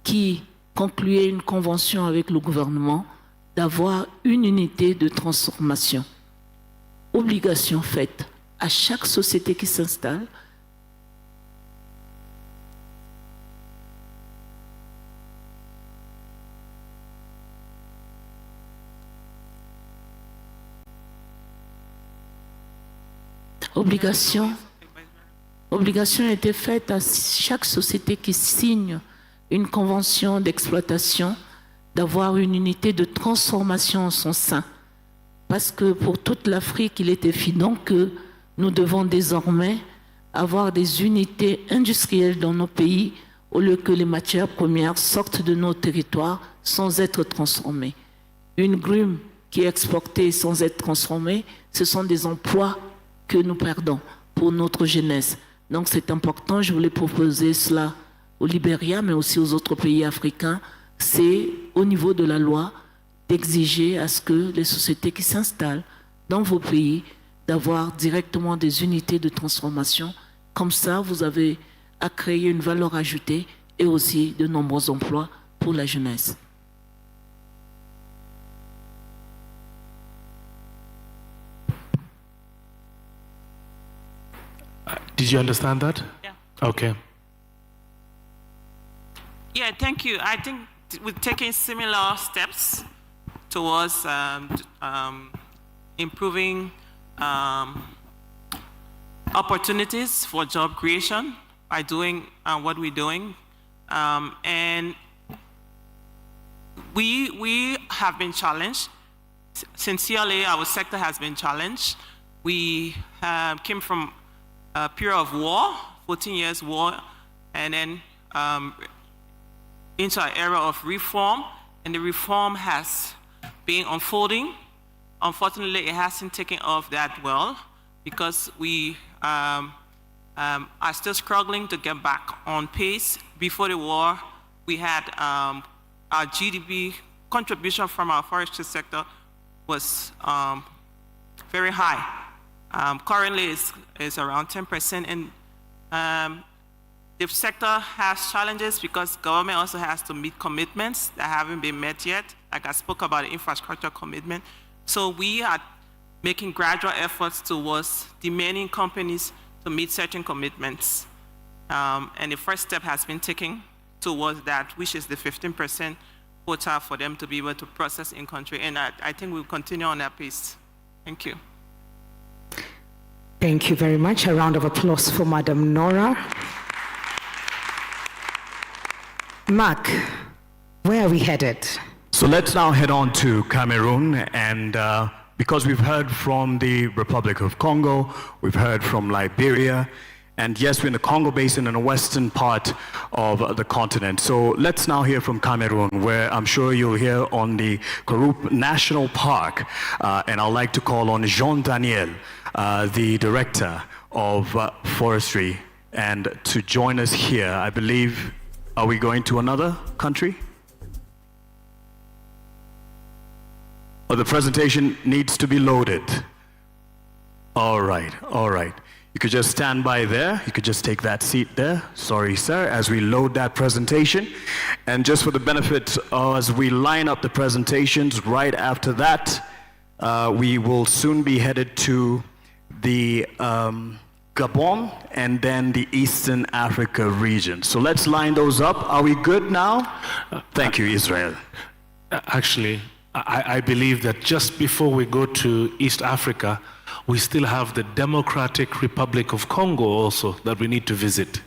qui concluait une convention avec le gouvernement d'avoir une unité de transformation. Obligation faite à chaque société qui s'installe. Obligation a été faite à chaque société qui signe une convention d'exploitation d'avoir une unité de transformation en son sein. Parce que pour toute l'Afrique, il est évident que nous devons désormais avoir des unités industrielles dans nos pays au lieu que les matières premières sortent de nos territoires sans être transformées. Une grume qui est exportée sans être transformée, ce sont des emplois que nous perdons pour notre jeunesse. Donc c'est important, je voulais proposer cela au Libéria, mais aussi aux autres pays africains. C'est au niveau de la loi d'exiger à ce que les sociétés qui s'installent dans vos pays, d'avoir directement des unités de transformation. Comme ça, vous avez à créer une valeur ajoutée et aussi de nombreux emplois pour la jeunesse. Did you understand that? Yeah. Okay. Yeah, thank you. I think we're taking similar steps towards improving opportunities for job creation by doing what we're doing. And we have been challenged. Sincerely, our sector has been challenged. We came from a period of war, 14 years war, and then into an era of reform, and the reform has been unfolding. Unfortunately, it hasn't taken off that well because we are still struggling to get back on pace. Before the war, we had our GDP contribution from our forestry sector was very high. Currently, it's around 10%, and the sector has challenges because government also has to meet commitments that haven't been met yet. Like I spoke about the infrastructure commitment. So we are making gradual efforts towards demanding companies to meet certain commitments. And the first step has been taken towards that, which is the 15% quota for them to be able to process in country. And I think we'll continue on that pace. Thank you. Thank you very much. A round of applause for Madam Nora. Mark, where are we headed? So let's now head on to Cameroon, and because we've heard from the Republic of Congo, we've heard from Liberia, and yes, we're in the Congo Basin in the western part of the continent. So let's now hear from Cameroon, where I'm sure you'll hear on the Karup National Park, and I'd like to call on Jean Daniel, the Director of Forestry, and to join us here. I believe, are we going to another country? Oh, the presentation needs to be loaded. All right, all right. You could just stand by there. You could just take that seat there. Sorry, sir, as we load that presentation. And just for the benefit, as we line up the presentations right after that, we will soon be headed to the Gabon and then the Eastern Africa region. So let's line those up. Are we good now? Thank you, Israel. Actually, I believe that just before we go to East Africa, we still have the Democratic Republic of Congo also that we need to visit.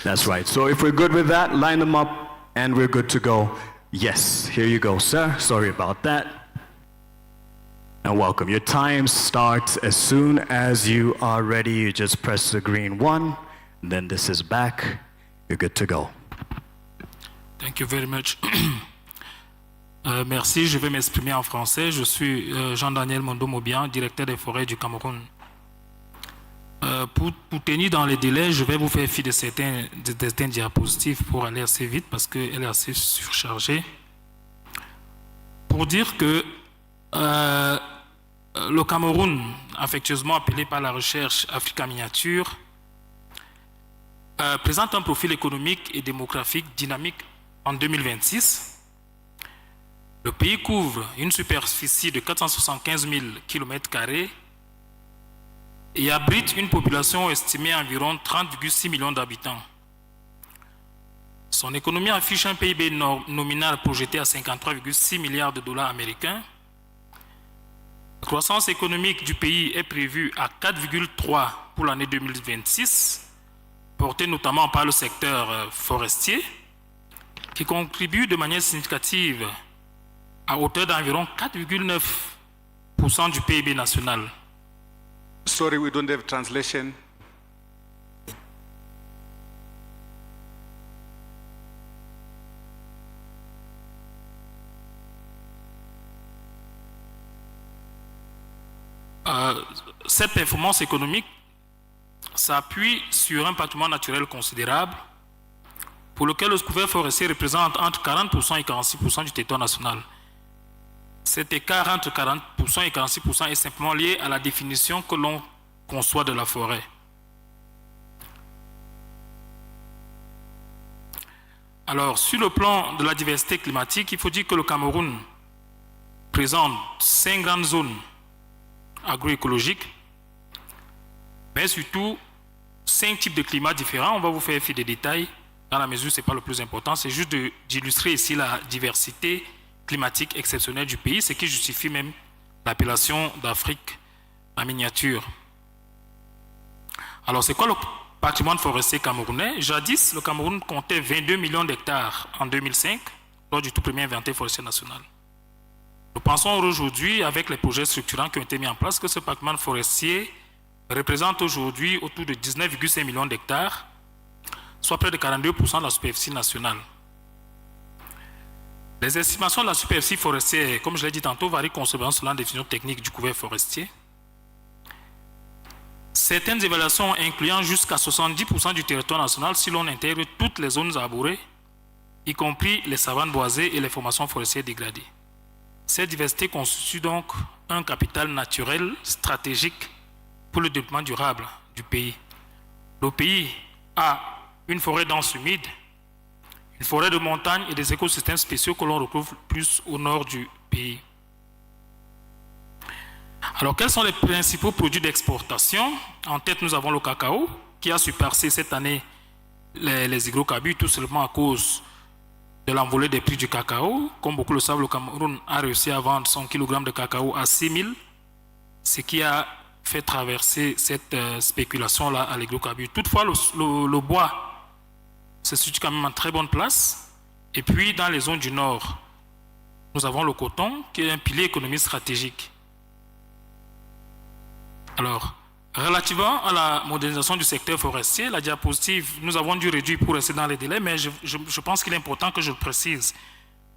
That's right. So if we're good with that, line them up and we're good to go. Yes, here you go, sir. Sorry about that. And welcome. Your time starts as soon as you are ready. You just press the green one, and then this is back. You're good to go. Thank you very much. Merci, je vais m'exprimer en français. Je suis Jean-Daniel Mondo-Mobian, directeur des forêts du Cameroun. Pour tenir dans les délais, je vais vous faire fi de certains diapositives pour aller assez vite parce qu'elle est assez surchargée. Pour dire que le Cameroun, affectueusement appelé par la recherche Africa Miniature, présente un profil économique et démographique dynamique en 2026. Le pays couvre une superficie de 475 000 km² et abrite une population estimée à environ 30,6 millions d'habitants. Son économie affiche un PIB nominal projeté à 53,6 milliards de dollars américains. La croissance économique du pays est prévue à 4,3 pour l'année 2026, portée notamment par le secteur forestier, qui contribue de manière significative à hauteur d'environ 4,9% du PIB national. Sorry, we don't have translation. Cette performance économique s'appuie sur un patrimoine naturel considérable pour lequel le couvert forestier représente entre 40% et 46% du territoire national. Cet écart entre 40% et 46% est simplement lié à la définition que l'on conçoit de la forêt. Alors, sur le plan de la diversité climatique, il faut dire que le Cameroun présente 5 grandes zones agroécologiques, mais surtout 5 types de climats différents. On va vous faire fi des détails, dans la mesure où ce n'est pas le plus important, c'est juste d'illustrer ici la diversité climatique exceptionnelle du pays, ce qui justifie même l'appellation d'Afrique en miniature. Alors, c'est quoi le patrimoine forestier camerounais? Jadis, le Cameroun comptait 22 millions d'hectares en 2005, lors du tout premier inventaire forestier national. Nous pensons aujourd'hui, avec les projets structurants qui ont été mis en place, que ce patrimoine forestier représente aujourd'hui autour de 19,5 millions d'hectares, soit près de 42% de la superficie nationale. Les estimations de la superficie forestière, comme je l'ai dit tantôt, varient considérablement selon la définition technique du couvert forestier. Certaines évaluations incluant jusqu'à 70% du territoire national si l'on intègre toutes les zones arborées, y compris les savanes boisées et les formations forestières dégradées. Cette diversité constitue donc un capital naturel stratégique pour le développement durable du pays. Le pays a une forêt dense humide, une forêt de montagne et des écosystèmes spéciaux que l'on retrouve plus au nord du pays. Alors, quels sont les principaux produits d'exportation? En tête, nous avons le cacao, qui a surpassé cette année les hydrocarbures, tout simplement à cause de l'envolée des prix du cacao. Comme beaucoup le savent, le Cameroun a réussi à vendre 100 kg de cacao à 6 000, ce qui a fait traverser cette spéculation-là à l'hydrocarbure. Toutefois, le bois se situe quand même en très bonne place. Et puis, dans les zones du nord, nous avons le coton, qui est un pilier économique stratégique. Alors, relativement à la modernisation du secteur forestier, la diapositive, nous avons dû réduire pour rester dans les délais, mais je pense qu'il est important que je le précise.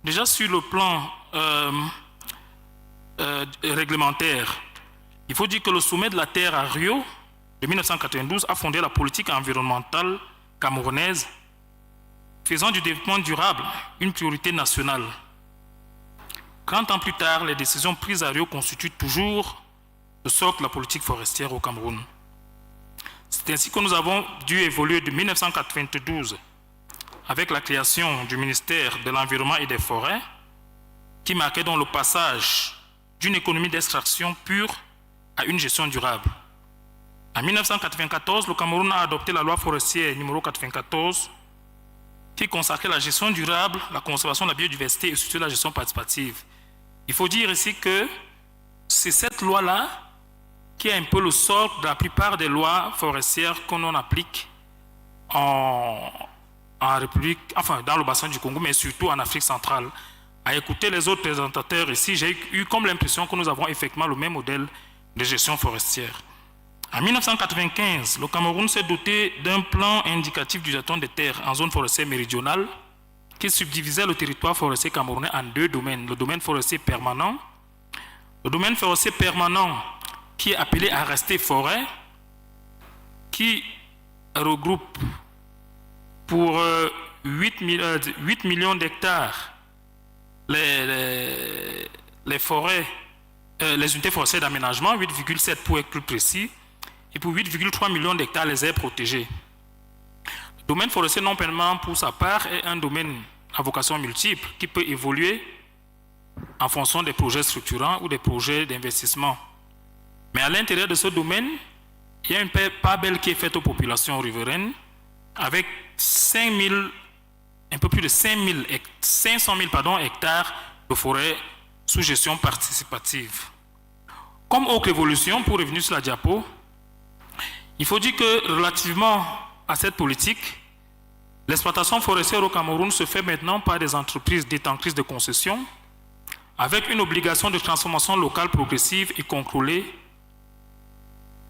Déjà, sur le plan réglementaire, il faut dire que le sommet de la Terre à Rio, de 1992, a fondé la politique environnementale camerounaise, faisant du développement durable une priorité nationale. 30 ans plus tard, les décisions prises à Rio constituent toujours le socle de la politique forestière au Cameroun. C'est ainsi que nous avons dû évoluer de 1992 avec la création du ministère de l'Environnement et des Forêts, qui marquait donc le passage d'une économie d'extraction pure à une gestion durable. En 1994, le Cameroun a adopté la loi forestière numéro 94, qui consacrait la gestion durable, la conservation de la biodiversité et surtout la gestion participative. Il faut dire ici que c'est cette loi-là qui est un peu le socle de la plupart des lois forestières qu'on applique en République, enfin dans le bassin du Congo, mais surtout en Afrique centrale. À écouter les autres présentateurs ici, j'ai eu comme l'impression que nous avons effectivement le même modèle de gestion forestière. En 1995, le Cameroun s'est doté d'un plan indicatif d'utilisation des terres en zone forestière méridionale qui subdivisait le territoire forestier camerounais en deux domaines. Le domaine forestier permanent. Le domaine forestier permanent qui est appelé à rester forêt, qui regroupe pour 8 millions d'hectares les forêts, les unités forestières d'aménagement, 8,7 pour être plus précis, et pour 8,3 millions d'hectares les aires protégées. Le domaine forestier non permanent, pour sa part, est un domaine à vocation multiple qui peut évoluer en fonction des projets structurants ou des projets d'investissement. Mais à l'intérieur de ce domaine, il y a une part belle qui est faite aux populations riveraines avec un peu plus de 500 000 hectares de forêt sous gestion participative. Comme autre évolution, pour revenir sur la diapo, il faut dire que relativement à cette politique, l'exploitation forestière au Cameroun se fait maintenant par des entreprises détentrices de concessions avec une obligation de transformation locale progressive et contrôlée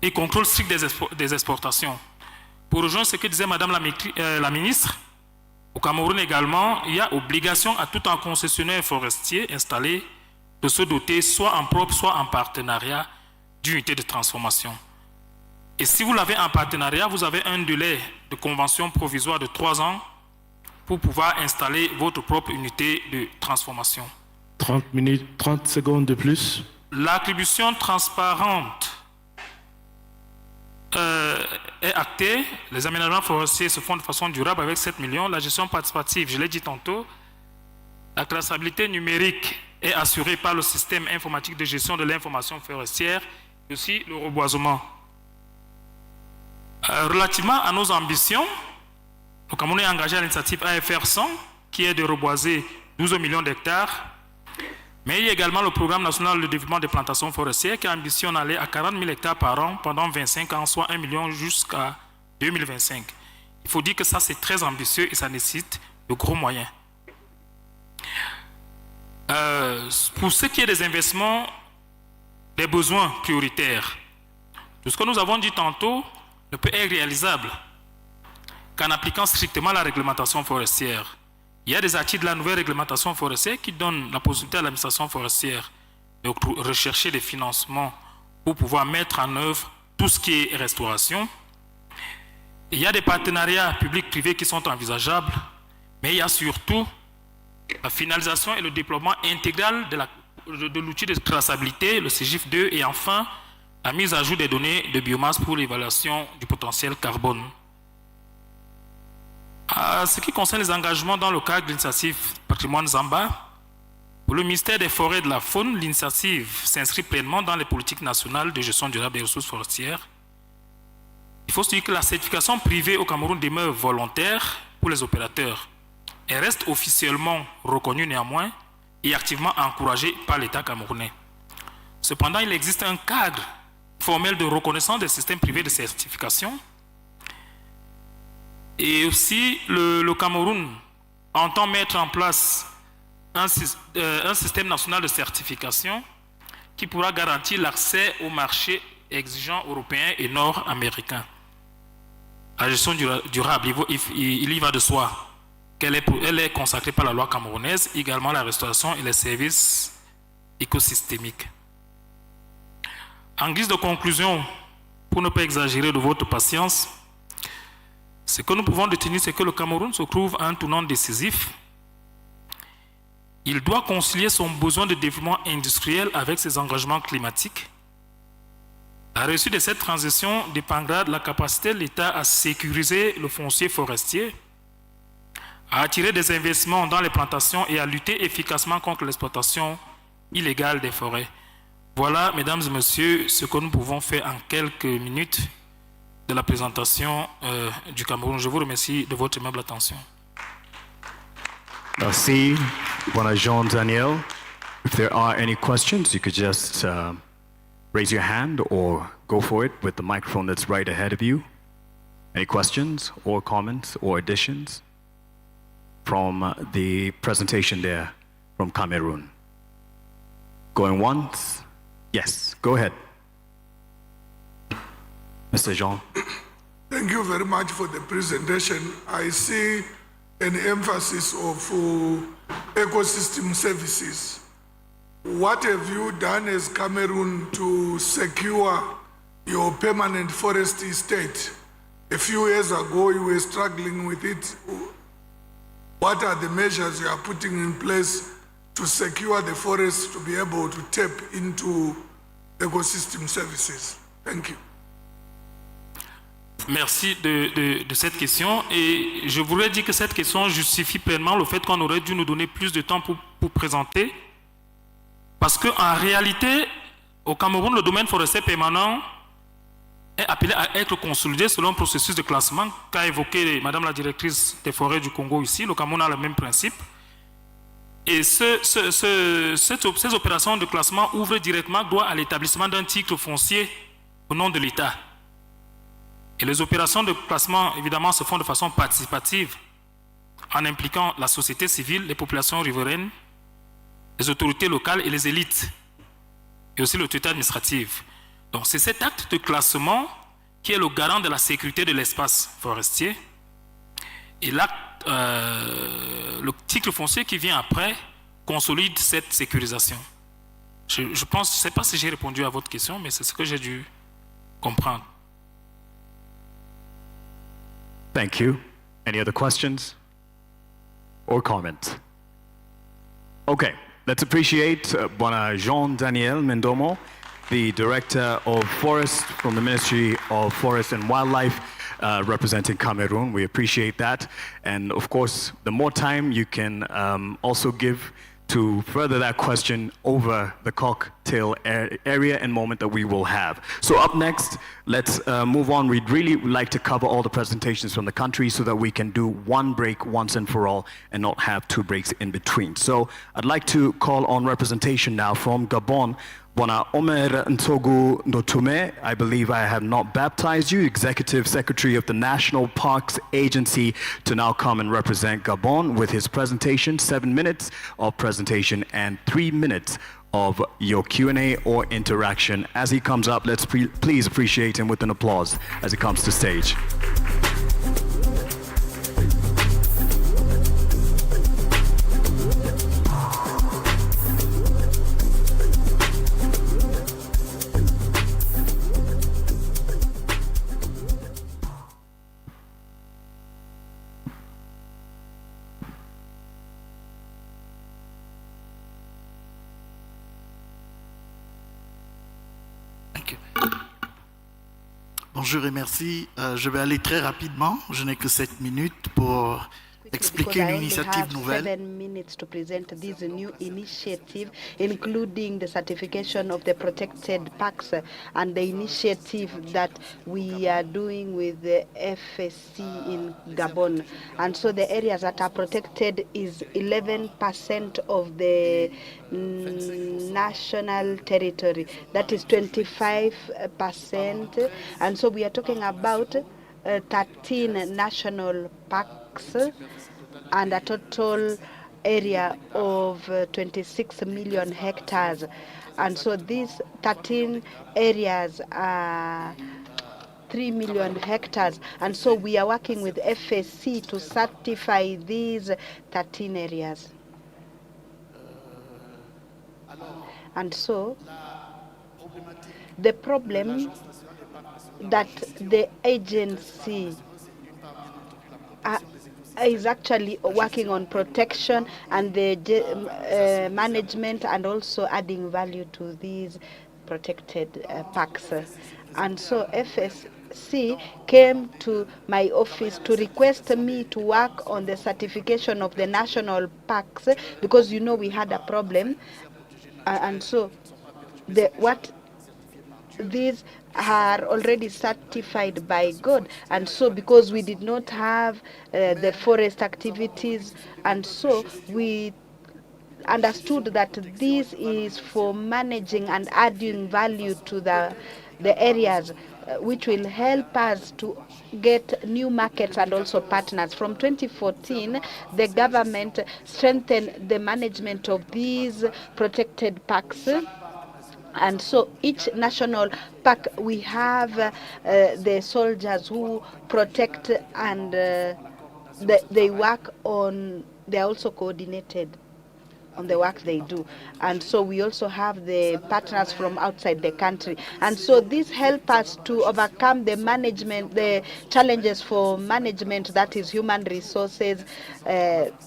et contrôle strict des exportations. Pour rejoindre ce que disait Madame la ministre, au Cameroun également, il y a obligation à tout un concessionnaire forestier installé de se doter soit en propre, soit en partenariat d'unités de transformation. Et si vous l'avez en partenariat, vous avez un délai de convention provisoire de 3 ans pour pouvoir installer votre propre unité de transformation. 30 secondes de plus. L'attribution transparente est actée. Les aménagements forestiers se font de façon durable avec 7 millions. La gestion participative, je l'ai dit tantôt, la traçabilité numérique est assurée par le système informatique de gestion de l'information forestière et aussi le reboisement. Relativement à nos ambitions, le Cameroun est engagé à l'initiative AFR 100 qui est de reboiser 12 millions d'hectares. Mais il y a également le programme national de développement des plantations forestières qui ambitionne d'aller à 40 000 hectares par an pendant 25 ans, soit 1 million jusqu'à 2025. Il faut dire que ça, c'est très ambitieux et ça nécessite de gros moyens. Pour ce qui est des investissements, des besoins prioritaires, tout ce que nous avons dit tantôt ne peut être réalisable qu'en appliquant strictement la réglementation forestière. Il y a des articles de la nouvelle réglementation forestière qui donnent la possibilité à l'administration forestière de rechercher des financements pour pouvoir mettre en œuvre tout ce qui est restauration. Il y a des partenariats publics-privés qui sont envisageables, mais il y a surtout la finalisation et le déploiement intégral de l'outil de traçabilité, le CGIF 2, et enfin la mise à jour des données de biomasse pour l'évaluation du potentiel carbone. En ce qui concerne les engagements dans le cadre de l'initiative Patrimoine Zámba, pour le ministère des Forêts et de la Faune, l'initiative s'inscrit pleinement dans les politiques nationales de gestion durable des ressources forestières. Il faut se dire que la certification privée au Cameroun demeure volontaire pour les opérateurs. Elle reste officiellement reconnue néanmoins et activement encouragée par l'État camerounais. Cependant, il existe un cadre formel de reconnaissance des systèmes privés de certification. Et aussi, le Cameroun entend mettre en place un système national de certification qui pourra garantir l'accès aux marchés exigeants européens et nord-américains. La gestion durable, il y va de soi qu'elle est consacrée par la loi camerounaise, également la restauration et les services écosystémiques. En guise de conclusion, pour ne pas exagérer de votre patience, ce que nous pouvons retenir, c'est que le Cameroun se trouve à un tournant décisif. Il doit concilier son besoin de développement industriel avec ses engagements climatiques. La réussite de cette transition dépendra de la capacité de l'État à sécuriser le foncier forestier, à attirer des investissements dans les plantations et à lutter efficacement contre l'exploitation illégale des forêts. Voilà, mesdames et messieurs, ce que nous pouvons faire en quelques minutes de la présentation du Cameroun. Je vous remercie de votre aimable attention. Merci, Bwana Jean-Daniel. If there are any questions, you could just raise your hand or go for it with the microphone that's right ahead of you. Any questions or comments or additions from the presentation there from Cameroon? Going once? Yes, go ahead. Mr. Jean. Thank you very much for the presentation. I see an emphasis of ecosystem services. What have you done as Cameroon to secure your permanent forest estate? A few years ago, you were struggling with it. What are the measures you are putting in place to secure the forest to be able to tap into ecosystem services? Thank you. Merci de cette question. Et je voulais dire que cette question justifie pleinement le fait qu'on aurait dû nous donner plus de temps pour présenter. Parce qu'en réalité, au Cameroun, le domaine forestier permanent est appelé à être consolidé selon un processus de classement qu'a évoqué Madame la directrice des forêts du Congo ici. Le Cameroun a le même principe. Et ces opérations de classement ouvrent directement droit à l'établissement d'un titre foncier au nom de l'État. Et les opérations de classement, évidemment, se font de façon participative, en impliquant la société civile, les populations riveraines, les autorités locales et les élites, et aussi l'autorité administrative. Donc c'est cet acte de classement qui est le garant de la sécurité de l'espace forestier. Et l'acte, le titre foncier qui vient après consolide cette sécurisation. Je pense, je ne sais pas si j'ai répondu à votre question, mais c'est ce que j'ai dû comprendre. Thank you. Any other questions or comments? Okay, let's appreciate Bwana Jean-Daniel Mendomo, the Director of Forest from the Ministry of Forest and Wildlife, representing Cameroon. We appreciate that. And of course, the more time you can also give to further that question over the cocktail area and moment that we will have. So up next, let's move on. We'd really like to cover all the presentations from the country so that we can do one break once and for all and not have two breaks in between. So I'd like to call on representation now from Gabon. Bwana Omer Ntogu Ndotume, I believe I have not baptized you, Executive Secretary of the National Parks Agency, to now come and represent Gabon with his presentation, 7 minutes of presentation and 3 minutes of your Q&A or interaction. As he comes up, let's please appreciate him with an applause as he comes to stage. Bonjour et merci. Je vais aller très rapidement. Je n'ai que 7 minutes pour expliquer une initiative nouvelle. 7 minutes to present this new initiative, including the certification of the protected parks and the initiative that we are doing with the FSC in Gabon. And so the areas that are protected is 11% of the national territory. That is 25%. And so we are talking about 13 national parks and a total area of 26 million hectares. And so these 13 areas are 3 million hectares. And so we are working with FSC to certify these 13 areas. And so the problem that the agency is actually working on protection and the management and also adding value to these protected parks. And so FSC came to my office to request me to work on the certification of the national parks because you know we had a problem. And so these are already certified by God, and so because we did not have the forest activities, and so we understood that this is for managing and adding value to the areas, which will help us to get new markets and also partners. From 2014, the government strengthened the management of these protected parks. And so each national park, we have the soldiers who protect and they work on, they're also coordinated on the work they do. And so we also have the partners from outside the country. And so this help us to overcome the management, the challenges for management, that is human resources,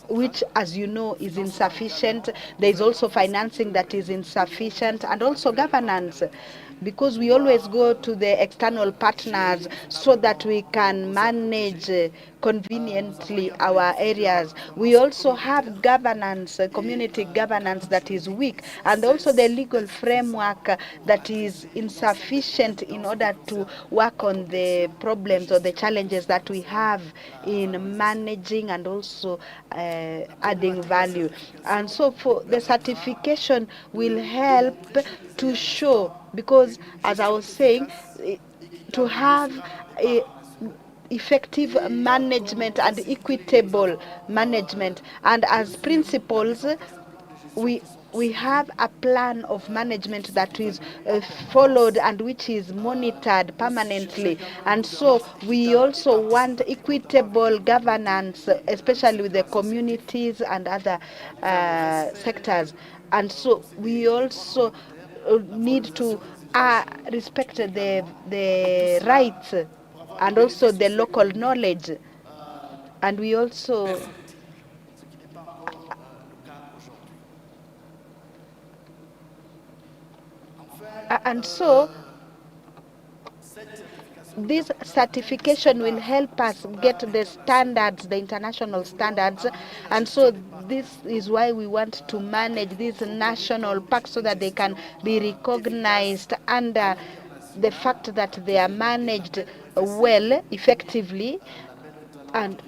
which, as you know, is insufficient. There is also financing that is insufficient, and also governance, because we always go to the external partners so that we can manage conveniently our areas. We also have governance, community governance that is weak, and also the legal framework that is insufficient in order to work on the problems or the challenges that we have in managing and also adding value. And so for the certification will help to show, because as I was saying, to have a effective management and equitable management. And as principals, we have a plan of management that is followed and which is monitored permanently. And so we also want equitable governance, especially with the communities and other sectors. And so we also need to respect the rights and also the local knowledge. And we also and so this certification will help us get the standards, the international standards. And so this is why we want to manage these national parks, so that they can be recognized under the fact that they are managed well, effectively, and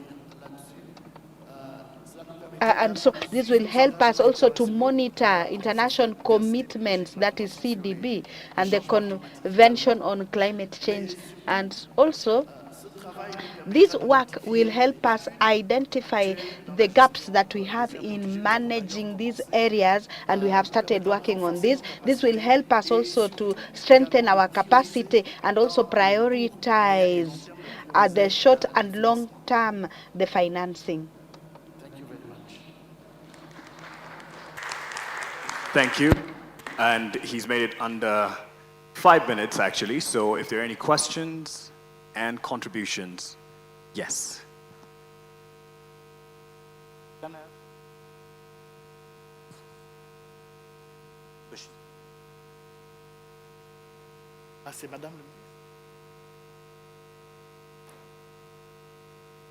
so this will help us also to monitor international commitments, that is CDB, and the Convention on Climate Change. And also this work will help us identify the gaps that we have in managing these areas, and we have started working on this. This will help us also to strengthen our capacity and also prioritize at the short and long term the financing. Thank you. And he's made it under 5 minutes, actually. So if there are any questions and contributions, yes.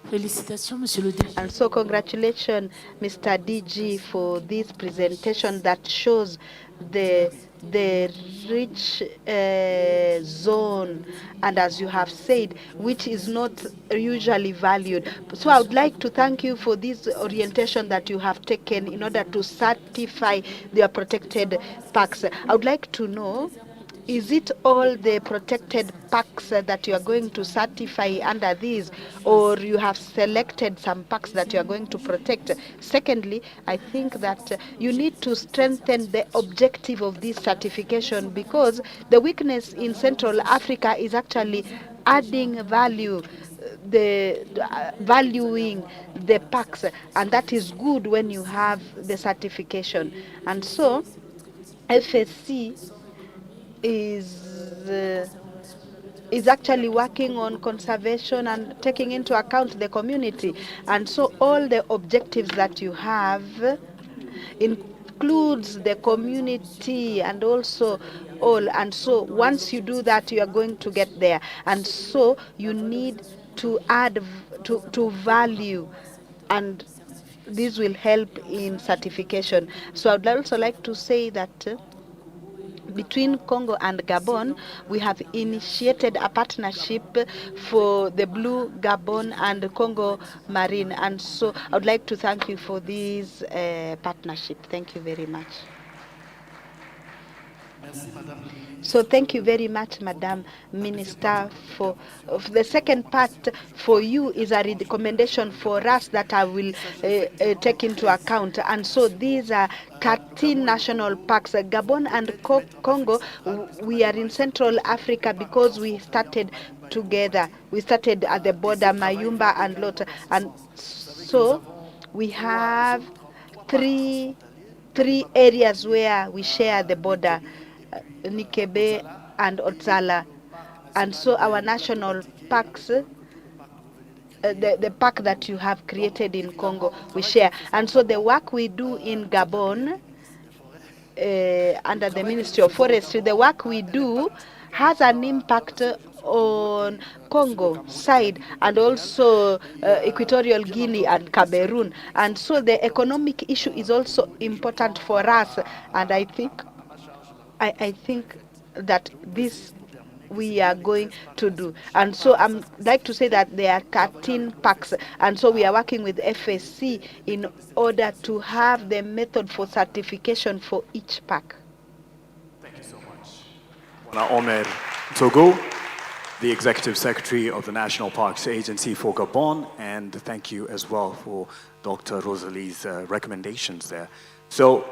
Félicitations, Monsieur le DG. And so congratulations, Mr. DG, for this presentation that shows the rich zone, and as you have said, which is not usually valued. So I would like to thank you for this orientation that you have taken in order to certify their protected parks. I would like to know, is it all the protected parks that you are going to certify under these, or you have selected some parks that you are going to protect? Secondly, I think that you need to strengthen the objective of this certification, because the weakness in Central Africa is actually adding value, valuing the parks, and that is good when you have the certification. And so FSC is actually working on conservation and taking into account the community. And so all the objectives that you have includes the community and also all. And so once you do that, you are going to get there. And so you need to add to value, and this will help in certification. So I would also like to say that between Congo and Gabon, we have initiated a partnership for the Blue Gabon and Congo Marine. And so I would like to thank you for this partnership. Thank you very much. So thank you very much, Madam Minister. For the second part for you is a recommendation for us that I will take into account. And so these are 13 national parks. Gabon and Congo, we are in Central Africa because we started together. We started at the border, Mayumba and Lota. And so we have three areas where we share the border, Nikebe and Otsala. And so our national parks, the park that you have created in Congo, we share. And so the work we do in Gabon, under the Ministry of Forestry, the work we do has an impact on Congo side and also Equatorial Guinea and Cameroon. And so the economic issue is also important for us. And I think that this we are going to do. And so I'd like to say that there are 13 packs. And so we are working with FSC in order to have the method for certification for each pack. Thank you so much. Bwana Omer Togo, the Executive Secretary of the National Parks Agency for Gabon, and thank you as well for Dr. Rosalie's recommendations there. So,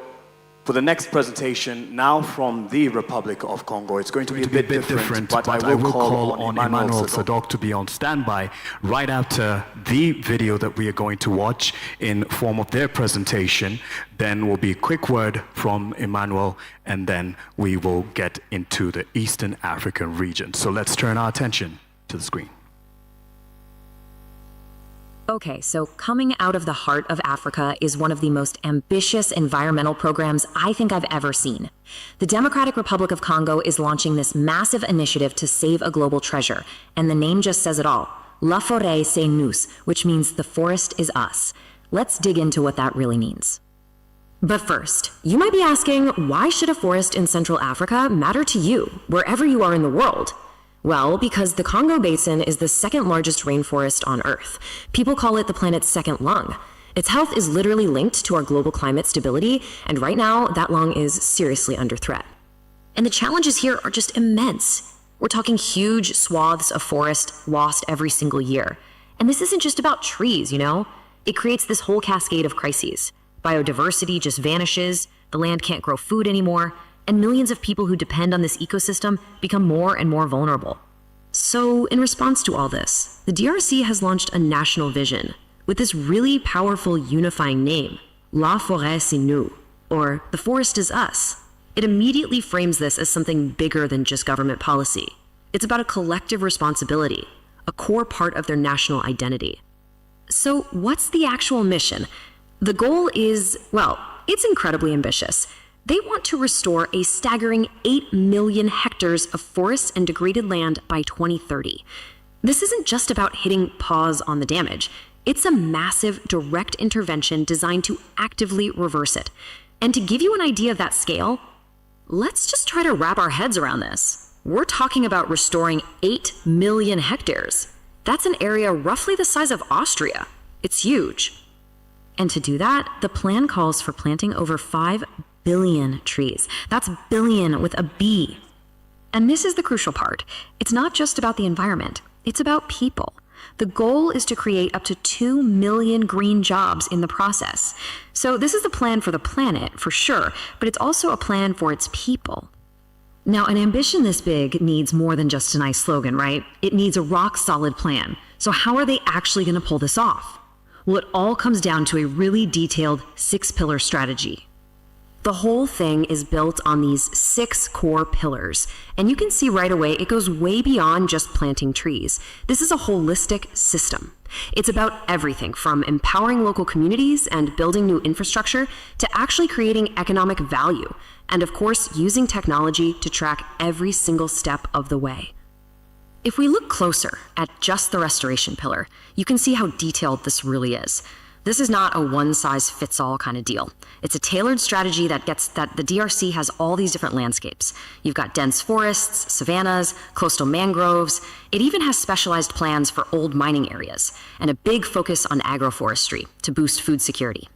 for the next presentation, now from the Republic of Congo, it's going to be a bit different, but I will call on Emmanuel Sadok to be on standby right after the video that we are going to watch in form of their presentation. Then will be a quick word from Emmanuel, and then we will get into the Eastern African region. So let's turn our attention to the screen. Okay, so coming out of the heart of Africa is one of the most ambitious environmental programs I think I've ever seen. The Democratic Republic of Congo is launching this massive initiative to save a global treasure, and the name just says it all. La forêt c'est nous, which means the forest is us. Let's dig into what that really means. But first, you might be asking, why should a forest in Central Africa matter to you, wherever you are in the world? Well, because the Congo Basin is the second largest rainforest on Earth. People call it the planet's second lung. Its health is literally linked to our global climate stability, and right now, that lung is seriously under threat. And the challenges here are just immense. We're talking huge swaths of forest lost every single year. And this isn't just about trees, you know? It creates this whole cascade of crises. Biodiversity just vanishes, the land can't grow food anymore, and millions of people who depend on this ecosystem become more and more vulnerable. So, in response to all this, the DRC has launched a national vision with this really powerful unifying name, La Forêt c'est nous, or The Forest is Us. It immediately frames this as something bigger than just government policy. It's about a collective responsibility, a core part of their national identity. So, what's the actual mission? The goal is, well, it's incredibly ambitious. They want to restore a staggering 8 million hectares of forest and degraded land by 2030. This isn't just about hitting pause on the damage. It's a massive, direct intervention designed to actively reverse it. And to give you an idea of that scale, let's just try to wrap our heads around this. We're talking about restoring 8 million hectares. That's an area roughly the size of Austria. It's huge. And to do that, the plan calls for planting over 5 billion trees. That's billion with a B. And this is the crucial part. It's not just about the environment. It's about people. The goal is to create up to 2 million green jobs in the process. So this is a plan for the planet, for sure, but it's also a plan for its people. Now, an ambition this big needs more than just a nice slogan, right? It needs a rock-solid plan. So how are they actually going to pull this off? Well, it all comes down to a really detailed 6-pillar strategy. The whole thing is built on these 6 core pillars, and you can see right away it goes way beyond just planting trees. This is a holistic system. It's about everything from empowering local communities and building new infrastructure to actually creating economic value, and of course, using technology to track every single step of the way. If we look closer at just the restoration pillar, you can see how detailed this really is. This is not a one-size-fits-all kind of deal. It's a tailored strategy that the DRC has all these different landscapes. You've got dense forests, savannas, coastal mangroves. It even has specialized plans for old mining areas and a big focus on agroforestry to boost food security.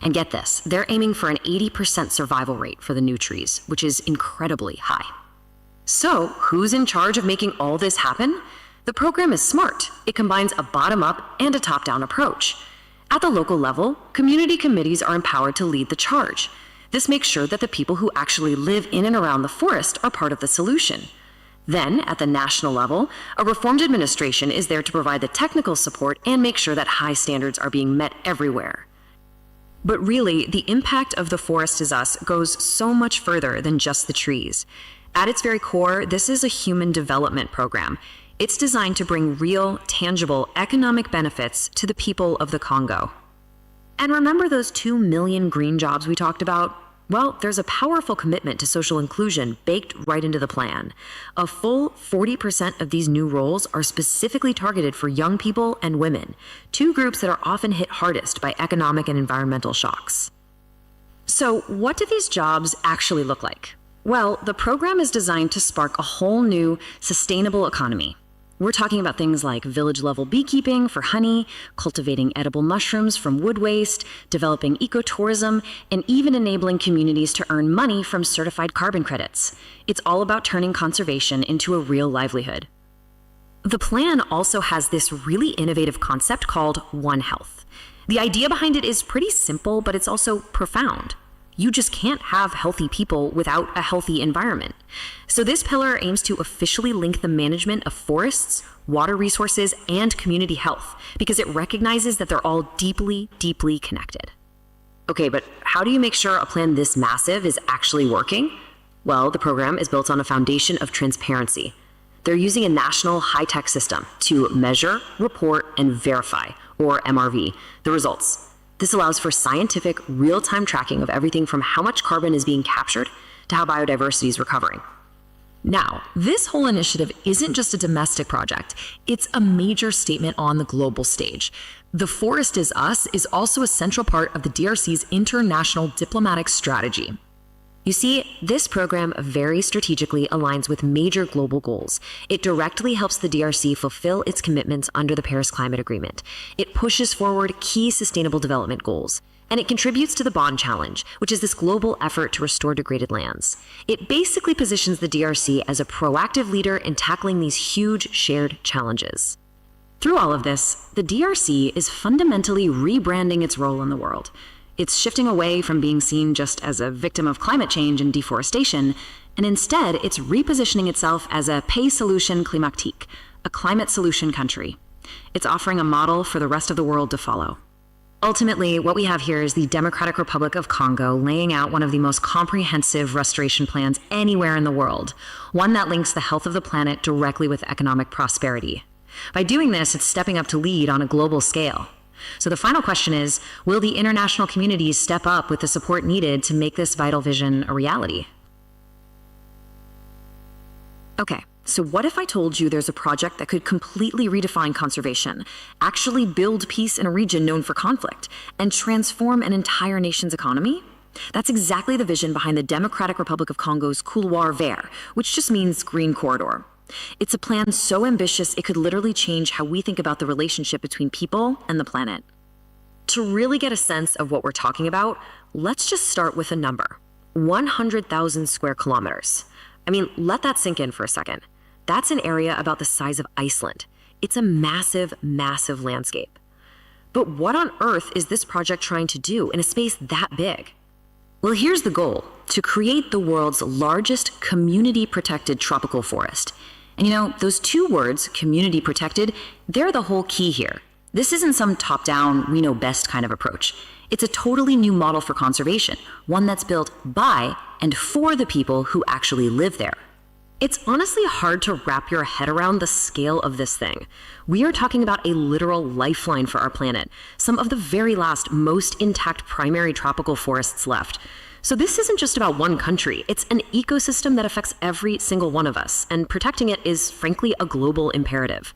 And get this, they're aiming for an 80% survival rate for the new trees, which is incredibly high. So, who's in charge of making all this happen? The program is smart. It combines a bottom-up and a top-down approach. At the local level, community committees are empowered to lead the charge. This makes sure that the people who actually live in and around the forest are part of the solution. Then, at the national level, a reformed administration is there to provide the technical support and make sure that high standards are being met everywhere. But really, the impact of The Forest Is Us goes so much further than just the trees. At its very core, this is a human development program. It's designed to bring real, tangible economic benefits to the people of the Congo. And remember those 2 million green jobs we talked about? Well, there's a powerful commitment to social inclusion baked right into the plan. A full 40% of these new roles are specifically targeted for young people and women, two groups that are often hit hardest by economic and environmental shocks. So, what do these jobs actually look like? Well, the program is designed to spark a whole new, sustainable economy. We're talking about things like village-level beekeeping for honey, cultivating edible mushrooms from wood waste, developing ecotourism, and even enabling communities to earn money from certified carbon credits. It's all about turning conservation into a real livelihood. The plan also has this really innovative concept called One Health. The idea behind it is pretty simple, but it's also profound. You just can't have healthy people without a healthy environment. So this pillar aims to officially link the management of forests, water resources, and community health because it recognizes that they're all deeply, deeply connected. Okay, but how do you make sure a plan this massive is actually working? Well, the program is built on a foundation of transparency. They're using a national high-tech system to measure, report, and verify, or MRV, the results. This allows for scientific, real-time tracking of everything from how much carbon is being captured to how biodiversity is recovering. Now, this whole initiative isn't just a domestic project, it's a major statement on the global stage. The Forest Is Us is also a central part of the DRC's international diplomatic strategy. You see, this program very strategically aligns with major global goals. It directly helps the DRC fulfill its commitments under the Paris Climate Agreement. It pushes forward key sustainable development goals. And it contributes to the Bond Challenge, which is this global effort to restore degraded lands. It basically positions the DRC as a proactive leader in tackling these huge shared challenges. Through all of this, the DRC is fundamentally rebranding its role in the world. It's shifting away from being seen just as a victim of climate change and deforestation, and instead it's repositioning itself as a paix solution climatique, a climate solution country. It's offering a model for the rest of the world to follow. Ultimately, what we have here is the Democratic Republic of Congo laying out one of the most comprehensive restoration plans anywhere in the world, one that links the health of the planet directly with economic prosperity. By doing this, it's stepping up to lead on a global scale. So the final question is, will the international communities step up with the support needed to make this vital vision a reality? Okay, so what if I told you there's a project that could completely redefine conservation, actually build peace in a region known for conflict, and transform an entire nation's economy? That's exactly the vision behind the Democratic Republic of Congo's Couloir Vert, which just means green corridor. It's a plan so ambitious it could literally change how we think about the relationship between people and the planet. To really get a sense of what we're talking about, let's just start with a number. 100,000 square kilometers. I mean, let that sink in for a second. That's an area about the size of Iceland. It's a massive, massive landscape. But what on earth is this project trying to do in a space that big? Well, here's the goal: to create the world's largest community-protected tropical forest. And you know, those two words, community protected, they're the whole key here. This isn't some top-down, we know best kind of approach. It's a totally new model for conservation, one that's built by and for the people who actually live there. It's honestly hard to wrap your head around the scale of this thing. We are talking about a literal lifeline for our planet, some of the very last, most intact primary tropical forests left. So this isn't just about one country, it's an ecosystem that affects every single one of us, and protecting it is frankly a global imperative.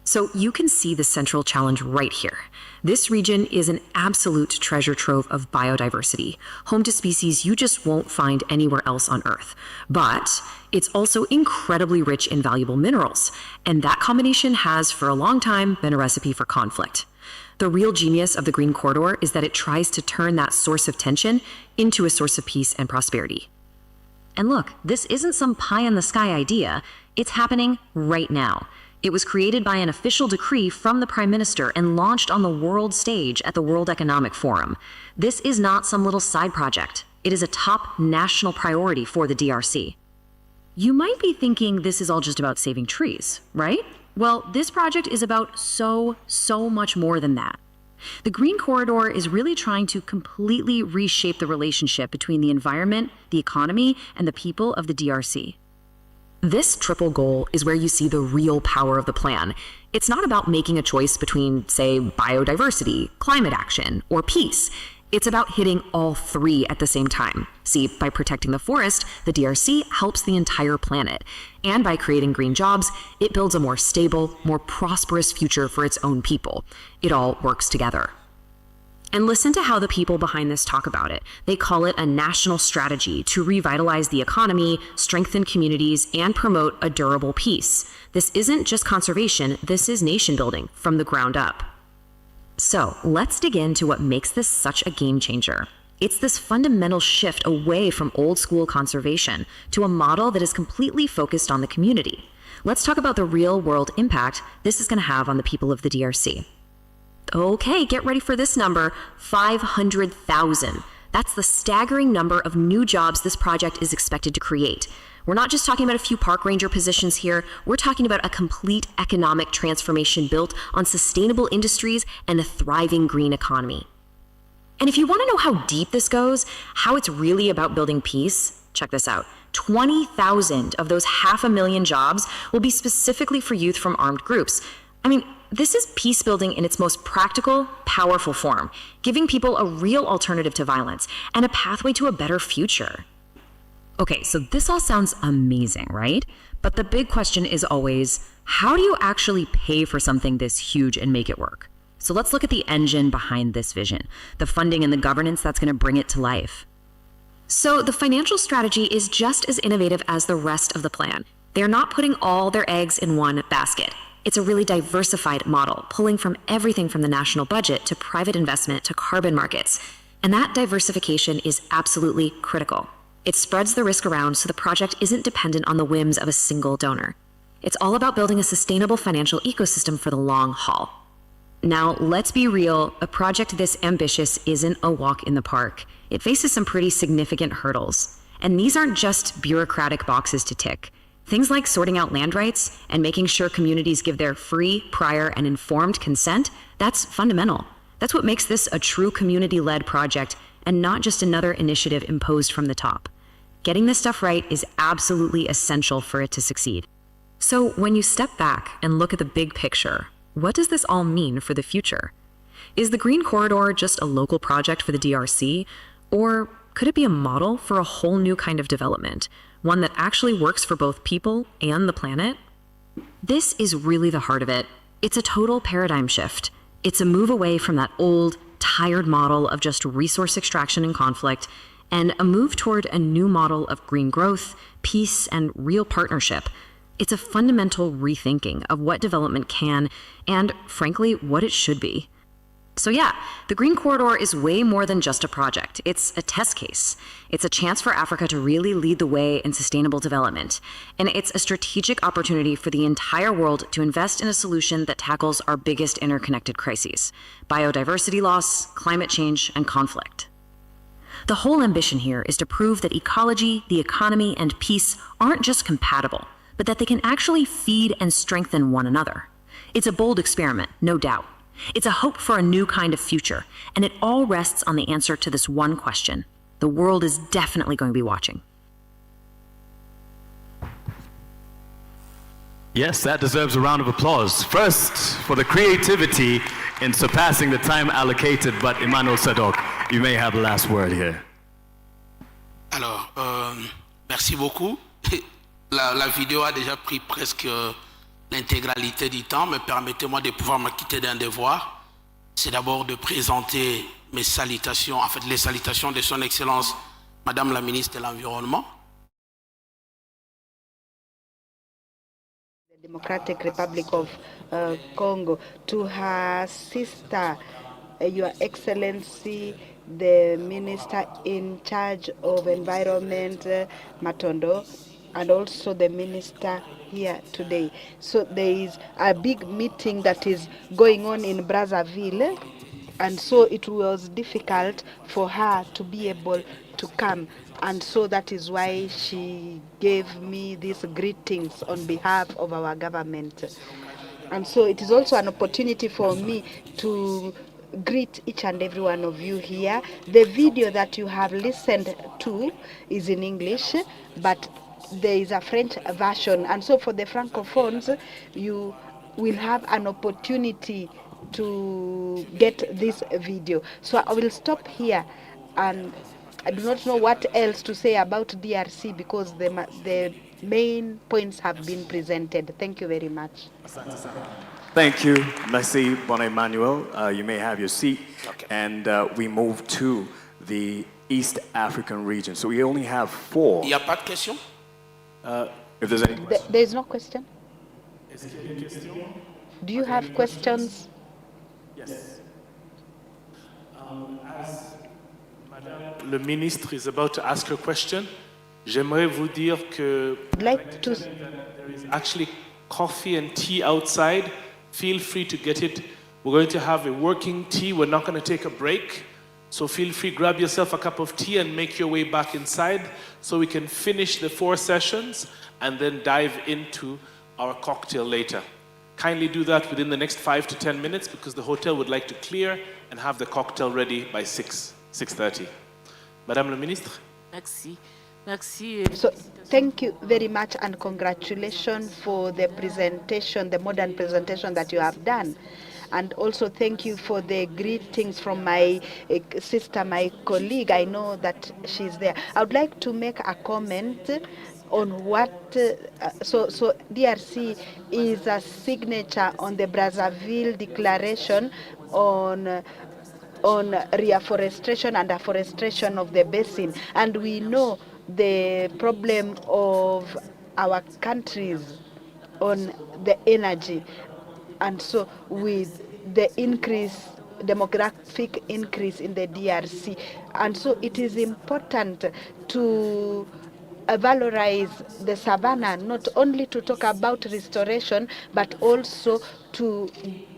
So you can see the central challenge right here. This region is an absolute treasure trove of biodiversity, home to species you just won't find anywhere else on Earth. But it's also incredibly rich in valuable minerals, and that combination has, for a long time, been a recipe for conflict. The real genius of the Green Corridor is that it tries to turn that source of tension into a source of peace and prosperity. And look, this isn't some pie-in-the-sky idea. It's happening right now. It was created by an official decree from the Prime Minister and launched on the world stage at the World Economic Forum. This is not some little side project. It is a top national priority for the DRC. You might be thinking this is all just about saving trees, right? Well, this project is about so much more than that. The Green Corridor is really trying to completely reshape the relationship between the environment, the economy, and the people of the DRC. This triple goal is where you see the real power of the plan. It's not about making a choice between, say, biodiversity, climate action, or peace. It's about hitting all three at the same time. See, by protecting the forest, the DRC helps the entire planet. And by creating green jobs, it builds a more stable, more prosperous future for its own people. It all works together. And listen to how the people behind this talk about it. They call it a national strategy to revitalize the economy, strengthen communities, and promote a durable peace. This isn't just conservation, this is nation building from the ground up. So let's dig into what makes this such a game changer. It's this fundamental shift away from old school conservation to a model that is completely focused on the community. Let's talk about the real world impact this is going to have on the people of the DRC. Okay, get ready for this number, 500,000. That's the staggering number of new jobs this project is expected to create. We're not just talking about a few park ranger positions here, we're talking about a complete economic transformation built on sustainable industries and a thriving green economy. And if you want to know how deep this goes, how it's really about building peace, check this out. 20,000 of those 500,000 jobs will be specifically for youth from armed groups. I mean, this is peace building in its most practical, powerful form, giving people a real alternative to violence and a pathway to a better future. Okay, so this all sounds amazing, right? But the big question is always, how do you actually pay for something this huge and make it work? So let's look at the engine behind this vision, the funding and the governance that's going to bring it to life. So the financial strategy is just as innovative as the rest of the plan. They're not putting all their eggs in one basket. It's a really diversified model, pulling from everything from the national budget to private investment to carbon markets. And that diversification is absolutely critical. It spreads the risk around so the project isn't dependent on the whims of a single donor. It's all about building a sustainable financial ecosystem for the long haul. Now, let's be real, a project this ambitious isn't a walk in the park. It faces some pretty significant hurdles. And these aren't just bureaucratic boxes to tick. Things like sorting out land rights and making sure communities give their free, prior, and informed consent, that's fundamental. That's what makes this a true community-led project and not just another initiative imposed from the top. Getting this stuff right is absolutely essential for it to succeed. So when you step back and look at the big picture, what does this all mean for the future? Is the Green Corridor just a local project for the DRC, or could it be a model for a whole new kind of development, one that actually works for both people and the planet? This is really the heart of it. It's a total paradigm shift. It's a move away from that old, tired model of just resource extraction and conflict, and a move toward a new model of green growth, peace, and real partnership. It's a fundamental rethinking of what development can, and frankly, what it should be. So yeah, the Green Corridor is way more than just a project. It's a test case. It's a chance for Africa to really lead the way in sustainable development. And it's a strategic opportunity for the entire world to invest in a solution that tackles our biggest interconnected crises: biodiversity loss, climate change, and conflict. The whole ambition here is to prove that ecology, the economy, and peace aren't just compatible, but that they can actually feed and strengthen one another. It's a bold experiment, no doubt. It's a hope for a new kind of future, and it all rests on the answer to this one question. The world is definitely going to be watching. Yes, that deserves a round of applause. First, for the creativity in surpassing the time allocated, but Emmanuel Sadok, you may have the last word here. Alors, merci beaucoup. La vidéo a déjà pris presque l'intégralité du temps, mais permettez-moi de pouvoir me quitter d'un devoir. C'est d'abord de présenter mes salutations, en fait les salutations de son Excellence, Madame la Ministre de l'Environnement. The Democratic Republic of Congo, to her sister, Your Excellency, the Minister in charge of Environment, Matondo, and also the Minister here today. So there is a big meeting that is going on in Brazzaville, and so it was difficult for her to be able to come. And so that is why she gave me these greetings on behalf of our government. And so it is also an opportunity for me to greet each and every one of you here. The video that you have listened to is in English, but there is a French version. And so for the Francophones, you will have an opportunity to get this video. So I will stop here, and I do not know what else to say about DRC because the main points have been presented. Thank you very much. Thank you. Merci, Bon Emmanuel. You may have your seat. Okay. And we move to the East African region. So we only have 4. Il n'y a pas de question? If there's any question. There is no question? Do you have questions? Yes. As Madame le ministre is about to ask her question, j'aimerais vous dire que there is actually coffee and tea outside. Feel free to get it. We're going to have a working tea. We're not going to take a break. So feel free, grab yourself a cup of tea and make your way back inside so we can finish the 4 sessions and then dive into our cocktail later. Kindly do that within the next 5 to 10 minutes because the hotel would like to clear and have the cocktail ready by 6:30. Madame la Ministre. Merci. Merci. So thank you very much and congratulations for the presentation, the modern presentation that you have done. And also thank you for the greetings from my sister, my colleague. I know that she's there. I would like to make a comment on what, so DRC is a signature on the Brazzaville Declaration on reforestation and afforestation of the basin. And we know the problem of our countries on the energy. And so with the demographic increase in the DRC, and so it is important to valorize the savannah, not only to talk about restoration, but also to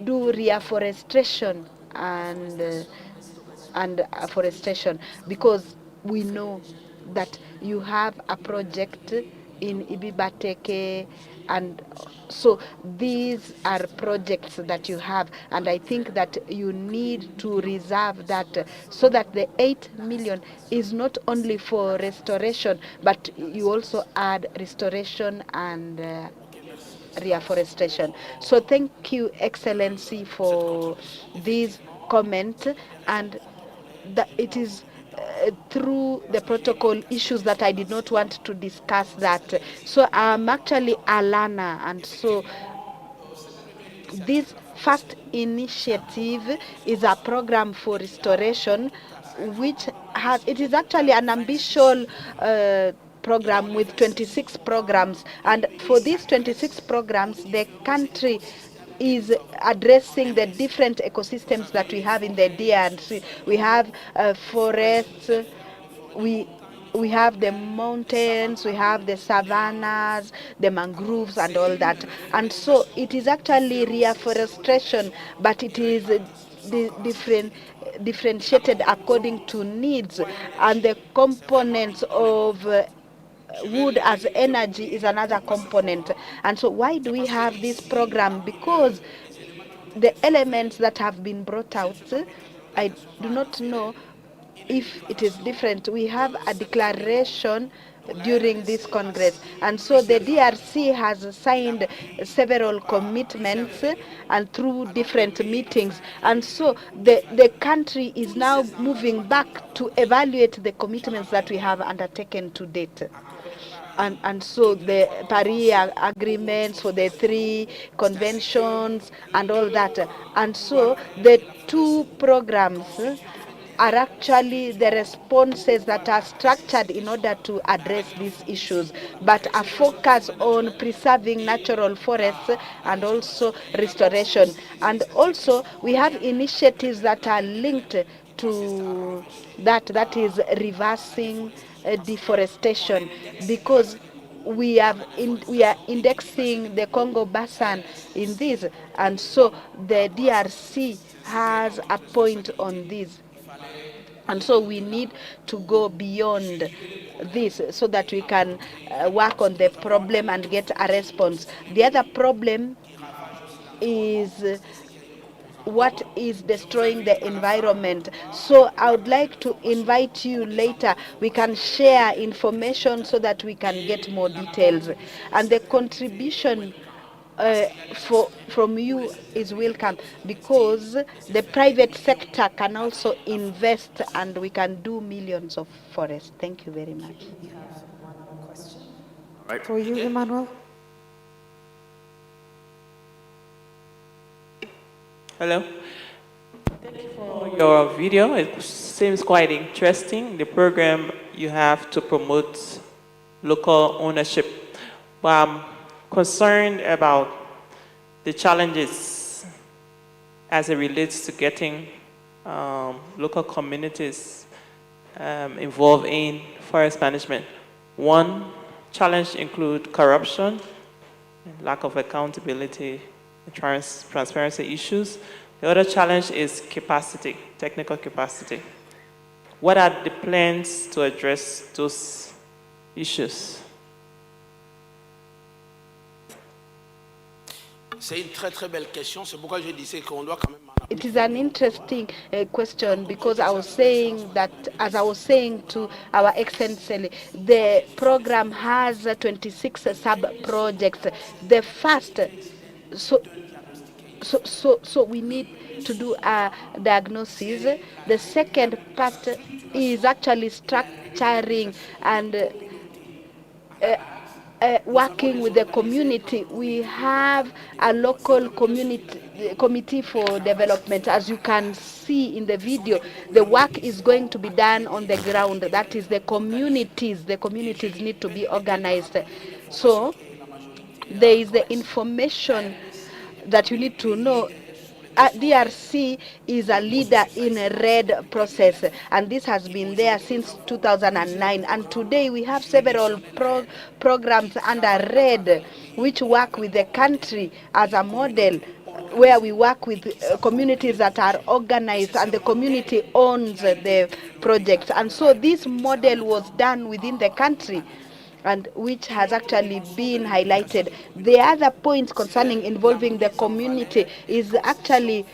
do reforestation and afforestation, because we know that you have a project in Ibibateke, and so these are projects that you have, and I think that you need to reserve that so that the 8 million is not only for restoration, but you also add restoration and reforestation. So thank you, Excellency, for this comment, and that it is through the protocol issues that I did not want to discuss that. So I'm actually Alana, and so this first initiative is a program for restoration, which it is actually an ambitious program with 26 programs, and for these 26 programs, the country is addressing the different ecosystems that we have in the DRC. We have forests, we have the mountains, we have the savannas, the mangroves, and all that. And so it is actually reforestation, but it is differentiated according to needs, and the components of wood as energy is another component. And so why do we have this program? Because the elements that have been brought out, I do not know if it is different. We have a declaration during this Congress, and so the DRC has signed several commitments and through different meetings, and so the country is now moving back to evaluate the commitments that we have undertaken to date. And so the Paris agreements for the 3 conventions and all that. And so the 2 programs are actually the responses that are structured in order to address these issues, but a focus on preserving natural forests and also restoration. And also we have initiatives that are linked to that is reversing deforestation, because we are indexing the Congo Basin in this, and so the DRC has a point on this. And so we need to go beyond this so that we can work on the problem and get a response. The other problem is what is destroying the environment. So I would like to invite you later. We can share information so that we can get more details. And the contribution from you is welcome, because the private sector can also invest and we can do millions of forests. Thank you very much. Right. For you, Emmanuel. Hello. Thank you for your video. It seems quite interesting, the program you have to promote local ownership. But I'm concerned about the challenges as it relates to getting local communities involved in forest management. One challenge includes corruption, lack of accountability, transparency issues. The other challenge is capacity, technical capacity. What are the plans to address those issues? C'est une très très belle question. C'est pourquoi je disais qu'on doit quand même. It is an interesting question, because I was saying that, as I was saying to our Excellency, the program has 26 sub-projects. The first, so we need to do a diagnosis. The second part is actually structuring and working with the community. We have a local committee for development. As you can see in the video, the work is going to be done on the ground. That is the communities. The communities need to be organized. So there is the information that you need to know. DRC is a leader in a RED process, and this has been there since 2009. And today we have several programs under RED which work with the country as a model, where we work with communities that are organized and the community owns the projects. And so this model was done within the country, and which has actually been highlighted. The other point concerning involving the community is actually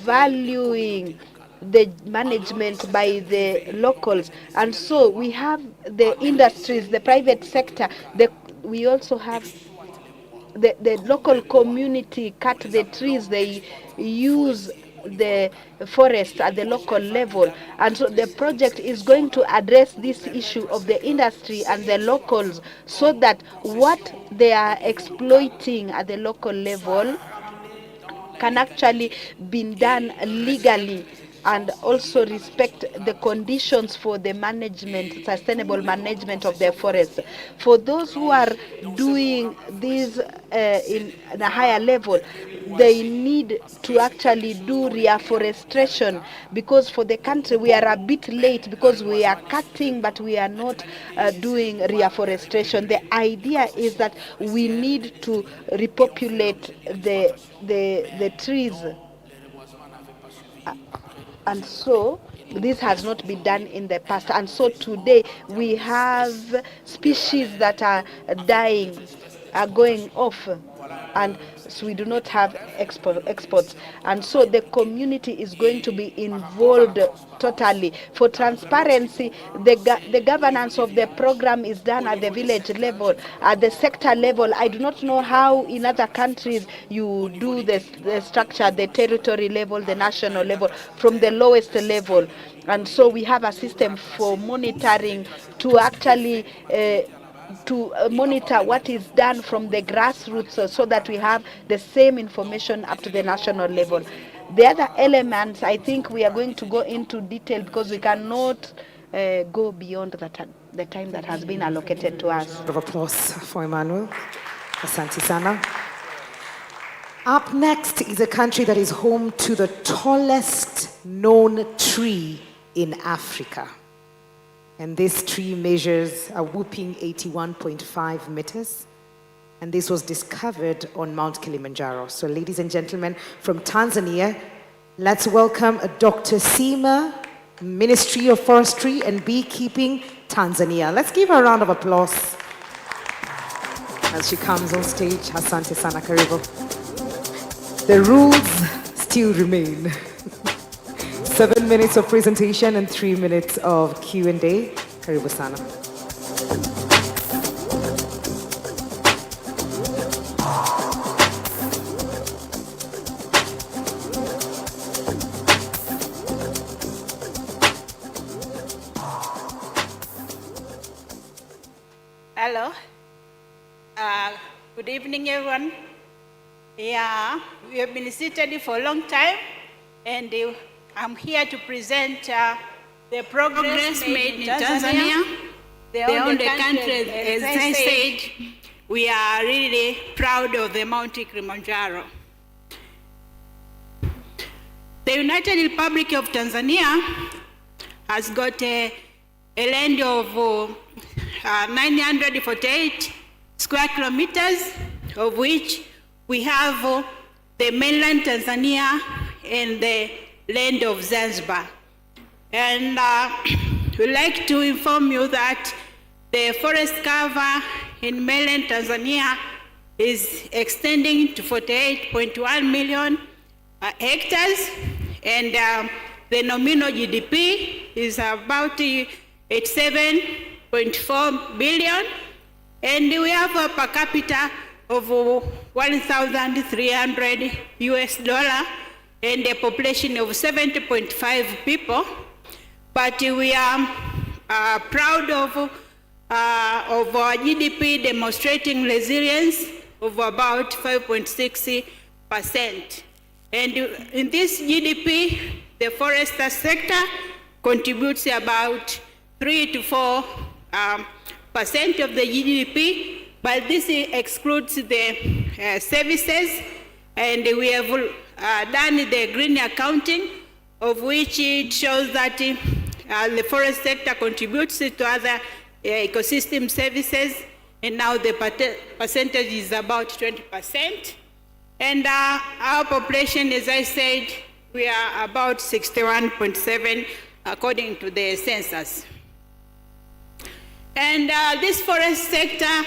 valuing the management by the locals. And so we have the industries, the private sector, we also have the local community cut the trees, they use the forest at the local level. And so the project is going to address this issue of the industry and the locals, so that what they are exploiting at the local level can actually be done legally, and also respect the conditions for the management, sustainable management of their forests. For those who are doing this in a higher level, they need to actually do reforestation, because for the country we are a bit late, because we are cutting but we are not doing reforestation. The idea is that we need to repopulate the trees. And so this has not been done in the past. And so today we have species that are dying, are going off, and so we do not have exports. And so the community is going to be involved totally. For transparency, the governance of the program is done at the village level, at the sector level. I do not know how in other countries you do the structure, the territory level, the national level, from the lowest level. And so we have a system for monitoring to actually monitor what is done from the grassroots, so that we have the same information up to the national level. The other elements, I think we are going to go into detail, because we cannot go beyond the time that has been allocated to us. Round of applause for Emmanuel. Asante sana. Up next is a country that is home to the tallest known tree in Africa. And this tree measures a whopping 81.5 meters. And this was discovered on Mount Kilimanjaro. So ladies and gentlemen, from Tanzania, let's welcome Dr. Sima Ministry of Forestry and Beekeeping, Tanzania. Let's give her a round of applause as she comes on stage. Asante sana, karibu. The rules still remain. 7 minutes of presentation and 3 minutes of Q&A. Karibu sana. Hello. Good evening, everyone. Yeah, we have been seated for a long time, and I'm here to present the progress made in Tanzania. The only country, as I said, we are really proud of the Mount Kilimanjaro. The United Republic of Tanzania has got a land of 948 square kilometers, of which we have the mainland Tanzania and the land of Zanzibar. And we'd like to inform you that the forest cover in mainland Tanzania is extending to 48.1 million hectares, and the nominal GDP is about 87.4 billion, and we have a per capita of 1,300 US dollar and a population of 70.5 people. But we are proud of our GDP demonstrating resilience of about 5.6%. And in this GDP, the forest sector contributes about 3 to 4% of the GDP, but this excludes the services, and we have done the green accounting, of which it shows that the forest sector contributes to other ecosystem services, and now the percentage is about 20%. And our population, as I said, we are about 61.7 according to the census. And this forest sector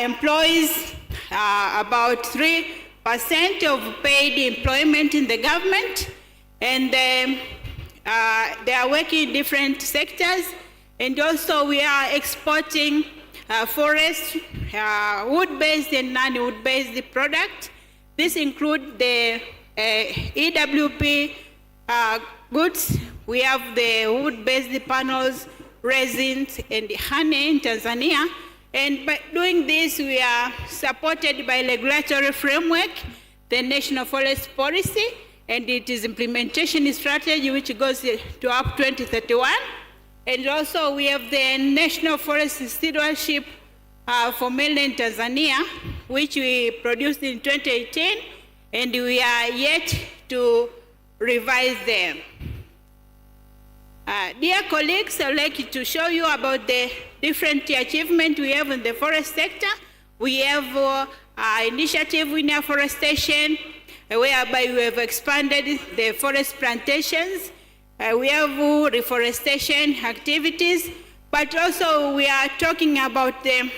employs about 3% of paid employment in the government, and they are working in different sectors. And also we are exporting forest, wood-based and non-wood-based product. This includes the EWP goods. We have the wood-based panels, resins, and honey in Tanzania. And by doing this, we are supported by regulatory framework, the National Forest Policy, and it is implementation strategy which goes to up 2031. And also we have the National Forest Stewardship for mainland Tanzania, which we produced in 2018, and we are yet to revise them. Dear colleagues, I'd like to show you about the different achievements we have in the forest sector. We have initiative in afforestation, whereby we have expanded the forest plantations. We have reforestation activities, but also we are talking about the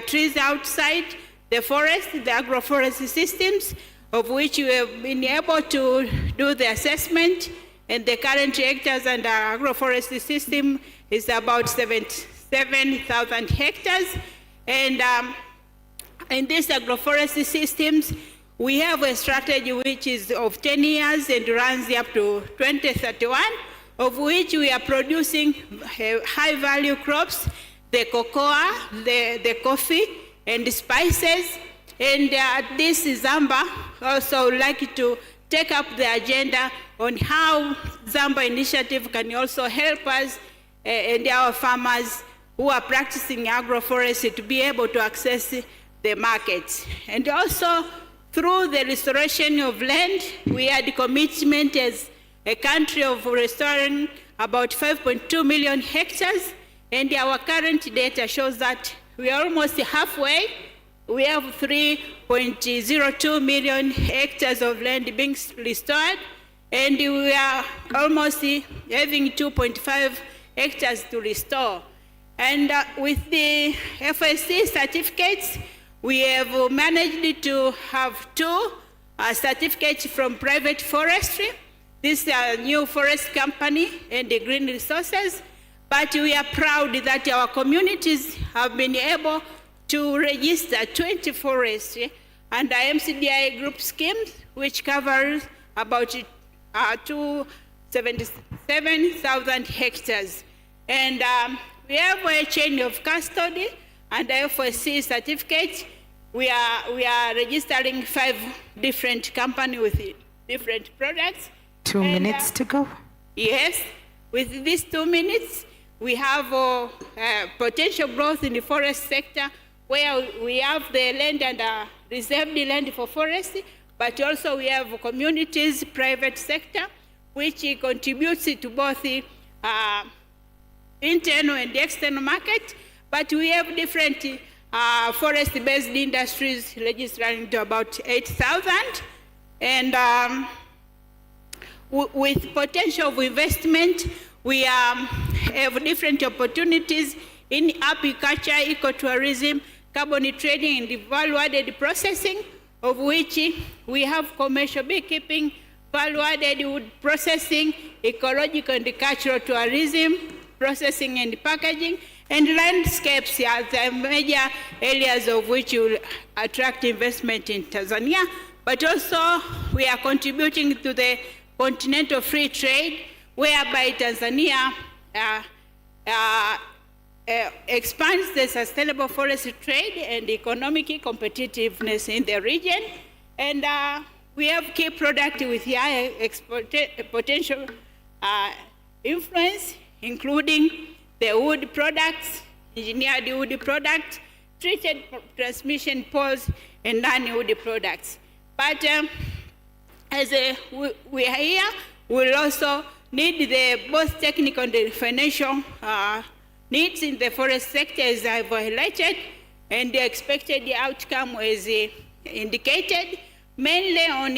trees outside the forest, the agroforestry systems, of which we have been able to do the assessment, and the current hectares under agroforestry system is about 7,000 hectares. And in these agroforestry systems, we have a strategy which is of 10 years and runs up to 2031, of which we are producing high-value crops, the cocoa, the coffee, and the spices. And this is Zámba. Also would like to take up the agenda on how Zámba Initiative can also help us and our farmers who are practicing agroforestry to be able to access the markets. And also, through the restoration of land, we had a commitment as a country of restoring about 5.2 million hectares, and our current data shows that we are almost halfway. We have 3.02 million hectares of land being restored, and we are almost having 2.5 hectares to restore. And with the FSC certificates, we have managed to have 2 certificates from private forestry. This is a new forest company and the green resources, but we are proud that our communities have been able to register 20 forests under MCDI group schemes, which covers about 277,000 hectares. And we have a chain of custody and FSC certificates. We are registering 5 different companies with different products. 2 minutes to go. Yes, with these 2 minutes, we have potential growth in the forest sector, where we have the land and reserved land for forestry, but also we have communities, private sector, which contributes to both the internal and the external market. But we have different forest-based industries registering to about 8,000, and with potential of investment, we have different opportunities in apiculture, ecotourism, carbon trading, and the value-added processing, of which we have commercial beekeeping, value-added wood processing, ecological and cultural tourism, processing and packaging, and landscapes are the major areas of which will attract investment in Tanzania. But also, we are contributing to the continental free trade, whereby Tanzania expands the sustainable forestry trade and economic competitiveness in the region. And we have key products with high potential influence, including the wood products, engineered wood products, treated transmission poles, and non-wood products. But as we are here, we'll also need the both technical and the financial needs in the forest sector, as I've highlighted, and the expected outcome is indicated, mainly on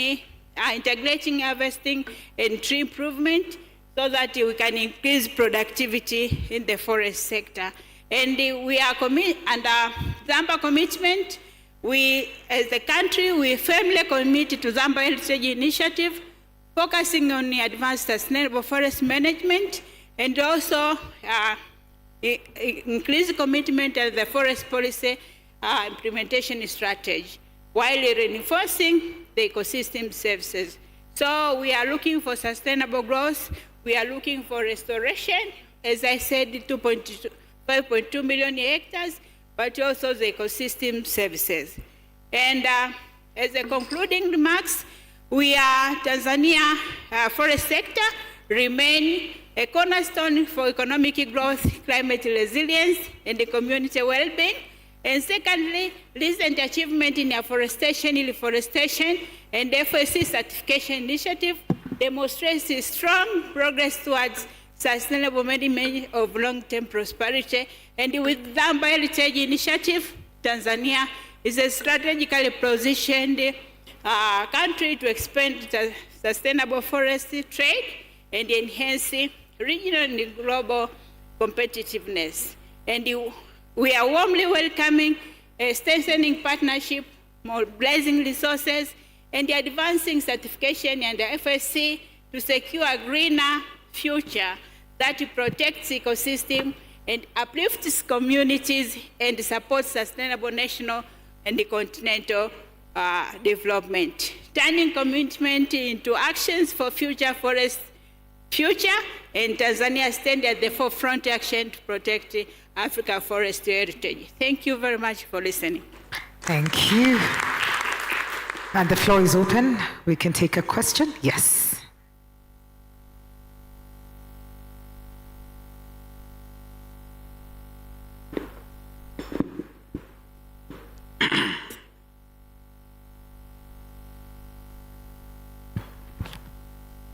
integrating harvesting and tree improvement, so that we can increase productivity in the forest sector. And we are under Zámba commitment. We, as a country, we firmly committed to Zámba Heritage Initiative, focusing on the advanced sustainable forest management, and also increase commitment as the forest policy implementation strategy, while reinforcing the ecosystem services. So we are looking for sustainable growth. We are looking for restoration, as I said, 5.2 million hectares, but also the ecosystem services. And as a concluding remarks, we are Tanzania forest sector remain a cornerstone for economic growth, climate resilience, and the community well-being. And secondly, recent achievement in afforestation, reforestation, and FSC certification initiative demonstrates a strong progress towards sustainable management of long-term prosperity. And with Zámba Heritage Initiative, Tanzania is a strategically positioned country to expand the sustainable forestry trade and enhance regional and global competitiveness. And we are warmly welcoming a strengthening partnership, mobilizing resources, and advancing certification and the FSC to secure a greener future that protects ecosystem and uplifts communities and supports sustainable national and continental development. Turning commitment into actions for future forest future, and Tanzania stand at the forefront action to protect Africa forest heritage. Thank you very much for listening. Thank you. And the floor is open. We can take a question. Yes.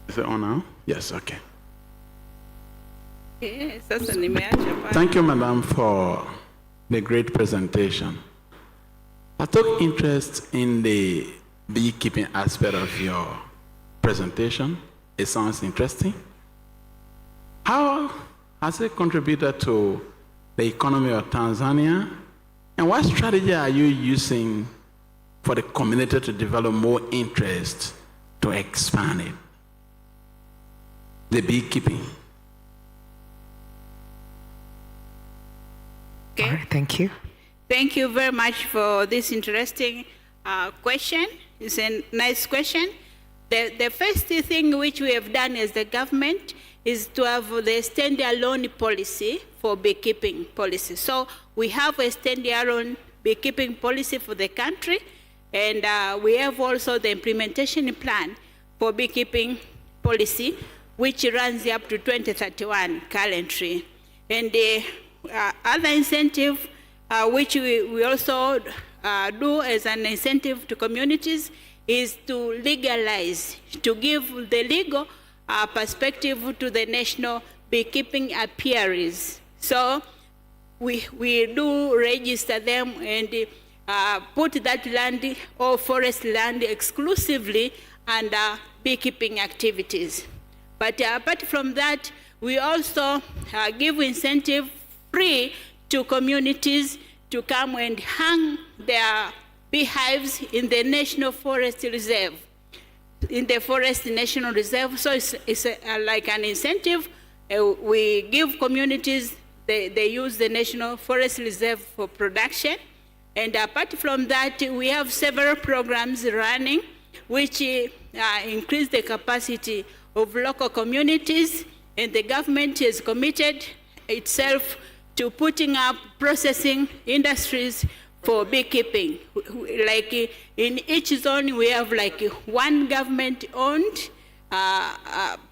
Is it on now? Yes, okay. Yes, thank you, Madam, for the great presentation. I took interest in the beekeeping aspect of your presentation. It sounds interesting. How has it contributed to the economy of Tanzania? And what strategy are you using for the community to develop more interest to expand it? The beekeeping. Okay. All right, thank you. Thank you very much for this interesting question. It's a nice question. The first thing which we have done as the government is to have the standalone policy for beekeeping policy. So we have a standalone beekeeping policy for the country, and we have also the implementation plan for beekeeping policy, which runs up to 2031 currently. And the other incentive, which we also do as an incentive to communities, is to legalize, to give the legal perspective to the national beekeeping apiaries. So we do register them and put that land or forest land exclusively under beekeeping activities. But apart from that, we also give incentive free to communities to come and hang their beehives in the National Forest Reserve, in the Forest National Reserve. So it's like an incentive. We give communities, they use the National Forest Reserve for production. And apart from that, we have several programs running which increase the capacity of local communities, and the government has committed itself to putting up processing industries for beekeeping. Like in each zone, we have like one government-owned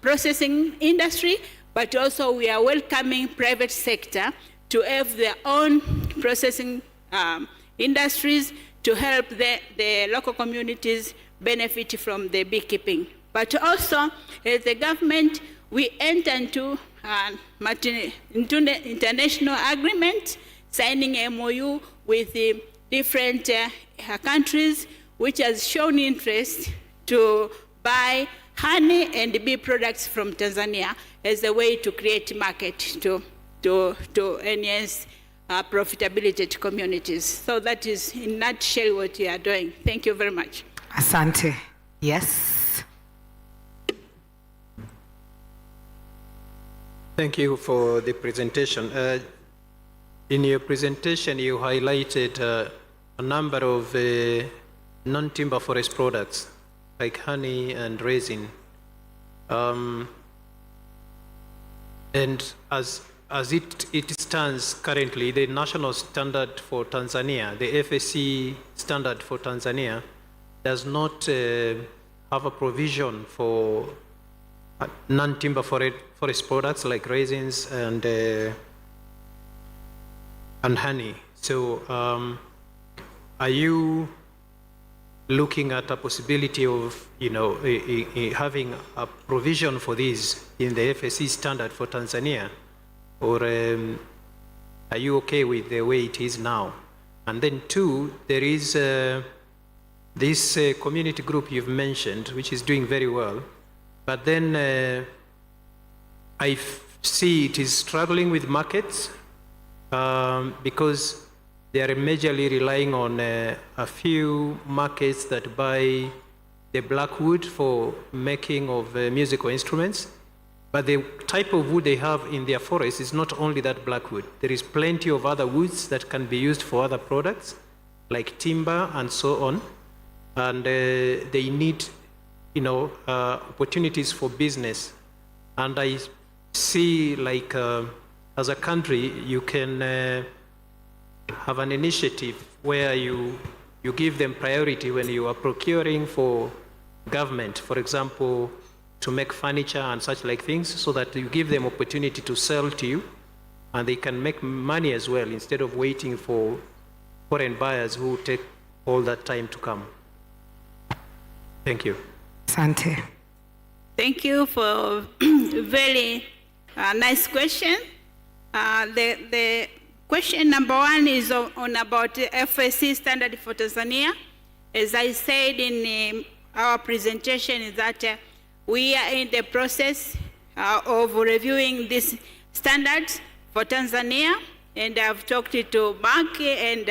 processing industry, but also we are welcoming private sector to have their own processing industries to help the local communities benefit from the beekeeping. But also, as the government, we enter into international agreement, signing MOU with the different countries, which has shown interest to buy honey and bee products from Tanzania as a way to create market to enhance profitability to communities. So that is in a nutshell what we are doing. Thank you very much. Asante. Yes. Thank you for the presentation. In your presentation, you highlighted a number of non-timber forest products like honey and resin. And as it stands currently, the national standard for Tanzania, the FSC standard for Tanzania, does not have a provision for non-timber forest products like resins and honey. So are you looking at a possibility of, having a provision for these in the FSC standard for Tanzania? Or are you okay with the way it is now? And then two, there is this community group you've mentioned, which is doing very well. But then I see it is struggling with markets because they are majorly relying on a few markets that buy the black wood for making of musical instruments. But the type of wood they have in their forest is not only that black wood. There is plenty of other woods that can be used for other products, like timber and so on. And they need, opportunities for business. And I see, like, as a country, you can have an initiative where you give them priority when you are procuring for government, for example, to make furniture and such like things, so that you give them opportunity to sell to you, and they can make money as well, instead of waiting for foreign buyers who take all that time to come. Thank you. Asante. Thank you for very nice question. The question number one is on about the FSC standard for Tanzania. As I said in our presentation, is that we are in the process of reviewing these standards for Tanzania, and I've talked to Mark and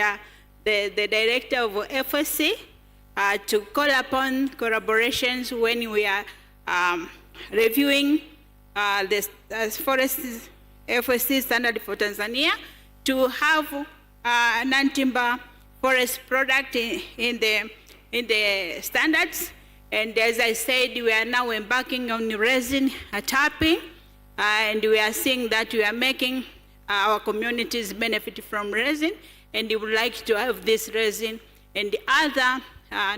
the director of FSC to call upon collaborations when we are reviewing the forest FSC standard for Tanzania to have non-timber forest product in the standards. And as I said, we are now embarking on resin tapping, and we are seeing that we are making our communities benefit from resin, and we would like to have this resin and the other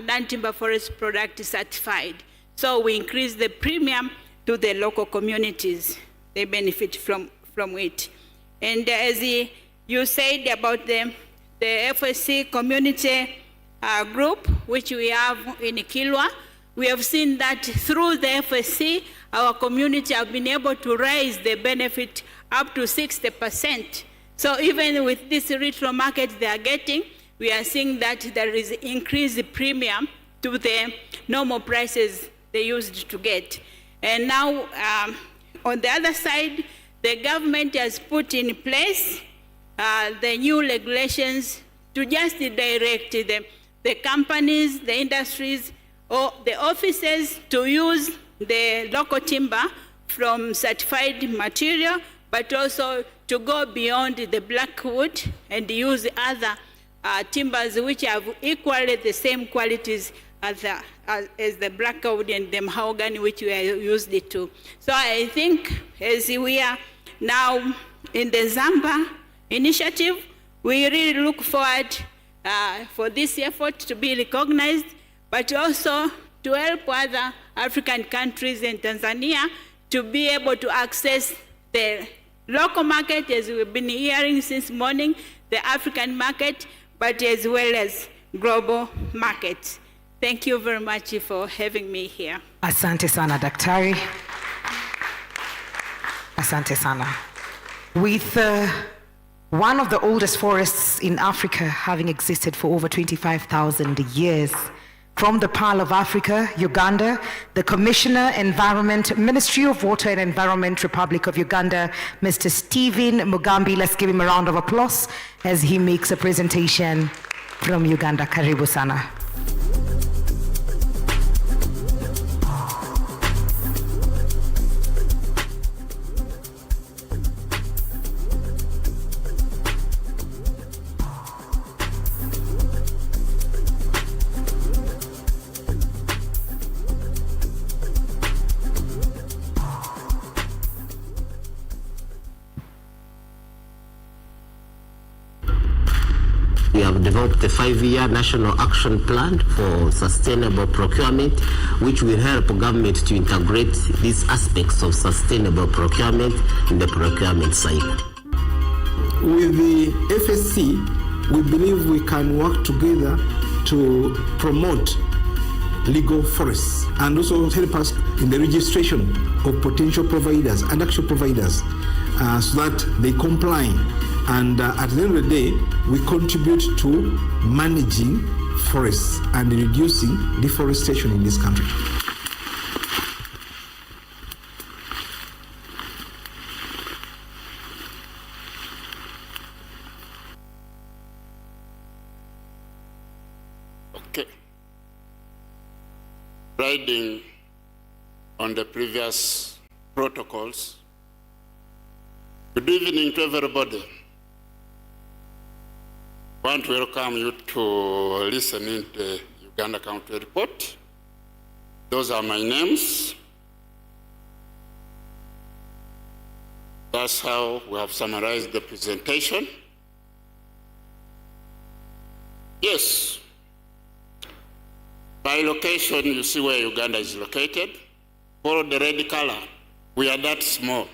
non-timber forest product certified. So we increase the premium to the local communities. They benefit from it. And as you said about the FSC community group, which we have in Kilwa, we have seen that through the FSC, our community have been able to raise the benefit up to 60%. So even with this retro market they are getting, we are seeing that there is increased premium to the normal prices they used to get. And now, on the other side, the government has put in place the new regulations to just direct the companies, the industries, or the offices to use the local timber from certified material, but also to go beyond the blackwood and use other timbers which have equally the same qualities as the blackwood and the mahogany which we are used to. So I think as we are now in the Zámba initiative, we really look forward for this effort to be recognized, but also to help other African countries and Tanzania to be able to access the local market, as we've been hearing since morning, the African market, but as well as global markets. Thank you very much for having me here. Asante sana, Daktari. Asante sana. With one of the oldest forests in Africa having existed for over 25,000 years, from the Pearl of Africa, Uganda, the Commissioner, Environment, Ministry of Water and Environment, Republic of Uganda, Mr. Stephen Mugambi. Let's give him a round of applause as he makes a presentation from Uganda. Karibu sana. We have developed a 5-year national action plan for sustainable procurement, which will help government to integrate these aspects of sustainable procurement in the procurement cycle. With the FSC, we believe we can work together to promote legal forests and also help us in the registration of potential providers and actual providers so that they comply. And at the end of the day, we contribute to managing forests and reducing deforestation in this country. Okay. Riding on the previous protocols, good evening to everybody. I want to welcome you to listening to the Uganda County Report. Those are my names. That's how we have summarized the presentation. Yes. By location, you see where Uganda is located. Follow the red color. We are that small.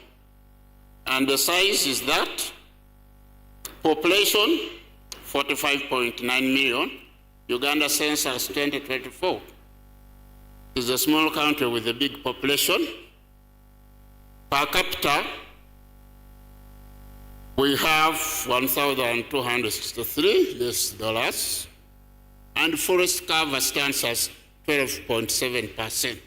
And the size is that. Population, 45.9 million. Uganda census 2024 is a small country with a big population. Per capita, we have $1,263 US, and forest cover stands as 12.7%.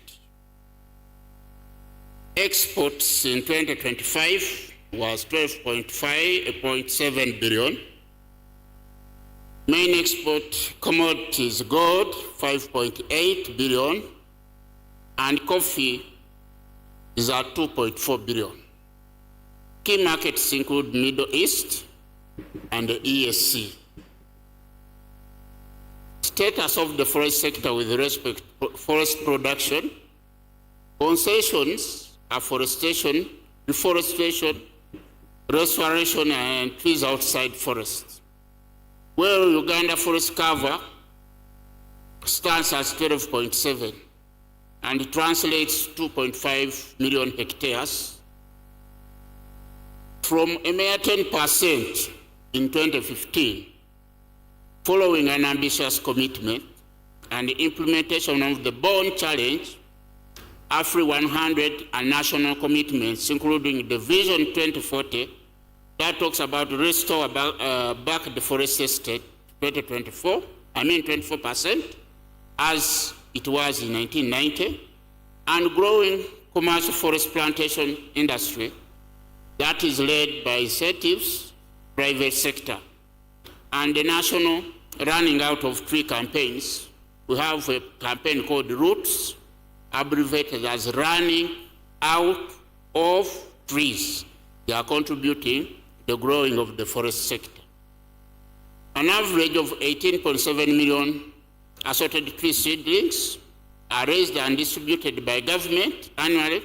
Exports in 2025 was 12.7 billion. Main export commodities: gold, 5.8 billion, and coffee is at 2.4 billion. Key markets include Middle East and the ESC. Status of the forest sector with respect to forest production: concessions, afforestation, reforestation, restoration, and trees outside forests. Where Uganda forest cover stands at 12.7 and it translates 2.5 million hectares. From a mere 10% in 2015, following an ambitious commitment and the implementation of the Bond Challenge, AFRI 100 and national commitments, including the Vision 2040, that talks about restore back the forest estate 24%, as it was in 1990, and growing commercial forest plantation industry that is led by incentives, private sector, and the national running out of tree campaigns. We have a campaign called Roots, abbreviated as running out of trees. They are contributing to the growing of the forest sector. An average of 18.7 million assorted tree seedlings are raised and distributed by government annually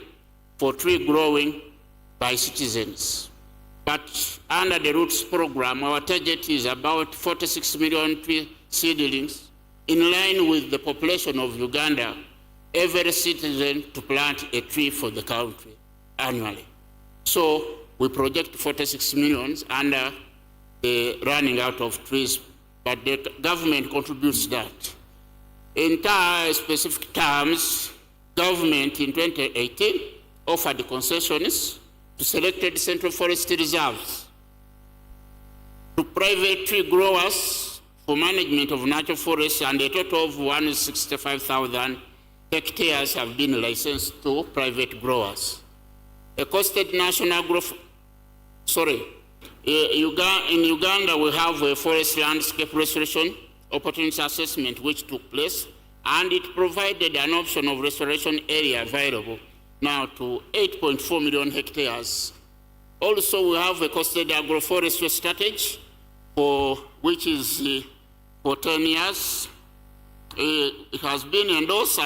for tree growing by citizens. But under the Roots program, our target is about 46 million tree seedlings, in line with the population of Uganda, every citizen to plant a tree for the country annually. So we project 46 millions under the running out of trees, but the government contributes that. In specific terms, government in 2018 offered concessions to selected central forest reserves to private tree growers for management of natural forests, and a total of 165,000 hectares have been licensed to private growers. A costed national growth, in Uganda we have a forest landscape restoration opportunity assessment which took place, and it provided an option of restoration area available now to 8.4 million hectares. Also, we have a costed agroforestry strategy which is for 10 years. It has been endorsed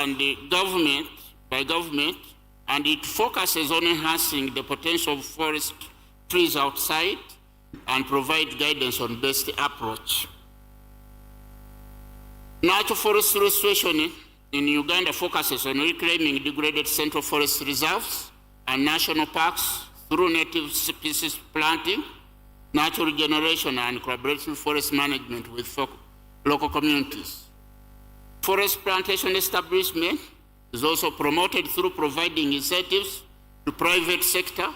by government, and it focuses on enhancing the potential of forest trees outside and provide guidance on best approach. Natural forest restoration in Uganda focuses on reclaiming degraded central forest reserves and national parks through native species planting, natural regeneration, and collaborative forest management with local communities. Forest plantation establishment is also promoted through providing incentives to private sector,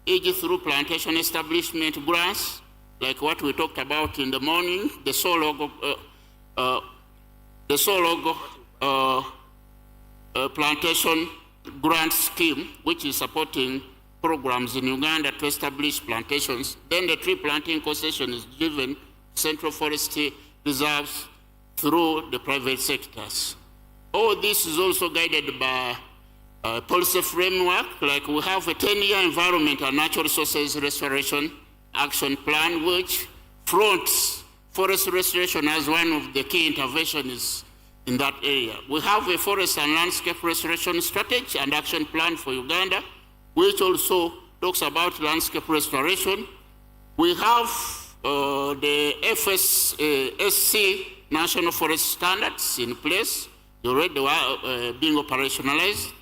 e.g. through plantation establishment grants, like what we talked about in the morning, the Sologo plantation grant scheme, which is supporting programs in Uganda to establish plantations. Then the tree planting concession is given central forestry reserves through the private sectors. All this is also guided by a policy framework, like we have a 10-year environment and natural resources restoration action plan, which fronts forest restoration as one of the key interventions in that area. We have a forest and landscape restoration strategy and action plan for Uganda, which also talks about landscape restoration. We have the FSC National Forest Standards in place, already being operationalized.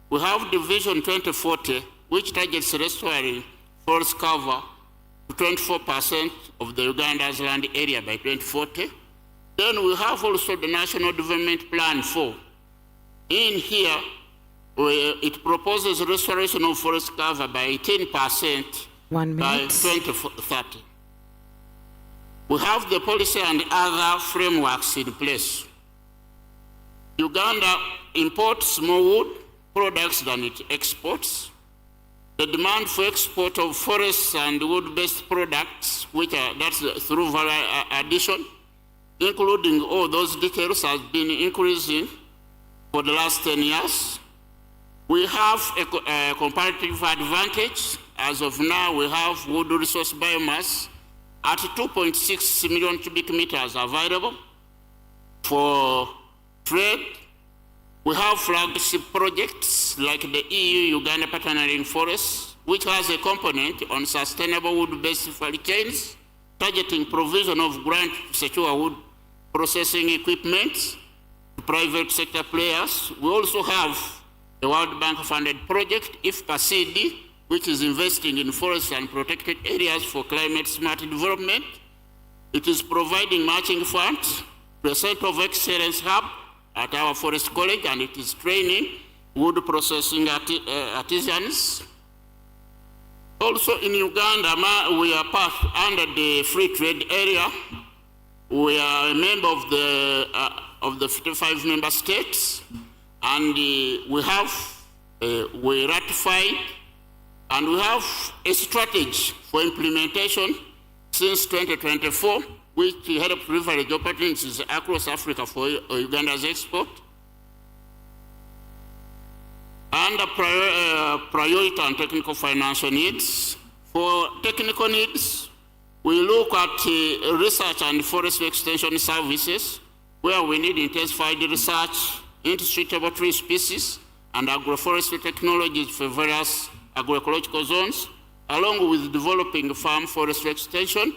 We have the Vision 2040, which targets restoring forest cover to 24% of the Uganda's land area by 2040. Then we have also the National Development Plan 4. In here, it proposes restoration of forest cover by 18% by 2030. We have the policy and other frameworks in place. Uganda imports more wood products than it exports, The demand for export of forests and wood-based products, that's through value addition, including all those details, has been increasing for the last 10 years. We have a comparative advantage. As of now, we have wood resource biomass at 2.6 million cubic meters available for trade. We have flagship projects like the EU-Uganda Partnering Forests, which has a component on sustainable wood-based value chains, targeting provision of grant to secure wood processing equipment to private sector players. We also have a World Bank-funded project, FEB, which is investing in forests and protected areas for climate-smart development. It is providing matching funds to a Center of Excellence hub at our forest college, and it is training wood processing artisans. Also in Uganda, we are part under the free trade area. We are a member of the 55 member states, and we ratified, and we have a strategy for implementation since 2024, which helps leverage opportunities across Africa for Uganda's export. Under priority and technical financial needs. For technical needs, we look at research and forestry extension services, where we need intensified research into suitable tree species and agroforestry technologies for various agroecological zones, along with developing farm forestry extension,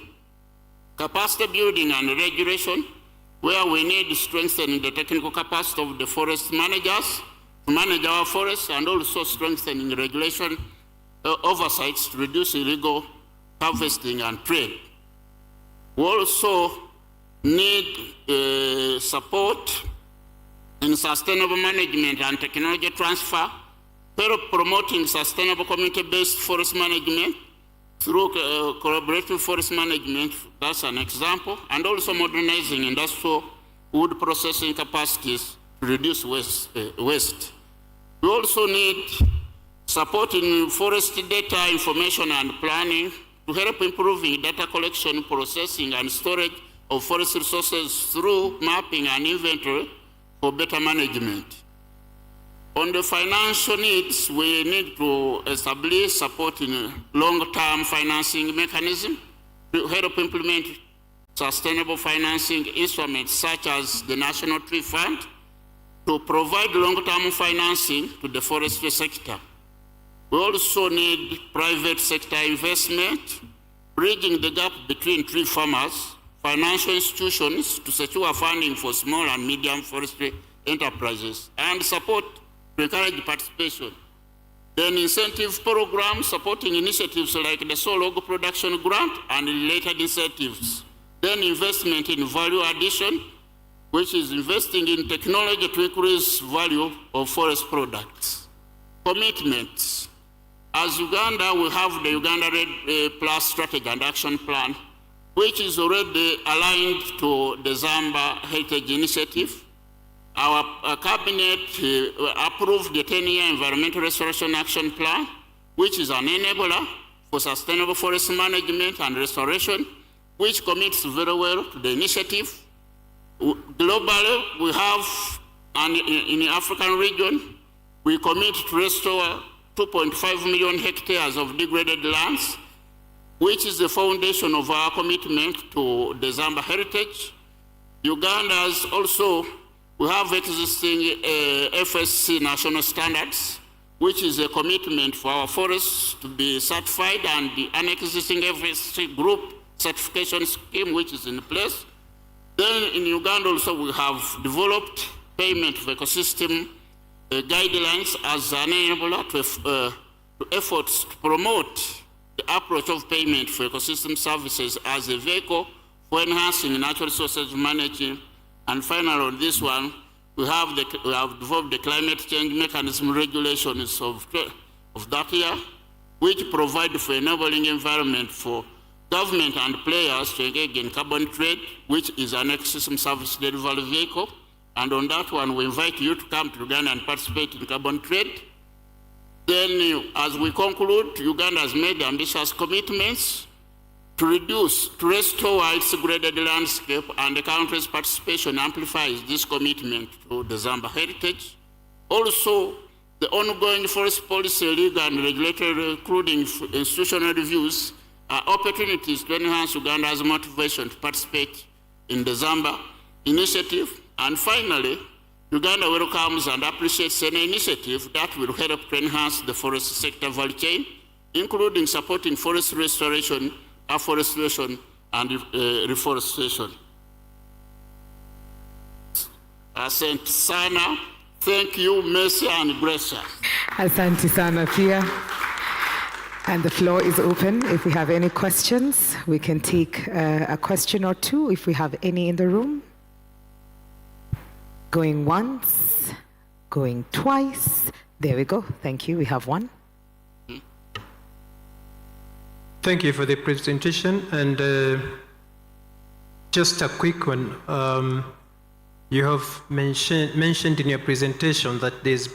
capacity building and regulation, where we need strengthening the technical capacity of the forest managers to manage our forests, and also strengthening regulation oversights to reduce illegal harvesting and trade. We also need support in sustainable management and technology transfer, promoting sustainable community-based forest management through collaborative forest management, that's an example, and also modernizing industrial wood processing capacities to reduce waste. We also need support in forest data information and planning to help improving data collection, processing, and storage of forest resources through mapping and inventory for better management. On the financial needs, we need to establish support in long-term financing mechanism to help implement sustainable financing instruments such as the National Tree Fund to provide long-term financing to the forestry sector. We also need private sector investment, bridging the gap between tree farmers, financial institutions to secure funding for small and medium forestry enterprises, and support to encourage participation. Then incentive programs supporting initiatives like the Solog Production Grant and related incentives. Then investment in value addition, which is investing in technology to increase value of forest products. Commitments. As Uganda, we have the Uganda Red Plus Strategy and Action Plan, which is already aligned to the Zámba Heritage Initiative. Our cabinet approved the 10-year Environmental Restoration Action Plan, which is an enabler for sustainable forest management and restoration, which commits very well to the initiative. Globally, we have, and in the African region, we commit to restore 2.5 million hectares of degraded lands, which is the foundation of our commitment to the Zámba Heritage. Uganda's also, we have existing FSC national standards, which is a commitment for our forests to be certified, and the existing FSC group certification scheme, which is in place. Then in Uganda also we have developed payment for ecosystem guidelines as an enabler to efforts to promote the approach of payment for ecosystem services as a vehicle for enhancing natural resources management. And finally, on this one, we have developed the climate change mechanism regulations of that year, which provide for enabling environment for government and players to engage in carbon trade, which is an ecosystem service delivery vehicle. And on that one, we invite you to come to Uganda and participate in carbon trade. Then, as we conclude, Uganda has made ambitious commitments to restore its degraded landscape, and the country's participation amplifies this commitment to the Zámba heritage. Also, the ongoing forest policy, legal and regulatory, including institutional reviews, are opportunities to enhance Uganda's motivation to participate in the Zámba initiative. And finally, Uganda welcomes and appreciates any initiative that will help to enhance the forest sector value chain, including supporting forest restoration, afforestation, and reforestation. Asante sana. Thank you, Mercy and Gracia. Asante sana pia. And the floor is open. If we have any questions, we can take a question or two if we have any in the room. Going once, going twice. There we go. Thank you. We have one. Thank you for the presentation. And just a quick one. You have mentioned in your presentation that there's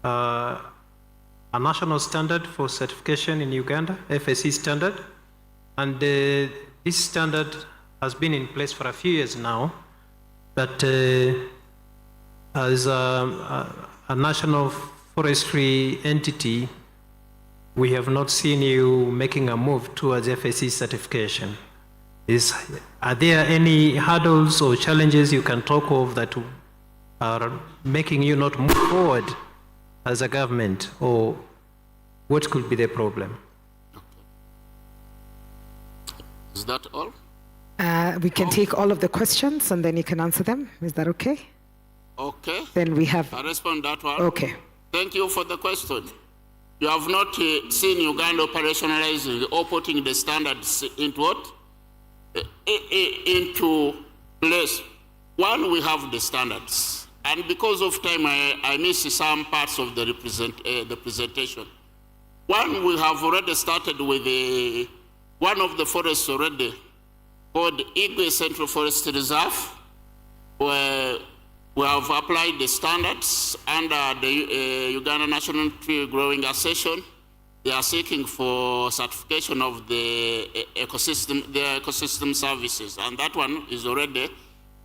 a national standard for certification in Uganda, FSC standard. And this standard has been in place for a few years now. But as a national forestry entity, we have not seen you making a move towards FSC certification. Are there any hurdles or challenges you can talk of that are making you not move forward as a government, or what could be the problem? Is that all? We can take all of the questions and then you can answer them. Is that okay? Okay. Then we have... I respond that one. Okay. Thank you for the question. You have not seen Uganda operationalizing or putting the standards into what? Into place. One, we have the standards. And because of time, I missed some parts of the presentation. One, we have already started with one of the forests already, called Igwe Central Forest Reserve, where we have applied the standards under the Uganda National Tree Growing Association. They are seeking for certification of the ecosystem services, and that one is already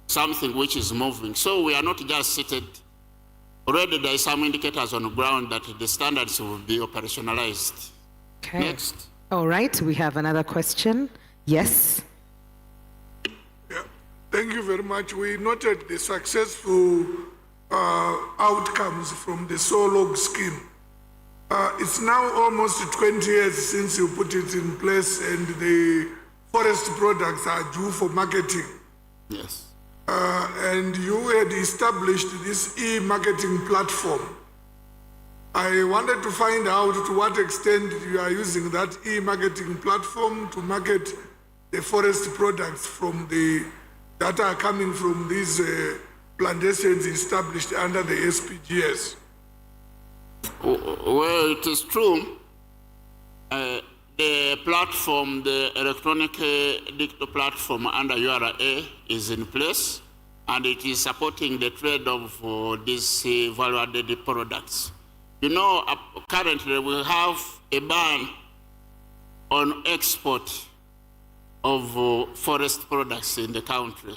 something which is moving. So we are not just seated. Already there are some indicators on the ground that the standards will be operationalized. Okay. Next. All right, we have another question. Yes. Thank you very much. We noted the successful outcomes from the Solog scheme. It's now almost 20 years since you put it in place, and the forest products are due for marketing. Yes. And you had established this e-marketing platform. I wanted to find out to what extent you are using that e-marketing platform to market the forest products from that are coming from these plantations established under the SPGS. Well, it is true. The platform, the electronic digital platform under URA is in place, and it is supporting the trade of these value-added products. You know, currently we have a ban on export of forest products in the country.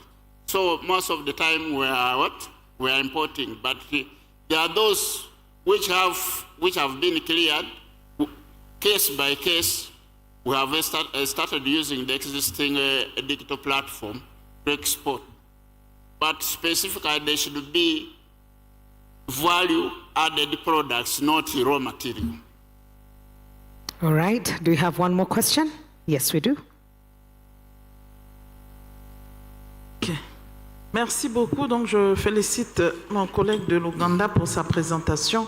So most of the time we are what? We are importing, but there are those which have been cleared case by case. We have started using the existing digital platform to export. But specifically, there should be value-added products, not raw material. All right. Do you have one more question? Yes, we do. Okay. Merci beaucoup. Donc, je félicite mon collègue de l'Ouganda pour sa présentation.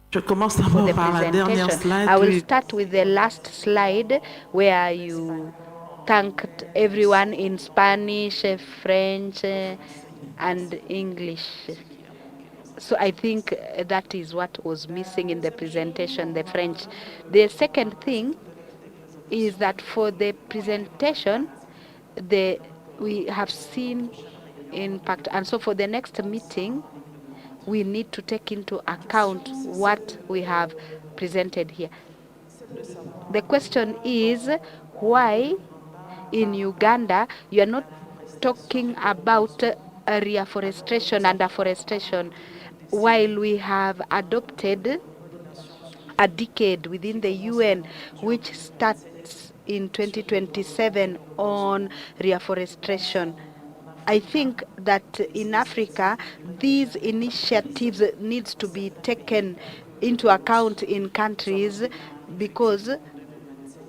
Je commence d'abord par la dernière slide. I will start with the last slide where you thanked everyone in Spanish, French, and English. So I think that is what was missing in the presentation, the French. The second thing is that for the presentation, we have seen impact. And so for the next meeting, we need to take into account what we have presented here. The question is, why in Uganda you are not talking about reforestation and afforestation, while we have adopted a decade within the UN which starts in 2027 on reforestation. I think that in Africa, these initiatives needs to be taken into account in countries, because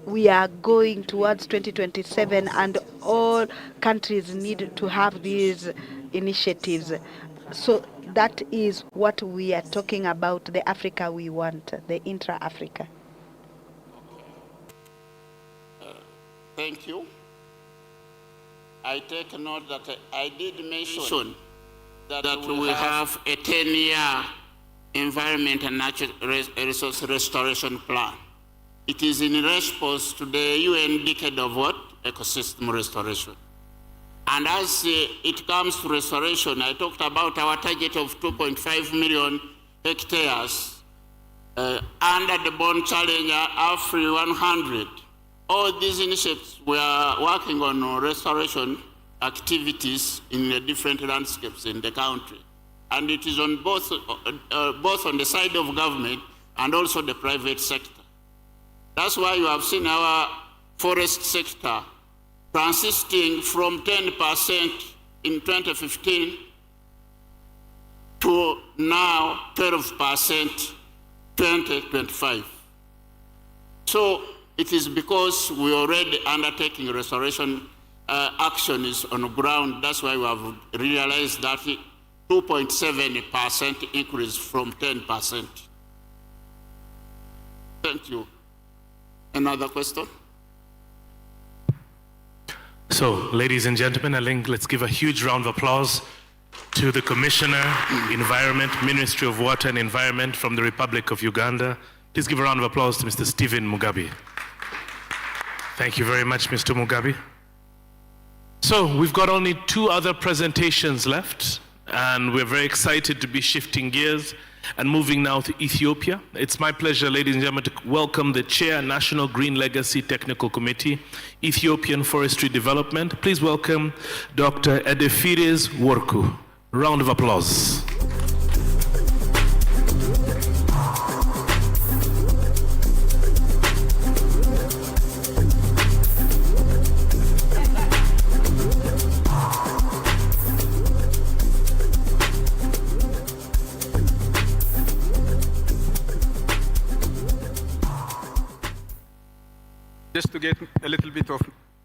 we are going towards 2027 and all countries need to have these initiatives. So that is what we are talking about, the Africa we want, the intra-Africa. Thank you. I take note that I did mention that we will have a 10-year environment and natural resource restoration plan. It is in response to the UN decade of what? Ecosystem restoration. And as it comes to restoration, I talked about our target of 2.5 million hectares under the Bond Challenge AFRI 100. All these initiatives we are working on restoration activities in the different landscapes in the country. And it is on both on the side of government and also the private sector. That's why you have seen our forest sector transisting from 10% in 2015 to now 12% 2025. So it is because we already undertaking restoration actions on the ground. That's why we have realized that 2.7% increase from 10%. Thank you. Another question? So, ladies and gentlemen, I think let's give a huge round of applause to the Commissioner, Environment, Ministry of Water and Environment from the Republic of Uganda. Please give a round of applause to Mr. Stephen Mugabe. Thank you very much, Mr. Mugabe. So, we've got only 2 other presentations left, and we're very excited to be shifting gears and moving now to Ethiopia. It's my pleasure, ladies and gentlemen, to welcome the Chair, National Green Legacy Technical Committee, Ethiopian Forestry Development. Please welcome Dr. Edefires Worku. Round of applause. Just to get a little bit of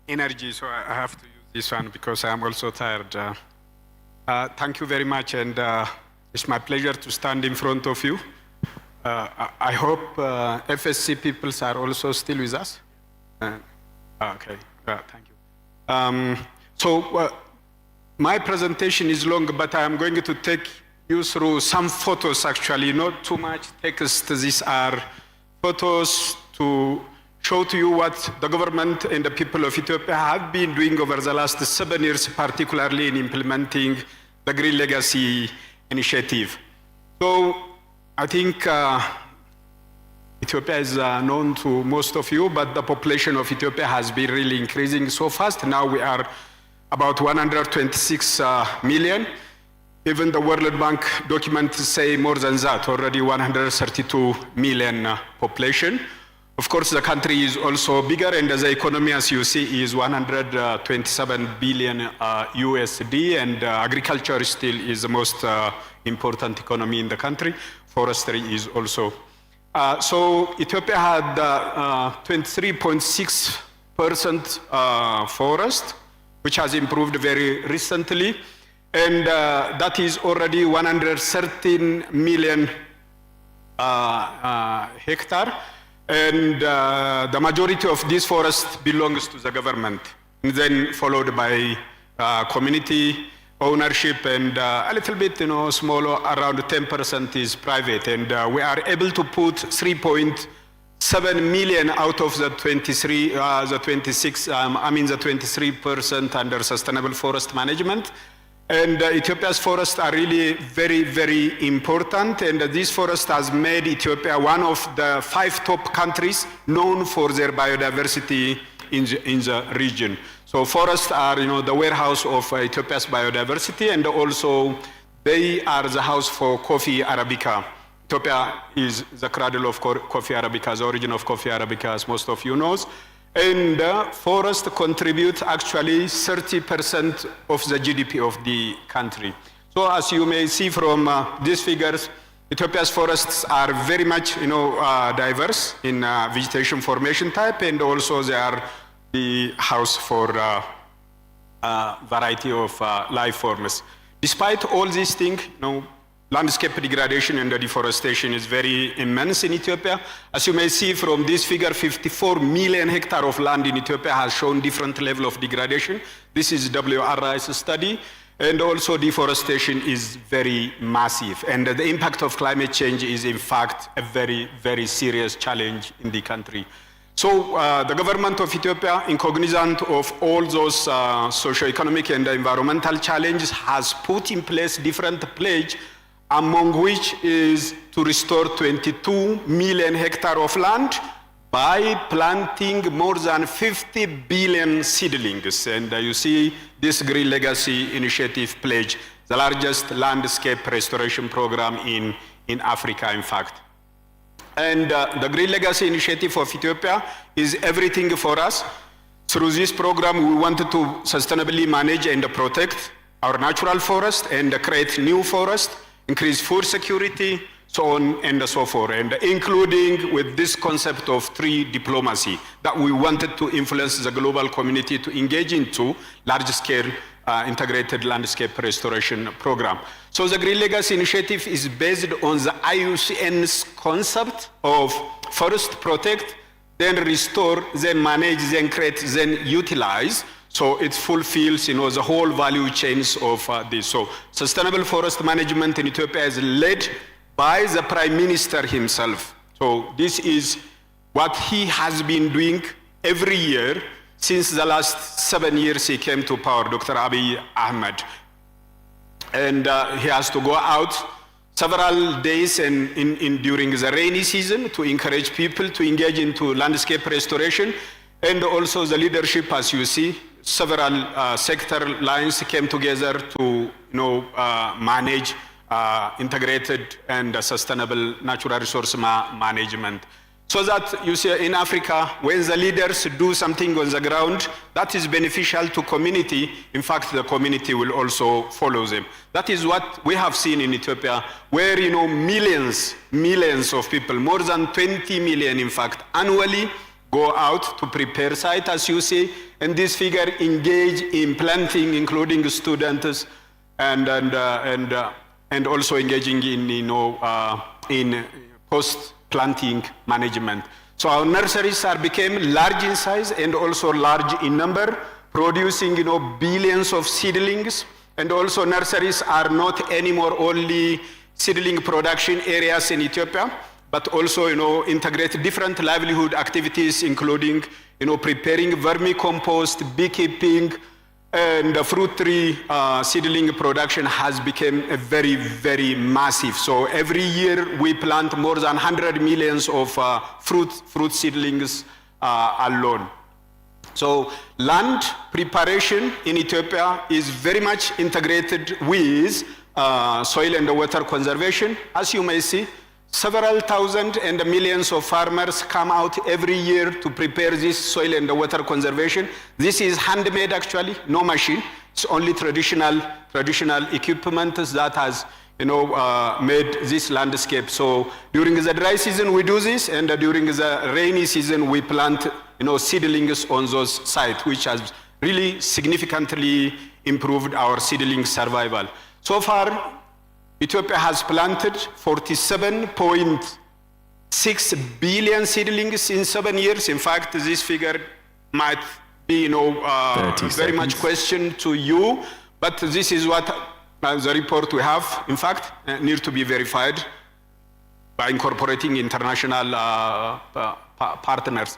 energy, so I have to use this one because I am also tired. Thank you very much, and it's my pleasure to stand in front of you. I hope FSC peoples are also still with us. Okay, thank you. My presentation is long, but I am going to take you through some photos, actually, not too much text. These are photos to show to you what the government and the people of Ethiopia have been doing over the last 7 years, particularly in implementing the Green Legacy Initiative. So I think Ethiopia is known to most of you, but the population of Ethiopia has been really increasing so fast. Now we are about 126 million. Even the World Bank documents say more than that, already 132 million population. Of course, the country is also bigger, and the economy, as you see, is 127 billion USD, and agriculture still is the most important economy in the country. Forestry is also. So Ethiopia had 23.6% forest, which has improved very recently, and that is already 113 million hectare. And the majority of this forest belongs to the government, and then followed by community ownership, and a little bit, smaller, around 10% is private. And we are able to put 3.7 million out of the 23% under sustainable forest management. And Ethiopia's forests are really very, very important. And this forest has made Ethiopia one of the 5 top countries known for their biodiversity in the region. So forests are, the warehouse of Ethiopia's biodiversity, and also they are the house for coffee Arabica. Ethiopia is the cradle of coffee Arabica, the origin of coffee Arabica, as most of you know. And forests contribute actually 30% of the GDP of the country. So as you may see from these figures, Ethiopia's forests are very much, diverse in vegetation formation type, and also they are the house for a variety of life forms. Despite all these things, landscape degradation and deforestation is very immense in Ethiopia. As you may see from this figure, 54 million hectares of land in Ethiopia has shown different level of degradation. This is WRI's study. And also deforestation is very massive. And the impact of climate change is in fact a very, very serious challenge in the country. So the government of Ethiopia, in cognizance of all those socio-economic and environmental challenges, has put in place different pledges, among which is to restore 22 million hectares of land by planting more than 50 billion seedlings. And you see this Green Legacy Initiative pledge, the largest landscape restoration program in Africa, in fact. And the Green Legacy Initiative of Ethiopia is everything for us. Through this program, we wanted to sustainably manage and protect our natural forest and create new forest, increase food security, so on and so forth, and including with this concept of tree diplomacy that we wanted to influence the global community to engage into large-scale integrated landscape restoration program. So the Green Legacy Initiative is based on the IUCN's concept of first protect, then restore, then manage, then create, then utilize. So it fulfills, the whole value chains of this. So sustainable forest management in Ethiopia is led by the Prime Minister himself. So this is what he has been doing every year since the last 7 years he came to power, Dr. Abiy Ahmed. And he has to go out several days during the rainy season to encourage people to engage into landscape restoration. And also the leadership, as you see, several sector lines came together to manage integrated and sustainable natural resource management. So that you see in Africa, when the leaders do something on the ground that is beneficial to community, in fact the community will also follow them. That is what we have seen in Ethiopia, where millions of people, more than 20 million in fact, annually go out to prepare site, as you see, and this figure engage in planting, including students, and also engaging in post-planting management. So our nurseries became large in size and also large in number, producing billions of seedlings. And also nurseries are not anymore only seedling production areas in Ethiopia, but also integrate different livelihood activities, including preparing vermicompost, beekeeping, and the fruit tree seedling production has become a very, very massive. So every year we plant more than 100 millions of fruit seedlings alone. So land preparation in Ethiopia is very much integrated with soil and water conservation. As you may see, several thousand and millions of farmers come out every year to prepare this soil and water conservation. This is handmade actually, no machine. It's only traditional equipment that has made this landscape. So during the dry season we do this, and during the rainy season we plant seedlings on those sites, which has really significantly improved our seedling survival. So far, Ethiopia has planted 47.6 billion seedlings in 7 years. In fact, this figure might be, very much questioned to you, but this is what the report we have, in fact, need to be verified by incorporating international partners.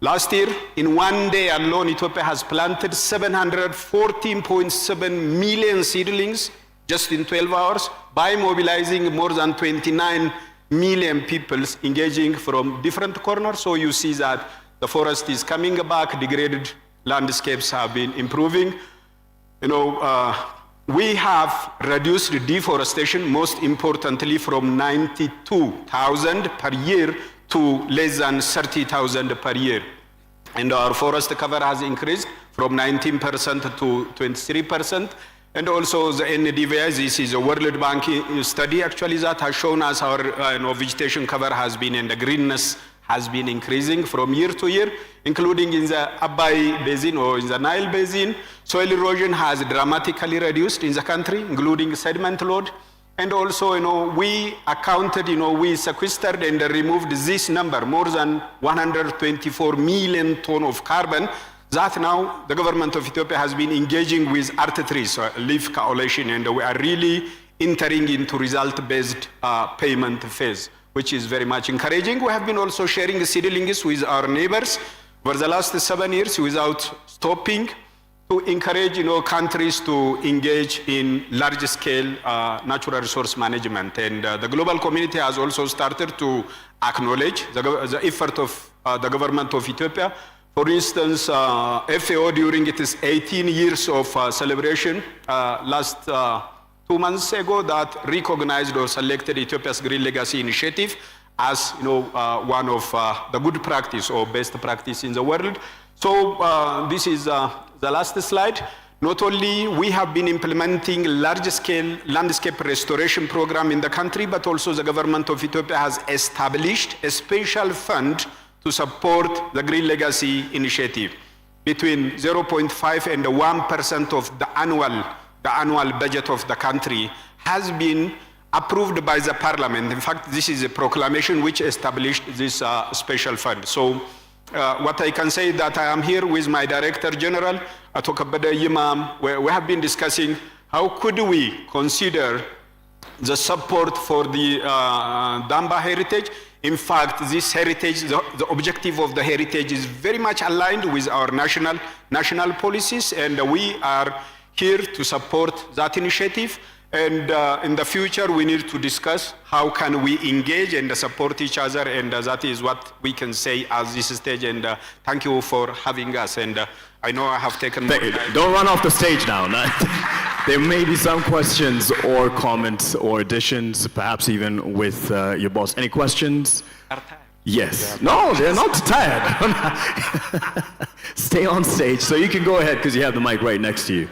Last year, in one day alone, Ethiopia has planted 714.7 million seedlings just in 12 hours by mobilizing more than 29 million people engaging from different corners. So you see that the forest is coming back, degraded landscapes have been improving. We have reduced deforestation, most importantly, from 92,000 per year to less than 30,000 per year. And our forest cover has increased from 19% to 23%. And also the NDVI, this is a World Bank study actually that has shown us our vegetation cover has been, and the greenness has been increasing from year to year, including in the Abai Basin or in the Nile Basin. Soil erosion has dramatically reduced in the country, including sediment load. And also, we accounted, we sequestered and removed this number, more than 124 million tons of carbon, that now the government of Ethiopia has been engaging with Art3, leaf coalition, and we are really entering into result-based payment phase, which is very much encouraging. We have been also sharing seedlings with our neighbors over the last 7 years without stopping, to encourage countries to engage in large-scale natural resource management. And the global community has also started to acknowledge the effort of the government of Ethiopia. For instance, FAO, during its 18 years of celebration last 2 months ago, that recognized or selected Ethiopia's Green Legacy Initiative as one of the good practice or best practice in the world. So this is the last slide. Not only we have been implementing large-scale landscape restoration program in the country, but also the government of Ethiopia has established a special fund to support the Green Legacy Initiative. Between 0.5 and 1% of the annual budget of the country has been approved by the parliament. In fact, this is a proclamation which established this special fund. So what I can say is that I am here with my Director General, Ato Kabada Yimam, where we have been discussing how could we consider the support for the Zámba heritage. In fact, this heritage, the objective of the heritage is very much aligned with our national policies, and we are here to support that initiative. And in the future, we need to discuss how can we engage and support each other, and that is what we can say at this stage. And thank you for having us. And I know I have taken more time. Don't run off the stage now. There may be some questions or comments or additions, perhaps even with your boss. Any questions? Yes. No, they're not tired. Stay on stage. So you can go ahead because you have the mic right next to you.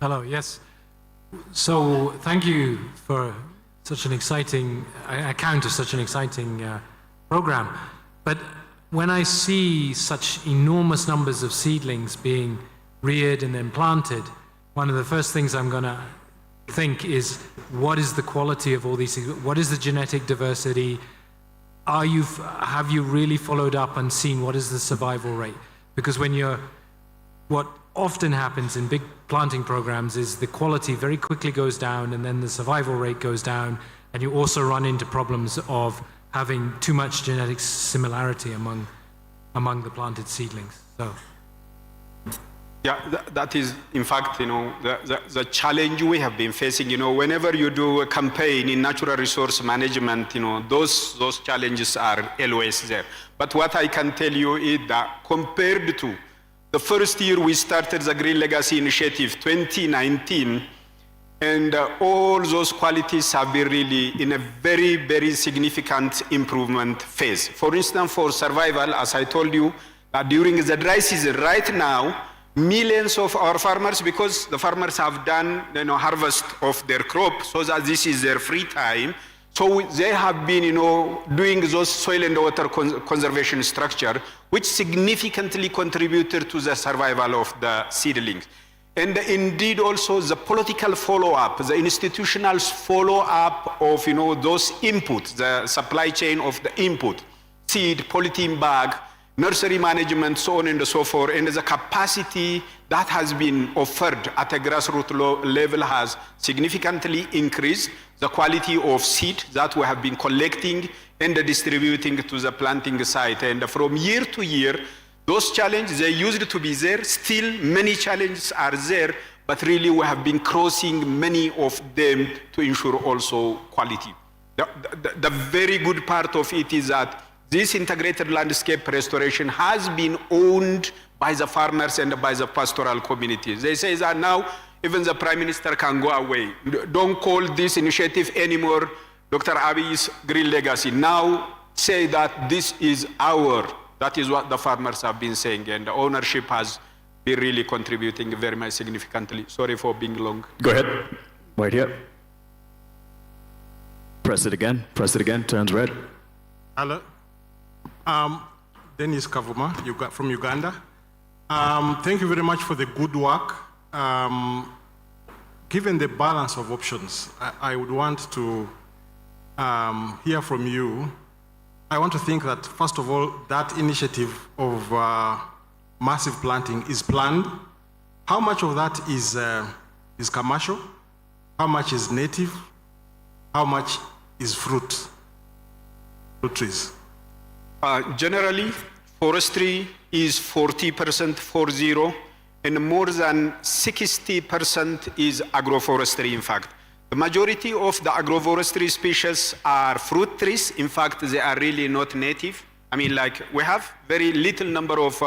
Hello, yes. So thank you for such an exciting account of such an exciting program. But when I see such enormous numbers of seedlings being reared and then planted, one of the first things I'm going to think is, what is the quality of all these things? What is the genetic diversity? Have you really followed up and seen what is the survival rate? Because what often happens in big planting programs is the quality very quickly goes down, and then the survival rate goes down, and you also run into problems of having too much genetic similarity among the planted seedlings. So yeah, that is in fact the challenge we have been facing. Whenever you do a campaign in natural resource management, those challenges are always there. But what I can tell you is that compared to the first year we started the Green Legacy Initiative, 2019, and all those qualities have been really in a very, very significant improvement phase. For instance, for survival, as I told you, during the dry season, right now, millions of our farmers, because the farmers have done harvest of their crop, so that this is their free time, so they have been doing those soil and water conservation structure, which significantly contributed to the survival of the seedlings. And indeed also the political follow-up, the institutional follow-up of those inputs, the supply chain of the input, seed, polythene bag, nursery management, so on and so forth, and the capacity that has been offered at a grassroots level has significantly increased the quality of seed that we have been collecting and distributing to the planting site. And from year to year, those challenges, they used to be there. Still, many challenges are there, but really we have been crossing many of them to ensure also quality. The very good part of it is that this integrated landscape restoration has been owned by the farmers and by the pastoral communities. They say that now even the Prime Minister can go away. Don't call this initiative anymore Dr. Abiy's Green Legacy. Now say that this is our, that is what the farmers have been saying, and the ownership has been really contributing very much significantly. Sorry for being long. Go ahead. Right here. Press it again, turns red. Hello. Dennis Kavuma, from Uganda. Thank you very much for the good work. Given the balance of options, I would want to hear from you. I want to think that, first of all, that initiative of massive planting is planned. How much of that is commercial? How much is native? How much is fruit trees? Generally, forestry is 40%, 40, and more than 60% is agroforestry, in fact. The majority of the agroforestry species are fruit trees. In fact, they are really not native. I mean, like, we have very little number of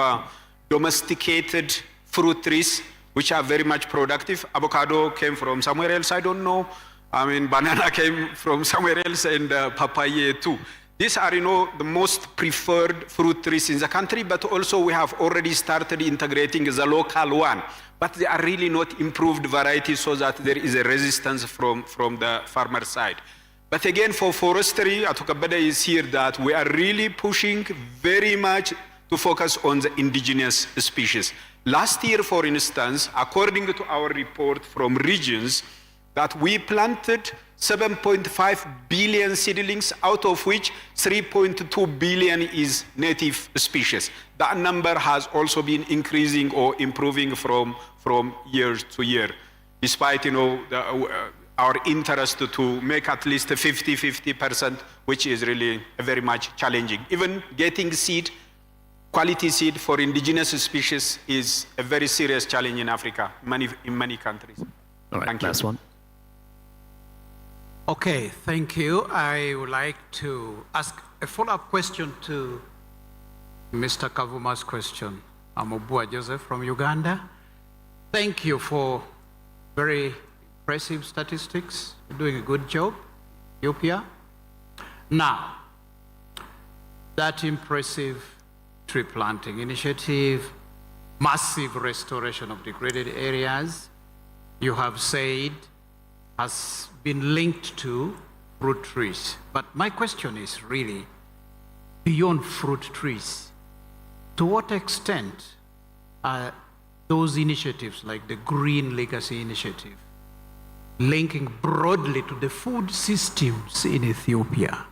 domesticated fruit trees, which are very much productive. Avocado came from somewhere else, I don't know. I mean, banana came from somewhere else, and papaya too. These are, the most preferred fruit trees in the country, but also we have already started integrating the local one. But they are really not improved varieties, so that there is a resistance from the farmer side. But again, for forestry, Atukabeda is here that we are really pushing very much to focus on the indigenous species. Last year, for instance, according to our report from regions, that we planted 7.5 billion seedlings, out of which 3.2 billion is native species. That number has also been increasing or improving from year to year, despite our interest to make at least 50%, which is really very much challenging. Even getting seed, quality seed for indigenous species is a very serious challenge in Africa, in many countries. All right, last one. Okay, thank you. I would like to ask a follow-up question to Mr. Kavuma's question. I'm Obua Joseph from Uganda. Thank you for very impressive statistics. You're doing a good job, Ethiopia. Now, that impressive tree planting initiative, massive restoration of degraded areas, you have said has been linked to fruit trees. But my question is really, beyond fruit trees, to what extent are those initiatives like the Green Legacy Initiative linking broadly to the food systems in Ethiopia?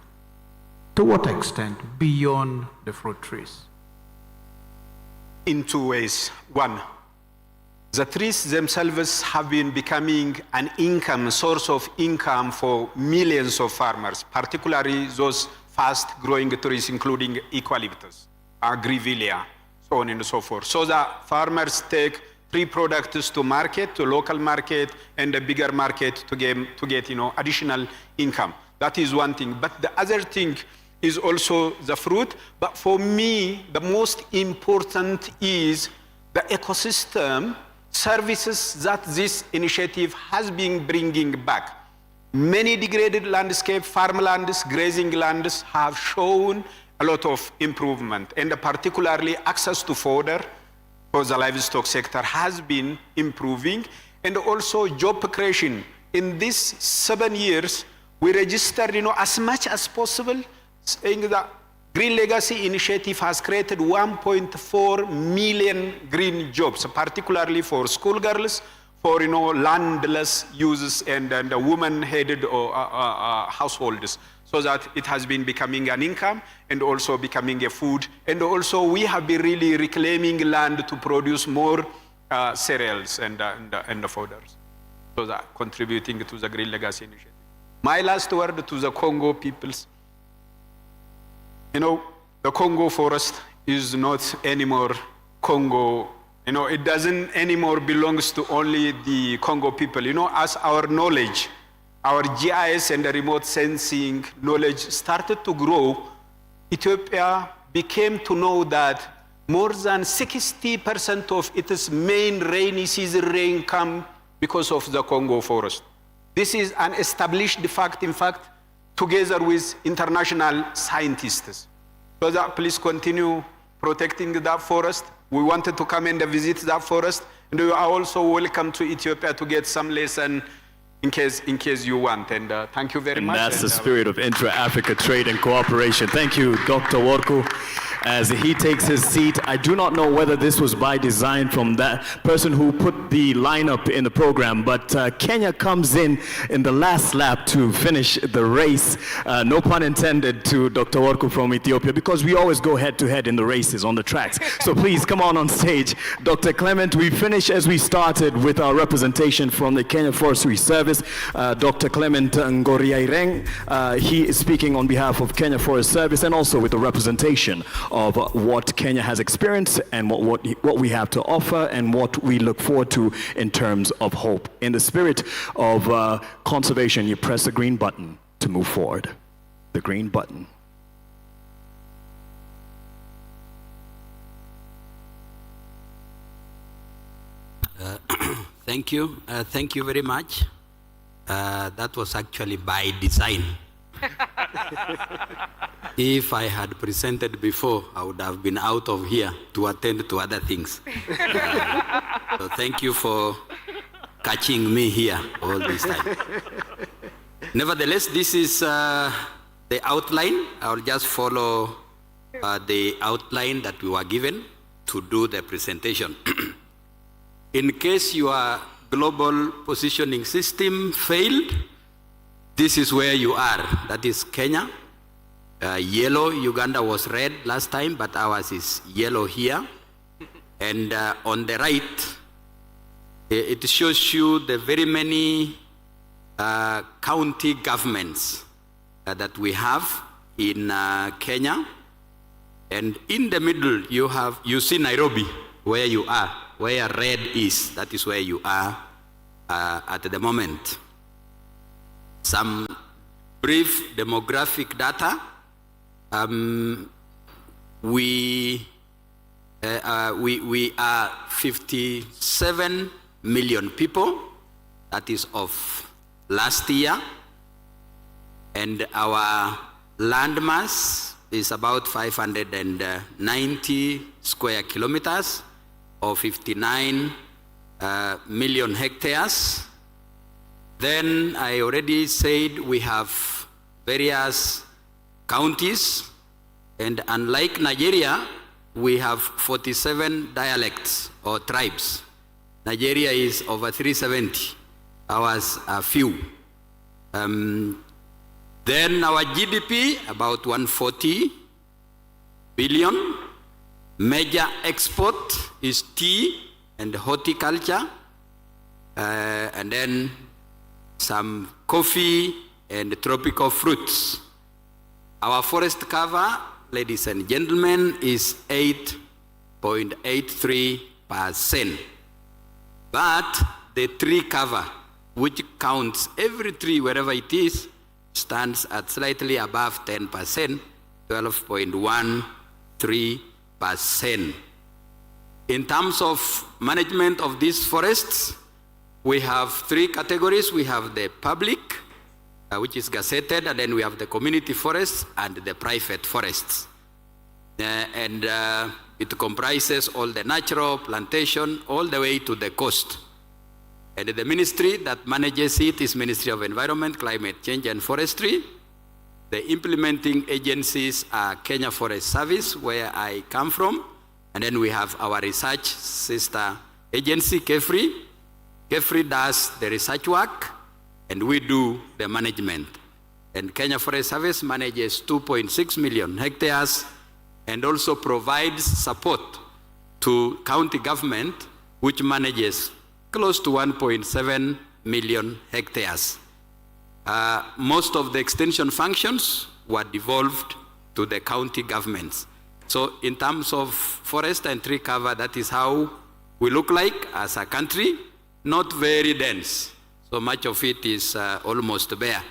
To what extent beyond the fruit trees? In two ways. One, the trees themselves have been becoming an income, source of income for millions of farmers, particularly those fast-growing trees, including eucalyptus, grevillea, so on and so forth. So that farmers take tree products to market, to local market, and a bigger market to get additional income. That is one thing. But the other thing is also the fruit. But for me, the most important is the ecosystem services that this initiative has been bringing back. Many degraded landscape, farmlands, grazing lands have shown a lot of improvement, and particularly access to fodder for the livestock sector has been improving, and also job creation. In these 7 years, we registered, as much as possible, saying that Green Legacy Initiative has created 1.4 million green jobs, particularly for schoolgirls, for landless users and woman-headed households, so that it has been becoming an income and also becoming a food. And also we have been really reclaiming land to produce more cereals and foders. So that contributing to the Green Legacy Initiative. My last word to the Congo peoples. You know, the Congo forest is not anymore Congo. You know, it doesn't anymore belongs to only the Congo people. You know, as our knowledge, our GIS and the remote sensing knowledge started to grow, Ethiopia became to know that more than 60% of its main rainy season rain come because of the Congo forest. This is an established fact, in fact, together with international scientists. So that please continue protecting that forest. We wanted to come and visit that forest, and you are also welcome to Ethiopia to get some lesson in case you want. And thank you very much. And that's the spirit of intra-Africa trade and cooperation. Thank you, Dr. Worku. As he takes his seat, I do not know whether this was by design from that person who put the lineup in the program, but Kenya comes in the last lap to finish the race. No pun intended to Dr. Worku from Ethiopia, because we always go head-to-head in the races on the tracks. So please come on stage. Dr. Clement, we finish as we started with our representation from the Kenya Forestry Service. Dr. Clement Ngoriaireng, he is speaking on behalf of Kenya Forest Service and also with the representation of what Kenya has experienced and what we have to offer and what we look forward to in terms of hope. In the spirit of conservation, you press the green button to move forward. The green button. Thank you. Thank you very much. That was actually by design. If I had presented before, I would have been out of here to attend to other things. So thank you for catching me here all this time. Nevertheless, this is the outline. I'll just follow the outline that we were given to do the presentation. In case your global positioning system failed, this is where you are. That is Kenya. Yellow, Uganda was red last time, but ours is yellow here. And on the right, it shows you the very many county governments that we have in Kenya. And in the middle, you see Nairobi, where you are, where red is. That is where you are at the moment. Some brief demographic data. We are 57 million people. That is of last year. And our land mass is about 590 square kilometers, or 59 million hectares. Then I already said we have various counties, and unlike Nigeria, we have 47 dialects or tribes. Nigeria is over 370, ours are few. Then our GDP, about 140 billion. Major export is tea and horticulture, and then some coffee and tropical fruits. Our forest cover, ladies and gentlemen, is 8.83%. But the tree cover, which counts every tree wherever it is, stands at slightly above 10%, 12.13%. In terms of management of these forests, we have three categories. We have the public, which is gazetted, and then we have the community forests and the private forests. It comprises all the natural plantation all the way to the coast. And the ministry that manages it is Ministry of Environment, Climate Change and Forestry. The implementing agencies are Kenya Forest Service, where I come from. And then we have our research sister agency, KEFRI. KEFRI does the research work, and we do the management. And Kenya Forest Service manages 2.6 million hectares and also provides support to county government which manages close to 1.7 million hectares. Most of the extension functions were devolved to the county governments. So in terms of forest and tree cover, that is how we look like as a country, not very dense. So much of it is almost bare,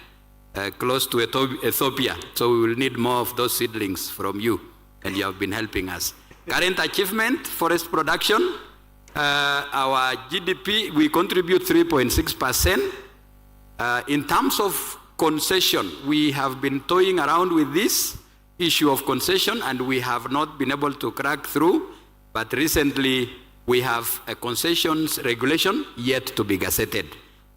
close to Ethiopia. So we will need more of those seedlings from you, and you have been helping us. Current achievement, forest production, our GDP, we contribute 3.6%. In terms of concession, we have been toying around with this issue of concession, and we have not been able to crack through, but recently we have a concessions regulation yet to be gazetted.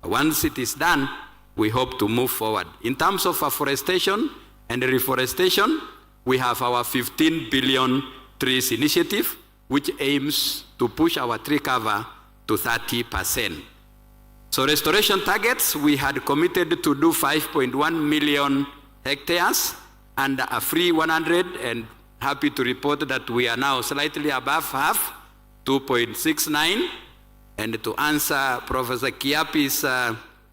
Once it is done, we hope to move forward. In terms of afforestation and reforestation, we have our 15 billion trees initiative, which aims to push our tree cover to 30%. So restoration targets, we had committed to do 5.1 million hectares and a free 100, and happy to report that we are now slightly above half, 2.69. And to answer Professor Kiapi's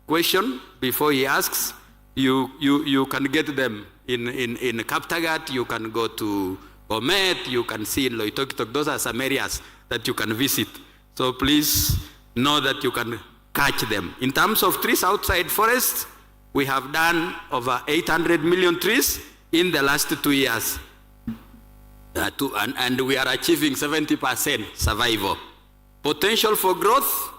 question before he asks, you can get them in Kaptagat, you can go to Bomet, you can see in Loitokitok. Those are some areas that you can visit. So please know that you can catch them. In terms of trees outside forests, we have done over 800 million trees in the last 2 years. And we are achieving 70% survival. Potential for growth,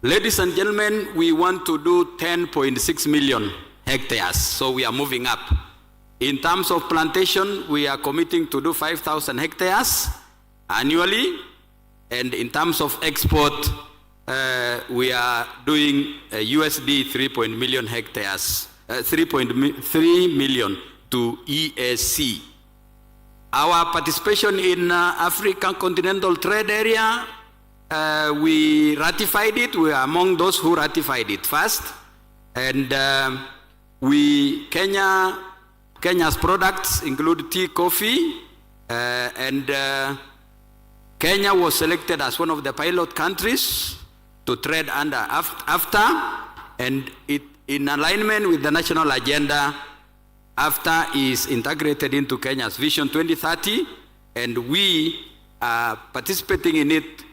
ladies and gentlemen, we want to do 10.6 million hectares, so we are moving up. In terms of plantation, we are committing to do 5,000 hectares annually, and in terms of export, we are doing USD 3 million hectares, 3.3 million to EAC. Our participation in African Continental Trade Area, we ratified it. We are among those who ratified it first. And Kenya's products include tea, coffee, and Kenya was selected as one of the pilot countries to trade under AFTA, and in alignment with the national agenda, AFTA is integrated into Kenya's Vision 2030, and we are participating in it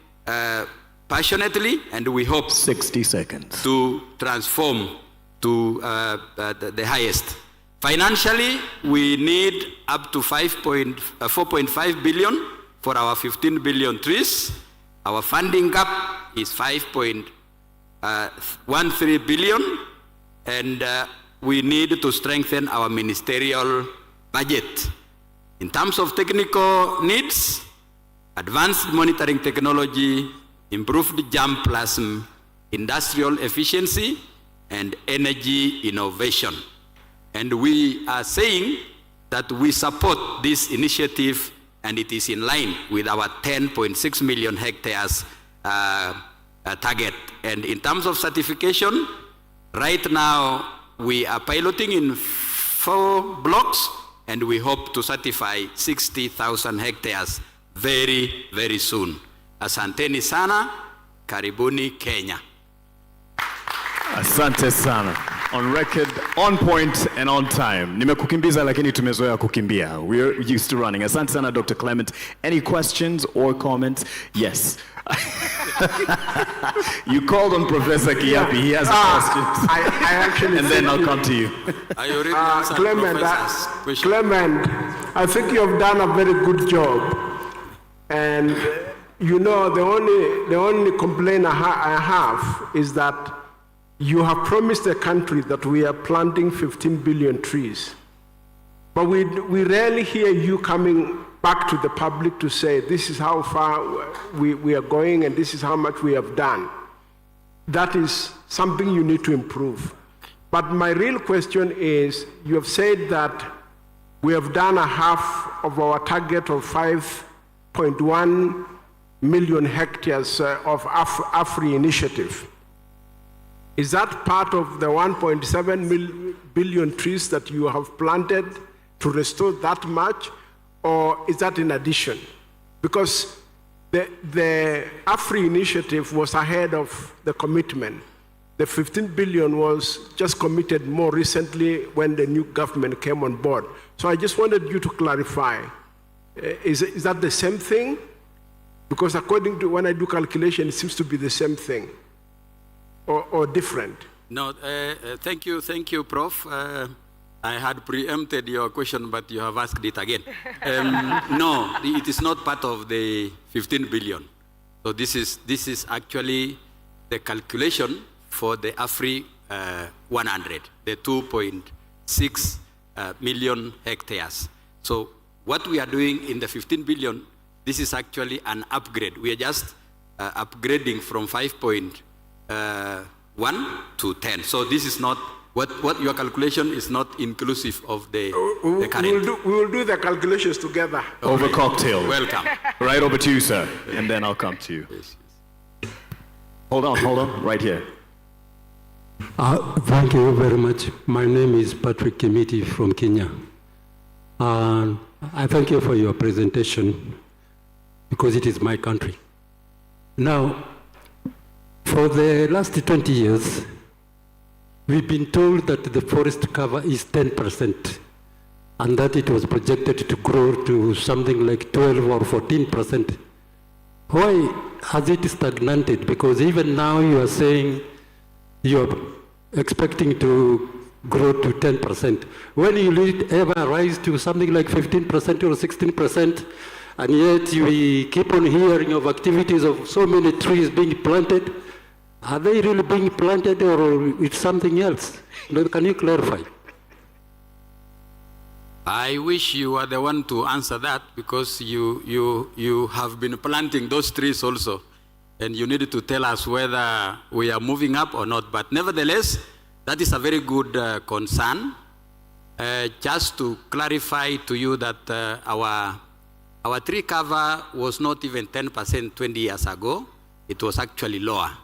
passionately, and we hope 60 seconds to transform to the highest. Financially, we need up to 4.5 billion for our 15 billion trees. Our funding gap is 5.13 billion, and we need to strengthen our ministerial budget. In terms of technical needs, advanced monitoring technology, improved germplasm, industrial efficiency, and energy innovation. And we are saying that we support this initiative, and it is in line with our 10.6 million hectares target. And in terms of certification, right now we are piloting in 4 blocks, and we hope to certify 60,000 hectares very, very soon. Asanteni sana, karibuni Kenya. Asante sana. On record, on point, and on time. Nimekukimbiza lakini tumezoea kukimbia. We're used to running. Asante sana, Dr. Clement. Any questions or comments? Yes. You called on Professor Kiapi. He has a question. I actually and then I'll come to you. Clement, I think you have done a very good job. And you know, the only complaint I have is that you have promised the country that we are planting 15 billion trees. But we rarely hear you coming back to the public to say, this is how far we are going and this is how much we have done. That is something you need to improve. But my real question is, you have said that we have done a half of our target of 5.1 million hectares of AFRI initiative. Is that part of the 1.7 billion trees that you have planted to restore that much, or is that in addition? Because the AFRI initiative was ahead of the commitment. The 15 billion was just committed more recently when the new government came on board. So I just wanted you to clarify. Is that the same thing? Because according to when I do calculation, it seems to be the same thing or different. No, thank you, Prof. I had preempted your question, but you have asked it again. No, it is not part of the 15 billion. So this is actually the calculation for the AFRI 100, the 2.6 million hectares. So what we are doing in the 15 billion, this is actually an upgrade. We are just upgrading from 5.1 to 10. So this is not, what your calculation is not inclusive of the current. We will do the calculations together. Over cocktail. Welcome. Right over to you, sir, and then I'll come to you. Yes. Hold on, right here. Thank you very much. My name is Patrick Kimiti from Kenya. I thank you for your presentation because it is my country. Now, for the last 20 years, we've been told that the forest cover is 10% and that it was projected to grow to something like 12 or 14%. Why has it stagnated? Because even now you are saying you're expecting to grow to 10%. When will it ever rise to something like 15% or 16%? And yet we keep on hearing of activities of so many trees being planted. Are they really being planted or it's something else? Can you clarify? I wish you were the one to answer that because you have been planting those trees also. And you needed to tell us whether we are moving up or not. But nevertheless, that is a very good concern. Just to clarify to you that our tree cover was not even 10% 20 years ago. It was actually lower,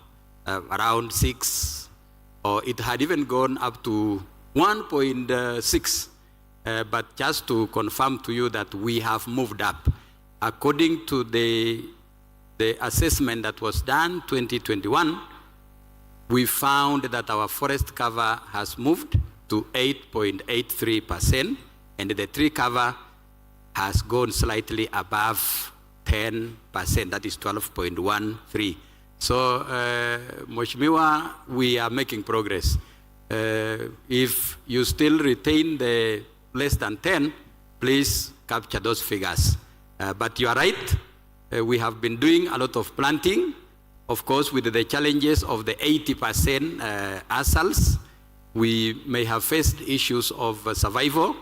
around 6, or it had even gone up to 1.6. But just to confirm to you that we have moved up. According to the assessment that was done 2021, we found that our forest cover has moved to 8.83%, and the tree cover has gone slightly above 10%, that is 12.13. So, Mheshimiwa, we are making progress. If you still retain the less than 10, please capture those figures. But you are right. We have been doing a lot of planting, of course, with the challenges of the 80% ASALs. We may have faced issues of survival,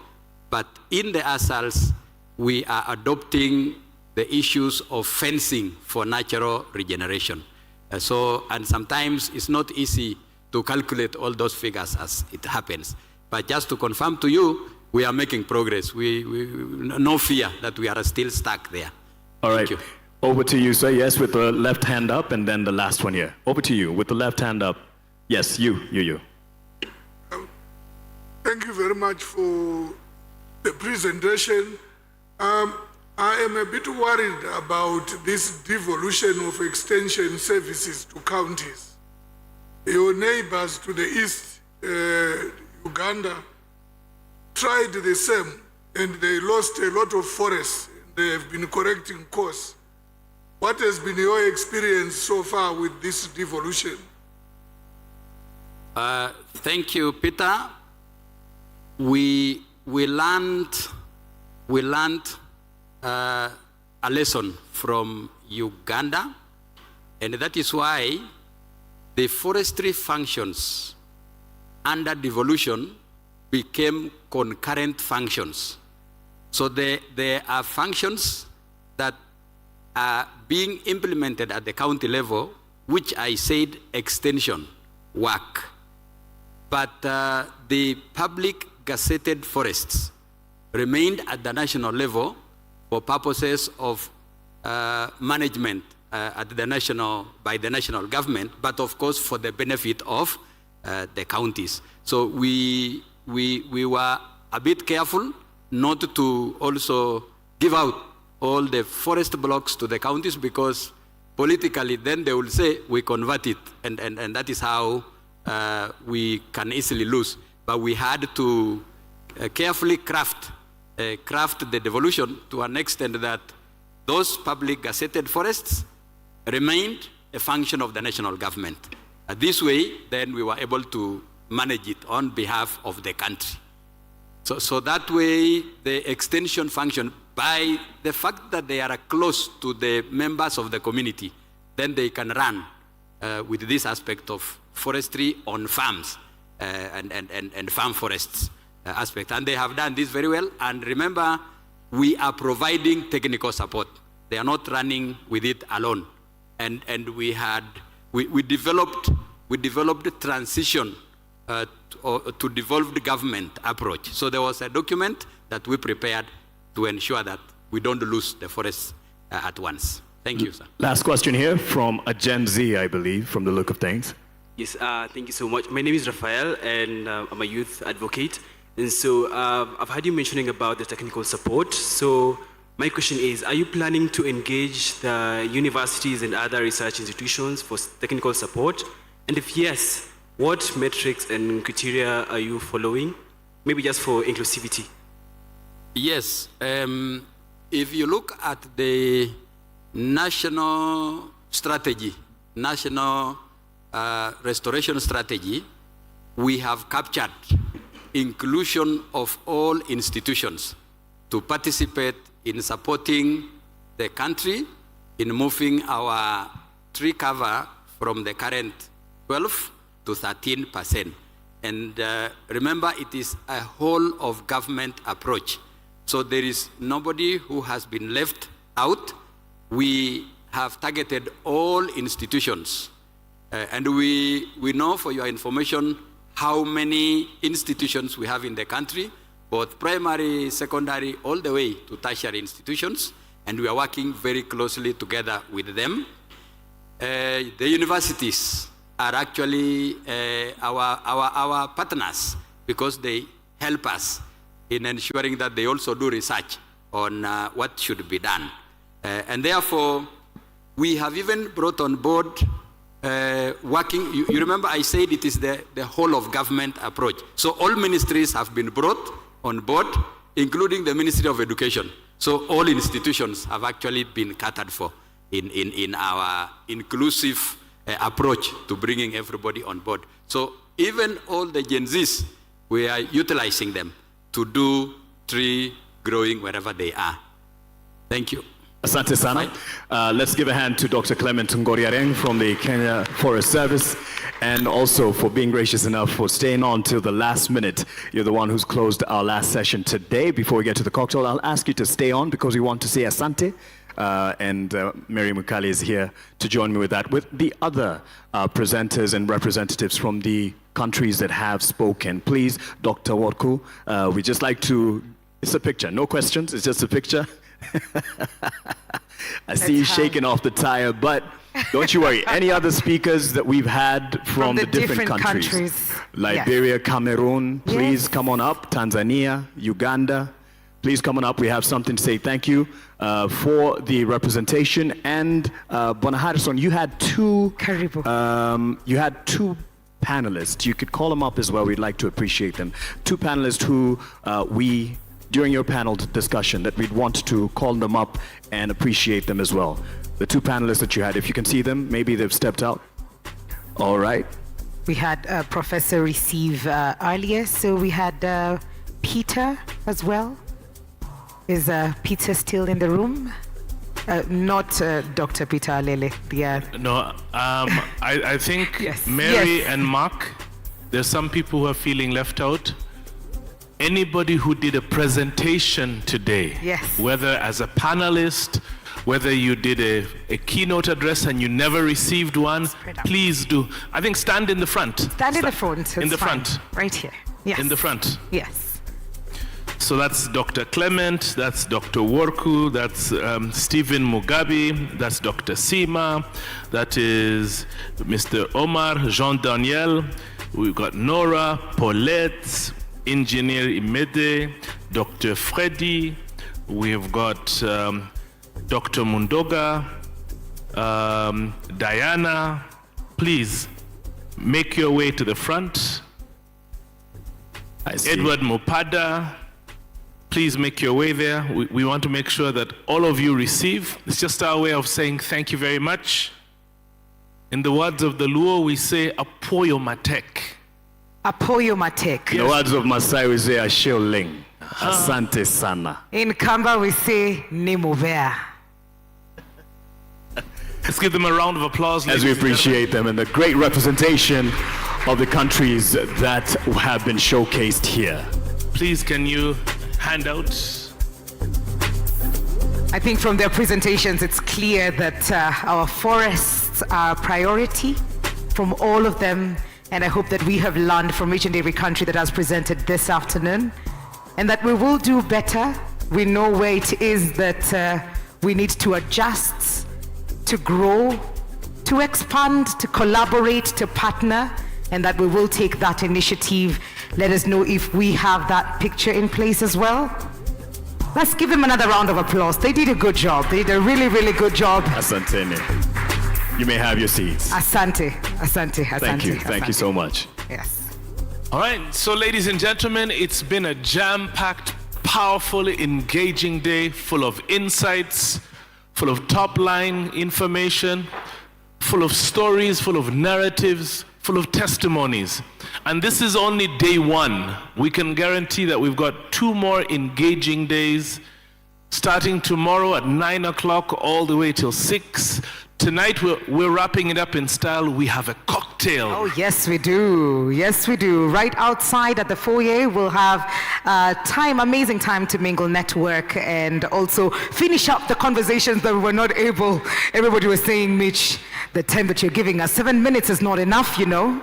but in the ASALs, we are adopting the issues of fencing for natural regeneration. And sometimes it's not easy to calculate all those figures as it happens. But just to confirm to you, we are making progress. No fear that we are still stuck there. All right. Thank you. Over to you, sir. Yes, with the left hand up, and then the last one here. Over to you, with the left hand up. Yes, you. Thank you very much for the presentation. I am a bit worried about this devolution of extension services to counties. Your neighbors to the east, Uganda, tried the same, and they lost a lot of forests. They have been correcting course. What has been your experience so far with this devolution? Thank you, Peter. We learned a lesson from Uganda, and that is why the forestry functions under devolution became concurrent functions. So there are functions that are being implemented at the county level, which I said extension work. But the public gazetted forests remained at the national level for purposes of management by the national government, but of course for the benefit of the counties. So we were a bit careful not to also give out all the forest blocks to the counties, because politically then they will say we convert it, and that is how we can easily lose. But we had to carefully craft the devolution to an extent that those public gazetted forests remained a function of the national government. This way, then we were able to manage it on behalf of the country. So that way, the extension function, by the fact that they are close to the members of the community, then they can run with this aspect of forestry on farms and farm forests aspect. And they have done this very well. And remember, we are providing technical support. They are not running with it alone. And we developed a transition to devolved government approach. So there was a document that we prepared to ensure that we don't lose the forests at once. Thank you, sir. Last question here from a Gen Z, I believe, from the look of things. Yes, thank you so much. My name is Rafael, and I'm a youth advocate. And so I've heard you mentioning about the technical support. So my question is, are you planning to engage the universities and other research institutions for technical support? And if yes, what metrics and criteria are you following? Maybe just for inclusivity. Yes. If you look at the national strategy, national restoration strategy, we have captured inclusion of all institutions to participate in supporting the country in moving our tree cover from the current 12 to 13%. And remember, it is a whole of government approach. So there is nobody who has been left out. We have targeted all institutions. And we know, for your information, how many institutions we have in the country, both primary, secondary, all the way to tertiary institutions. And we are working very closely together with them. The universities are actually our partners, because they help us in ensuring that they also do research on what should be done. And therefore, we have even brought on board working, you remember I said it is the whole of government approach. So all ministries have been brought on board, including the Ministry of Education. So all institutions have actually been catered for in our inclusive approach to bringing everybody on board. So even all the Gen Zs, we are utilizing them to do tree growing wherever they are. Thank you. Asante sana. Let's give a hand to Dr. Clement Ngoriareng from the Kenya Forest Service, and also for being gracious enough for staying on till the last minute. You're the one who's closed our last session today. Before we get to the cocktail, I'll ask you to stay on because we want to say asante. And Mary Mukali is here to join me with that, with the other presenters and representatives from the countries that have spoken. Please, Dr. Worku, we just like to, it's a picture, no questions, it's just a picture. I see you shaking off the tire, but don't you worry. Any other speakers that we've had from the different countries? Liberia, yes. Cameroon, please come on up. Tanzania, Uganda, please come on up. We have something to say. Thank you for the representation. And Bona Harrison, you had two panelists. You could call them up as well. We'd like to appreciate them. Two panelists who during your panel discussion, that we'd want to call them up and appreciate them as well. The two panelists that you had, if you can see them, maybe they've stepped out. All right. We had Professor receive earlier, so we had Peter as well. Is Peter still in the room? Not Dr. Peter Alele. No, I think yes. Mary and Mark, there's some people who are feeling left out. Anybody who did a presentation today, yes. Whether as a panelist, whether you did a keynote address and you never received one, please do. I think stand in the front. Stand in the front. In the front. Right here. Yes. In the front. Yes. So that's Dr. Clement, that's Dr. Worku, that's Stephen Mugabe, that's Dr. Sima, that is Mr. Omar, Jean Daniel, we've got Nora, Paulette, Engineer Imede, Dr. Freddy, we've got Dr. Mundoga, Diana, please make your way to the front. Edward Mopada, please make your way there. We want to make sure that all of you receive. It's just our way of saying thank you very much. In the words of the Luo, we say, Apoyo Matek. Apoyo Matek. In the words of Masai, we say, Asheo Ling. Asante sana. In Kamba, we say, Nimuvea. Let's give them a round of applause. As we appreciate them and the great representation of the countries that have been showcased here. Please, can you hand out? I think from their presentations, it's clear that our forests are a priority from all of them. And I hope that we have learned from each and every country that has presented this afternoon, and that we will do better. We know where it is that we need to adjust, to grow, to expand, to collaborate, to partner, and that we will take that initiative. Let us know if we have that picture in place as well. Let's give them another round of applause. They did a good job. They did a really, really good job. Asante. You may have your seats. Asante, asante, asante. Thank you. Thank you so much. Yes. All right, so ladies and gentlemen, it's been a jam-packed, powerful, engaging day full of insights, full of top-line information, full of stories, full of narratives, full of testimonies. And this is only day one. We can guarantee that we've got 2 more engaging days, starting tomorrow at 9 o'clock all the way till 6. Tonight, we're wrapping it up in style. We have a cocktail. Oh, yes, we do. Yes, we do. Right outside at the foyer, we'll have amazing time to mingle, network, and also finish up the conversations that we were not able. Everybody was saying, Mitch, the time that you're giving us, 7 minutes is not enough, you know.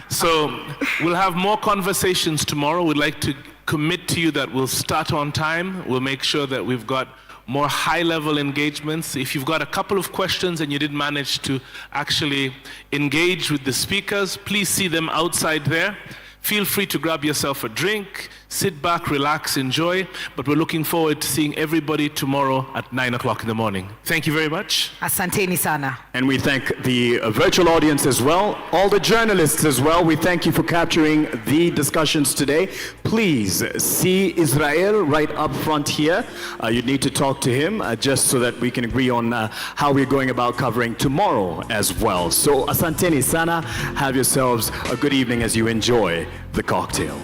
So we'll have more conversations tomorrow. We'd like to commit to you that we'll start on time. We'll make sure that we've got more high-level engagements. If you've got a couple of questions and you didn't manage to actually engage with the speakers, please see them outside there. Feel free to grab yourself a drink, sit back, relax, enjoy. But we're looking forward to seeing everybody tomorrow at 9 o'clock in the morning. Thank you very much. Asanteni sana. And we thank the virtual audience as well, all the journalists as well. We thank you for capturing the discussions today. Please see Israel right up front here. You need to talk to him just so that we can agree on how we're going about covering tomorrow as well. So asanteni sana. Have yourselves a good evening as you enjoy the cocktail.